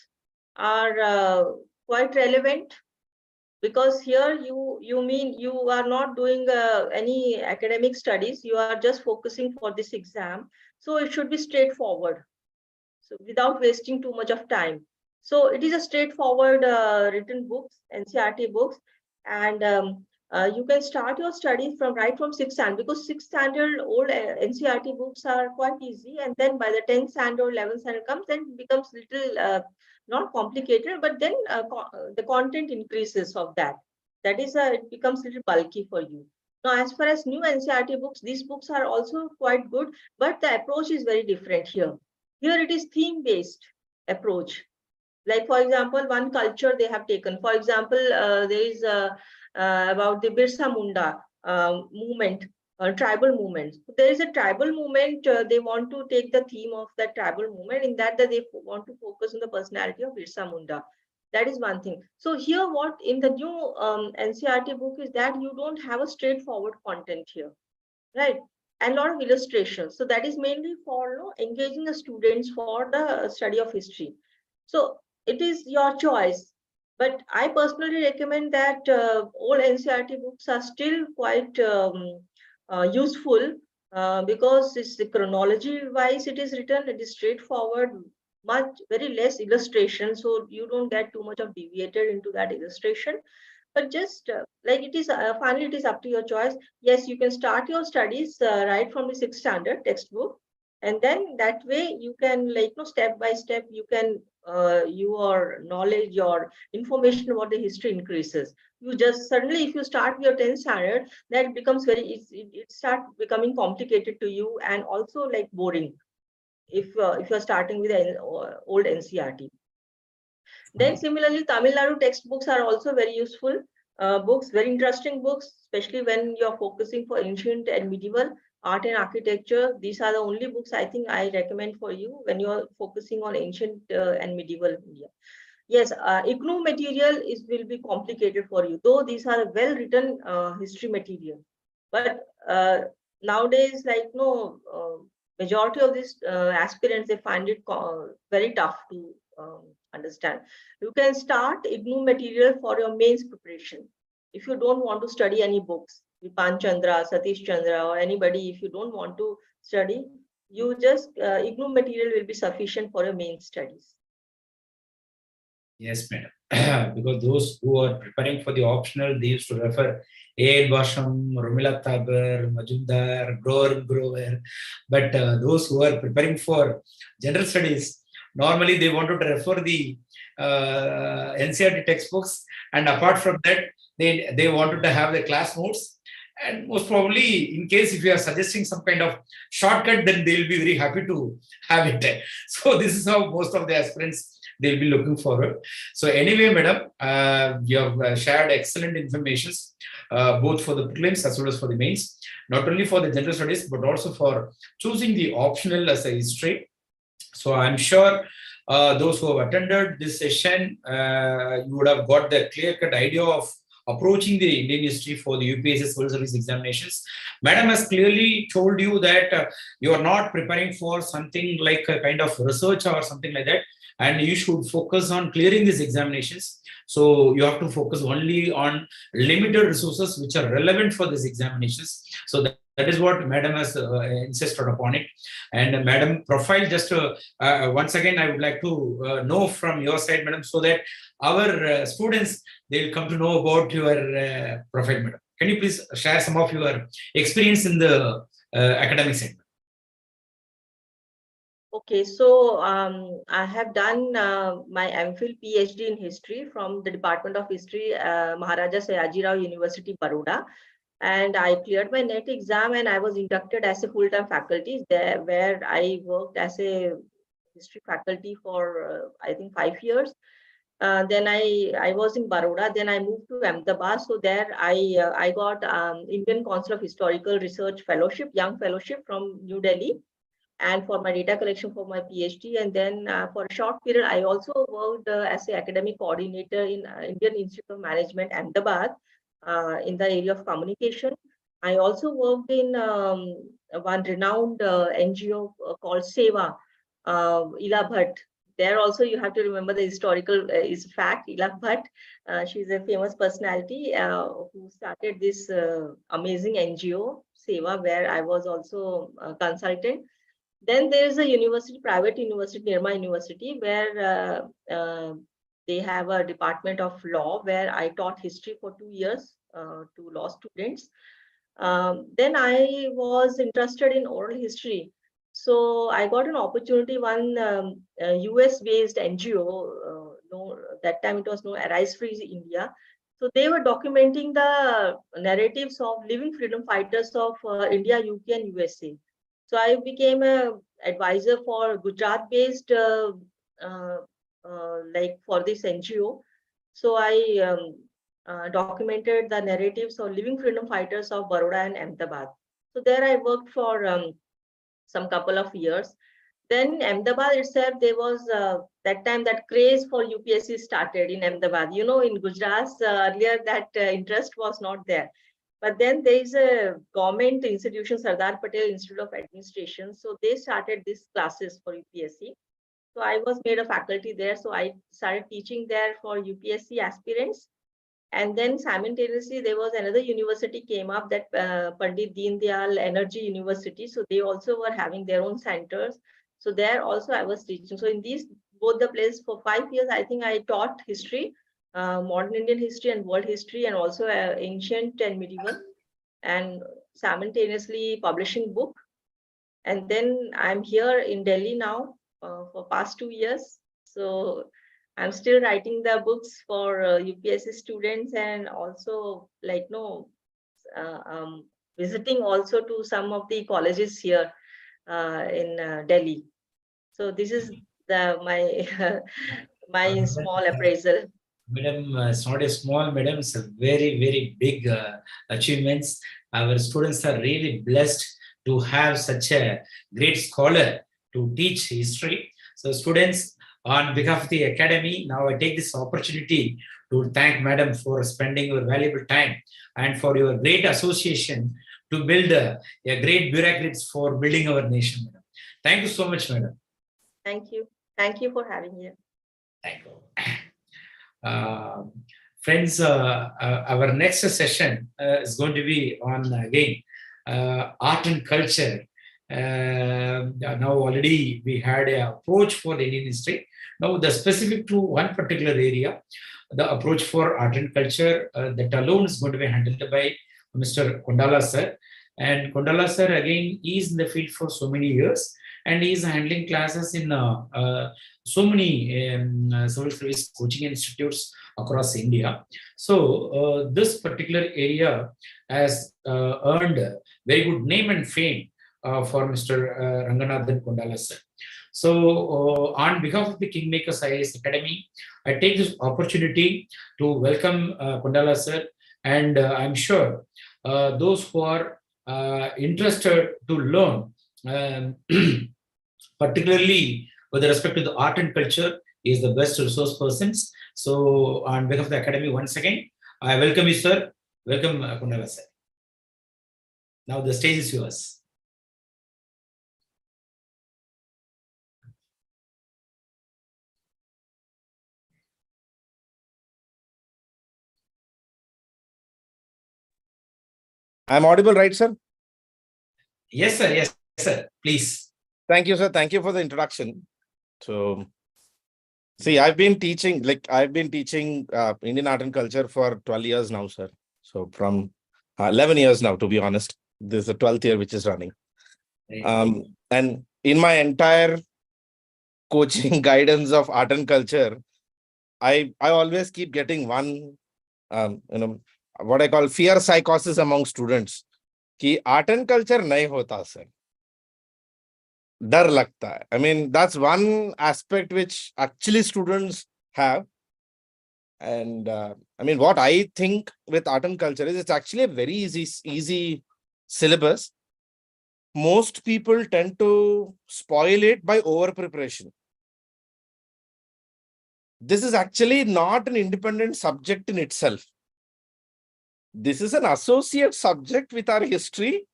are quite relevant, because here you mean you are not doing any academic studies, you are just focusing for this exam. So it should be straightforward, so without wasting too much of time. So it is a straightforward written books, NCERT books, and you can start your studies right from 6th standard, because 6th standard old NCERT books are quite easy, and then by the 10th standard, 11th standard comes, then it becomes little not complicated, but then the content increases of that. That is, it becomes a little bulky for you. Now, as far as new NCERT books, these books are also quite good, but the approach is very different here. Here it is theme-based approach. Like, for example, one culture they have taken. For example, there is about the Birsa Munda movement, tribal movement. There is a tribal movement. They want to take the theme of that tribal movement. In that they want to focus on the personality of Birsa Munda. That is one thing. So here, what in the new NCERT book is that you don't have a straightforward content here, right? And a lot of illustrations. So that is mainly for engaging the students for the study of history. So it is your choice. But I personally recommend that all NCERT books are still quite useful because it's the chronology wise it is written, it is straightforward, very less illustration. So you don't get too much of deviated into that illustration. But just like it is, finally, it is up to your choice. Yes, you can start your studies right from the 6th standard textbook. And then that way you can step by step, you can, your knowledge, your information about the history increases. You just suddenly, if you start your 10th standard, that becomes it starts becoming complicated to you and also like boring if you're starting with an old NCERT. Then similarly, Tamil Nadu textbooks are also very useful. books, very interesting books, especially when you're focusing for ancient and medieval art and architecture. These are the only books I think I recommend for you when you're focusing on ancient and medieval India. Yes, IGNOU material will be complicated for you, though these are well written history material. But nowadays, like majority of these aspirants, they find it very tough to understand. You can start IGNOU material for your mains preparation. If you don't want to study any books, Vipan Chandra, Satish Chandra, or anybody, if you don't want to study, you just IGNOU material will be sufficient for your main studies. Yes, madam. Because those who are preparing for the optional, they used to refer A.L. Basham, Romila Thakur, Majumdar, Grover. But those who are preparing for general studies, normally they wanted to refer the NCERT textbooks, and apart from that, they wanted to have the class notes. And most probably, in case if you are suggesting some kind of shortcut, then they will be very happy to have it. So this is how most of the aspirants they'll be looking forward. So anyway, madam, you have shared excellent information, both for the prelims as well as for the mains, not only for the general studies, but also for choosing the optional as a history. So I'm sure those who have attended this session, you would have got the clear-cut idea of approaching the Indian history for the UPSC civil service examinations. Madam has clearly told you that you are not preparing for something like a kind of research or something like that, and you should focus on clearing these examinations. So you have to focus only on limited resources which are relevant for these examinations. So that is what madam has insisted upon it. And madam profile, just once again, I would like to know from your side, madam, so that our students, they will come to know about your profile, madam. Can you please share some of your experience in the academic segment? Okay, so I have done my MPhil PhD in history from the Department of History, Maharaja Sayajirao University, Baroda. And I cleared my NET exam and I was inducted as a full-time faculty there, where I worked as a history faculty for, I think, 5 years. Then I was in Baroda, then I moved to Ahmedabad. So there I got Indian Council of Historical Research Fellowship, Young Fellowship from New Delhi, and for my data collection for my PhD. And then for a short period, I also worked as an academic coordinator in Indian Institute of Management, Ahmedabad, in the area of communication. I also worked in one renowned NGO called Seva, Ila Bhatt. There also you have to remember the historical is fact. Ila Bhatt, she's a famous personality who started this amazing NGO, Seva, where I was also a consultant. Then there is a university, private university, Nirma University, where they have a department of law where I taught history for 2 years to law students. Then I was interested in oral history. So I got an opportunity, one US-based NGO, that time it was known Arise Free India. So they were documenting the narratives of living freedom fighters of India, UK, and USA. So I became an advisor for Gujarat-based, like for this NGO. So I documented the narratives of living freedom fighters of Baroda and Ahmedabad. So there I worked for some couple of years. Then Ahmedabad itself, there was that time that craze for UPSC started in Ahmedabad. You know, in Gujarat earlier that interest was not there. But then there is a government institution, Sardar Patel Institute of Administration. So they started these classes for UPSC. So I was made a faculty there. So I started teaching there for UPSC aspirants. And then simultaneously, there was another university came up, that Pandit Deen Dayal Energy University. So they also were having their own centers. So there also I was teaching. So in these, both the places for 5 years, I think I taught history, modern Indian history and world history, and also ancient and medieval, and simultaneously publishing book. And then I'm here in Delhi now for past 2 years. So I'm still writing the books for UPSC students, and also like visiting also to some of the colleges here in Delhi. So this is my my small appraisal. Madam, it's not a small, madam, it's a very, very big achievements. Our students are really blessed to have such a great scholar to teach history. So students, on behalf of the academy, now I take this opportunity to thank madam for spending your valuable time and for your great association to build a great bureaucrats for building our nation, madam. Thank you so much, madam. Thank you. Thank you for having me. Thank you. Friends, our next session is going to be on again art and culture. Now already we had an approach for the Indian history. Now the specific to one particular area, the approach for art and culture, that alone is going to be handled by Mr. Kondala sir. And Kondala sir again is in the field for so many years, and he is handling classes in so many civil service coaching institutes across India. So this particular area has earned a very good name and fame for Mr. Ranganathan Kondala sir. So on behalf of the KingMakers IAS Academy, I take this opportunity to welcome Kondala sir, and I'm sure those who are interested to learn particularly with respect to the art and culture, is the best resource persons. So on behalf of the academy, once again, I welcome you, sir. Welcome, Kondala sir. Now the stage is yours. I'm audible, right, sir? Yes, sir. Yes, sir. Please. Thank you, sir. Thank you for the introduction. So, see, I've been teaching Indian art and culture for 12 years now, sir. So from 11 years now, to be honest. This is the 12th year which is running. And in my entire coaching guidance of art and culture, I always keep getting one, what I call fear psychosis among students. Ki art and culture nahi hota, sir. Dar lagta hai. I mean, that's one aspect which actually students have. And I mean, what I think with art and culture is it's actually a very easy syllabus. Most people tend to spoil it by over preparation. This is actually not an independent subject in itself. This is an associate subject with our history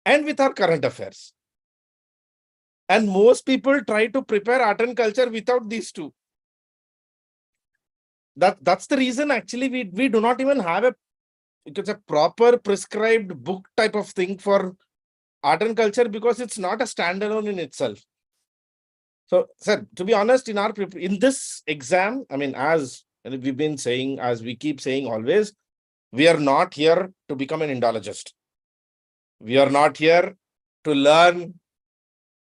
and with our current affairs. And most people try to prepare art and culture without these two. That's the reason actually we do not even have a proper prescribed book type of thing for art and culture, because it's not a standalone in itself. So, sir, to be honest, in this exam, I mean, as we've been saying, as we keep saying always, we are not here to become an Indologist. We are not here to learn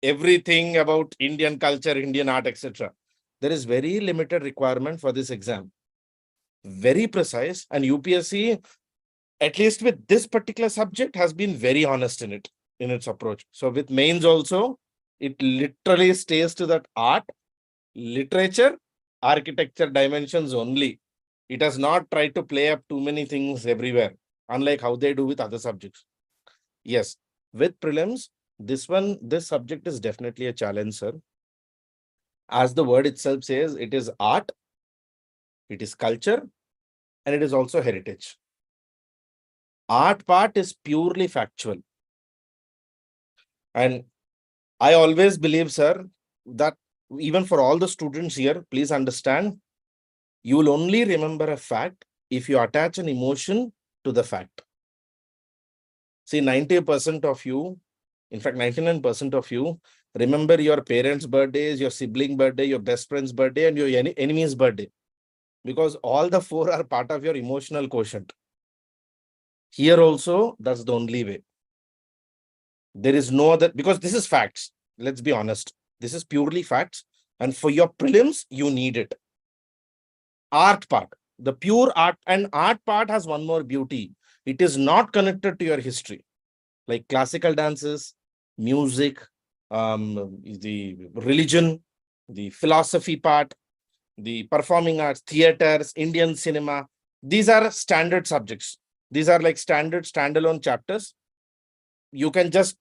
everything about Indian culture, Indian art, etc. There is very limited requirement for this exam. Very precise, and UPSC, at least with this particular subject, has been very honest in its approach. So with mains also, it literally stays to that art, literature, architecture dimensions only. It has not tried to play up too many things everywhere, unlike how they do with other subjects. Yes, with prelims, this subject is definitely a challenge, sir. As the word itself says, it is art, it is culture, and it is also heritage. Art part is purely factual. And I always believe, sir, that even for all the students here, please understand, you will only remember a fact if you attach an emotion to the fact. See, 90% of you, in fact, 99% of you remember your parents' birthdays, your sibling birthday, your best friend's birthday, and your enemy's birthday, because all the four are part of your emotional quotient. Here also, that's the only way. There is no other, because this is facts. Let's be honest. This is purely facts. And for your prelims, you need it. Art part, the pure art, and art part has one more beauty. It is not connected to your history, like classical dances, music, the religion, the philosophy part. the performing arts, theaters, Indian cinema. These are standard subjects. These are like standard standalone chapters. You can just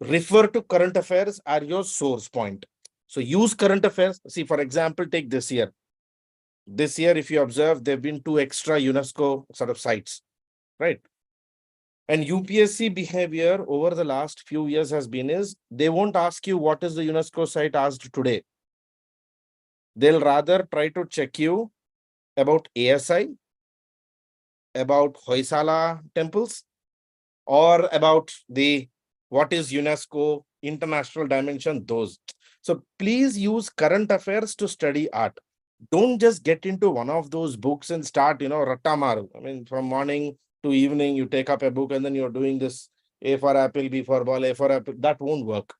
refer to current affairs as your source point. So use current affairs. See, for example, take this year. This year, if you observe, there have been 2 extra UNESCO sort of sites, right? And UPSC behavior over the last few years has been is they won't ask you what is the UNESCO site asked today. They'll rather try to check you about ASI, about Hoysala temples, or about the what is UNESCO international dimension, those. So please use current affairs to study art. Don't just get into one of those books and start, rattamaru. I mean, from morning to evening, you take up a book and then you're doing this A for apple, B for ball, A for apple. That won't work.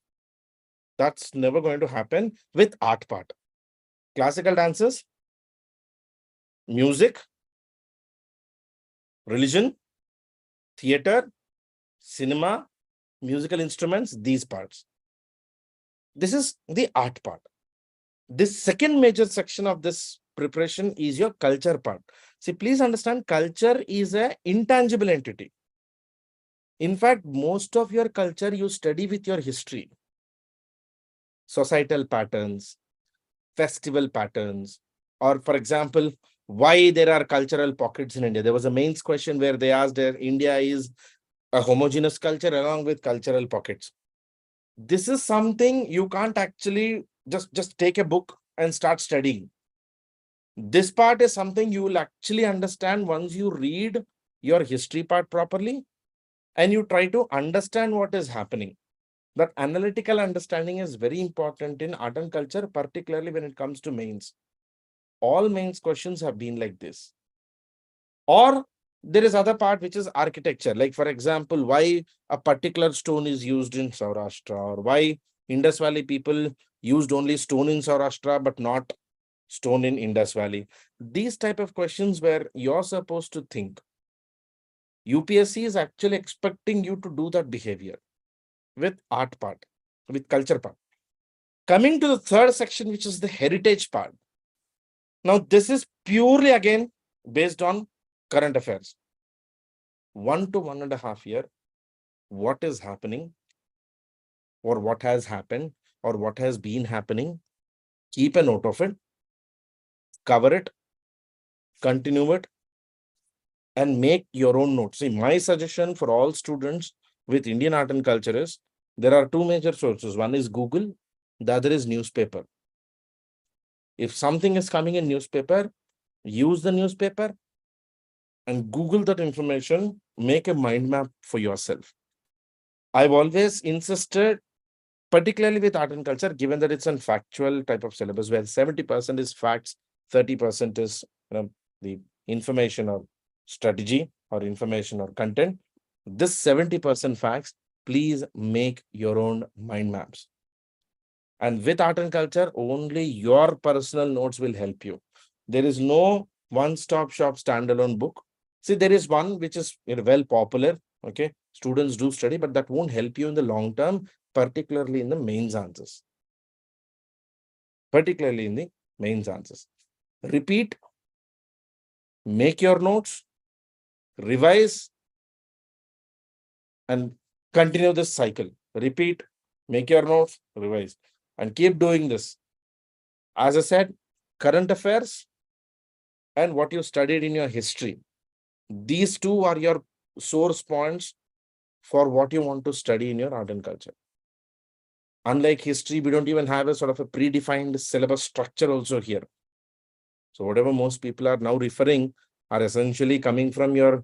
That's never going to happen with art part. Classical dances, music, religion, theater, cinema, musical instruments, these parts. This is the art part. This second major section of this preparation is your culture part. See, please understand, culture is an intangible entity. In fact, most of your culture you study with your history. Societal patterns, festival patterns, or for example, why there are cultural pockets in India. There was a mains question where they asked that India is a homogeneous culture along with cultural pockets. This is something you can't actually just take a book and start studying. This part is something you will actually understand once you read your history part properly and you try to understand what is happening. That analytical understanding is very important in art and culture, particularly when it comes to mains. All mains questions have been like this. Or there is other part which is architecture. Like for example, why a particular stone is used in Saurashtra, or why Indus Valley people used only stone in Saurashtra but not stone in Indus Valley. These type of questions where you're supposed to think. UPSC is actually expecting you to do that behavior with art part, with culture part. Coming to the third section, which is the heritage part. Now, this is purely again based on current affairs. 1 to 1.5 years, what is happening, or what has happened, or what has been happening. Keep a note of it, cover it, continue it, and make your own notes. See, my suggestion for all students with Indian art and culture is there are 2 major sources. One is Google, the other is newspaper. If something is coming in newspaper, use the newspaper and Google that information, make a mind map for yourself. I've always insisted, particularly with art and culture, given that it's a factual type of syllabus where 70% is facts, 30% is the information or strategy or information or content. This 70% facts, please make your own mind maps. And with art and culture, only your personal notes will help you. There is no one-stop shop standalone book. See, there is one which is well popular. Okay, students do study, but that won't help you in the long term, particularly in the mains answers. Particularly in the mains answers. Repeat, make your notes, revise, and continue this cycle. Repeat, make your notes, revise, and keep doing this. As I said, current affairs and what you studied in your history. These 2 are your source points for what you want to study in your art and culture. Unlike history, we don't even have a sort of a predefined syllabus structure also here. So whatever most people are now referring are essentially coming from your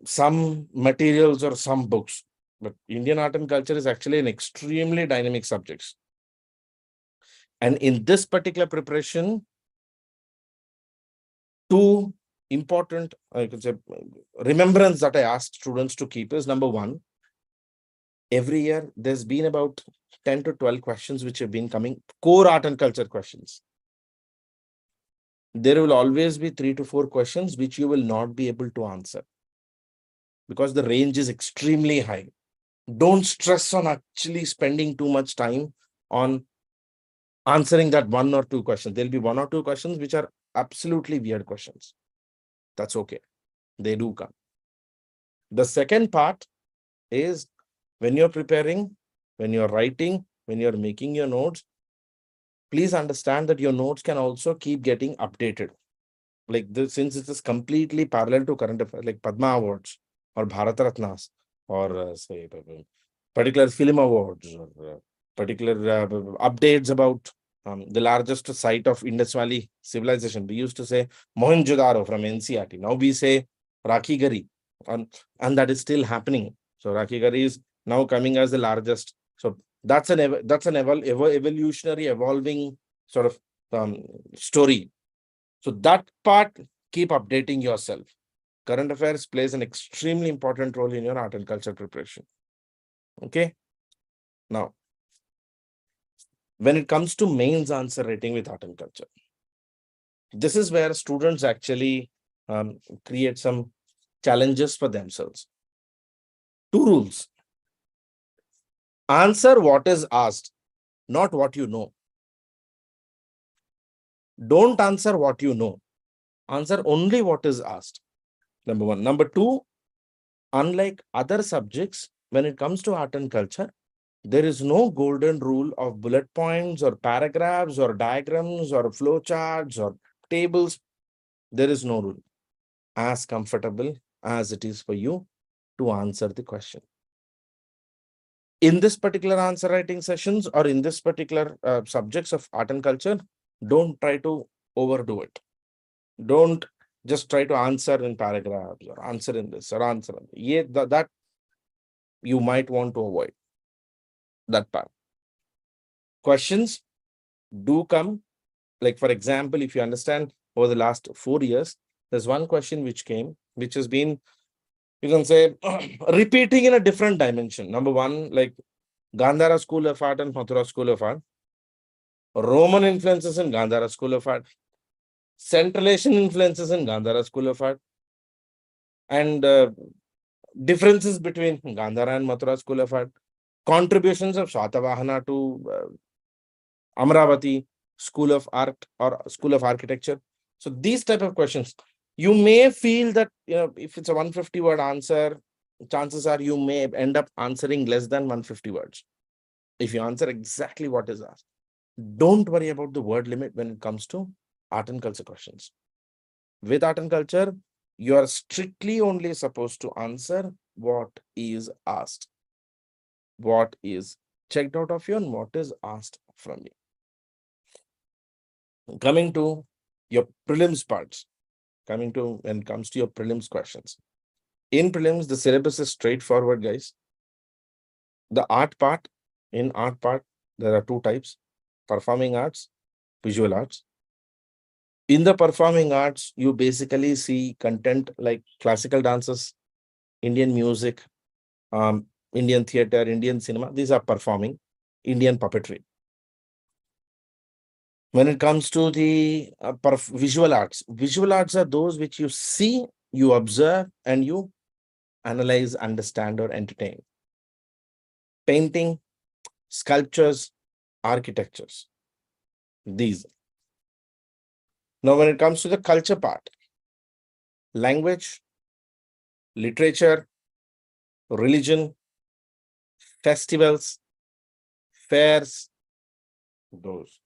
some materials or some books. But Indian art and culture is actually an extremely dynamic subject. And in this particular preparation, 2 important, I could say, remembrance that I asked students to keep is number 1, every year there's been about 10 to 12 questions which have been coming, core art and culture questions. There will always be 3 to 4 questions which you will not be able to answer because the range is extremely high. Don't stress on actually spending too much time on answering that one or two questions. There'll be one or two questions which are absolutely weird questions. That's okay. They do come. The second part is when you're preparing, when you're writing, when you're making your notes, please understand that your notes can also keep getting updated. Like this, since it is completely parallel to current affairs, like Padma Awards or Bharat Ratnas or say particular film awards or particular updates about the largest site of Indus Valley civilization. We used to say Mohenjo-daro from NCERT. Now we say Rakhi Gari, and that is still happening. So Rakhi Gari is now coming as the largest. So that's an evolutionary, evolving sort of story. So that part, keep updating yourself. Current affairs plays an extremely important role in your art and culture preparation. Okay. Now, when it comes to mains answer writing with art and culture, this is where students actually create some challenges for themselves. Two rules. Answer what is asked, not what you know. Don't answer what you know. Answer only what is asked. Number one. Number two, unlike other subjects, when it comes to art and culture, there is no golden rule of bullet points or paragraphs or diagrams or flowcharts or tables. There is no rule. As comfortable as it is for you to answer the question. In this particular answer writing sessions or in this particular subjects of art and culture, don't try to overdo it. Don't just try to answer in paragraphs or answer in this or answer in that you might want to avoid that part. Questions do come. Like, for example, if you understand over the last 4 years, there's one question which came, which has been, you can say, repeating in a different dimension. Number one, like Gandhara School of Art and Mathura School of Art, Roman influences in Gandhara School of Art, Central Asian influences in Gandhara School of Art, and differences between Gandhara and Mathura School of Art, contributions of Shatavahana to Amravati School of Art or School of Architecture. So these type of questions, you may feel that, you know, if it's a 150 word answer, chances are you may end up answering less than 150 words. If you answer exactly what is asked, don't worry about the word limit when it comes to art and culture questions. With art and culture, you are strictly only supposed to answer what is asked, what is checked out of you, and what is asked from you. Coming to your prelims parts, when it comes to your prelims questions. In prelims, the syllabus is straightforward, guys. The art part, in art part, there are two types: performing arts, visual arts. In the performing arts, you basically see content like classical dances, Indian music, Indian theater, Indian cinema. These are performing, Indian puppetry. When it comes to the visual arts are those which you see, you observe, and you analyze, understand, or entertain. Painting, sculptures, architectures. These. Now, when it comes to the culture part, language, literature, religion, festivals, fairs, those.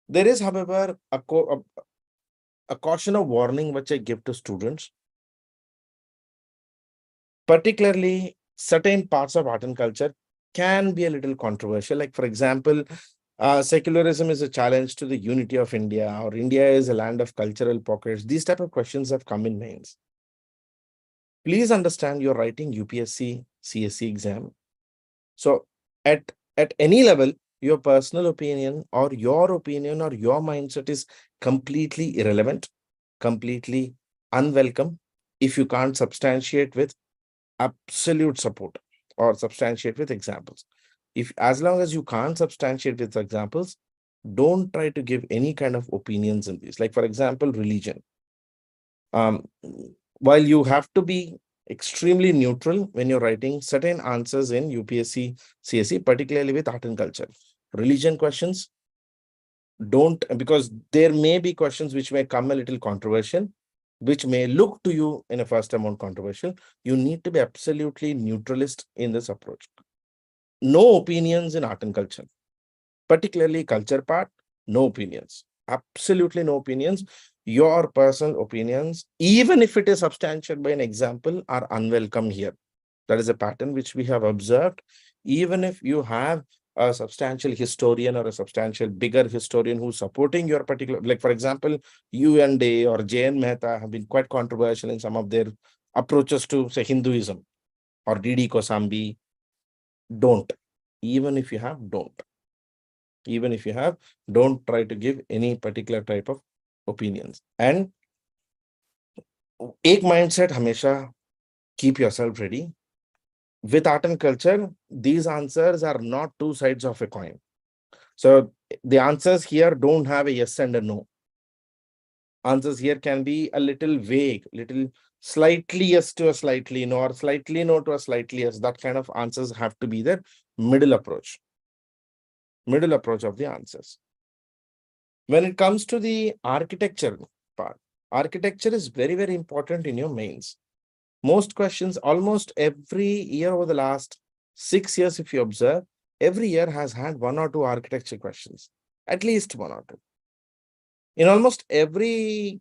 There is, however, a caution of warning which I give to students. Particularly, certain parts of art and culture can be a little controversial. Like, for example, secularism is a challenge to the unity of India, or India is a land of cultural pockets. These type of questions have come in mains. Please understand you're writing UPSC CSE exam. So at any level, your personal opinion or your mindset is completely irrelevant, completely unwelcome if you can't substantiate with absolute support or substantiate with examples. As long as you can't substantiate with examples, don't try to give any kind of opinions in these. Like, for example, religion. While you have to be extremely neutral when you're writing certain answers in UPSC CSE, particularly with art and culture, religion questions, don't, because there may be questions which may come a little controversial, which may look to you in a first amount controversial. You need to be absolutely neutralist in this approach. No opinions in art and culture, particularly culture part, no opinions, absolutely no opinions. Your personal opinions, even if it is substantiated by an example, are unwelcome here. That is a pattern which we have observed. Even if you have a substantial historian or a substantial bigger historian who's supporting your particular, like for example, U&A or J.N. Mehta have been quite controversial in some of their approaches to, say, Hinduism, or D.D. Kosambi. Don't. Even if you have, don't. Even if you have, don't try to give any particular type of opinions. And एक mindset हमेशा, keep yourself ready. With art and culture, these answers are not two sides of a coin. So the answers here don't have a yes and a no. Answers here can be a little vague, little slightly yes to a slightly no, or slightly no to a slightly yes. That kind of answers have to be the middle approach of the answers. When it comes to the architecture part, architecture is very, very important in your mains. Most questions, almost every year over the last 6 years, if you observe, every year has had 1 or 2 architecture questions, at least 1 or 2. In almost every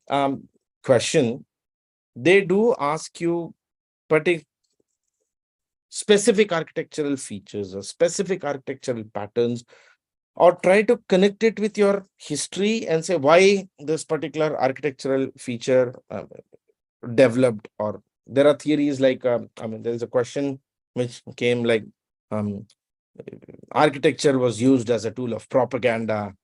question, they do ask you specific architectural features or specific architectural patterns, or try to connect it with your history and say why this particular architectural feature developed. Or there are theories like, there's a question which came like, architecture was used as a tool of propaganda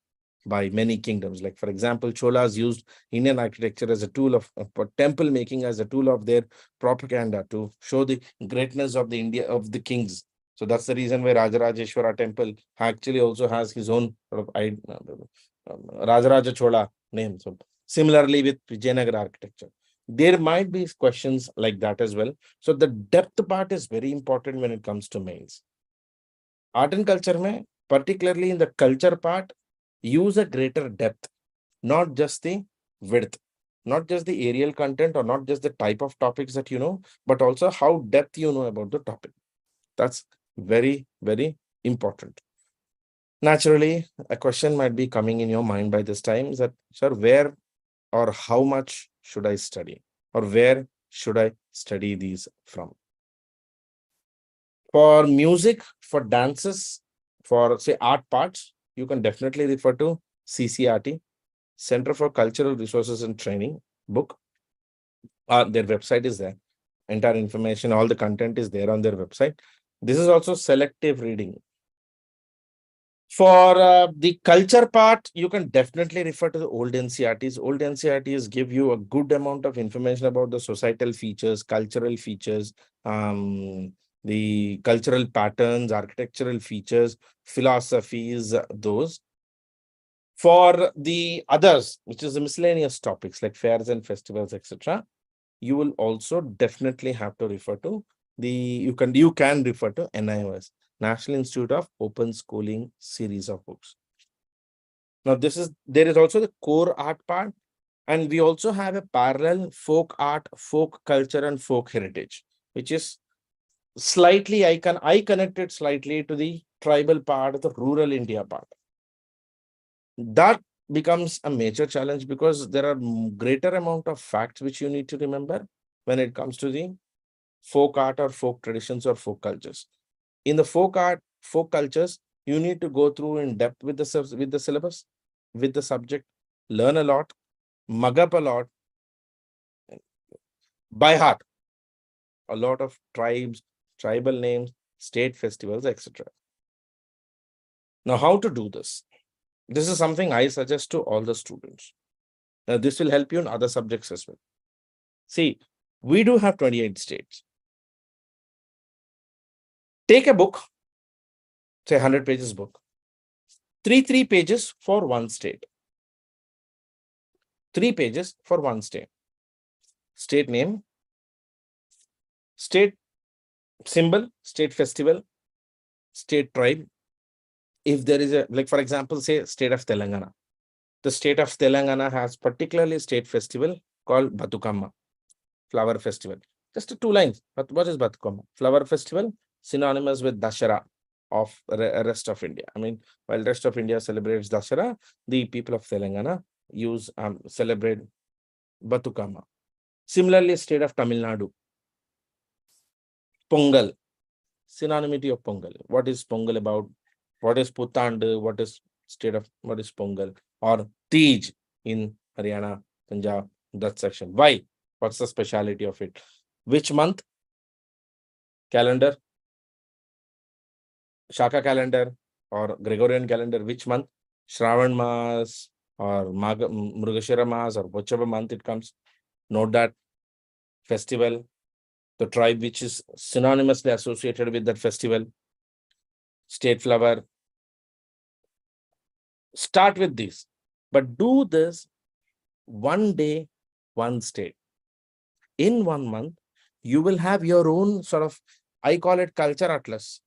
by many kingdoms. Like for example, Cholas used Indian architecture as a tool of temple making, as a tool of their propaganda to show the greatness of the India of the kings. So that's the reason why Rajarajeshwara temple actually also has his own sort of Rajaraja Chola name. So similarly with Vijayanagar architecture, there might be questions like that as well. So the depth part is very important when it comes to mains. Art and culture mein, particularly in the culture part, use a greater depth, not just the width, not just the aerial content, or not just the type of topics that you know, but also how depth you know about the topic. That's very, very important. Naturally, a question might be coming in your mind by this time that, sir, where or how much should I study, or where should I study these from? For music, for dances, for say art parts, you can definitely refer to CCRT, Center for Cultural Resources and Training book. Their website is there. Entire information, all the content is there on their website. This is also selective reading. For the culture part, you can definitely refer to the old NCRTs. Old NCRTs give you a good amount of information about the societal features, cultural features, the cultural patterns, architectural features, philosophies, those. For the others, which is the miscellaneous topics like fairs and festivals, etc., you will also definitely have to refer to you can refer to NIOS, National Institute of Open Schooling series of books. Now, there is also the core art part, and we also have a parallel folk art, folk culture, and folk heritage, which is slightly, I connect it slightly to the tribal part, the rural India part. That becomes a major challenge because there are greater amount of facts which you need to remember when it comes to the folk art or folk traditions or folk cultures. In the folk art, folk cultures, you need to go through in depth with the syllabus, with the subject, learn a lot, mug up a lot, by heart, a lot of tribes, tribal names, state festivals, etc. Now, how to do this? This is something I suggest to all the students. Now, this will help you in other subjects as well. See, we do have 28 states. Take a book, say 100 pages book, 3 pages for one state. 3 pages for one state. State name, state symbol, state festival, state tribe, if there is a, like for example, say state of Telangana. The state of Telangana has particularly state festival called Batukamma, flower festival. Just 2 lines. But what is Batukamma? Flower festival, synonymous with Dashara of rest of India. I mean, while rest of India celebrates Dashara, the people of Telangana celebrate Batukamma. Similarly, state of Tamil Nadu, Pongal, synonymity of Pongal. What is Pongal about? What is Puthandu? What is Pongal? Or Tej in Haryana, Punjab, that section. Why? What's the speciality of it? Which month? Calendar? Shaka calendar or Gregorian calendar? Which month? Shravan Mas or Mrugashira Mas or whichever month it comes. Note that festival, the tribe which is synonymously associated with that festival, state flower. Start with this, but do this one day, one state. In 1 month, you will have your own sort of, I call it culture atlas.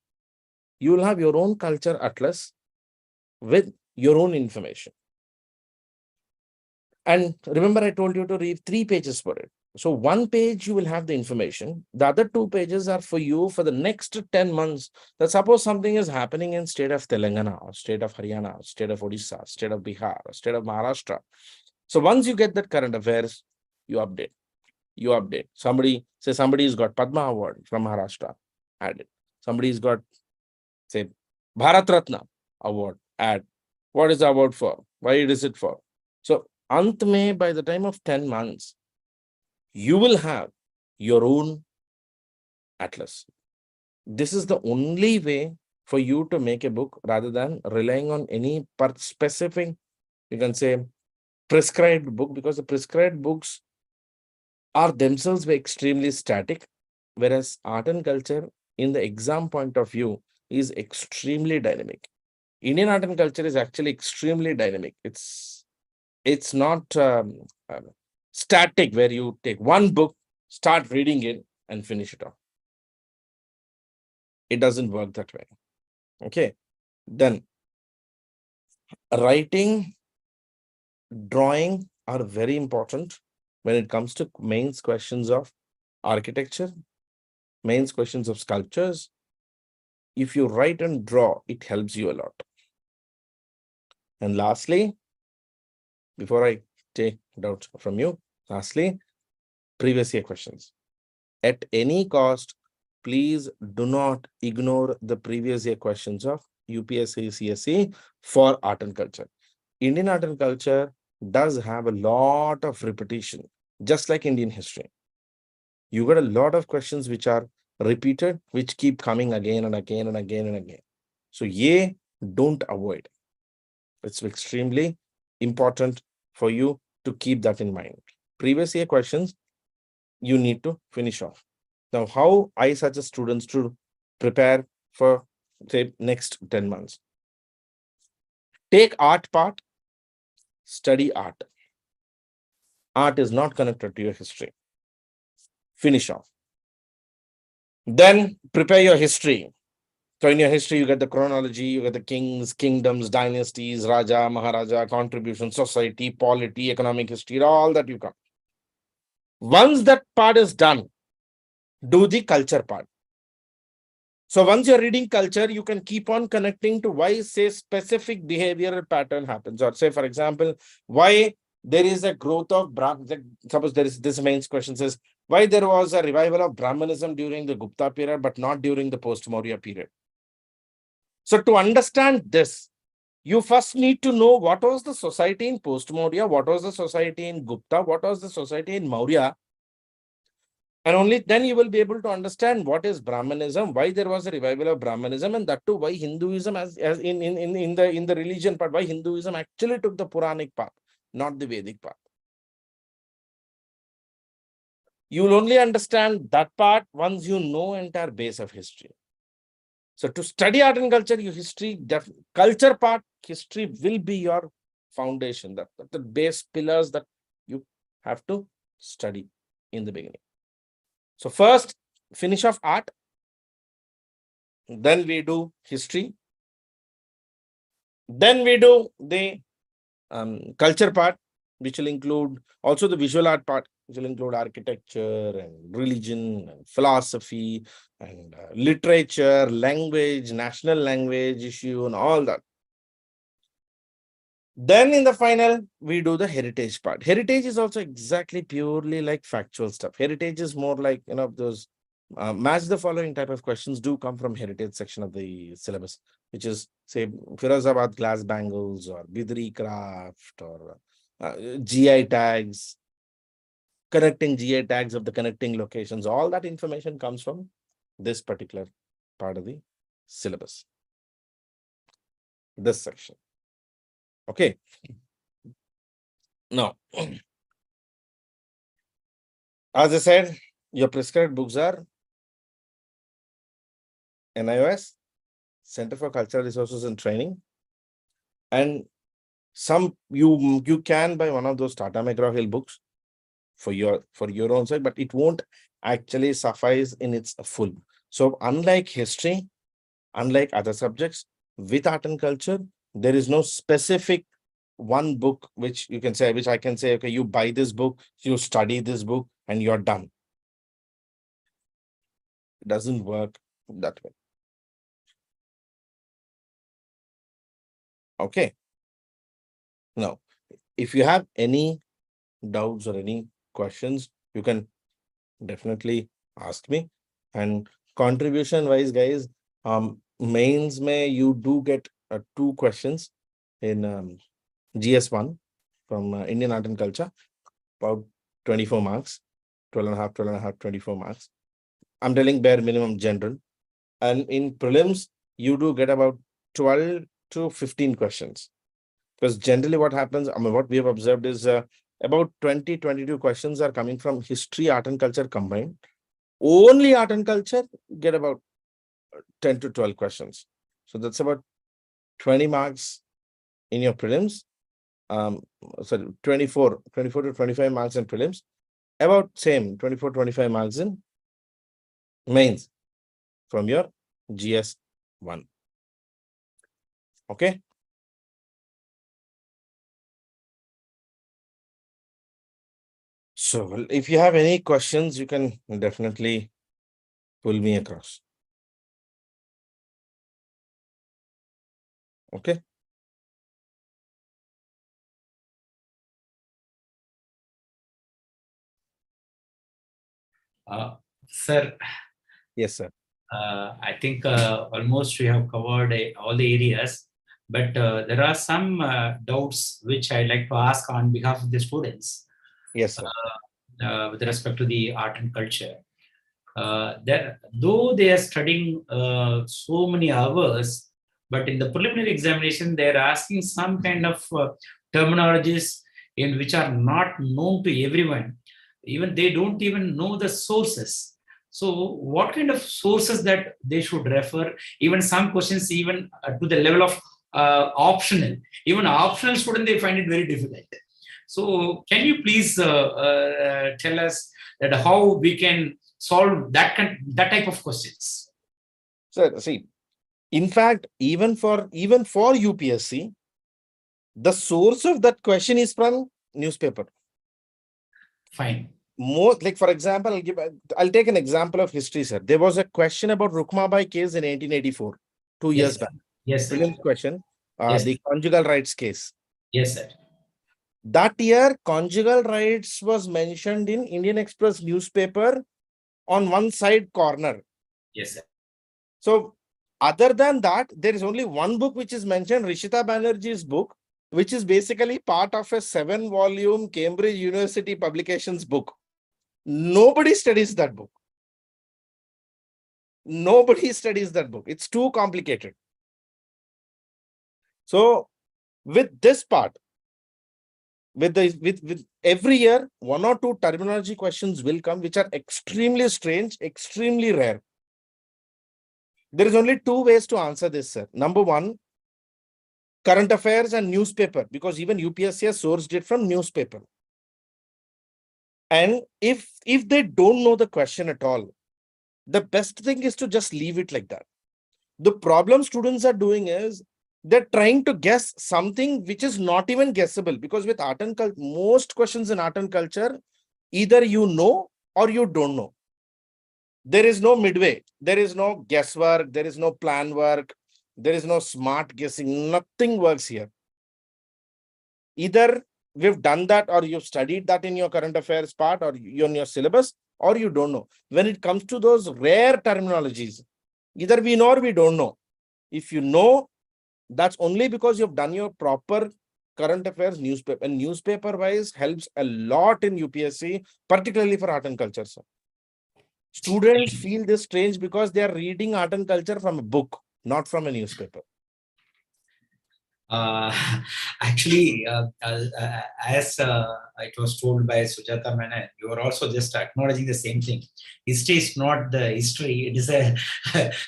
You will have your own culture atlas with your own information. And remember, I told you to read 3 pages for it. So 1 page, you will have the information. The other 2 pages are for you for the next 10 months. That suppose something is happening in state of Telangana, or state of Haryana, or state of Odisha, state of Bihar, or state of Maharashtra. So once you get that current affairs, you update. Somebody's got Padma Award from Maharashtra, add it. Somebody's got, say, Bharat Ratna Award, add. What is the award for? Why is it for? So, Ant mein, by the time of 10 months, you will have your own atlas. This is the only way for you to make a book rather than relying on any specific, you can say, prescribed book, because the prescribed books are themselves extremely static, whereas art and culture, in the exam point of view, is extremely dynamic. Indian art and culture is actually extremely dynamic. It's not static, where you take one book, start reading it, and finish it off. It doesn't work that way. Okay. Then, writing, drawing are very important when it comes to mains questions of architecture, mains questions of sculptures. If you write and draw, it helps you a lot. And lastly, before I take doubt from you, previous year questions. At any cost, please do not ignore the previous year questions of UPSC CSE for art and culture. Indian art and culture does have a lot of repetition, just like Indian history. You got a lot of questions which are repeated, which keep coming again and again and again and again. So, don't avoid. It's extremely important for you to keep that in mind. Previous year questions, you need to finish off. Now, how I suggest students to prepare for, say, next 10 months. Take art part, study art. Art is not connected to your history. Finish off. Then prepare your history. So in your history, you get the chronology, you get the kings, kingdoms, dynasties, Raja, Maharaja, contribution, society, polity, economic history, all that you come. Once that part is done, do the culture part. So once you're reading culture, you can keep on connecting to why, say, specific behavioral pattern happens. Or say, for example, why there is a growth of suppose there is this main question says, why there was a revival of Brahmanism during the Gupta period, but not during the post-Maurya period. So to understand this, you first need to know what was the society in post-Maurya, what was the society in Gupta, what was the society in Maurya. And only then you will be able to understand what is Brahmanism, why there was a revival of Brahmanism, and that too why Hinduism, as in the religion part, why Hinduism actually took the Puranic path, not the Vedic path. You will only understand that part once you know entire base of history. So to study art and culture, your history, culture part, history will be your foundation, the base pillars that you have to study in the beginning. So first, finish off art. Then we do history. Then we do the culture part, which will include also the visual art part, which will include architecture and religion and philosophy and literature, language, national language issue and all that. Then in the final, we do the heritage part. Heritage is also exactly purely like factual stuff. Heritage is more like, those match the following type of questions do come from heritage section of the syllabus, which is say Firozabad glass bangles or Bidri craft or GI tags, connecting GI tags of the connecting locations. All that information comes from this particular part of the syllabus, this section. Okay. Now, as I said, your prescribed books are NIOS, Center for Cultural Resources and Training, and some you can buy one of those Tata McGraw-Hill books for your own side, but it won't actually suffice in its full. So unlike history, unlike other subjects, with art and culture, there is no specific one book which you can say, which I can say, okay, you buy this book, you study this book, and you're done. It doesn't work that way. Okay. Now, if you have any doubts or any questions, you can definitely ask me. And contribution wise, guys, mains may you do get 2 questions in GS1 from Indian art and culture, about 24 marks, 24 marks. I'm telling bare minimum general. And in prelims, you do get about 12 to 15 questions. Because generally what happens, what we have observed is about 22 questions are coming from history, art and culture combined. Only art and culture get about 10 to 12 questions. So that's about 20 marks in your prelims. Sorry, 24 to 25 marks in prelims. About same 24-25 marks in mains from your GS1. Okay. So if you have any questions, you can definitely pull me across. Okay. Sir. Yes, sir. I think almost we have covered all the areas, but there are some doubts which I'd like to ask on behalf of the students. Yes, sir. With respect to the art and culture. Though they are studying so many hours, but in the preliminary examination, they're asking some kind of terminologies in which are not known to everyone. Even they don't even know the sources. So what kind of sources that they should refer? Even some questions, even to the level of optional. Even optional student, they find it very difficult. So can you please tell us that how we can solve that type of questions? Sir, see, in fact, even for UPSC, the source of that question is from newspaper. Fine. More like, for example, I'll take an example of history, sir. There was a question about Rukmabai case in 1884, 2 years back. Yes, sir. Brilliant question. Yes. The conjugal rights case. Yes, sir. That year, conjugal rights was mentioned in Indian Express newspaper on one side corner. Yes, sir. So, other than that, there is only one book which is mentioned, Rishita Banerjee's book, which is basically part of a 7-volume Cambridge University publications book. Nobody studies that book. Nobody studies that book. It's too complicated. So, with this part, with every year, 1 or 2 terminology questions will come, which are extremely strange, extremely rare. There is only 2 ways to answer this, sir. Number 1, current affairs and newspaper, because even UPSC has sourced it from newspaper. And if they don't know the question at all, the best thing is to just leave it like that. The problem students are doing is they're trying to guess something which is not even guessable, because with art and culture, most questions in art and culture, either you know or you don't know. There is no midway. There is no guesswork. There is no plan work. There is no smart guessing. Nothing works here. Either we've done that, or you've studied that in your current affairs part, or you're in your syllabus, or you don't know. When it comes to those rare terminologies, either we know or we don't know. If you know, that's only because you've done your proper current affairs newspaper. And newspaper wise helps a lot in UPSC, particularly for art and culture. So students feel this strange because they are reading art and culture from a book, not from a newspaper. Uh, actually, as it was told by Sujata Menon, you are also just acknowledging the same thing. History is not the history, it is a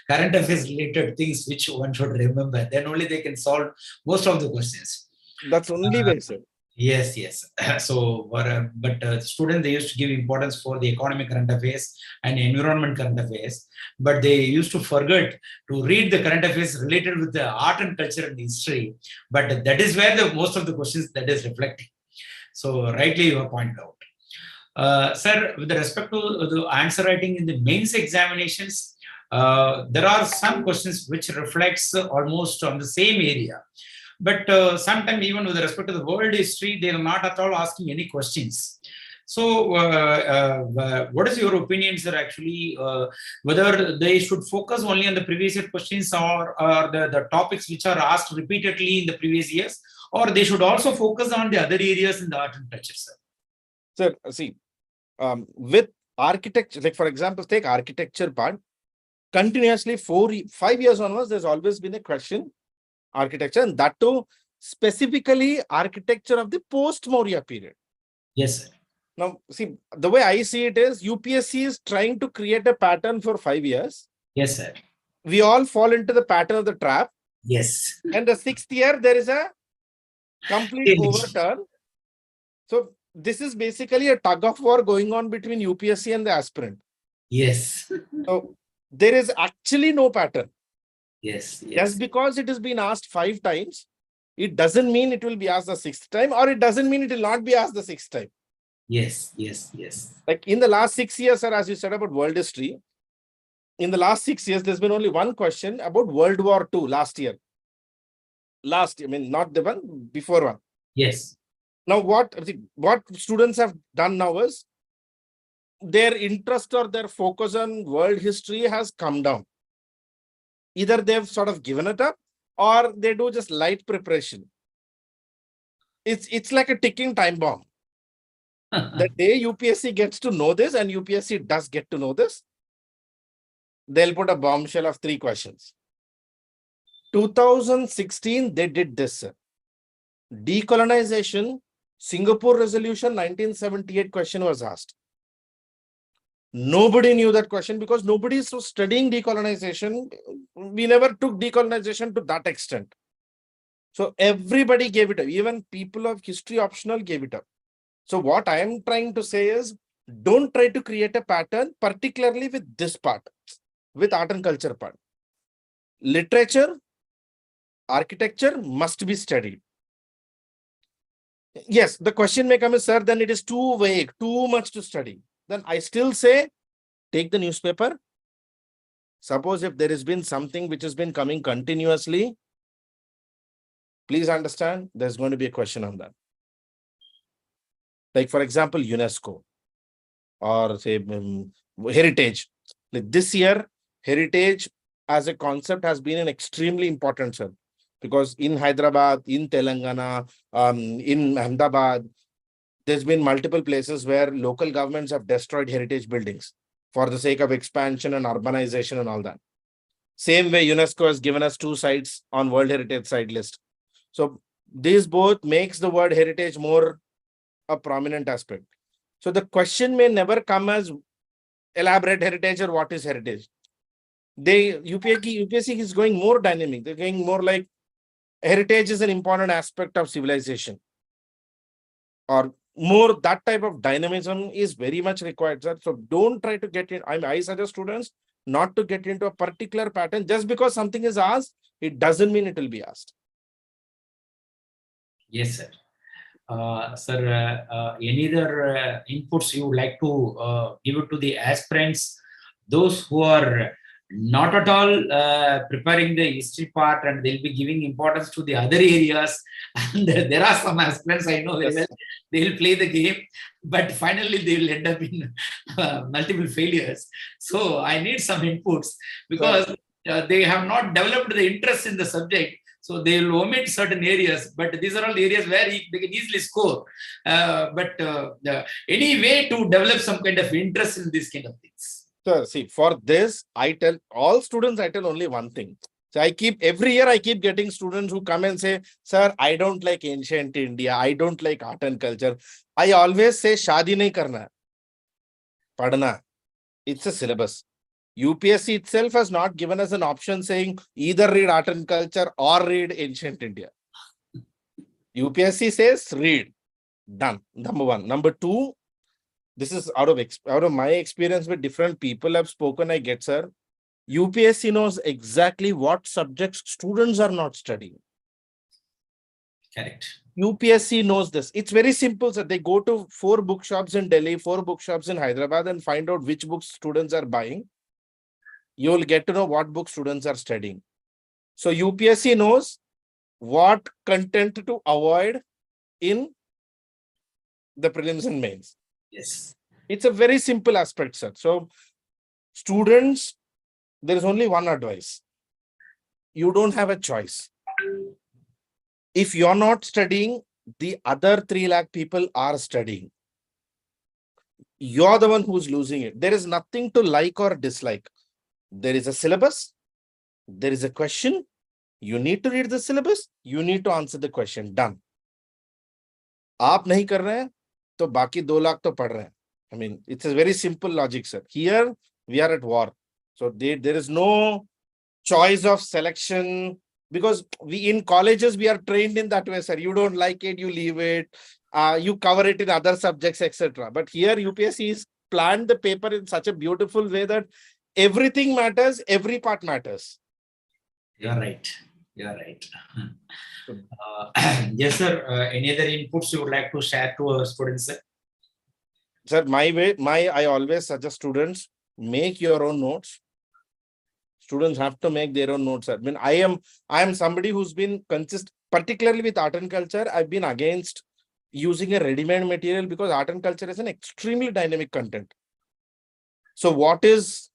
current affairs related things which one should remember. Then only they can solve most of the questions. That's only way, sir. Yes, yes. So, but students, they used to give importance for the economic current affairs and environment current affairs, but they used to forget to read the current affairs related with the art and culture and history. But that is where the most of the questions that is reflecting. So, rightly you have pointed out. Sir, with respect to the answer writing in the mains examinations, there are some questions which reflects almost on the same area. But sometimes even with respect to the world history, they are not at all asking any questions. So what is your opinion, sir, actually, whether they should focus only on the previous year questions or the topics which are asked repeatedly in the previous years, or they should also focus on the other areas in the art and culture, sir? Sir, see, with architecture, like for example, take architecture part, continuously 5 years onwards, there's always been a question, architecture, and that too specifically architecture of the post-Maurya period. Yes, sir. Now, see, the way I see it is UPSC is trying to create a pattern for 5 years. Yes, sir. We all fall into the pattern of the trap. Yes. And the 6th year, there is a complete overturn. So this is basically a tug of war going on between UPSC and the aspirant. Yes. So there is actually no pattern. Yes, yes. Just because it has been asked 5 times, it doesn't mean it will be asked the 6th time, or it doesn't mean it will not be asked the 6th time. Yes, yes, yes. Like in the last 6 years, sir, as you said about world history, in the last 6 years, there's been only one question about World War II last year. Last year, I mean, not the one, before one. Yes. Now, what students have done now is their interest or their focus on world history has come down. Either they've sort of given it up, or they do just light preparation. It's like a ticking time bomb. The day UPSC gets to know this, and UPSC does get to know this, they'll put a bombshell of 3 questions. 2016, they did this, sir. Decolonization, Singapore Resolution 1978 question was asked. Nobody knew that question because nobody is studying decolonization. We never took decolonization to that extent. So everybody gave it up. Even people of history optional gave it up. So what I am trying to say is, don't try to create a pattern, particularly with this part, with art and culture part. Literature, architecture must be studied. Yes, the question may come as, sir, then it is too vague, too much to study. Then I still say, take the newspaper. Suppose if there has been something which has been coming continuously, please understand, there's going to be a question on that. Like, for example, UNESCO or say heritage. Like this year, heritage as a concept has been an extremely important, sir. Because in Hyderabad, in Telangana, in Ahmedabad, there's been multiple places where local governments have destroyed heritage buildings for the sake of expansion and urbanization and all that. Same way, UNESCO has given us 2 sites on World Heritage Site list. So these both makes the word heritage more a prominent aspect. So the question may never come as elaborate heritage or what is heritage. UPSC is going more dynamic. They're going more like heritage is an important aspect of civilization, or more that type of dynamism is very much required, sir. So don't try to get in. I suggest students not to get into a particular pattern. Just because something is asked, it doesn't mean it will be asked. Yes, sir. Sir, any other inputs you would like to give it to the aspirants, those who are not at all preparing the history part and they'll be giving importance to the other areas. And there are some aspirants I know very well, they'll play the game, but finally they will end up in multiple failures. So I need some inputs because they have not developed the interest in the subject. So they will omit certain areas, but these are all areas where they can easily score. Any way to develop some kind of interest in these kind of things? Sir, see, for this, I tell all students, I tell only one thing. So every year I keep getting students who come and say, sir, I don't like ancient India. I don't like art and culture. I always say, shadi nahi karna. Padna. It's a syllabus. UPSC itself has not given us an option saying either read art and culture or read ancient India. UPSC says read. Done. Number one. Number two, this is out of my experience with different people I've spoken, I get, sir. UPSC knows exactly what subjects students are not studying. Correct. UPSC knows this. It's very simple, sir. They go to 4 bookshops in Delhi, 4 bookshops in Hyderabad and find out which books students are buying. You'll get to know what books students are studying. So UPSC knows what content to avoid in the prelims and mains. Yes. It's a very simple aspect, sir. So students, there is only one advice. You don't have a choice. If you're not studying, the other 3 lakh people are studying. You're the one who's losing it. There is nothing to like or dislike. There is a syllabus. There is a question. You need to read the syllabus. You need to answer the question. Done. आप नहीं कर रहे हैं, तो बाकी 2 लाख तो पढ़ रहे हैं. I mean, it's a very simple logic, sir. Here, we are at war. So there is no choice of selection because we in colleges, we are trained in that way, sir. You don't like it, you leave it. You cover it in other subjects, etc. But here, UPSC is planned the paper in such a beautiful way that everything matters, every part matters. You're right. You're right. Yes, sir. Any other inputs you would like to share to our students, sir? Sir, I always suggest students, make your own notes. Students have to make their own notes. I mean, I am somebody who's been consistent, particularly with art and culture. I've been against using a ready-made material because art and culture is an extremely dynamic content. So what is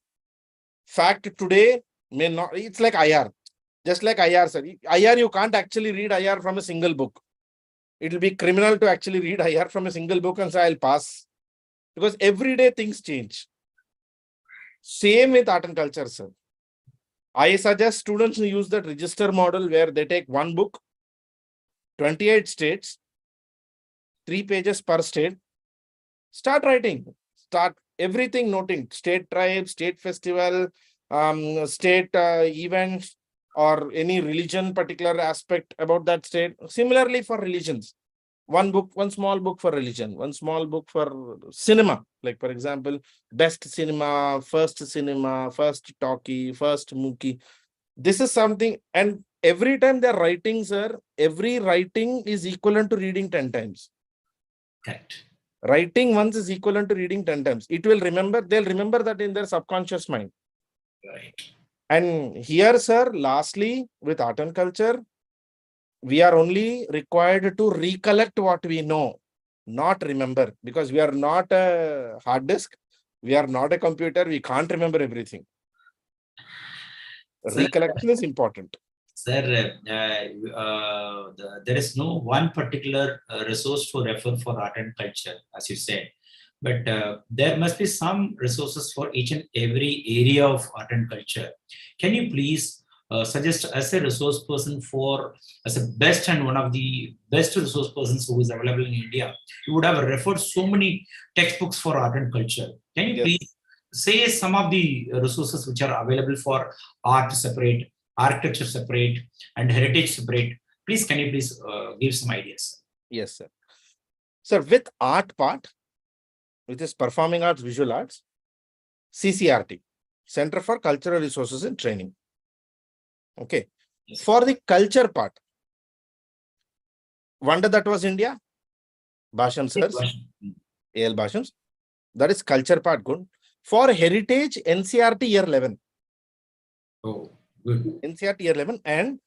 fact today may not, it's like IR. Just like IR, sir. IR, you can't actually read IR from a single book. It will be criminal to actually read IR from a single book and say, I'll pass. Because every day things change. Same with art and culture, sir. I suggest students to use that register model where they take one book, 28 states, 3 pages per state, start writing, start everything noting, state tribe, state festival, state events, or any religion particular aspect about that state. Similarly for religions, one book, one small book for religion, one small book for cinema. Like for example, best cinema, first talkie, first mookie. This is something, and every time they're writing, sir, every writing is equivalent to reading 10 times. Correct. Writing once is equivalent to reading 10 times. It will remember, they'll remember that in their subconscious mind. Right. And here, sir, lastly, with art and culture, we are only required to recollect what we know, not remember, because we are not a hard disk. We are not a computer. We can't remember everything. Sir, recollection is important. Sir, there is no one particular resource to refer for art and culture, as you said. But there must be some resources for each and every area of art and culture. Can you please suggest as a resource person as a best and one of the best resource persons who is available in India? You would have referred so many textbooks for art and culture. Can you please say some of the resources which are available for art separate, architecture separate, and heritage separate? Please, can you please give some ideas? Yes, sir. Sir, with art part, which is performing arts, visual arts, CCRT, Center for Cultural Resources and Training. Okay. Yes. For the culture part, wonder that was India. Bhashan sirs, AL Bhashans. That is culture part good. For heritage, NCRT year 11. Oh, good. NCRT year 11 and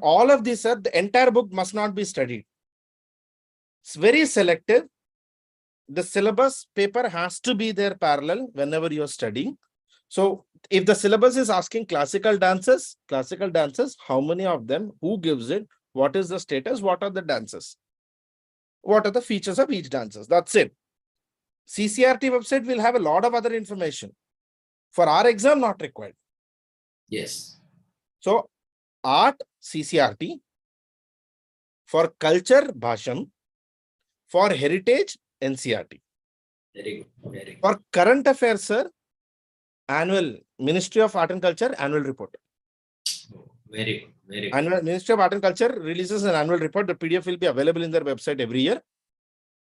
all of these, sir, the entire book must not be studied. It's very selective. The syllabus paper has to be there parallel whenever you're studying. So if the syllabus is asking classical dances, how many of them, who gives it, what is the status, what are the dances, what are the features of each dances? That's it. CCRT website will have a lot of other information. For our exam, not required. Yes. So art, CCRT. For culture, Bhashan. For heritage, NCRT. Very good. Very good. For current affairs, sir, annual Ministry of Art and Culture annual report. Very good. Very good. Annual Ministry of Art and Culture releases an annual report. The PDF will be available in their website every year.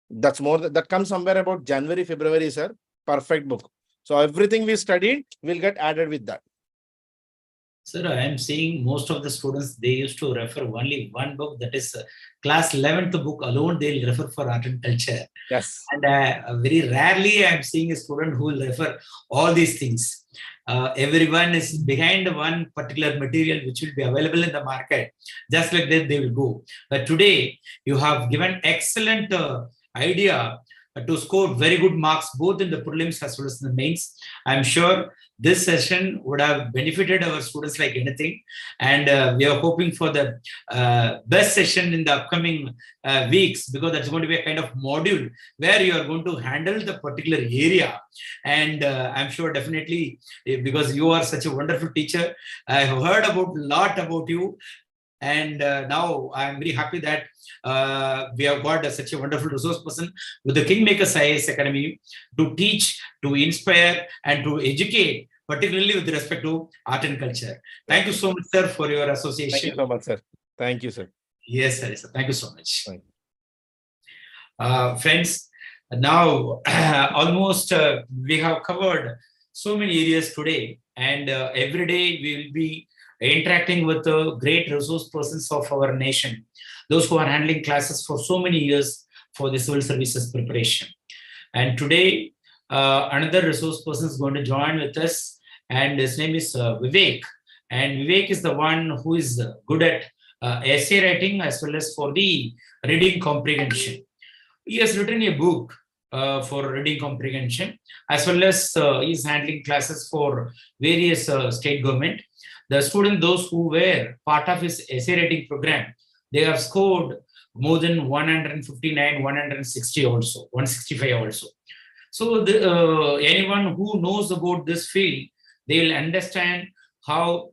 That's more that comes somewhere about January, February, sir. Perfect book. So everything we studied will get added with that. Sir, I am seeing most of the students, they used to refer only one book, that is class 11th book alone, they'll refer for art and culture. Yes. And very rarely I am seeing a student who will refer all these things. Everyone is behind one particular material which will be available in the market. Just like that, they will go. But today, you have given excellent idea to score very good marks both in the prelims as well as in the mains. I'm sure this session would have benefited our students like anything, and we are hoping for the best session in the upcoming weeks, because that's going to be a kind of module where you are going to handle the particular area. And I'm sure definitely, because you are such a wonderful teacher, I have heard about a lot about you. And now I'm very happy that we have got such a wonderful resource person with the KingMakers IAS Academy to teach, to inspire, and to educate, particularly with respect to art and culture. Thank you so much, sir, for your association. Thank you so much, sir. Thank you, sir. Yes, sir. Thank you so much. Thank you. Friends, now almost we have covered so many areas today, and every day we will be interacting with the great resource persons of our nation, those who are handling classes for so many years for the civil services preparation. And today, another resource person is going to join with us, and his name is Vivek. And Vivek is the one who is good at essay writing as well as for the reading comprehension. He has written a book for reading comprehension, as well as he is handling classes for various state government. The students, those who were part of his essay writing program, they have scored more than 159, 160 also, 165 also. So anyone who knows about this field, they will understand how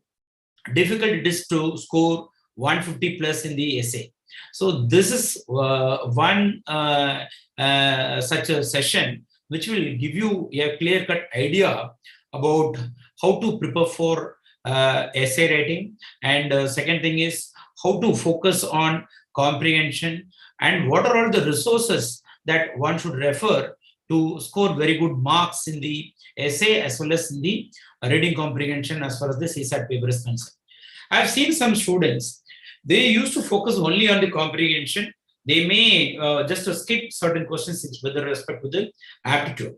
difficult it is to score 150 plus in the essay. So this is one such a session which will give you a clear-cut idea about how to prepare for essay writing, and second thing is how to focus on comprehension, and what are all the resources that one should refer to score very good marks in the essay as well as in the reading comprehension as far as the CSAT paper is concerned. I've seen some students, they used to focus only on the comprehension. They may just skip certain questions with respect to the aptitude.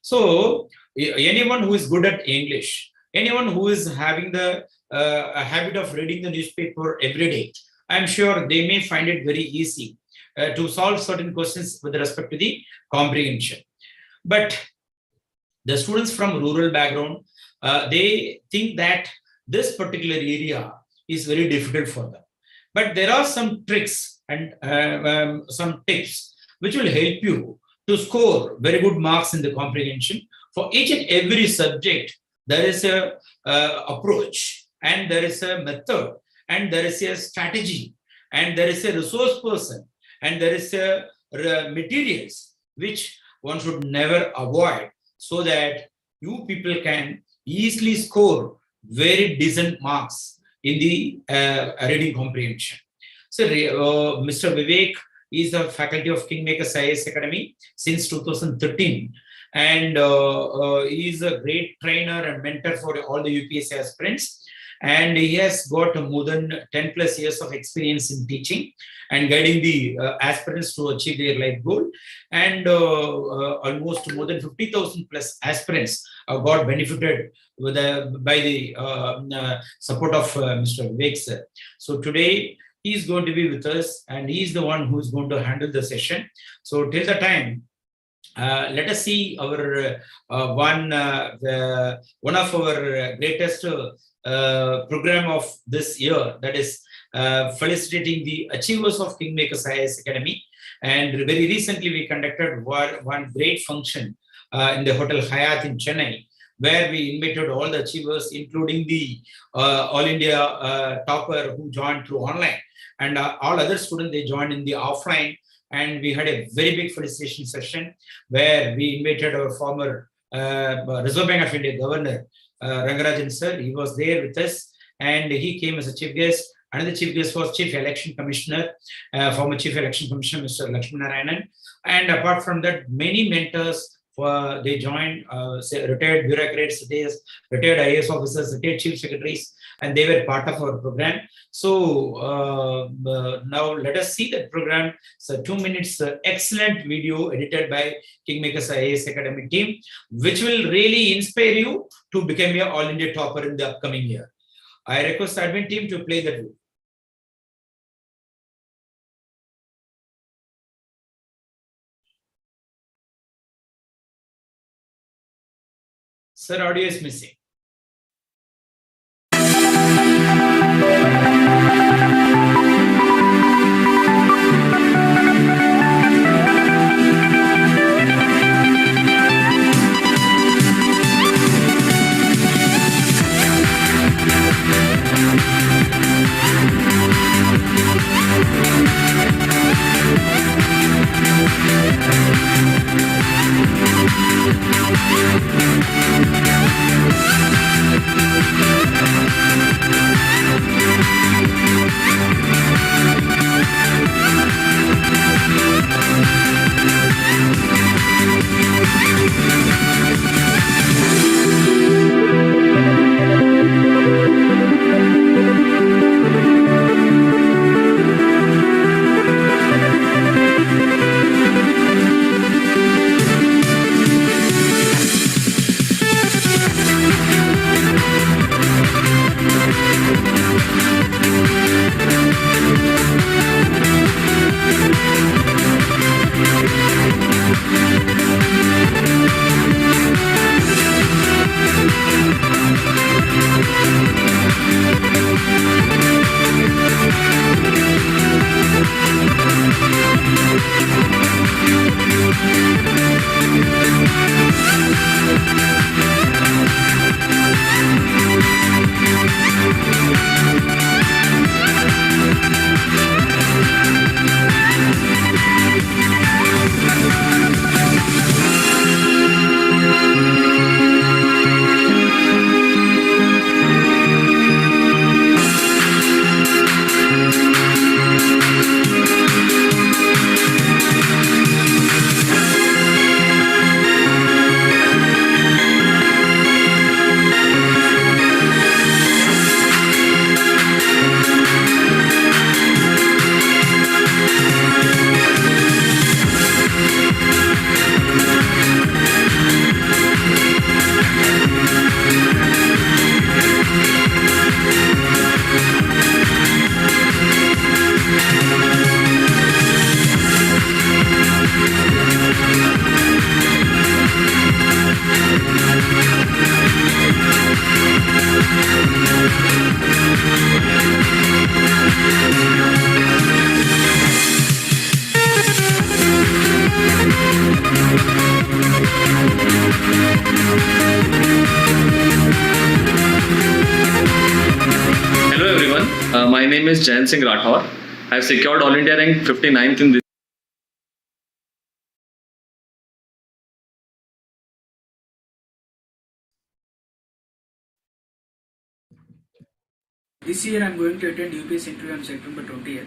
So anyone who is good at English, anyone who is having the habit of reading the newspaper every day, I'm sure they may find it very easy to solve certain questions with respect to the comprehension. But the students from rural background, they think that this particular area is very difficult for them. But there are some tricks and some tips which will help you to score very good marks in the comprehension. For each and every subject, there is a approach, and there is a method, and there is a strategy, and there is a resource person, and there is a materials which one should never avoid, so that you people can easily score very decent marks in the reading comprehension. So Mr. Vivek is the faculty of KingMakers IAS Academy since 2013. And he is a great trainer and mentor for all the UPSC aspirants. and he has got more than 10 plus years of experience in teaching and guiding the aspirants to achieve their life goal. And almost more than 50,000 plus aspirants got benefited by the support of Mr. Vivek sir. So today he is going to be with us, and he is the one who is going to handle the session. So till the time, let us see our one of our greatest program of this year, that is felicitating the achievers of KingMakers IAS Academy. And very recently we conducted one great function in the Hotel Hyatt in Chennai, where we invited all the achievers, including the All India topper who joined through online, and all other students, they joined in the offline. And we had a very big felicitation session where we invited our former Reserve Bank of India Governor, Rangarajan sir. He was there with us, and he came as a chief guest. Another chief guest was Chief Election Commissioner, former Chief Election Commissioner, Mr. Lakshminarayanan. And apart from that, many mentors, they joined, retired bureaucrats, retired IAS officers, retired chief secretaries, and they were part of our program. So now let us see that program. So 2 minutes, excellent video edited by KingMakers IAS Academy team, which will really inspire you to become your All India topper in the upcoming year. I request the admin team to play that video. Sir, audio is missing. My name is Jayan Singh Rathore. I have secured All India rank 59th in this. This year I am going to attend UPS interview on September 20th.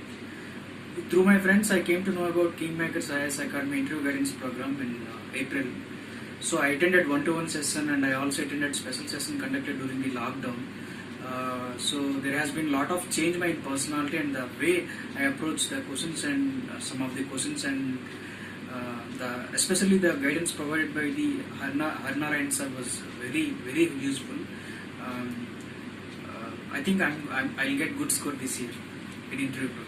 Through my friends, I came to know about KingMakers IAS Academy interview guidance program in April. So I attended one-to-one session, and I also attended special session conducted during the lockdown. So there has been a lot of change in my personality and the way I approach the questions and some of the questions, and especially the guidance provided by the Harnarayan sir was very, very useful. I think I'll get good score this year in interview program.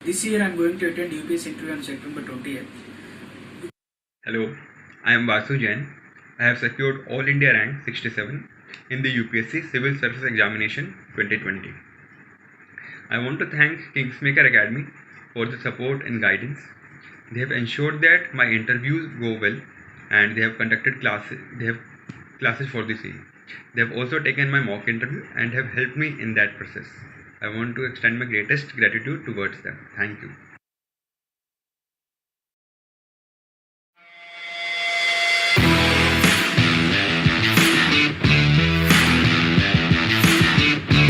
This year I'm going to attend UPS interview on September 20th. Hello, I am Vasu Jain. I have secured All India rank 67 in the UPSC Civil Service Examination 2020. I want to thank KingMakers Academy for the support and guidance. They have ensured that my interviews go well, and they have conducted classes for the same. They have also taken my mock interview and have helped me in that process. I want to extend my greatest gratitude towards them. Thank you.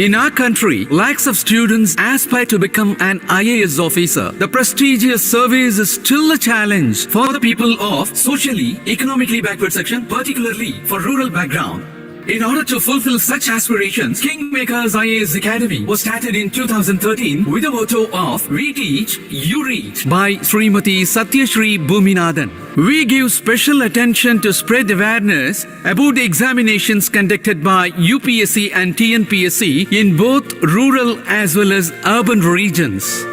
In our country, lakhs of students aspire to become an IAS officer. The prestigious service is still a challenge for the people of socially, economically backward section, particularly for rural background. In order to fulfill such aspirations, KingMakers IAS Academy was started in 2013 with the motto of We Teach, You Reach by Srimati Satyashri Bhuminathan. We give special attention to spread awareness about the examinations conducted by UPSC and TNPSC in both rural as well as urban regions.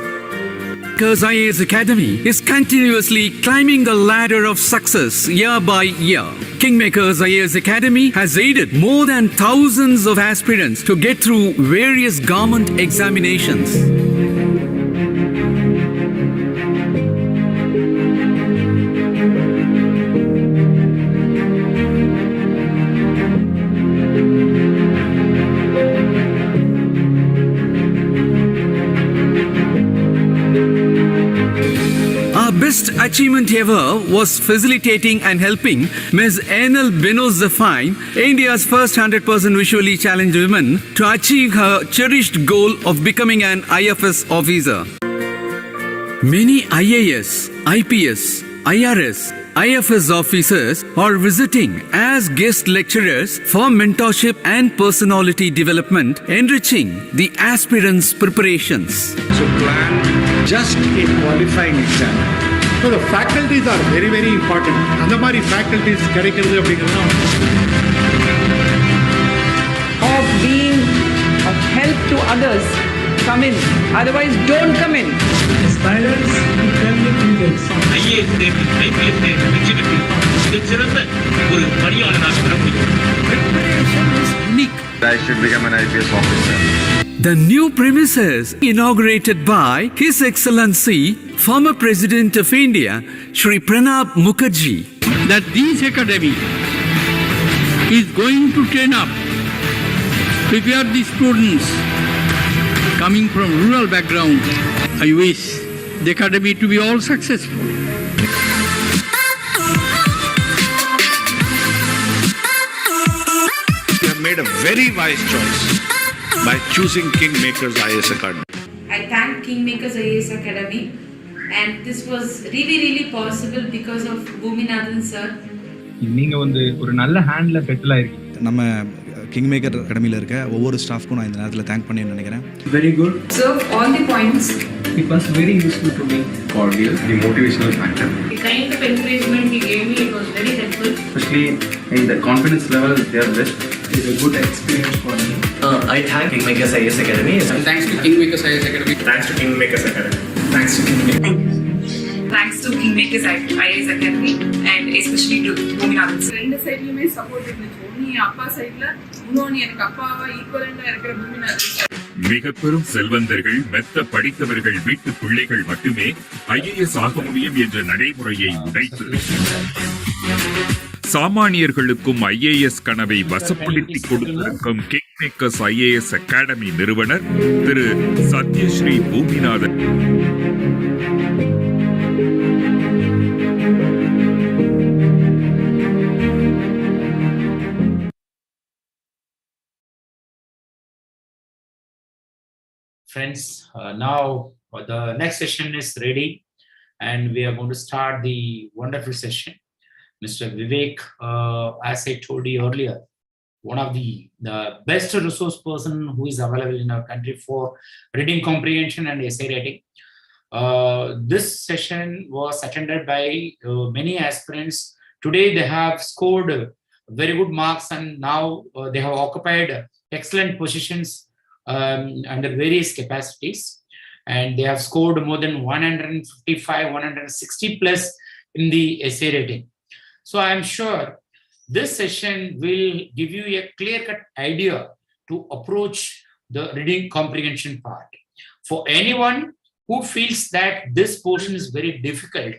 KingMakers IAS Academy is continuously climbing the ladder of success year by year. KingMakers IAS Academy has aided more than thousands of aspirants to get through various government examinations. Best achievement ever was facilitating and helping Ms. Enel Benozafine, India's first 100% visually challenged woman, to achieve her cherished goal of becoming an IFS officer. Many IAS, IPS, IRS, IFS officers are visiting as guest lecturers for mentorship and personality development, enriching the aspirants' preparations. So plan just a qualifying exam. So the faculties are very, very important. அந்த மாதிரி faculties கிடைக்கிறது அப்படிங்கிறது of being of help to others, come in. Otherwise, don't come in. Aspirants to tell the students. IAS தேர்வு, IPS தேர்வு வெற்றி பெற்று மிகச் சிறந்த ஒரு பணியாளராக வர முடியும். Preparation is unique. I should become an IPS officer. The new premises inaugurated by His Excellency, former President of India, Shri Pranab Mukherjee. That this academy is going to train up, prepare the students coming from rural background. I wish the academy to be all successful. You have made a very wise choice by choosing KingMakers IAS Academy. I thank KingMakers IAS Academy, and this was really possible because of Bhuminathan sir. நீங்க வந்து ஒரு நல்ல ஹேண்ட்ல settle ஆயிருக்கீங்க. நம்ம kingmaker அகாடமியில் இருக்க ஒவ்வொரு ஸ்டாஃப்க்கும் நான் இந்த நேரத்தில் தேங்க் பண்ணி நினைக்கிறேன். Very good. So all the points. It was very useful to me. Cordial, the motivational factor. The kind of encouragement he gave me, it was very helpful. Especially in the confidence level, they are best. It's a good experience for me. I thank KingMakers IAS Academy. And thanks to KingMakers IAS Academy. Thanks to KingMakers Academy. Thanks to KingMakers. Thanks to KingMakers IAS Academy and especially to Bhuminathan sir. ரெண்டு சைடுலயுமே support இருந்துச்சு. ஒன்னு அப்பா சைடுல, இன்னொன்னு எனக்கு அப்பாவா ஈக்குவலண்டா இருக்கிற பூமிநாதன். மிக பெரும் செல்வந்தர்கள், மெத்த படித்தவர்கள் வீட்டு பிள்ளைகள் மட்டுமே IAS ஆக முடியும் என்ற நடைமுறையை உடைத்து சாமானியர்களுக்கும் IAS கனவை வசப்படுத்தி கொடுத்திருக்கும் KingMakers IAS அகாடமி நிறுவனர் திரு Sathyasri Boominathan friends. Now the next session is ready, and we are going to start the wonderful session. Mr. Vivek, as I told you earlier, one of the best resource person who is available in our country for reading comprehension and essay writing. This session was attended by many aspirants. Today they have scored very good marks, and now they have occupied excellent positions under various capacities, and they have scored more than 155, 160 plus in the essay rating. So I am sure this session will give you a clear-cut idea to approach the reading comprehension part. For anyone who feels that this portion is very difficult,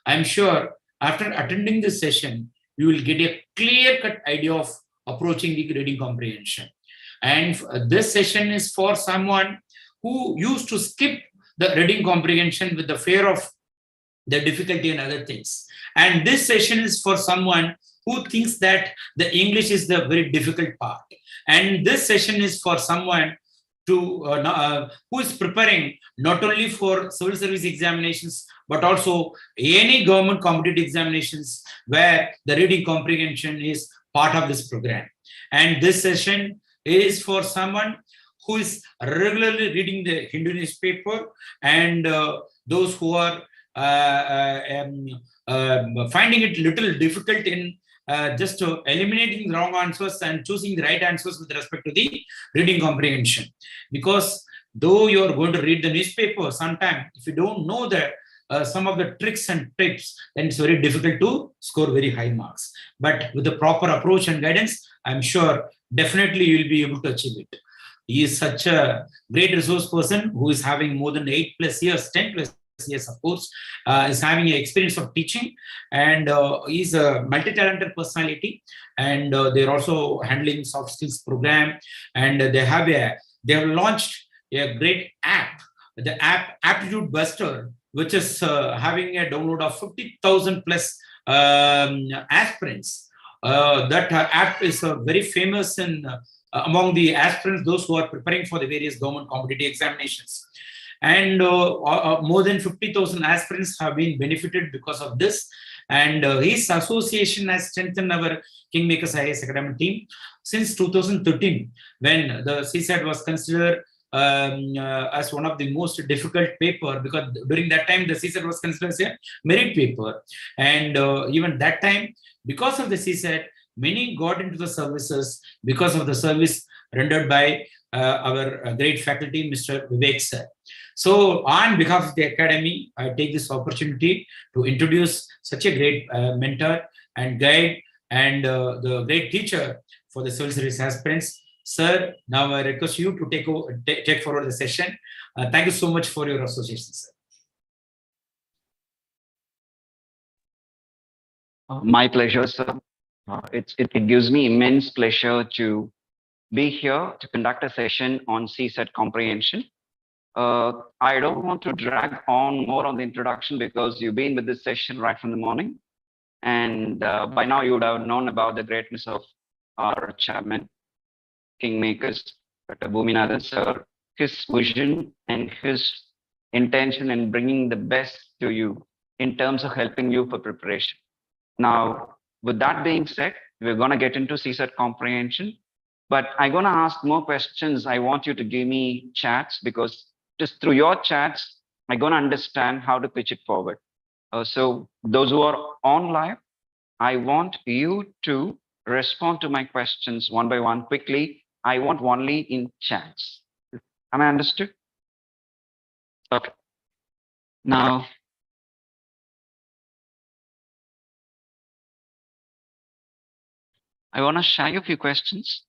I'm sure after attending this session, you will get a clear-cut idea of approaching the reading comprehension. And this session is for someone who used to skip the reading comprehension with the fear of the difficulty and other things. And this session is for someone who thinks that the English is the very difficult part. And this session is for someone who is preparing not only for civil service examinations, but also any government competitive examinations where the reading comprehension is part of this program. And this session is for someone who is regularly reading the Hindu newspaper, and those who are finding it little difficult in just eliminating the wrong answers and choosing the right answers with respect to the reading comprehension. Because though you're going to read the newspaper, sometimes if you don't know the some of the tricks and tips, then it's very difficult to score very high marks. But with the proper approach and guidance, I'm sure definitely you'll be able to achieve it. He is such a great resource person who is having more than 8+ years, 10+ years, of course, is having an experience of teaching, and he's a multi-talented personality, and they're also handling soft skills program, and they have launched a great app, the app Aptitude Buster, which is having a download of 50,000 plus aspirants. That app is very famous in among the aspirants, those who are preparing for the various government competitive examinations. And more than 50,000 aspirants have been benefited because of this. And his association has strengthened our KingMakers IAS Academy team since 2013, when the CSAT was considered as one of the most difficult paper, because during that time the CSAT was considered as a merit paper. And even that time, because of the CSAT, many got into the services because of the service rendered by our great faculty, Mr. Vivek sir. So on behalf of the Academy, I take this opportunity to introduce such a great mentor and guide and the great teacher for the civil service aspirants. Sir, now I request you to take forward the session. Thank you so much for your association, sir. My pleasure, sir. It gives me immense pleasure to be here to conduct a session on CSAT comprehension. I don't want to drag on more on the introduction because you've been with this session right from the morning. And by now you would have known about the greatness of our chairman, KingMakers, Dr. Bhuminathan sir, his vision and his intention in bringing the best to you in terms of helping you for preparation. Now, with that being said, we're going to get into CSAT comprehension, but I'm going to ask more questions. I want you to give me chats, because just through your chats, I'm going to understand how to pitch it forward. So those who are on live, I want you to respond to my questions one by one quickly. I want only in chats. Am I understood? Okay. Now, I want to share you a few questions.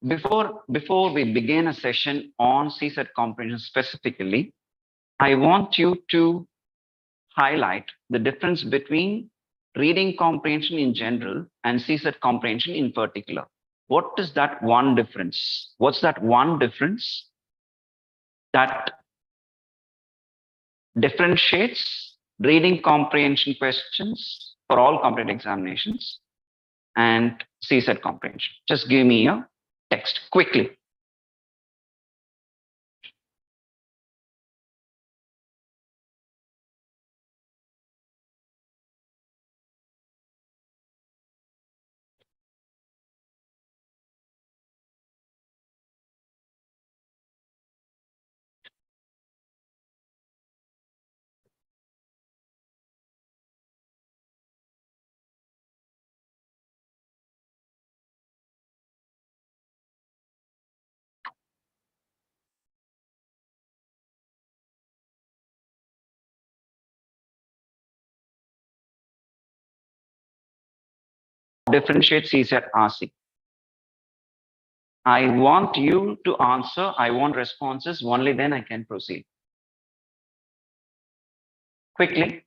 Before we begin a session on CSAT comprehension specifically, I want you to highlight the difference between reading comprehension in general and CSAT comprehension in particular. What is that one difference? What's that one difference that differentiates reading comprehension questions for all competitive examinations and CSAT comprehension? Just give me a text quickly. Differentiate CSAT RC. I want you to answer. I want responses. Only then I can proceed. Quickly.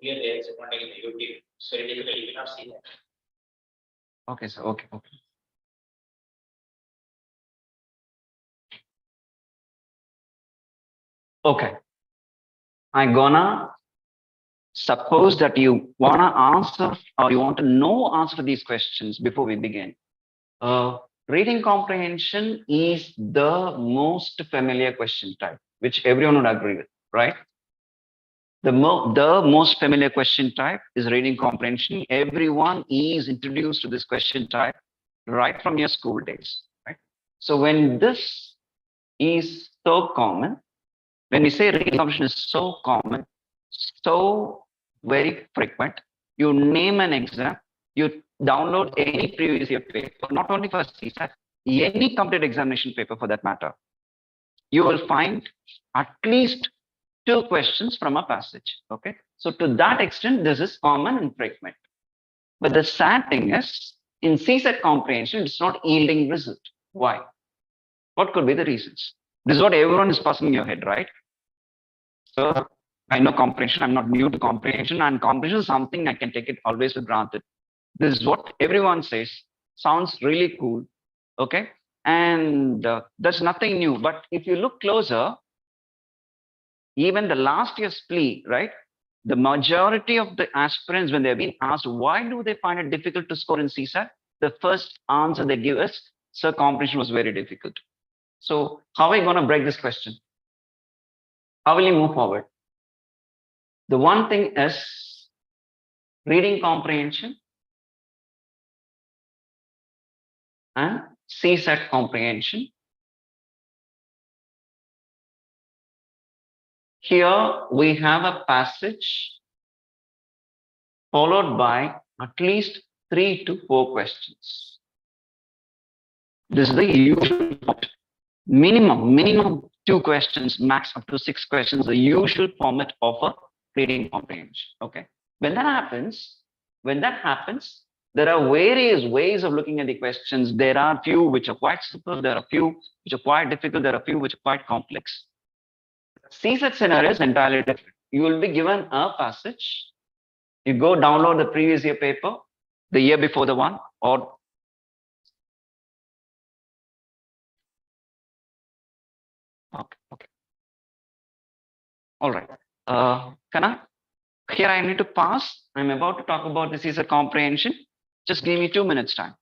Here they are responding in the YouTube. It's very difficult. You cannot see that. Okay, sir. Okay. Okay. I'm gonna suppose that you wanna answer or you want to know answer to these questions before we begin. Reading comprehension is the most familiar question type, which everyone would agree with, right? The most familiar question type is reading comprehension. Everyone is introduced to this question type right from your school days, right? So when this is so common, when we say reading comprehension is so common, so very frequent, you name an exam, you download any previous year paper, not only for CSAT, any complete examination paper for that matter, you will find at least 2 questions from a passage. Okay, so to that extent, this is common and frequent. But the sad thing is, in CSAT comprehension, it's not yielding result. Why? What could be the reasons? This is what everyone is passing in your head, right? So I know comprehension. I'm not new to comprehension, and comprehension is something I can take it always for granted. This is what everyone says. Sounds really cool. Okay, and there's nothing new. But if you look closer, even the last year's plea, right? The majority of the aspirants, when they're being asked, why do they find it difficult to score in CSAT? The first answer they give us, sir, comprehension was very difficult. So how are we going to break this question? How will you move forward? The one thing is reading comprehension and CSAT comprehension. Here we have a passage followed by at least 3 to 4 questions. This is the usual format. Minimum 2 questions, max up to 6 questions, the usual format of a reading comprehension. Okay. When that happens, there are various ways of looking at the questions. There are few which are quite simple, there are few which are quite difficult, there are few which are quite complex. CSAT scenario is entirely different. You will be given a passage. You go download the previous year paper, the year before the one, or okay. All right. Here I need to pass. I'm about to talk about the CSAT comprehension. Just give me 2 minutes time.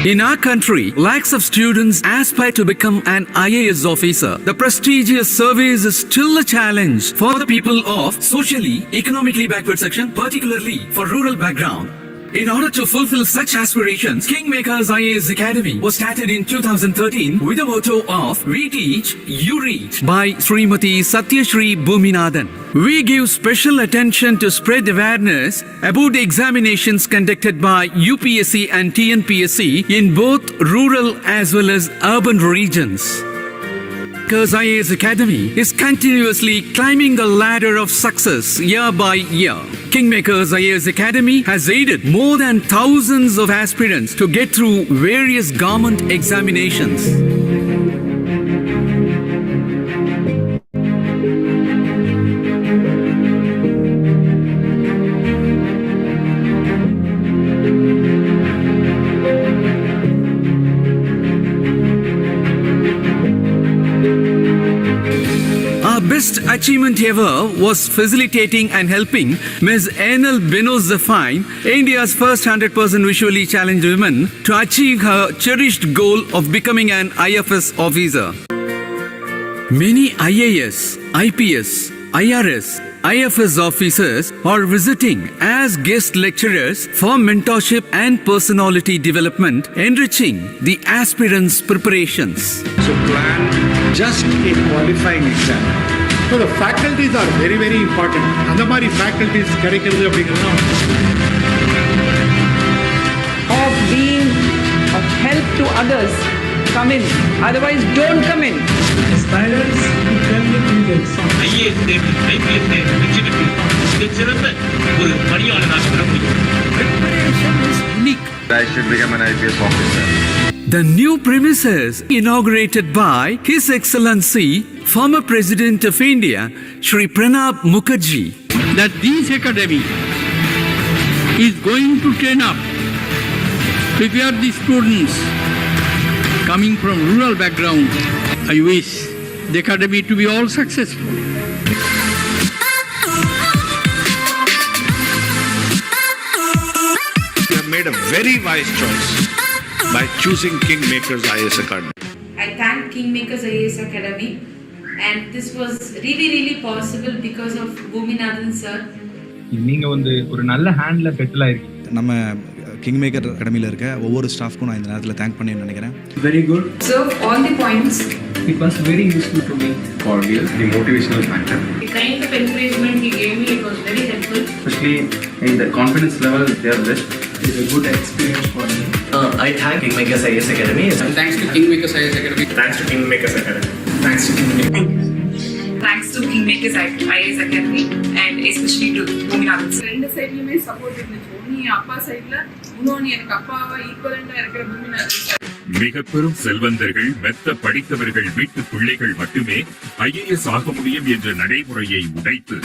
In our country, lakhs of students aspire to become an IAS officer. The prestigious service is still a challenge for the people of socially, economically backward section, particularly for rural background. In order to fulfill such aspirations, KingMakers IAS Academy was started in 2013 with the motto of We Teach, You Reach by Srimati Satyashri Bhuminathan. We give special attention to spread awareness about the examinations conducted by UPSC and TNPSC in both rural as well as urban regions. KingMakers IAS Academy is continuously climbing the ladder of success year by year. KingMakers IAS Academy has aided more than thousands of aspirants to get through various government examinations. Our best achievement ever was facilitating and helping Ms. Enel Benozafine, India's first 100% visually challenged woman, to achieve her cherished goal of becoming an IFS officer. Many IAS, IPS, IRS, IFS officers are visiting as guest lecturers for mentorship and personality development, enriching the aspirants' preparations. So plan just a qualifying exam. So the faculties are very, very important. அந்த மாதிரி faculties கிடைக்கிறது அப்படிங்கிறது of being of help to others, come in. Otherwise, don't come in. Aspirants to KingMakers IAS தேர்வு, IPS தேர்வு வெற்றி பெற்று மிகச்சிறந்த ஒரு பணியாளராக வர முடியும். Preparation is unique. I should become an IPS officer. The new premises inaugurated by His Excellency, former President of India, Shri Pranab Mukherjee. That this academy is going to train up, prepare the students coming from rural background. I wish the academy to be all successful. You have made a very wise choice by choosing KingMakers IAS Academy. I thank KingMakers IAS Academy, and this was really possible because of Bhuminathan sir. நீங்க வந்து ஒரு நல்ல ஹேண்ட்ல settle ஆயிருக்கீங்க. நம்ம kingmaker அகாடமியில் இருக்க ஒவ்வொரு ஸ்டாஃப்க்கும் நான் இந்த நேரத்தில் தேங்க் பண்ணி நினைக்கிறேன். Very good. Observe all the points. It was very useful to me. Cordial, the motivational factor. The kind of encouragement he gave me, it was very helpful. Especially in the confidence level, they are best. It's a good experience for me. I thank KingMakers IAS Academy. Thanks to KingMakers IAS Academy. Thanks to KingMakers Academy. Thanks to KingMakers. Thanks to KingMakers IAS Academy, and especially to Bhuminathan sir. ரெண்டு சைடுலயுமே support இருந்துச்சு. ஒன்னு அப்பா சைடுல, இன்னொன்னு எனக்கு அப்பாவா ஈக்குவலண்டா இருக்கிற Bhuminathan sir. மிக பெரும் செல்வந்தர்கள், மெத்த படித்தவர்கள் வீட்டு பிள்ளைகள் மட்டுமே IAS ஆக முடியும் என்ற நடைமுறையை உடைத்து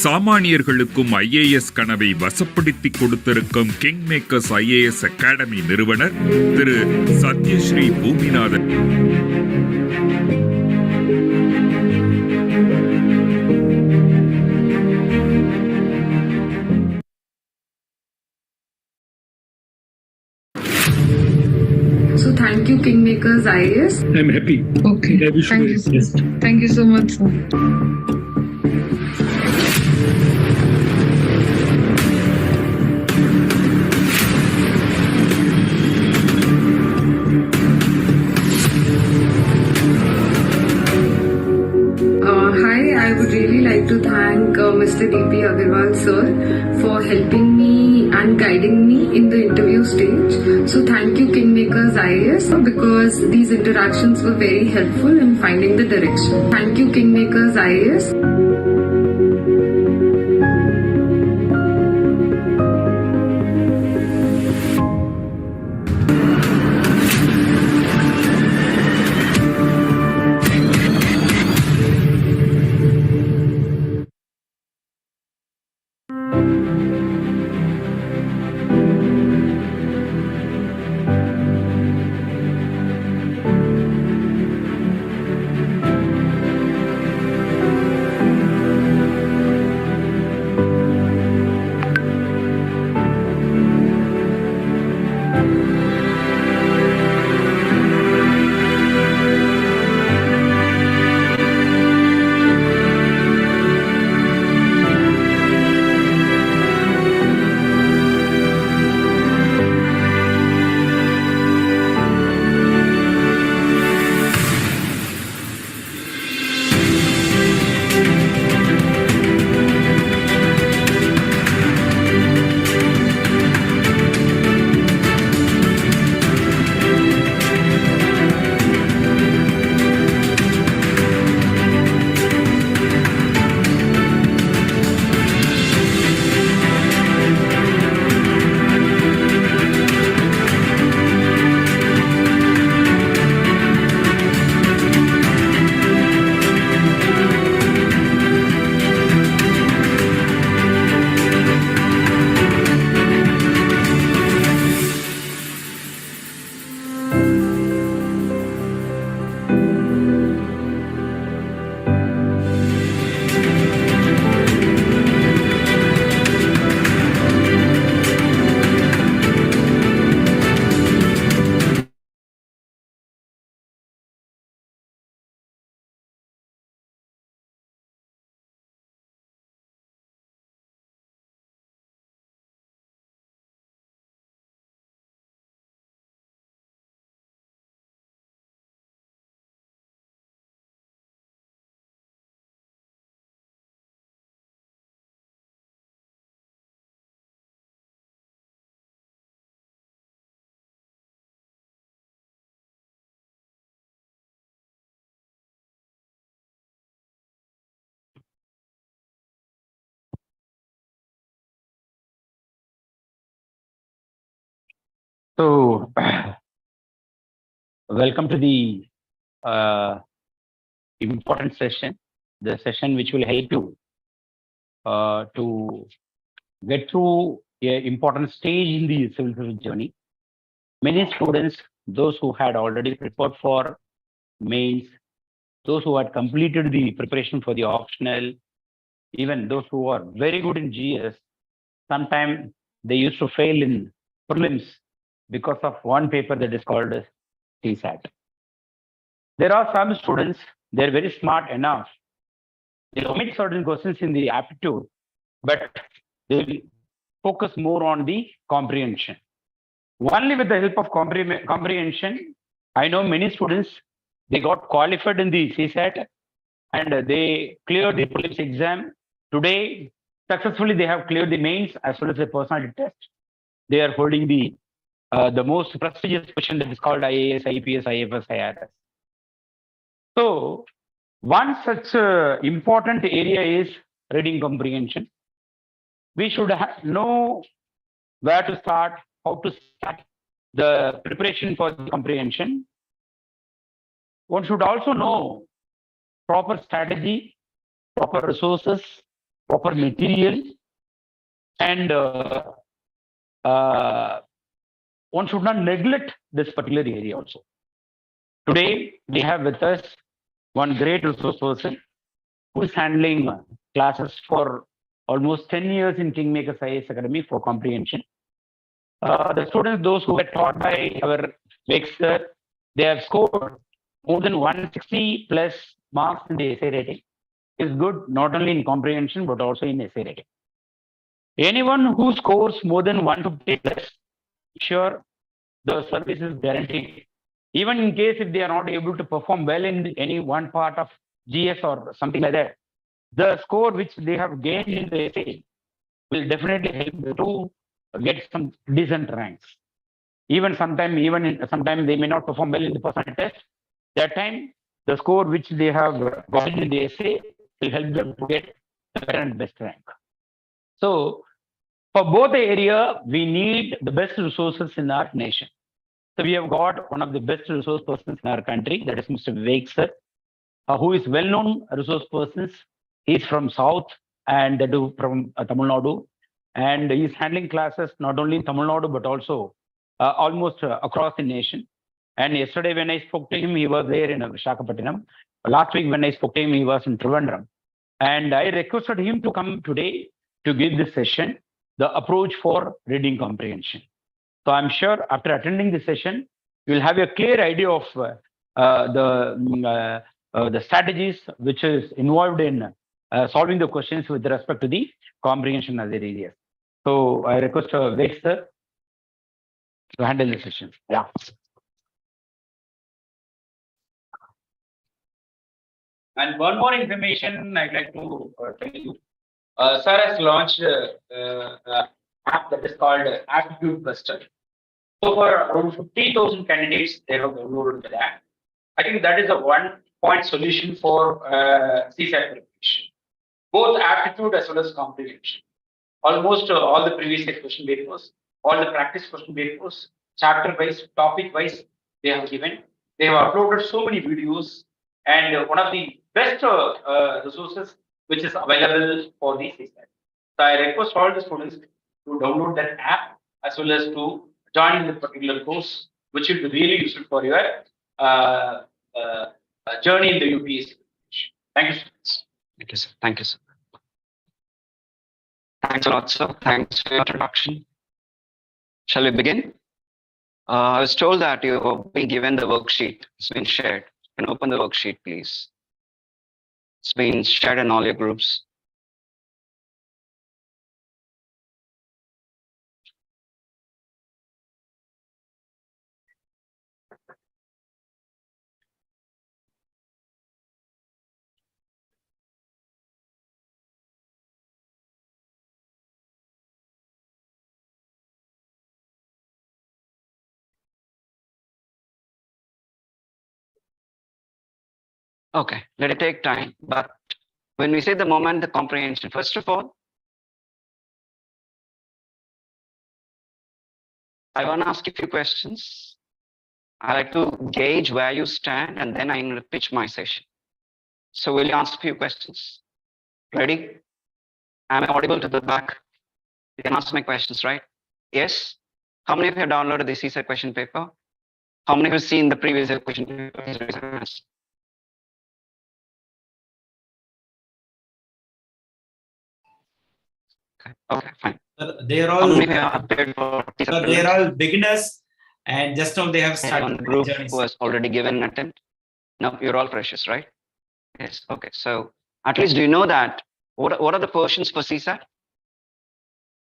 சாமானியர்களுக்கும் IAS கனவை வசப்படுத்திக் கொடுத்திருக்கும் KingMakers IAS அகாடமி நிறுவனர் திரு Sathyasri Boominathan. So thank you, KingMakers IAS. I'm happy. Okay. Thank you so much, sir. Hi, I would really like to thank Mr. D.P. Agarwal sir for helping me and guiding me in the interview stage. So thank you, KingMakers IAS, because these interactions were very helpful in finding the direction. Thank you, KingMakers IAS. So, welcome to the important session, the session which will help you to get through an important stage in the civil service journey. Many students, those who had already prepared for mains, those who had completed the preparation for the optional, even those who are very good in GS, sometimes they used to fail in prelims because of one paper that is called CSAT. There are some students, they're very smart enough. They omit certain questions in the aptitude, but they will focus more on the comprehension. Only with the help of comprehension, I know many students, they got qualified in the CSAT and they cleared the prelims exam. Today, successfully, they have cleared the mains as well as the personality test. They are holding the most prestigious position that is called IAS, IPS, IFS, IRS. So, one such important area is reading comprehension. We should know where to start, how to start the preparation for the comprehension. One should also know proper strategy, proper resources, proper material, and one should not neglect this particular area also. Today, we have with us one great resource person who is handling classes for almost 10 years in KingMakers IAS Academy for comprehension. The students, those who were taught by our Wakes, they have scored more than 160 plus marks in the essay rating. Is good not only in comprehension but also in essay rating. Anyone who scores more than 150 plus, sure, the service is guaranteed. Even in case if they are not able to perform well in any one part of GS or something like that, the score which they have gained in the essay will definitely help to get some decent ranks. Even sometime they may not perform well in the personal test. That time, the score which they have gotten in the essay will help them to get the better and best rank. So, for both the area, we need the best resources in our nation. So we have got one of the best resource persons in our country, that is Mr. Vivek sir, who is well-known resource persons. He's from South and from Tamil Nadu, and he's handling classes not only in Tamil Nadu but also almost across the nation. And yesterday when I spoke to him, he was there in Visakhapatnam. Last week when I spoke to him, he was in Trivandrum. And I requested him to come today to give this session, the approach for reading comprehension. So I'm sure after attending the session, you'll have a clear idea of the strategies which is involved in solving the questions with respect to the comprehension other areas. So I request Vex sir to handle the session. Yeah. And one more information I'd like to tell you. Sir has launched app that is called Aptitude Buster. So for around 50,000 candidates, they have downloaded the app. I think that is a one-point solution for CSAT preparation, both aptitude as well as comprehension. Almost all the previous year question papers, all the practice question papers, chapter-wise, topic-wise, they have given. They have uploaded so many videos, and one of the best resources which is available for the CSAT. So I request all the students to download that app as well as to join the particular course, which will be really useful for your journey in the UPSC. Thank you, students. Thank you, sir. Thank you, sir. Thanks a lot, sir. Thanks for your introduction. Shall we begin? I was told that you have been given the worksheet. It's been shared. You can open the worksheet, please. It's been shared in all your groups. Okay, let it take time. But when we say the moment, the comprehension, first of all, I want to ask you a few questions. I like to gauge where you stand and then I'm going to pitch my session. So will you answer a few questions? Ready? Am I audible to the back? You can answer my questions, right? Yes? How many of you have downloaded the CSAT question paper? How many have seen the previous question paper? Please raise your hands. Okay, fine. They are How all many of you are prepared for CSAT they are prelims? all beginners, and just now they have Anyone in started the their group journeys. who has already given an attempt? No, you're all freshers, right? Yes. Okay. So at least do you know that what are the portions for CSAT?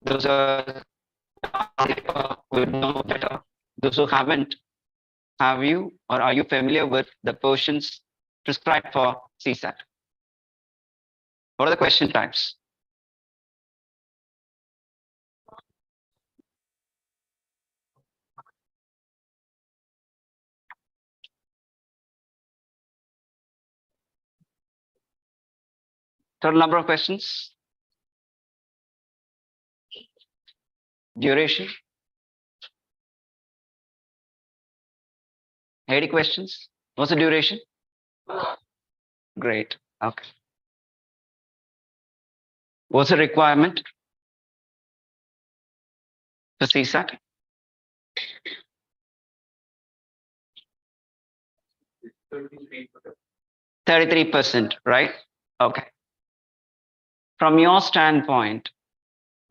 Those are would know better. Those who haven't, have you or are you familiar with the portions prescribed for CSAT? What are the question types? Total number of questions? Duration? 80 questions? What's the duration? Great. Okay. What's the requirement for CSAT? 33%, right? Okay. From your standpoint,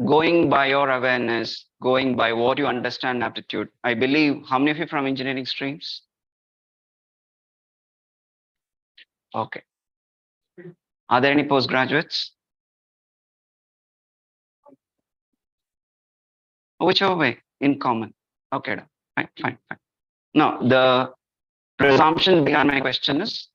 going by your awareness, going by what you understand aptitude, I believe, how many of you from engineering streams? Okay. Are there any postgraduates? Whichever way, in common. Okay, fine, fine, fine. Now, the presumption behind my question is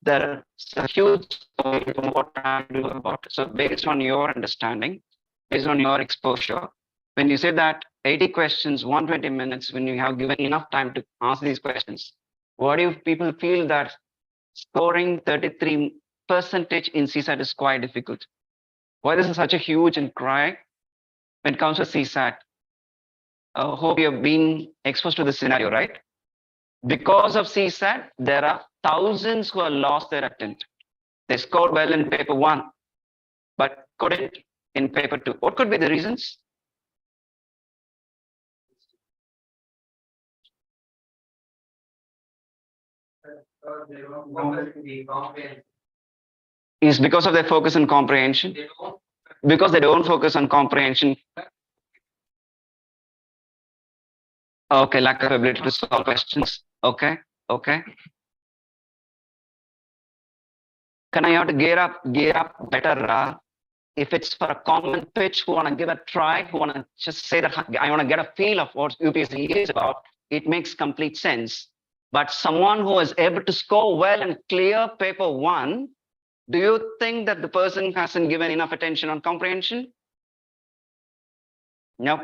there's a huge story from what I do about it. So based on your understanding, based on your exposure, when you say that 80 questions, 120 minutes, when you have given enough time to ask these questions, what if people feel that scoring 33% in CSAT is quite difficult? Why this is such a huge inquiry when it comes to CSAT? I hope you have been exposed to this scenario, right? Because of CSAT, there are thousands who have lost their attempt. They scored well in paper 1, but couldn't in paper 2. What could be the reasons? Is because of their focus on comprehension? Because they don't focus on comprehension. Okay, lack of ability to solve questions. Okay, okay. Can I have to gear up better? If it's for a common pitch, who want to give a try, who want to just say that I want to get a feel of what UPSC is about, it makes complete sense. But someone who is able to score well and clear paper 1, do you think that the person hasn't given enough attention on comprehension? No,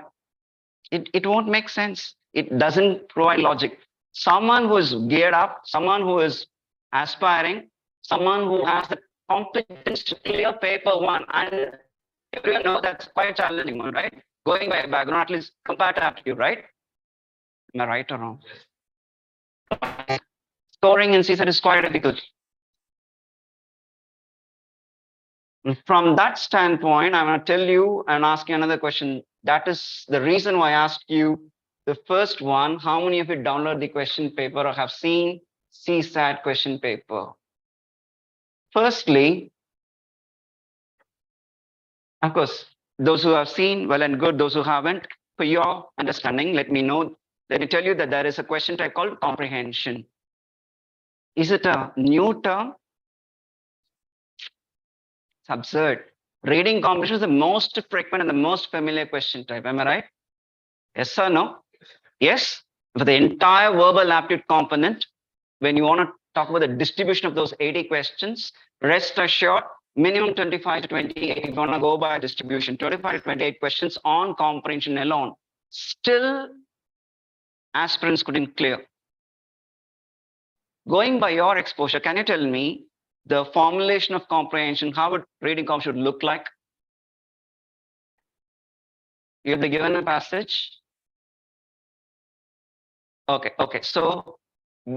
it won't make sense. It doesn't provide logic. Someone who is geared up, someone who is aspiring, someone who has the competence to clear paper 1, and everyone knows that's quite challenging one, right? Going by a background, at least compared to aptitude, right? Am I right or wrong? Scoring in CSAT is quite difficult. From that standpoint, I'm going to tell you and ask you another question. That is the reason why I asked you the first one. How many of you download the question paper or have seen CSAT question paper? Firstly, of course, those who have seen, well and good. Those who haven't, for your understanding, let me tell you that there is a question type called comprehension. Is it a new term? It's absurd. Reading comprehension is the most frequent and the most familiar question type. Am I right? Yes or no? Yes. For the entire verbal aptitude component, when you want to talk about the distribution of those 80 questions, rest assured, minimum 25 to 28. If you want to go by distribution, 25 to 28 questions on comprehension alone. Still, aspirants couldn't clear. Going by your exposure, can you tell me the formulation of comprehension, how would reading comp should look like? You have been given a passage. Okay. So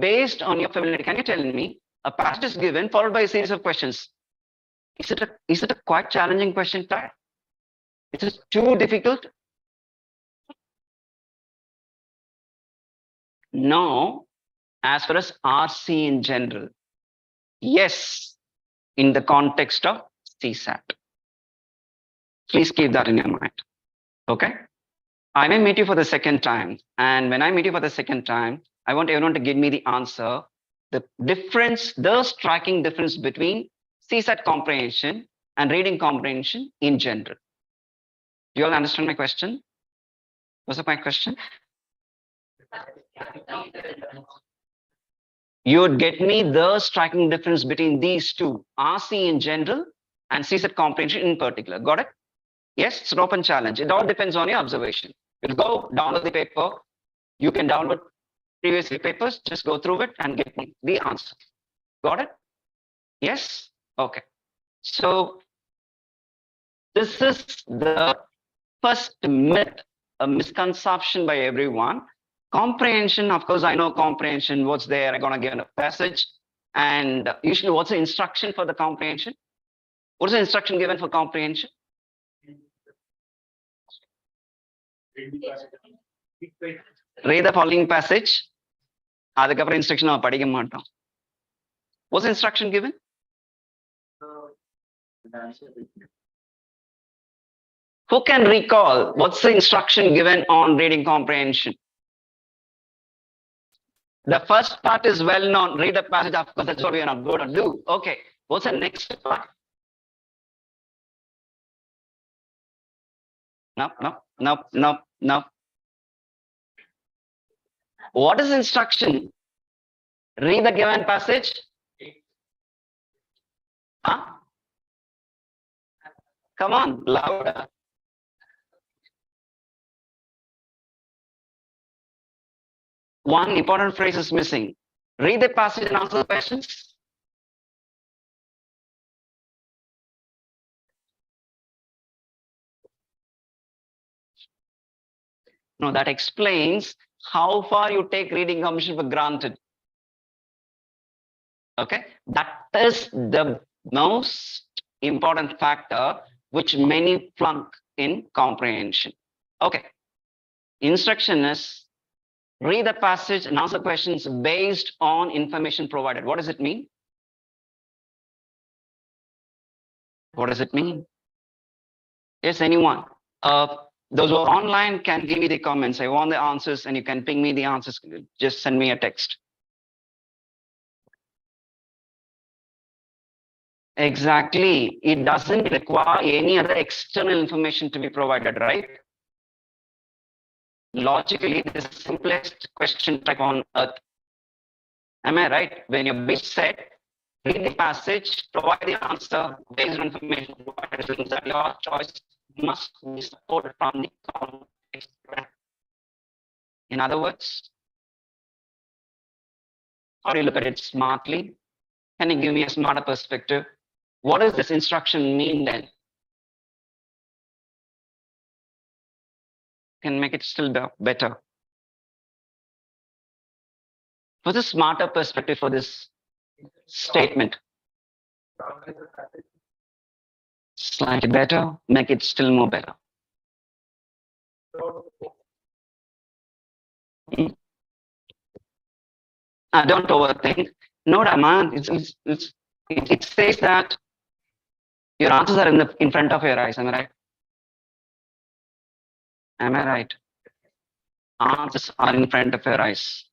based on your familiarity, can you tell me a passage is given followed by a series of questions? Is it a quite challenging question type? Is it too difficult? No, as far as RC in general. Yes, in the context of CSAT. Please keep that in your mind. Okay? I may meet you for the second time. And when I meet you for the second time, I want everyone to give me the answer, the striking difference between CSAT comprehension and reading comprehension in general. Do you all understand my question? What's my question? You would get me the striking difference between these two, RC in general and CSAT comprehension in particular. Got it? Yes, it's an open challenge. It all depends on your observation. You'll go download the paper. You can download previous papers, just go through it and get me the answer. Got it? Yes? Okay. So this is the first myth, a misconception by everyone. Comprehension, of course, I know comprehension, what's there, I'm gonna give a passage. And usually what's the instruction for the comprehension? What's the instruction given for comprehension? Read the following passage. அதுக்கப்புறம் instruction நம்ம படிக்க மாட்டோம். What's the instruction given? Who can recall what's the instruction given on reading comprehension? The first part is well known. Read the passage, of course, that's what we are not going to do. Okay, what's the next part? No. What is instruction? Read the given passage. Huh? Come on, louder. One important phrase is missing. Read the passage and answer the questions. No, that explains how far you take reading comprehension for granted. Okay, that is the most important factor which many flunk in comprehension. Okay, instruction is read the passage and answer questions based on information provided. What does it mean? What does it mean? Yes, anyone? Those who are online can give me the comments. I want the answers and you can ping me the answers. Just send me a text. Exactly. It doesn't require any other external information to be provided, right? Logically, this is the simplest question type on earth. Am I right? When you're being said, read the passage, provide the answer based on information provided, that your choice must be supported from the context. In other words, how do you look at it smartly? Can you give me a smarter perspective? What does this instruction mean then? Can make it still better. What's a smarter perspective for this statement? Slightly better, make it still more better. Don't overthink. No, man, it says that your answers are in front of your eyes. Am I right? Am I right? Answers are in front of your eyes.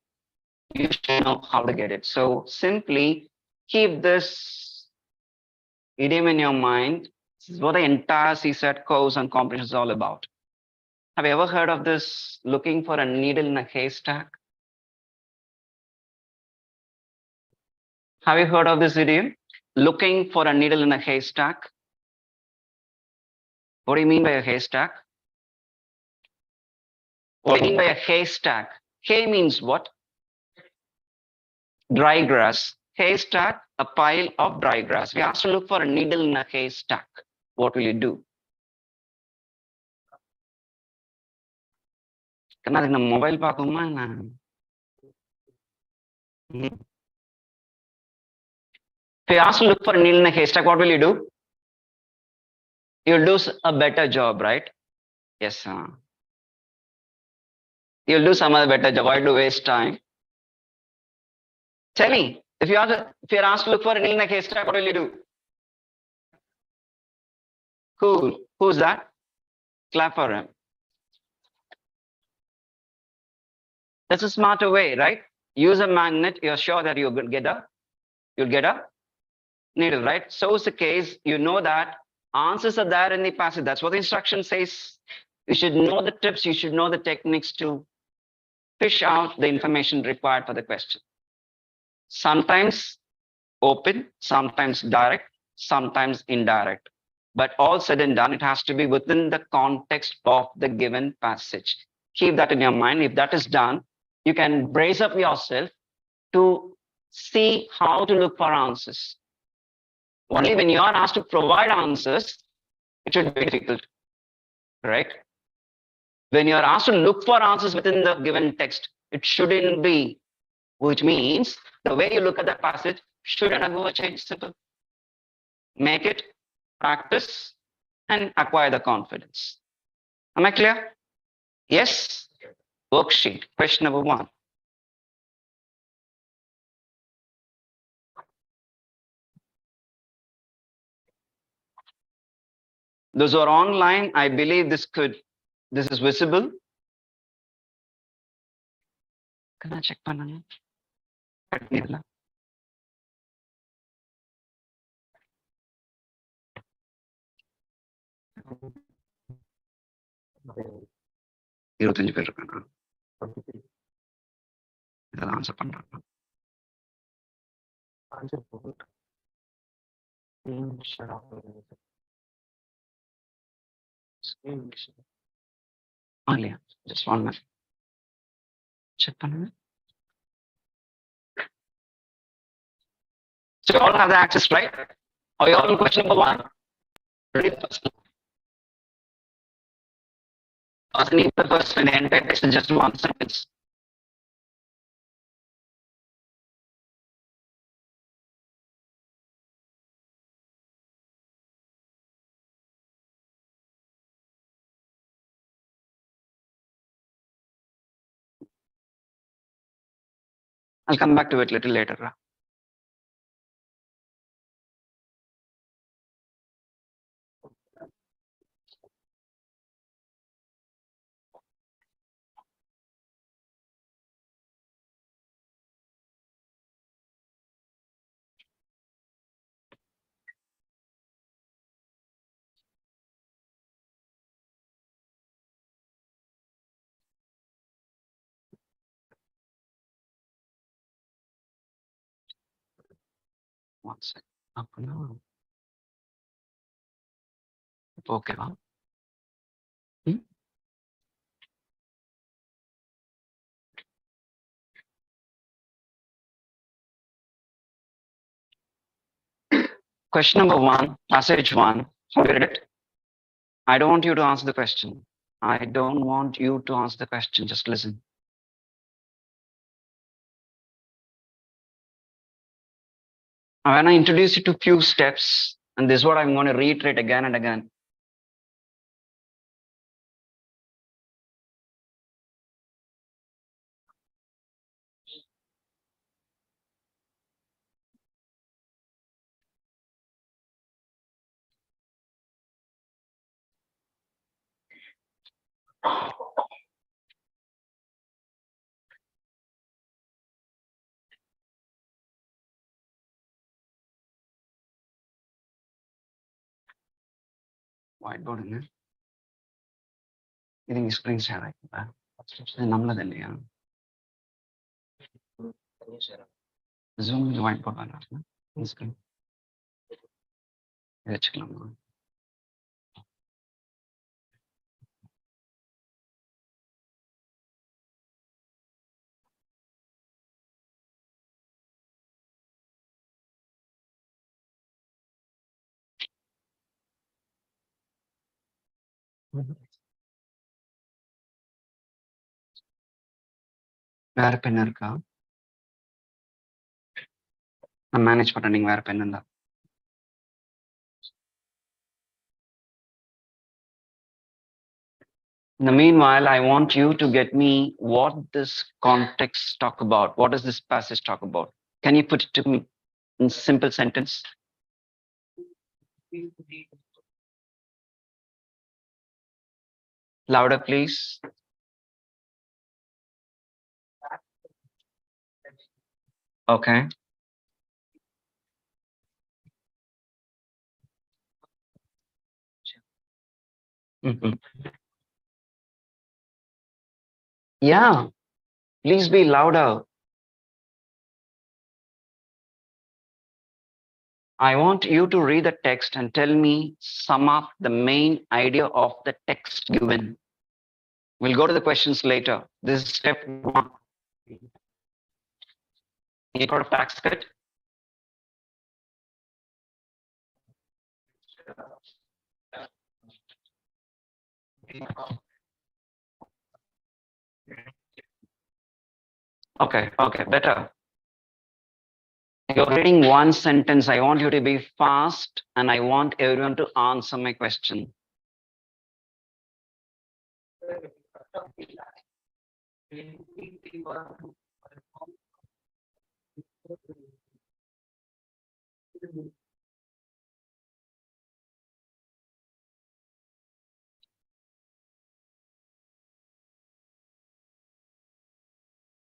You should know how to get it. So simply keep this idiom in your mind. This is what the entire CSAT course and comprehension is all about. Have you ever heard of this looking for a needle in a haystack? Have you heard of this idiom? Looking for a needle in a haystack? What do you mean by a haystack? What do you mean by a haystack? Hay means what? Dry grass. Haystack, a pile of dry grass. We asked to look for a needle in a haystack. What will you do? Mobile If you ask to look for a needle in a haystack, what will you do? You'll do a better job, right? Yes. You'll do some other better job. Why do waste time? Tell me, if you're asked to look for a needle in a haystack, what will you do? Cool. Who's that? Clap for him. That's a smarter way, right? Use a magnet. You're sure that you'll get a needle, right? So is the case. You know that answers are there in the passage. That's what the instruction says. You should know the tips. You should know the techniques to fish out the information required for the question. Sometimes open, sometimes direct, sometimes indirect. But all said and done, it has to be within the context of the given passage. Keep that in your mind. If that is done, you can brace up yourself to see how to look for answers. Only when you are asked to provide answers, it should be difficult, correct? When you are asked to look for answers within the given text, it shouldn't be, which means the way you look at the passage shouldn't undergo a change. Simple. Make it, practice, and acquire the confidence. Am I clear? Yes. Worksheet, question number 1. Those who are online, I believe this is visible. Can I check panel? இருபத்தஞ்சு பேர் இருக்காங்க. இதெல்லாம் answer பண்றாங்க. இல்லையா? Just 1 minute. Check பண்ணுங்க. So you all have the access, right? Are you all in question number 1? Ready the first one. Asking the first and the entire text is just 1 sentence. I'll come back to it a little later. One second. Okay. Question number 1, passage 1. Have you read it? I don't want you to answer the question. I don't want you to answer the question. Just listen. When I introduce you to few steps, and this is what I'm going to reiterate again and again. Whiteboard in there. This screen share ஆயிடுதா? நம்மளதில்லையா? Zoom whiteboard வேணாம். Screen. வச்சுக்கலாமா? வேற pen இருக்கா? நான் manage பண்றேன், நீங்க வேற pen இருந்தா. In the meanwhile, I want you to get me what this context talk about. What does this passage talk about? Can you put it to me in simple sentence? Louder, please. Okay. Mm-hmm. Yeah, please be louder. I want you to read the text and tell me sum up the main idea of the text given. We'll go to the questions later. This is step 1. You got a tax cut? Okay, better. You're reading one sentence. I want you to be fast and I want everyone to answer my question.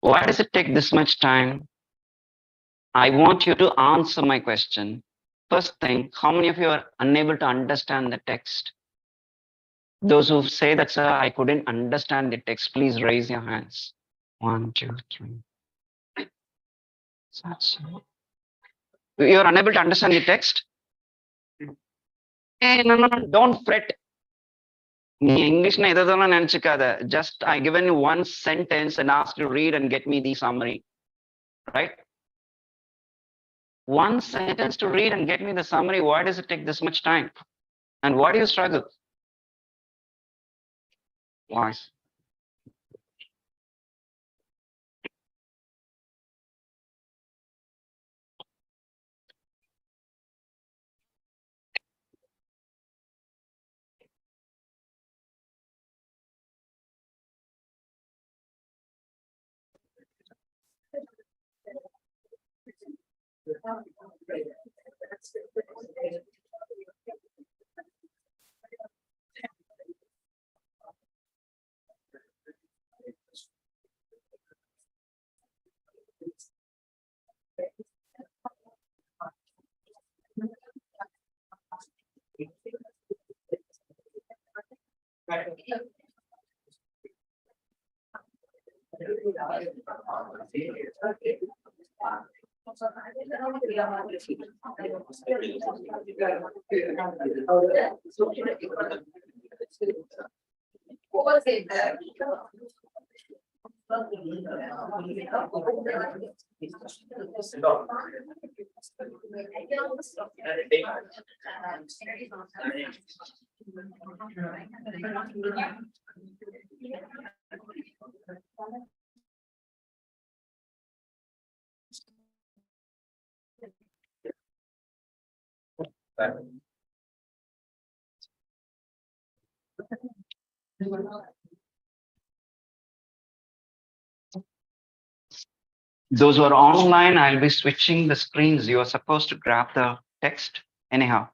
Why does it take this much time? I want you to answer my question. First thing, how many of you are unable to understand the text? Those who say that, sir, I couldn't understand the text, please raise your hands. 1, 2, 3. You're unable to understand the text? Hey, no, don't fret. English na idadana nenachikada. Just I given you one sentence and asked you to read and get me the summary. Right? One sentence to read and get me the summary. Why does it take this much time? And why do you struggle? Why? Those who are online, I'll be switching the screens. You are supposed to grab the text. Anyhow,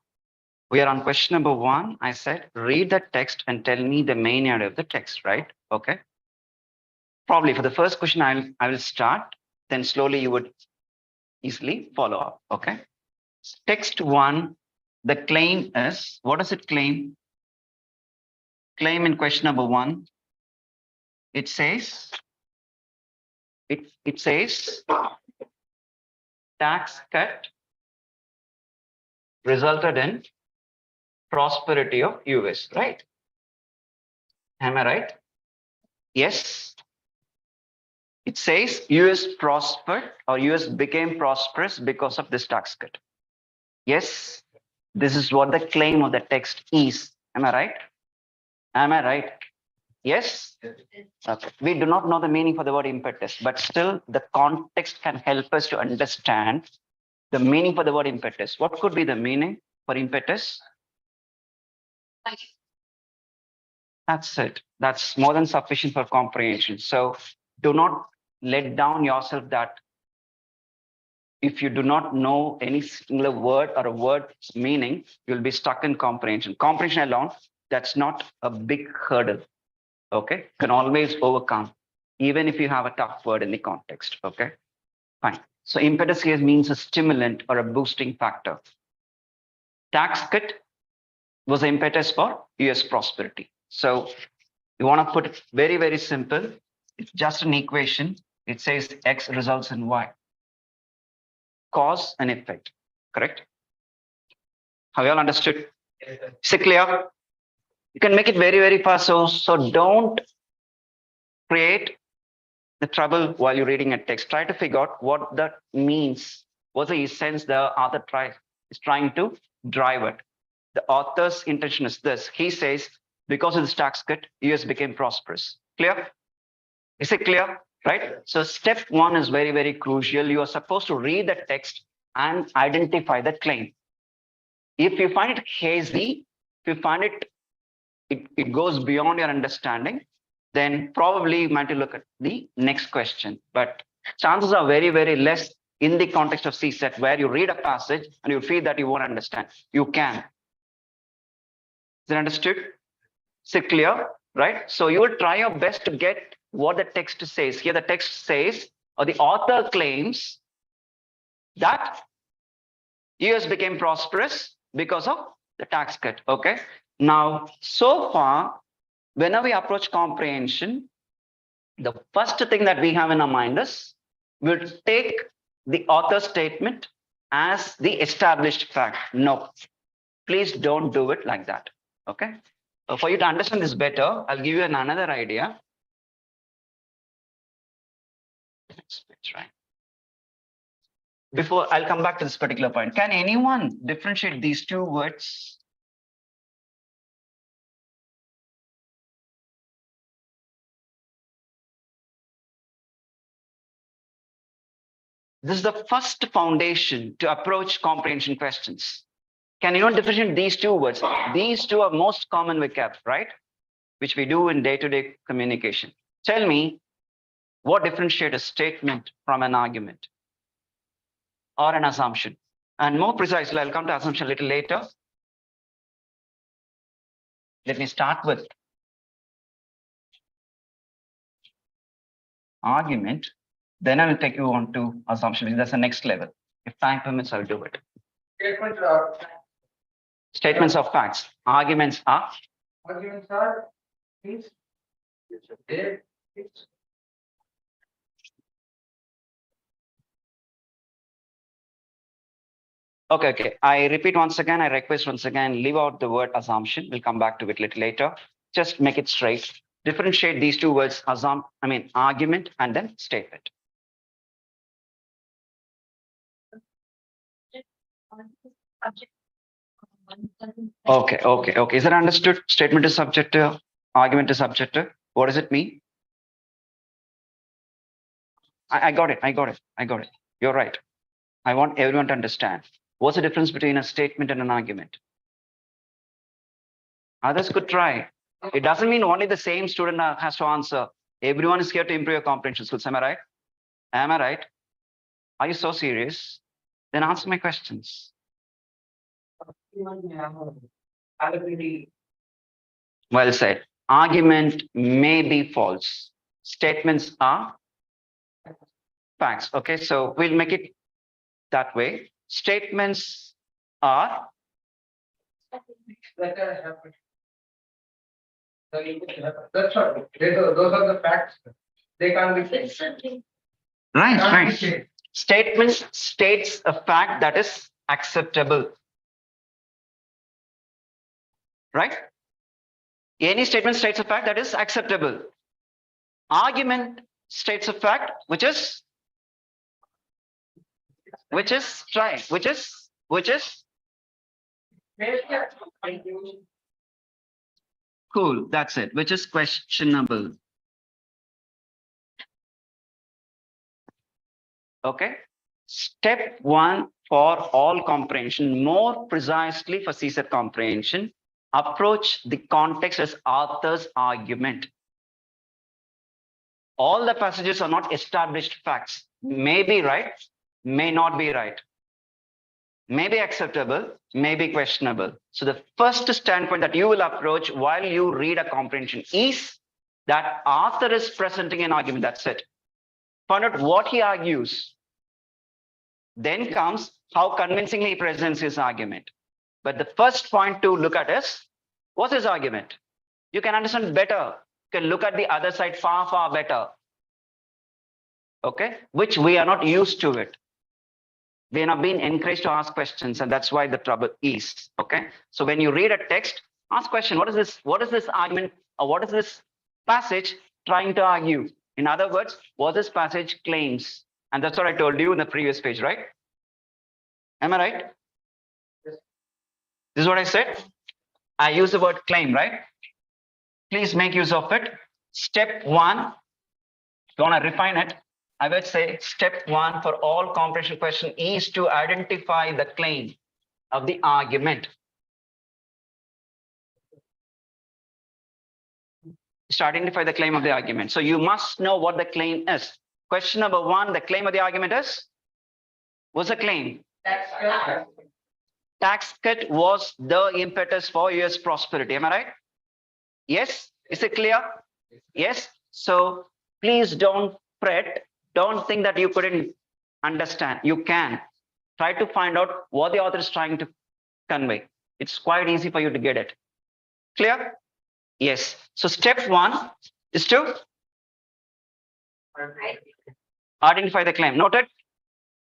we are on question number 1. I said, read the text and tell me the main idea of the text, right? Okay. Probably for the first question, I will start. Then slowly you would easily follow up. Okay. Text 1, the claim is, what does it claim? Claim in question number 1. It says, it says, tax cut resulted in prosperity of US, right? Am I right? Yes. It says US prospered or US became prosperous because of this tax cut. Yes, this is what the claim of the text is. Am I right? Am I right? Yes? Okay. We do not know the meaning for the word impetus, but still the context can help us to understand The meaning for the word impetus. What could be the meaning for impetus? That's it. That's more than sufficient for comprehension. So do not let down yourself that if you do not know any single word or a word's meaning, you'll be stuck in comprehension. Comprehension alone, that's not a big hurdle. Okay, can always overcome, even if you have a tough word in the context. Okay, fine. So impetus here means a stimulant or a boosting factor. Tax cut was the impetus for US prosperity. So you want to put it very, very simple. It's just an equation. It says X results in Y. Cause and effect, correct? Have you all understood? Is it clear? You can make it very, very fast. So don't create the trouble while you're reading a text. Try to figure out what that means. What's the essence the author is trying to drive at. The author's intention is this. He says, because of this tax cut, US became prosperous. Clear? Is it clear? Right? So step one is very, very crucial. You are supposed to read the text and identify the claim. If you find it hazy, if you find it goes beyond your understanding, then probably you might look at the next question. But chances are very, very less in the context of CSET where you read a passage and you feel that you won't understand. You can. Is it understood? Is it clear? Right? So you will try your best to get what the text says. Here the text says, or the author claims that US became prosperous because of the tax cut. Okay. Now, so far, whenever we approach comprehension, the first thing that we have in our mind is we'll take the author's statement as the established fact. No, please don't do it like that. Okay. For you to understand this better, I'll give you another idea. Right. Before I'll come back to this particular point. Can anyone differentiate these two words? This is the first foundation to approach comprehension questions. Can anyone differentiate these two words? These two are most common vocab, right? Which we do in day-to-day communication. Tell me what differentiates a statement from an argument or an assumption. And more precisely, I'll come to assumption a little later. Let me start with argument. Then I will take you on to assumption. That's the next level. If time permits, I'll do it. Statements of facts. Arguments are? Arguments are things. Okay. I repeat once again, I request once again, leave out the word assumption. We'll come back to it a little later. Just make it straight. Differentiate these two words, argument and then statement. Okay. Is it understood? Statement is subjective, argument is subjective. What does it mean? I got it. You're right. I want everyone to understand. What's the difference between a statement and an argument? Others could try. It doesn't mean only the same student has to answer. Everyone is here to improve your comprehension skills. Am I right? Am I right? Are you so serious? Then answer my questions. Well said. Argument may be false. Statements are facts. Okay, so we'll make it that way. Statements are That's what. Those are the facts. They can't be changed. right. Statement states a fact that is acceptable. Right? Any statement states a fact that is acceptable. Argument states a fact which is cool. That's it. Which is questionable. Okay. Step one for all comprehension, more precisely for CSAT comprehension, approach the context as author's argument. All the passages are not established facts. May be right, may not be right. May be acceptable, may be questionable. So the first standpoint that you will approach while you read a comprehension is that author is presenting an argument. That's it. Find out what he argues. Then comes how convincingly he presents his argument. But the first point to look at is, what's his argument? You can understand better. You can look at the other side far, far better. Okay, which we are not used to it. We are not being encouraged to ask questions, and that's why the trouble is. Okay, so when you read a text, ask question. What is this? What is this argument, or what is this passage trying to argue? In other words, what this passage claims, and that's what I told you in the previous page, right? Am I right? This is what I said. I use the word claim, right? Please make use of it. Step one, if you want to refine it, I would say step one for all comprehension question is to identify the claim of the argument. To identify the claim of the argument. So you must know what the claim is. Question number one, the claim of the argument is? What's the claim? Tax cut was the impetus for US prosperity. Am I right? Yes? Is it clear? Yes? So please don't fret. Don't think that you couldn't understand. You can. Try to find out what the author is trying to convey. It's quite easy for you to get it. Clear? Yes. So step one is to identify the claim. Noted?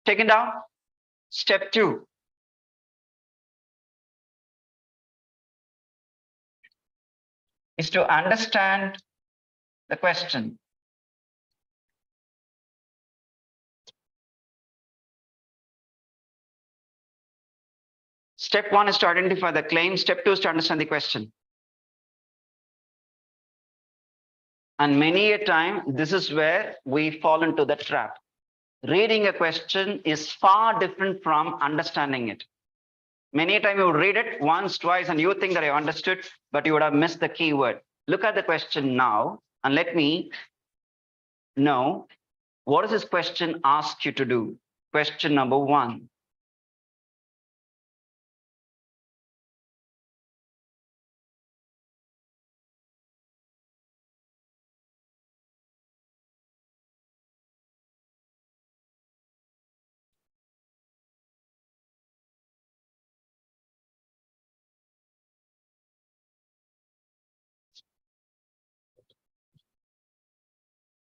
Taken down. Step two. Is to understand the question. Step one is to identify the claim. Step two is to understand the question. And many a time, this is where we fall into the trap. Reading a question is far different from understanding it. Many a time you read it once, twice, and you think that you understood, but you would have missed the key word. Look at the question now, and let me know what does this question ask you to do? Question number one.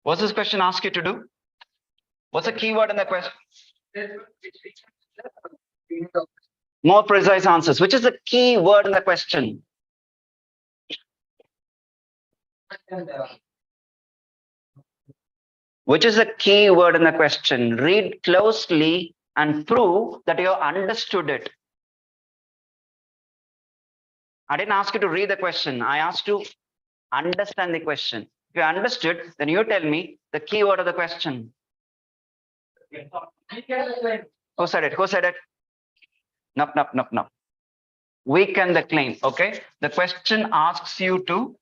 What's this question ask you to do? What's the keyword in the question? More precise answers. Which is the key word in the question? Which is the key word in the question? Read closely and prove that you understood it. I didn't ask you to read the question. I asked you to understand the question. If you understood, then you tell me the key word of the question. Who said it? Who said it? Nope, nope, nope, nope. Weaken the claim. Okay. The question asks you to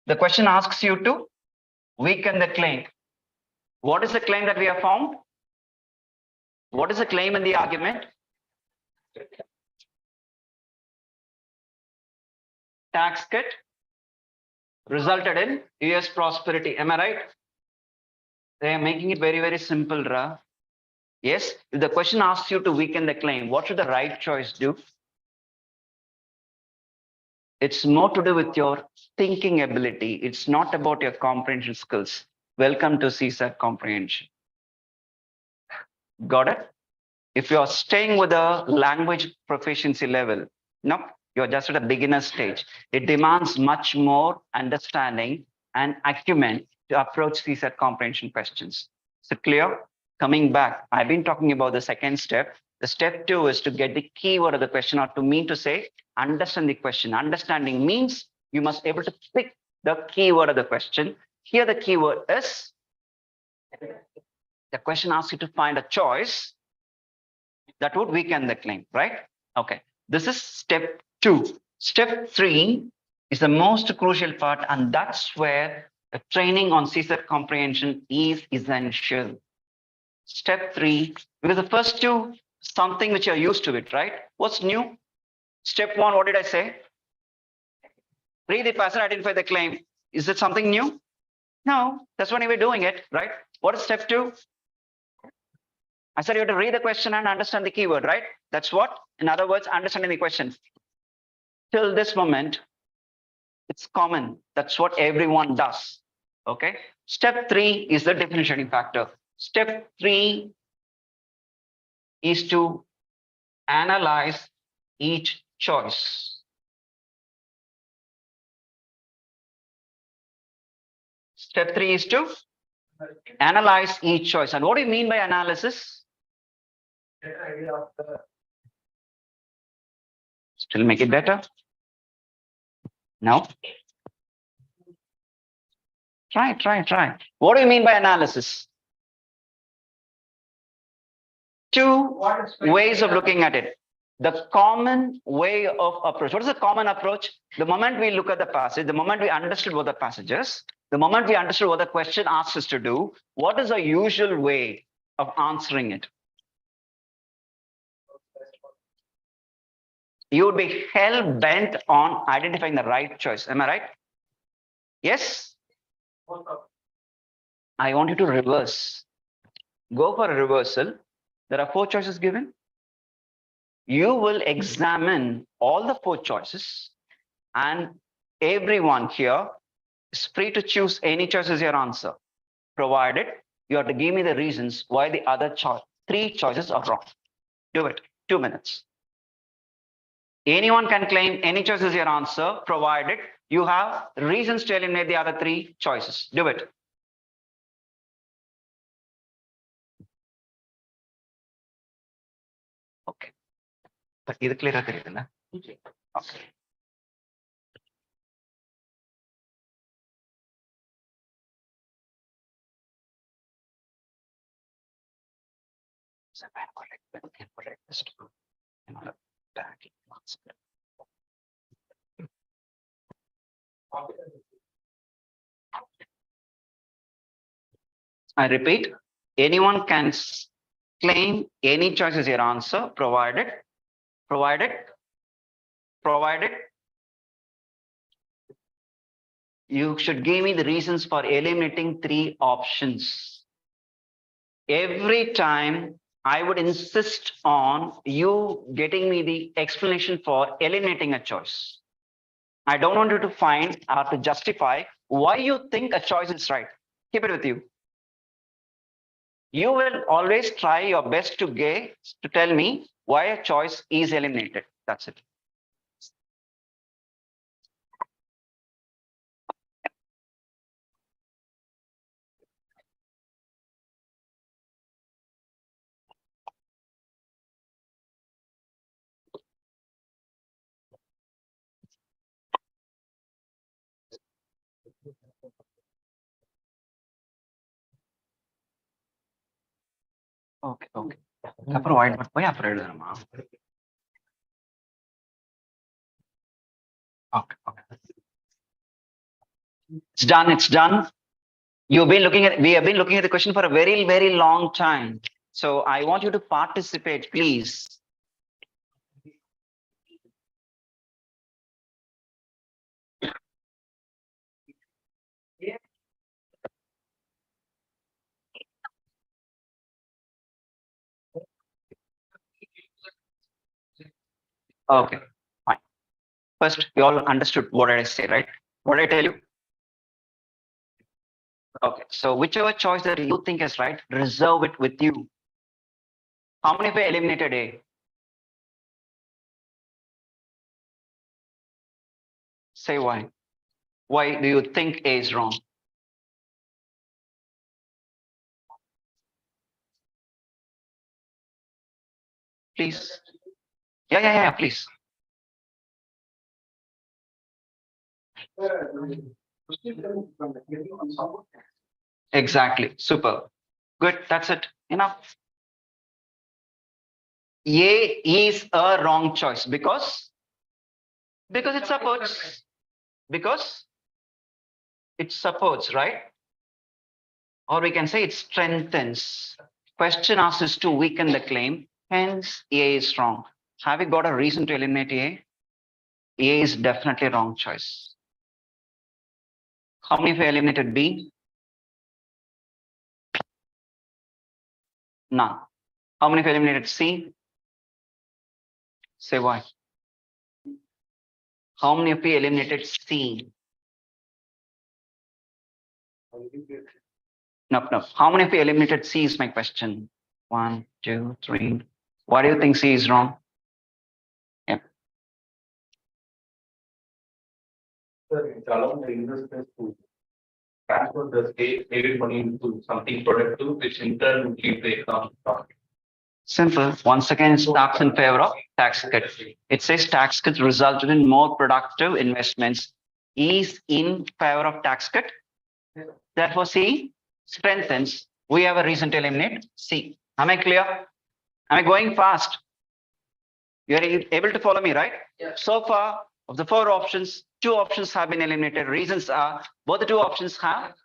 the question asks you to weaken the claim. What is the claim that we have found? What is the claim in the argument? Tax cut resulted in US prosperity. Am I right? They are making it very, very simple, Ra. Yes, if the question asks you to weaken the claim, what should the right choice do? It's more to do with your thinking ability. It's not about your comprehension skills. Welcome to CSAT comprehension. Got it? If you're staying with a language proficiency level, no, you're just at a beginner stage. It demands much more understanding and acumen to approach CSAT comprehension questions. So clear? Coming back, I've been talking about the second step. The step 2 is to get the keyword of the question, or to mean to say, understand the question. Understanding means you must be able to pick the keyword of the question. Here the keyword is, the question asks you to find a choice that would weaken the claim, right? Okay, this is step 2. Step 3 is the most crucial part, and that's where the training on CSAT comprehension is essential. Step 3, because the first 2, something which you're used to it, right? What's new? Step 1, what did I say? Read the passage, identify the claim. Is it something new? No, that's when you were doing it, right? What is step 2? I said you have to read the question and understand the keyword, right? That's what? In other words, understanding the question. Till this moment, it's common. That's what everyone does. Okay. Step 3 is the differentiating factor. Step 3 is to analyze each choice. Step 3 is to analyze each choice. And what do you mean by analysis? Still make it better? No? Try. What do you mean by analysis? 2 ways of looking at it. The common way of approach. What is the common approach? The moment we look at the passage, the moment we understood what the passage is, the moment we understood what the question asks us to do, what is the usual way of answering it? You would be hell bent on identifying the right choice. Am I right? Yes? I want you to reverse. Go for a reversal. There are 4 choices given. You will examine all the 4 choices, and everyone here is free to choose any choice as your answer, provided you have to give me the reasons why the other 3 choices are wrong. Do it. 2 minutes. Anyone can claim any choice as your answer, provided you have reasons to eliminate the other 3 choices. Do it. Okay. But either clear or okay. I repeat, anyone can claim any choice as your answer, provided you should give me the reasons for eliminating 3 options. Every time I would insist on you getting me the explanation for eliminating a choice. I don't want you to find or to justify why you think a choice is right. Keep it with you. You will always try your best to tell me why a choice is eliminated. That's it. Okay. Okay. It's done. We have been looking at the question for a very, very long time. So I want you to participate, please. Okay, fine. First, you all understood what did I say, right? What did I tell you? Okay, so whichever choice that you think is right, reserve it with you. How many were eliminated A? Say why. Why do you think A is wrong? please. Yeah, please. Exactly. Super. Good. That's it. Enough. A is a wrong choice because it supports. Because it supports, right? Or we can say it strengthens. Question asks us to weaken the claim. Hence, A is wrong. Have you got a reason to eliminate A? A is definitely wrong choice. How many of you eliminated B? None. How many of you eliminated C? Say why. How many of you eliminated C? No. How many of you eliminated C is my question. 1, 2, 3. Why do you think C is wrong? Yeah. It's allowing the investors to transfer the saved money into something productive, which in turn will keep the economy profit. Simple. Once again, it starts in favor of tax cut. It says tax cut resulted in more productive investments. Is in favor of tax cut. Therefore, C strengthens. We have a reason to eliminate C. Am I clear? Am I going fast? You are able to follow me, right? Yeah. So far, of the 4 options, 2 options have been eliminated. Reasons are both the 2 options are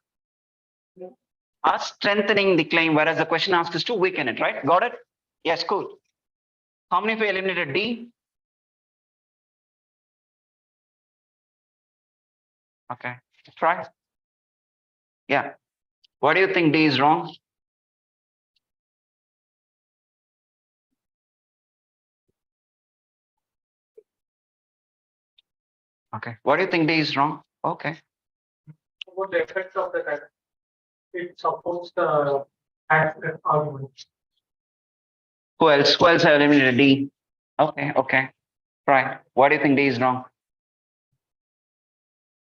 strengthening the claim, whereas the question asks us to weaken it, right? Got it? Yes, cool. How many of you eliminated D? Okay, try. Yeah. What do you think D is wrong? Okay. What do you think D is wrong? Okay. What the effect of the tax? It supports the tax argument. Who else? Who else have eliminated D? Okay. Try. What do you think D is wrong?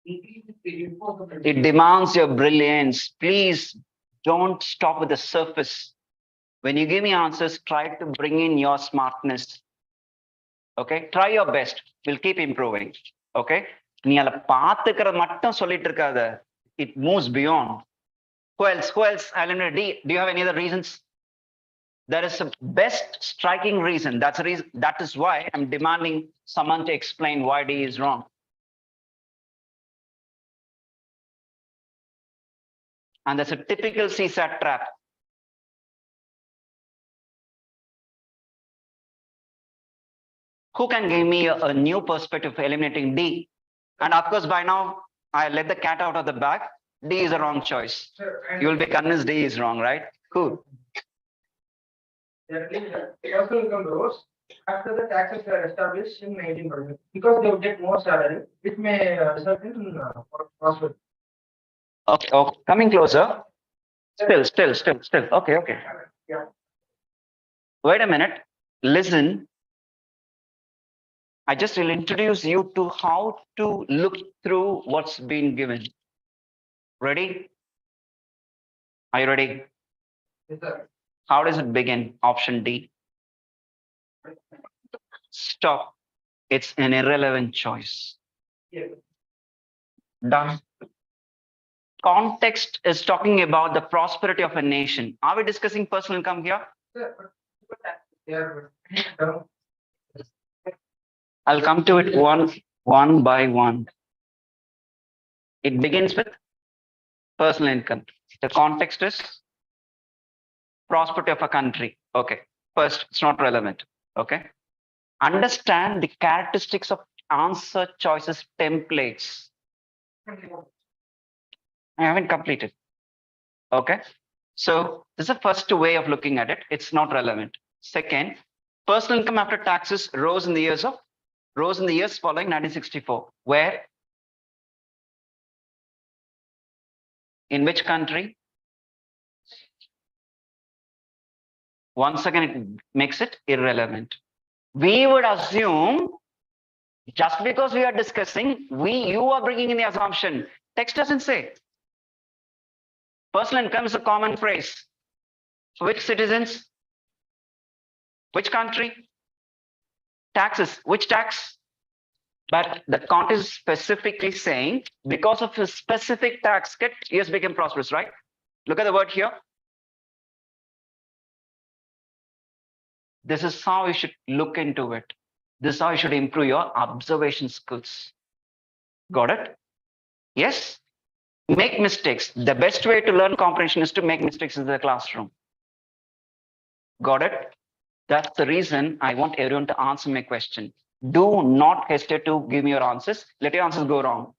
It demands your brilliance. Please don't stop with the surface. When you give me answers, try to bring in your smartness. Okay, try your best. We'll keep improving. Okay. நீ அத பாத்துக்கிறது மட்டும் சொல்லிட்டு இருக்காத. It moves beyond. Who else? Eliminated D. Do you have any other reasons? There is a best striking reason. That's a reason. That is why I'm demanding someone to explain why D is wrong. And that's a typical CSAT trap. Who can give me a new perspective for eliminating D? And of course, by now, I let the cat out of the bag. D is a wrong choice. You will be convinced D is wrong, right? Cool. Personal income rose after the taxes were established in 19%, because they would get more salary, which may result in prosperity. Okay, coming closer. Still. Okay. Yeah. Wait a minute. Listen. I just will introduce you to how to look through what's been given. Ready? Are you ready? Yes, sir. How does it begin? Option D. Stop. It's an irrelevant choice. Yes. Done. Context is talking about the prosperity of a nation. Are we discussing personal income here? I'll come to it one by one. It begins with personal income. The context is prosperity of a country. Okay. First, it's not relevant. Okay. Understand the characteristics of answer choices templates. I haven't completed. Okay. So this is the first way of looking at it. It's not relevant. Second, personal income after taxes rose in the years following 1964. Where? In which country? Once again, it makes it irrelevant. We would assume, just because we are discussing, you are bringing in the assumption. Text doesn't say. Personal income is a common phrase. Which citizens? Which country? Taxes, which tax? But the context is specifically saying, because of his specific tax cut, he has become prosperous, right? Look at the word here. This is how you should look into it. This is how you should improve your observation skills. Got it? Yes? Make mistakes. The best way to learn comprehension is to make mistakes in the classroom. Got it? That's the reason I want everyone to answer my question. Do not hesitate to give me your answers. Let your answers go wrong.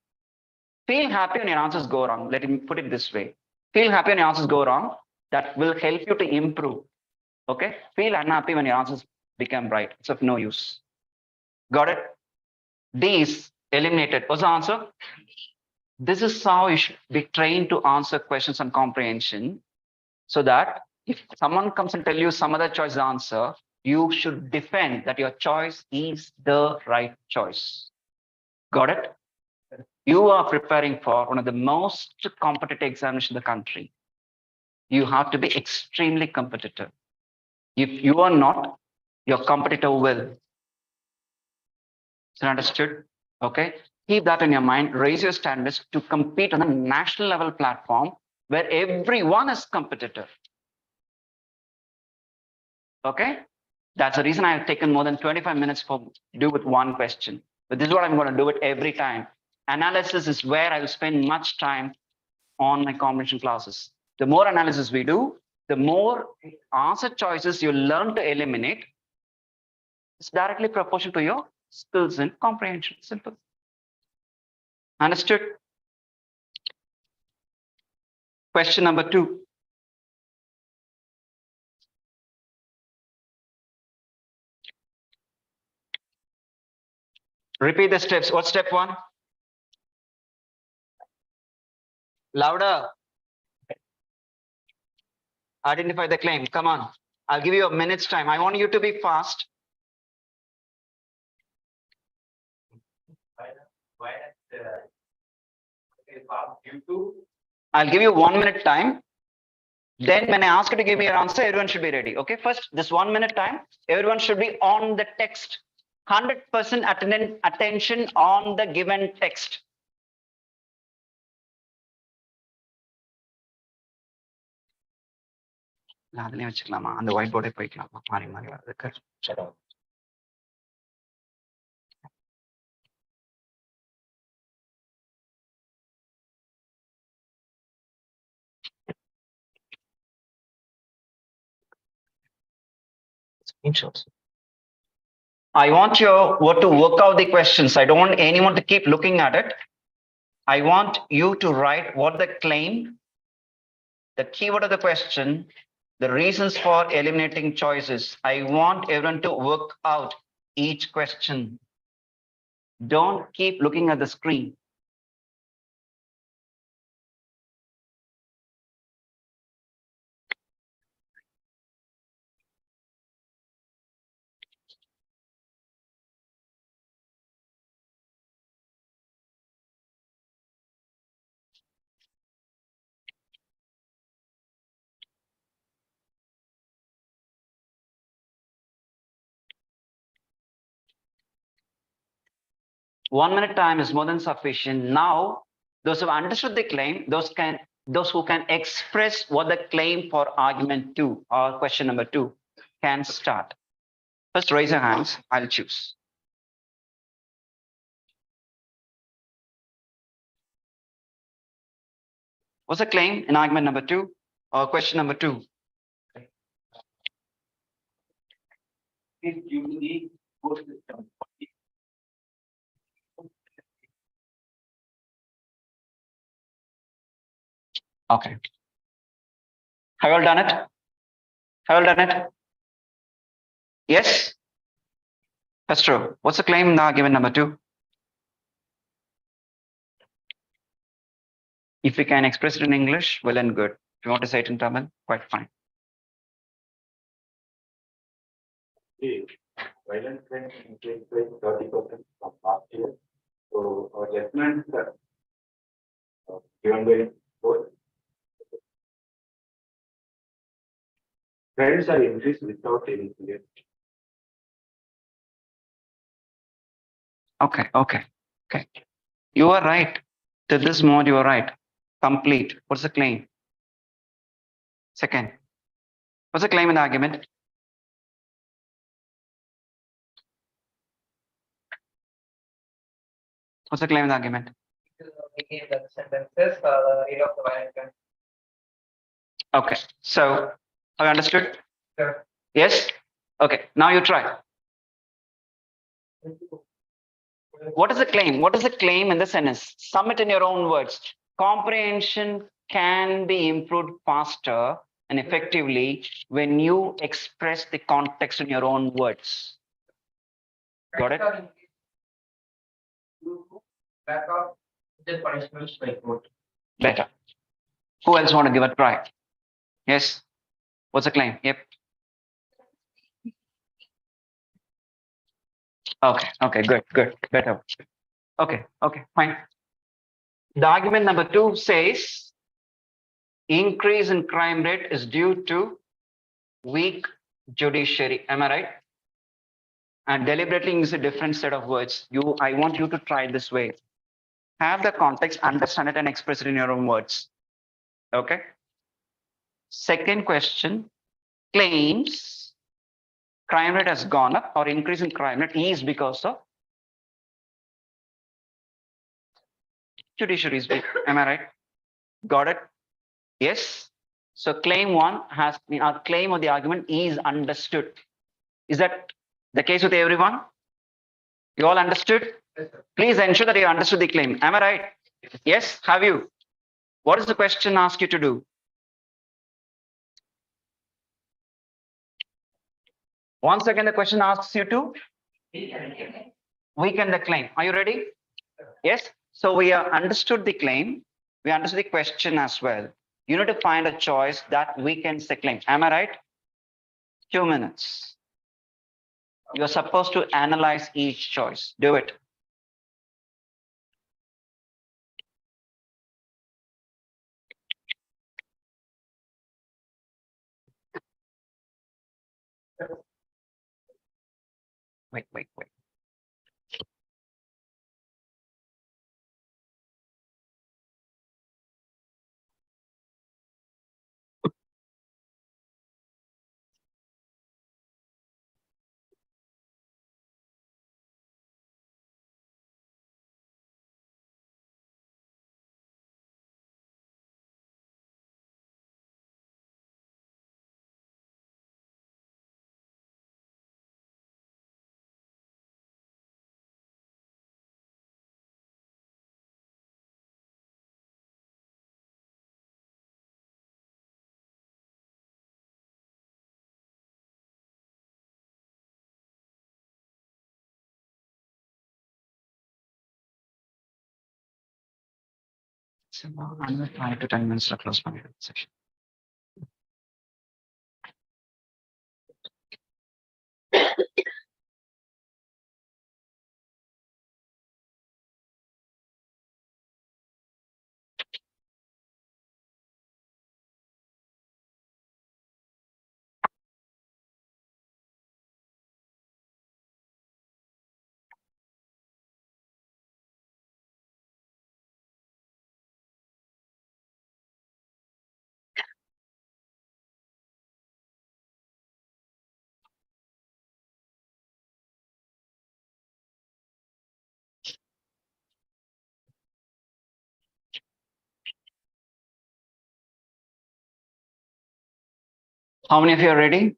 Feel happy when your answers go wrong. Let me put it this way. Feel happy when your answers go wrong. That will help you to improve. Okay? Feel unhappy when your answers become right. It's of no use. Got it? D is eliminated. What's the answer? This is how you should be trained to answer questions on comprehension, so that if someone comes and tell you some other choice answer, you should defend that your choice is the right choice. Got it? You are preparing for one of the most competitive examinations in the country. You have to be extremely competitive. If you are not, your competitor will. Is it understood? Okay. Keep that in your mind. Raise your standards to compete on a national level platform where everyone is competitive. Okay. That's the reason I have taken more than 25 minutes to do with one question. But this is what I'm going to do it every time. Analysis is where I will spend much time on my comprehension classes. The more analysis we do, the more answer choices you learn to eliminate. It's directly proportional to your skills in comprehension. Simple. Understood? Question number 2. Repeat the steps. What's step 1? Louder. Identify the claim. Come on. I'll give you a minute's time. I want you to be fast. I'll give you 1 minute time. Then when I ask you to give me your answer, everyone should be ready. Okay, first, this 1 minute time, everyone should be on the text. 100% attention on the given text. அதுலயும் வச்சுக்கலாமா அந்த white போர்டே போய்க்கலாமா மாறி மாறி வர்றதுக்கு சரி screenshots. I want you to work out the questions. I don't want anyone to keep looking at it. I want you to write what the claim, the keyword of the question, the reasons for eliminating choices. I want everyone to work out each question. Don't keep looking at the screen. One minute time is more than sufficient. Now, those who have understood the claim, those who can express what the claim for argument 2 or question number 2 can start. First, raise your hands. I'll choose. What's the claim in argument number 2 or question number 2? Okay. Have you all done it? Have you all done it? Yes? That's true. What's the claim in the argument number 2? If you can express it in English, well and good. If you want to say it in Tamil, quite fine. Violent crime increased by 30% from last year. So our judgment given by both crimes are increased without any fear. Okay, okay, okay. You are right. To this mode, you are right. Complete. What's the claim? Second. What's the claim in the argument? What's the claim in the argument? Okay. So, have you understood? Sure. Yes? Okay. Now you try. What is the claim? What is the claim in the sentence? Sum it in your own words. Comprehension can be improved faster and effectively when you express the context in your own words. Got it? Back up the punishments like what? Better. Who else want to give a try? Yes. What's the claim? Yep. Okay. Okay. Good. Good. Better. Okay. Okay. Fine. The argument number 2 says increase in crime rate is due to weak judiciary. Am I right? And deliberately use a different set of words. I want you to try this way. Have the context, understand it, and express it in your own words. Okay. Second question claims crime rate has gone up or increase in crime rate is because of judiciary is weak. Am I right? Got it? Yes. So claim 1 has our claim of the argument is understood. Is that the case with everyone? You all understood? Please ensure that you understood the claim. Am I right? Yes. Have you? What does the question ask you to do? Once again, the question asks you to weaken the claim. Are you ready? Yes. So we have understood the claim. We understood the question as well. You need to find a choice that weakens the claim. Am I right? 2 minutes. You're supposed to analyze each choice. Do it. Wait. So now I'm going to 5 to 10 minutes to close my session. How many of you are ready?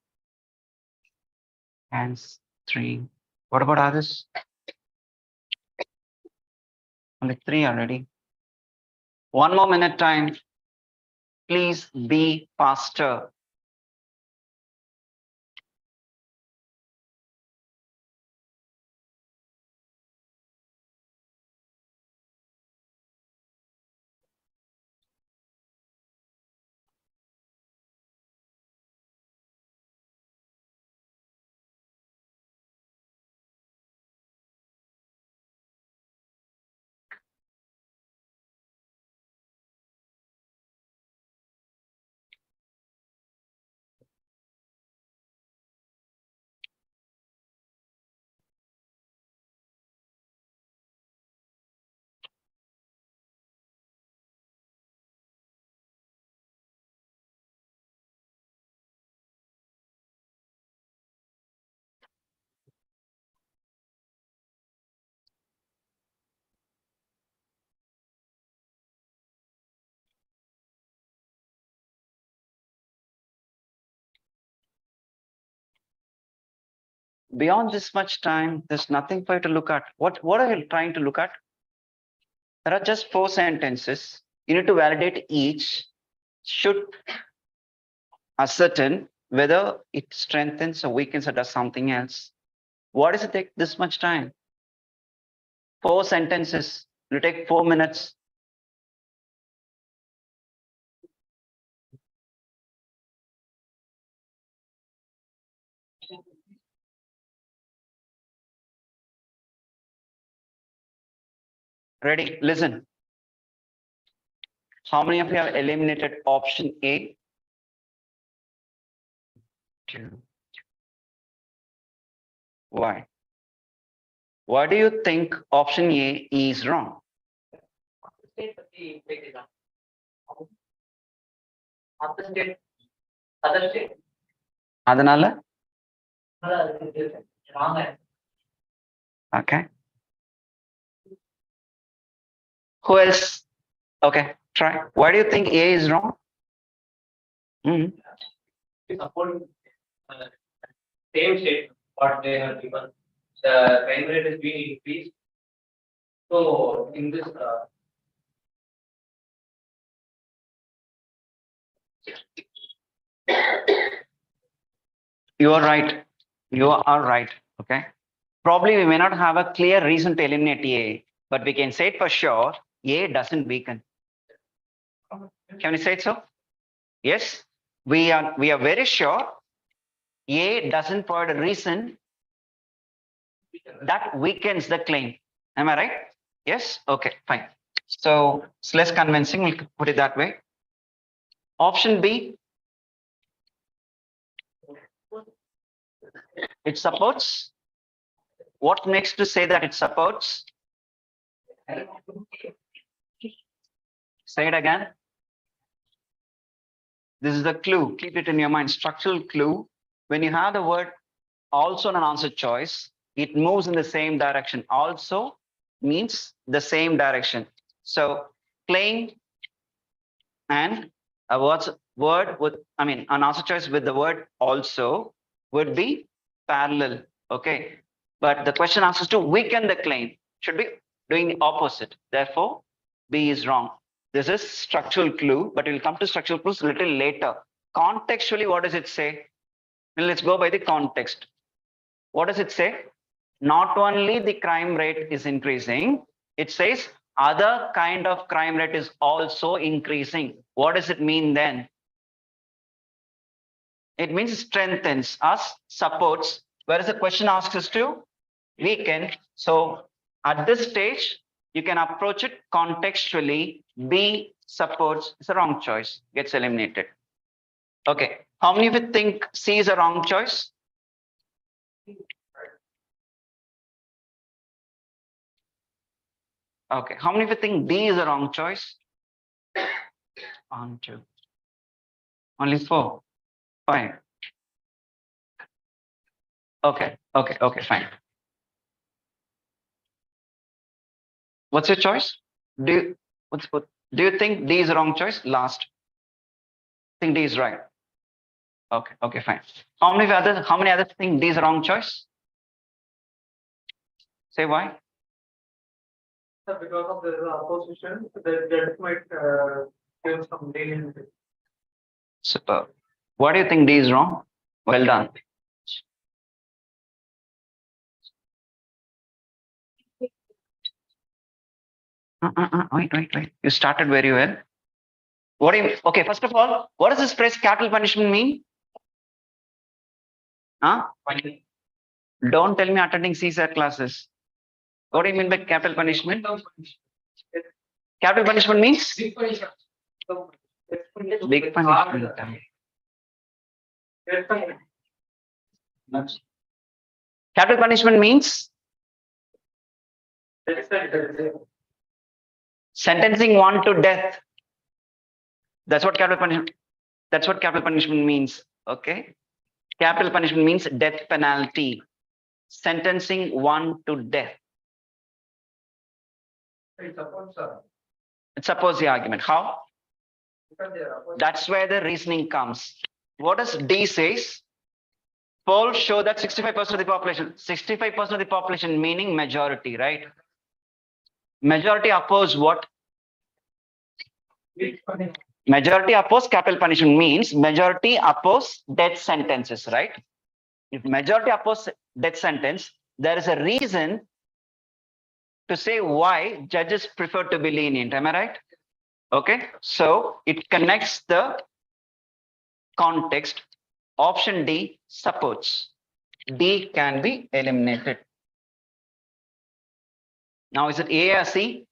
Hands 3. What about others? Only 3 are ready. 1 more minute time. Please be faster. Beyond this much time, there's nothing for you to look at. What are you trying to look at? There are just 4 sentences. You need to validate each. Should ascertain whether it strengthens or weakens or does something else. Why does it take this much time? 4 sentences. It will take 4 minutes. Ready? Listen. How many of you have eliminated option A? 2. Why? Why do you think option A is wrong? அதனால okay. Who else? Okay, try. Why do you think A is wrong? Same state what they have given. The crime rate is being increased. So in this You are right. You are right. Okay. Probably we may not have a clear reason to eliminate A, but we can say it for sure. A doesn't weaken. Can we say it so? Yes. We are very sure A doesn't provide a reason that weakens the claim. Am I right? Yes. Okay. Fine. So it's less convincing. We'll put it that way. Option B. It supports. What makes to say that it supports? Say it again. This is the clue. Keep it in your mind. Structural clue. When you have the word also in an answer choice, it moves in the same direction. Also means the same direction. So claim and a word with, an answer choice with the word also would be parallel. Okay. But the question asks us to weaken the claim. Should be doing the opposite. Therefore, B is wrong. This is structural clue, but we'll come to structural clues a little later. Contextually, what does it say? Well, let's go by the context. What does it say? Not only the crime rate is increasing, it says other kind of crime rate is also increasing. What does it mean then? It means it strengthens us, supports, whereas the question asks us to weaken. So at this stage, you can approach it contextually. B supports is a wrong choice, gets eliminated. Okay, how many of you think C is a wrong choice? Okay, how many of you think D is a wrong choice? 1, 2. Only 4, 5. Okay, fine. What's your choice? Do you think D is a wrong choice? Last. Think D is right. Okay, fine. How many others think D is a wrong choice? Say why? because of the opposition, the judge might give some lenient. Superb. What do you think D is wrong? Well done. Wait. You started very well. What do you, okay, first of all, what does this phrase capital punishment mean? Huh? Don't tell me attending CSAT classes. What do you mean by capital punishment? Capital punishment means? Big punishment. Capital punishment means? Sentencing one to death. That's what capital punishment means. Okay. Capital punishment means death penalty. Sentencing one to death. It supports the argument. How? That's where the reasoning comes. What does D says? Polls show that 65% of the population, 65% of the population meaning majority, right? Majority oppose what? Majority oppose capital punishment means majority oppose death sentences, right? If majority oppose death sentence, there is a reason to say why judges prefer to be lenient. Am I right? Okay, so it connects the context. Option D supports. D can be eliminated. Now, is it A or C?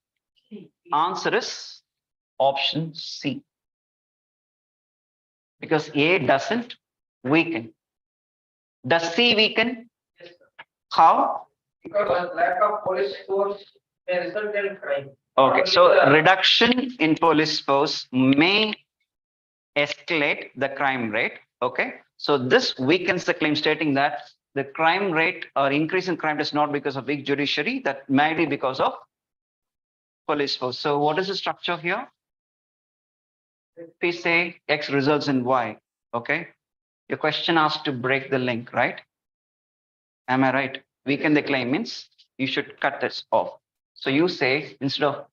Answer is option C. Because A doesn't weaken. Does C weaken? How? Because lack of police force may result in crime. Okay, so reduction in police force may escalate the crime rate. Okay, so this weakens the claim, stating that the crime rate or increase in crime is not because of weak judiciary, that may be because of police force. So what is the structure here? We say X results in Y. Okay, your question asks to break the link, right? Am I right? Weaken the claim means you should cut this off. So you say instead of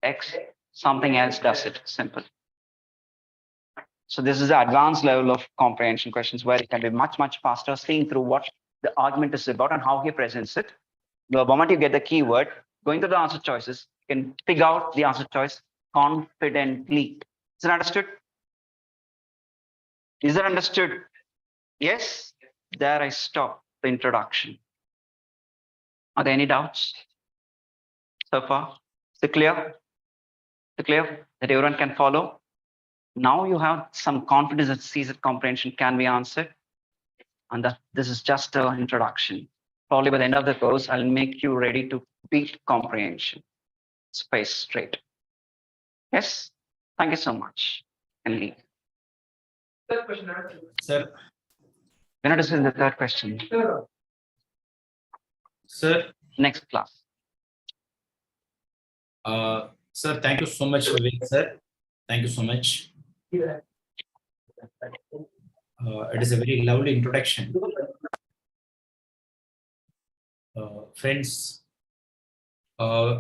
X, something else does it. Simple. So this is the advanced level of comprehension questions where it can be much, much faster, seeing through what the argument is about and how he presents it. The moment you get the keyword, going to the answer choices, you can figure out the answer choice confidently. Is it understood? Is it understood? Yes? There I stop the introduction. Are there any doubts so far? Is it clear? Is it clear that everyone can follow? Now you have some confidence that CSAT comprehension can be answered. And that this is just an introduction. Probably by the end of the course, I'll make you ready to beat comprehension. Space straight. Yes? Thank you so much. And leave. Third question, Sir. We're not discussing the third question. Sir. Next class. Sir, thank you so much, Vivek, sir. Thank you so much. It is a very lovely introduction. Friends,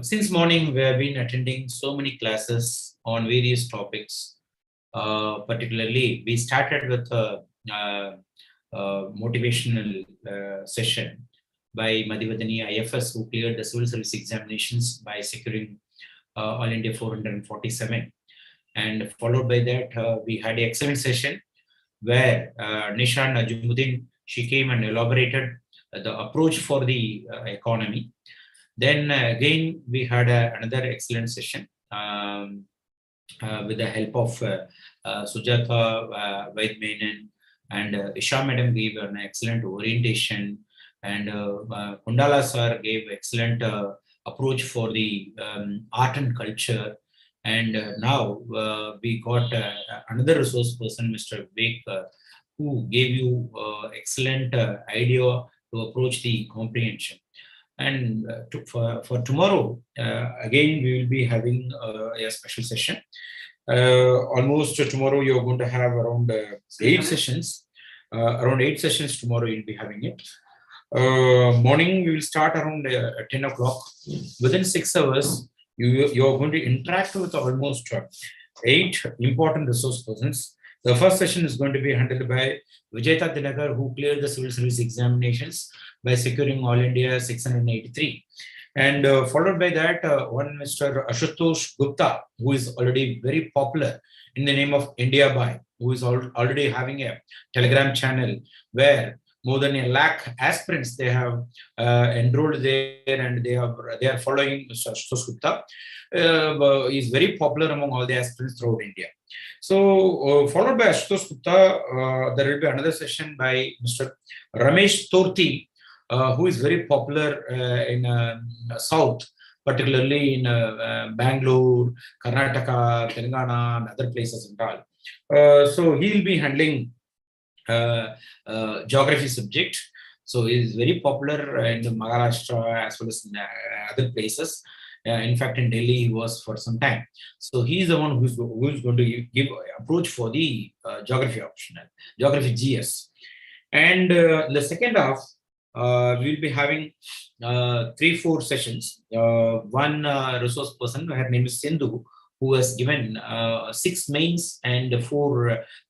since morning we have been attending so many classes on various topics. Particularly, we started with a motivational session by Madhivadani IFS, who cleared the civil service examinations by securing All India 447. And followed by that, we had an excellent session where Nishan Najumuddin, she came and elaborated the approach for the economy. Then again, we had another excellent session with the help of Sujata Vaidmenan, and Isha Madam gave an excellent orientation, and Kundala sir gave excellent approach for the art and culture. And now we got another resource person, Mr. Vivek, who gave you excellent idea to approach the comprehension. And for tomorrow, again, we will be having a special session. Almost tomorrow, you're going to have around 8 sessions. Around 8 sessions tomorrow, you'll be having it. Morning, we will start around 10 o'clock. Within 6 hours, you're going to interact with almost 8 important resource persons. The first session is going to be handled by Vijayta Dinakar, who cleared the civil service examinations by securing All India 683. And followed by that, one Mr. Ashutosh Gupta, who is already very popular in the name of India Buy, who is already having a Telegram channel where more than 1 lakh aspirants they have enrolled there, and they are following Mr. Ashutosh Gupta. He is very popular among all the aspirants throughout India. So followed by Ashutosh Gupta, there will be another session by Mr. Ramesh Torti, who is very popular in South, particularly in Bangalore, Karnataka, Telangana, and other places and all. So he will be handling geography subject. So he is very popular in Maharashtra as well as in other places. In fact, in Delhi, he was for some time. So he is the one who is going to give approach for the geography optional, geography GS. And the second half, we'll be having 3-4 sessions. One resource person, her name is Sindhu, who has given 6 mains and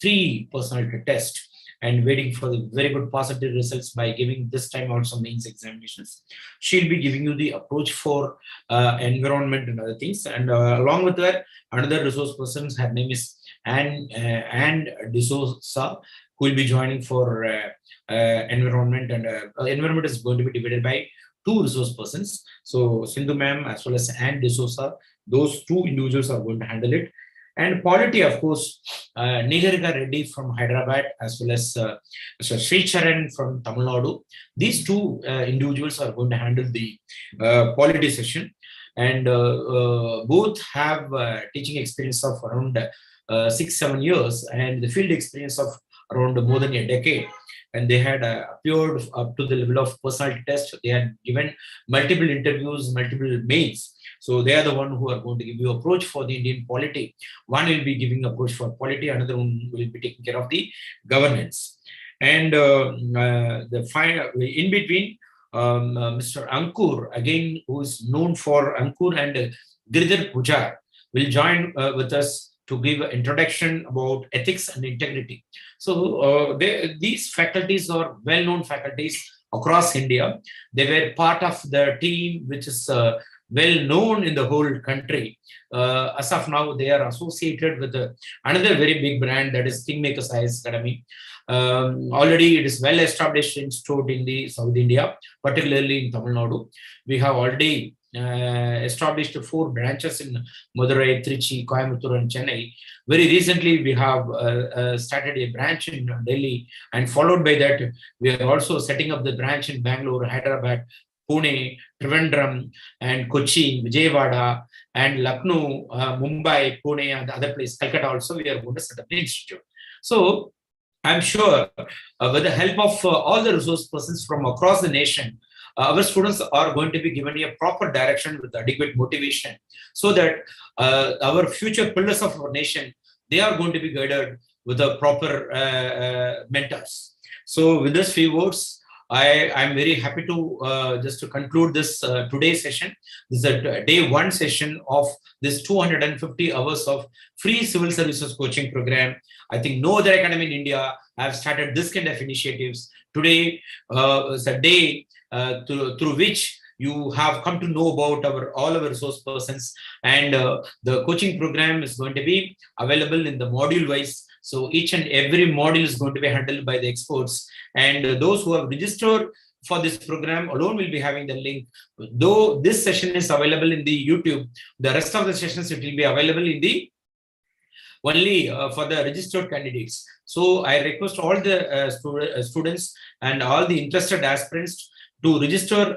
3 personality tests, and waiting for the very good positive results by giving this time also mains examinations. She'll be giving you the approach for environment and other things. And along with her, another resource person, her name is Anne D'Souza, who will be joining for environment. And environment is going to be divided by 2 resource persons. So Sindhu ma'am as well as Anne D'Souza, those 2 individuals are going to handle it. And polity, of course, Niharika Reddy from Hyderabad as well as Sri Charan from Tamil Nadu. These 2 individuals are going to handle the polity session. And both have teaching experience of around 6-7 years and the field experience of around more than a decade. And they had appeared up to the level of personality test. They had given multiple interviews, multiple mails. So they are the one who are going to give you approach for the Indian polity. One will be giving approach for polity, another one will be taking care of the governance. And the final in between, Mr. Ankur, again, who is known for Ankur and Giridhar Pujar, will join with us to give an introduction about ethics and integrity. So these faculties are well-known faculties across India. They were part of the team which is well-known in the whole country. As of now, they are associated with another very big brand, that is KingMakers IAS Academy. Already it is well-established institute in the South India, particularly in Tamil Nadu. We have already established 4 branches in Madurai, Trichy, Coimbatore and Chennai. Very recently, we have started a branch in Delhi, and followed by that, we are also setting up the branch in Bangalore, Hyderabad, Pune, Trivandrum, and Kochi, Vijayawada, and Lucknow, Mumbai, Pune, and the other place, Calcutta also, we are going to set up the institute. So I'm sure with the help of all the resource persons from across the nation, our students are going to be given a proper direction with adequate motivation, so that our future pillars of our nation, they are going to be guided with the proper mentors. So with these few words, I'm very happy to just to conclude this today's session. This is a day 1 session of this 250 hours of free civil services coaching program. I think no other academy in India have started this kind of initiatives. Today is a day through which you have come to know about all our resource persons, and the coaching program is going to be available in the module wise. So each and every module is going to be handled by the experts, and those who have registered for this program alone will be having the link. Though this session is available in the YouTube, the rest of the sessions, it will be available in the only for the registered candidates. So I request all the students and all the interested aspirants to register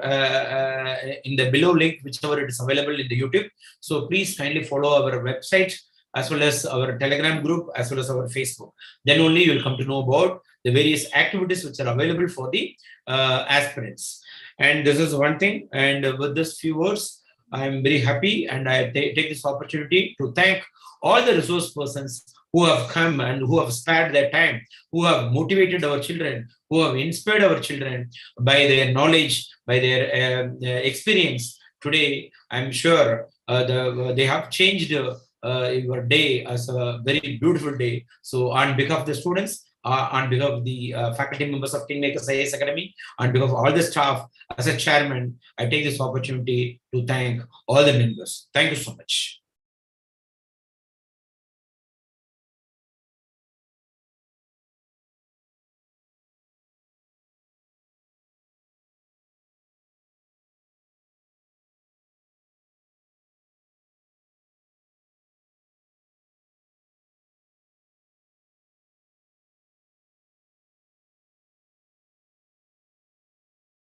in the below link, whichever it is available in the YouTube. So please kindly follow our website as well as our Telegram group as well as our Facebook. Then only you will come to know about the various activities which are available for the aspirants. And this is one thing. And with this few words, I am very happy, and I take this opportunity to thank all the resource persons who have come and who have spared their time, who have motivated our children, who have inspired our children by their knowledge, by their experience. Today, I'm sure they have changed your day as a very beautiful day. So on behalf of the students, on behalf of the faculty members of KingMakers IAS Academy, on behalf of all the staff, as a chairman, I take this opportunity to thank all the members. Thank you so much.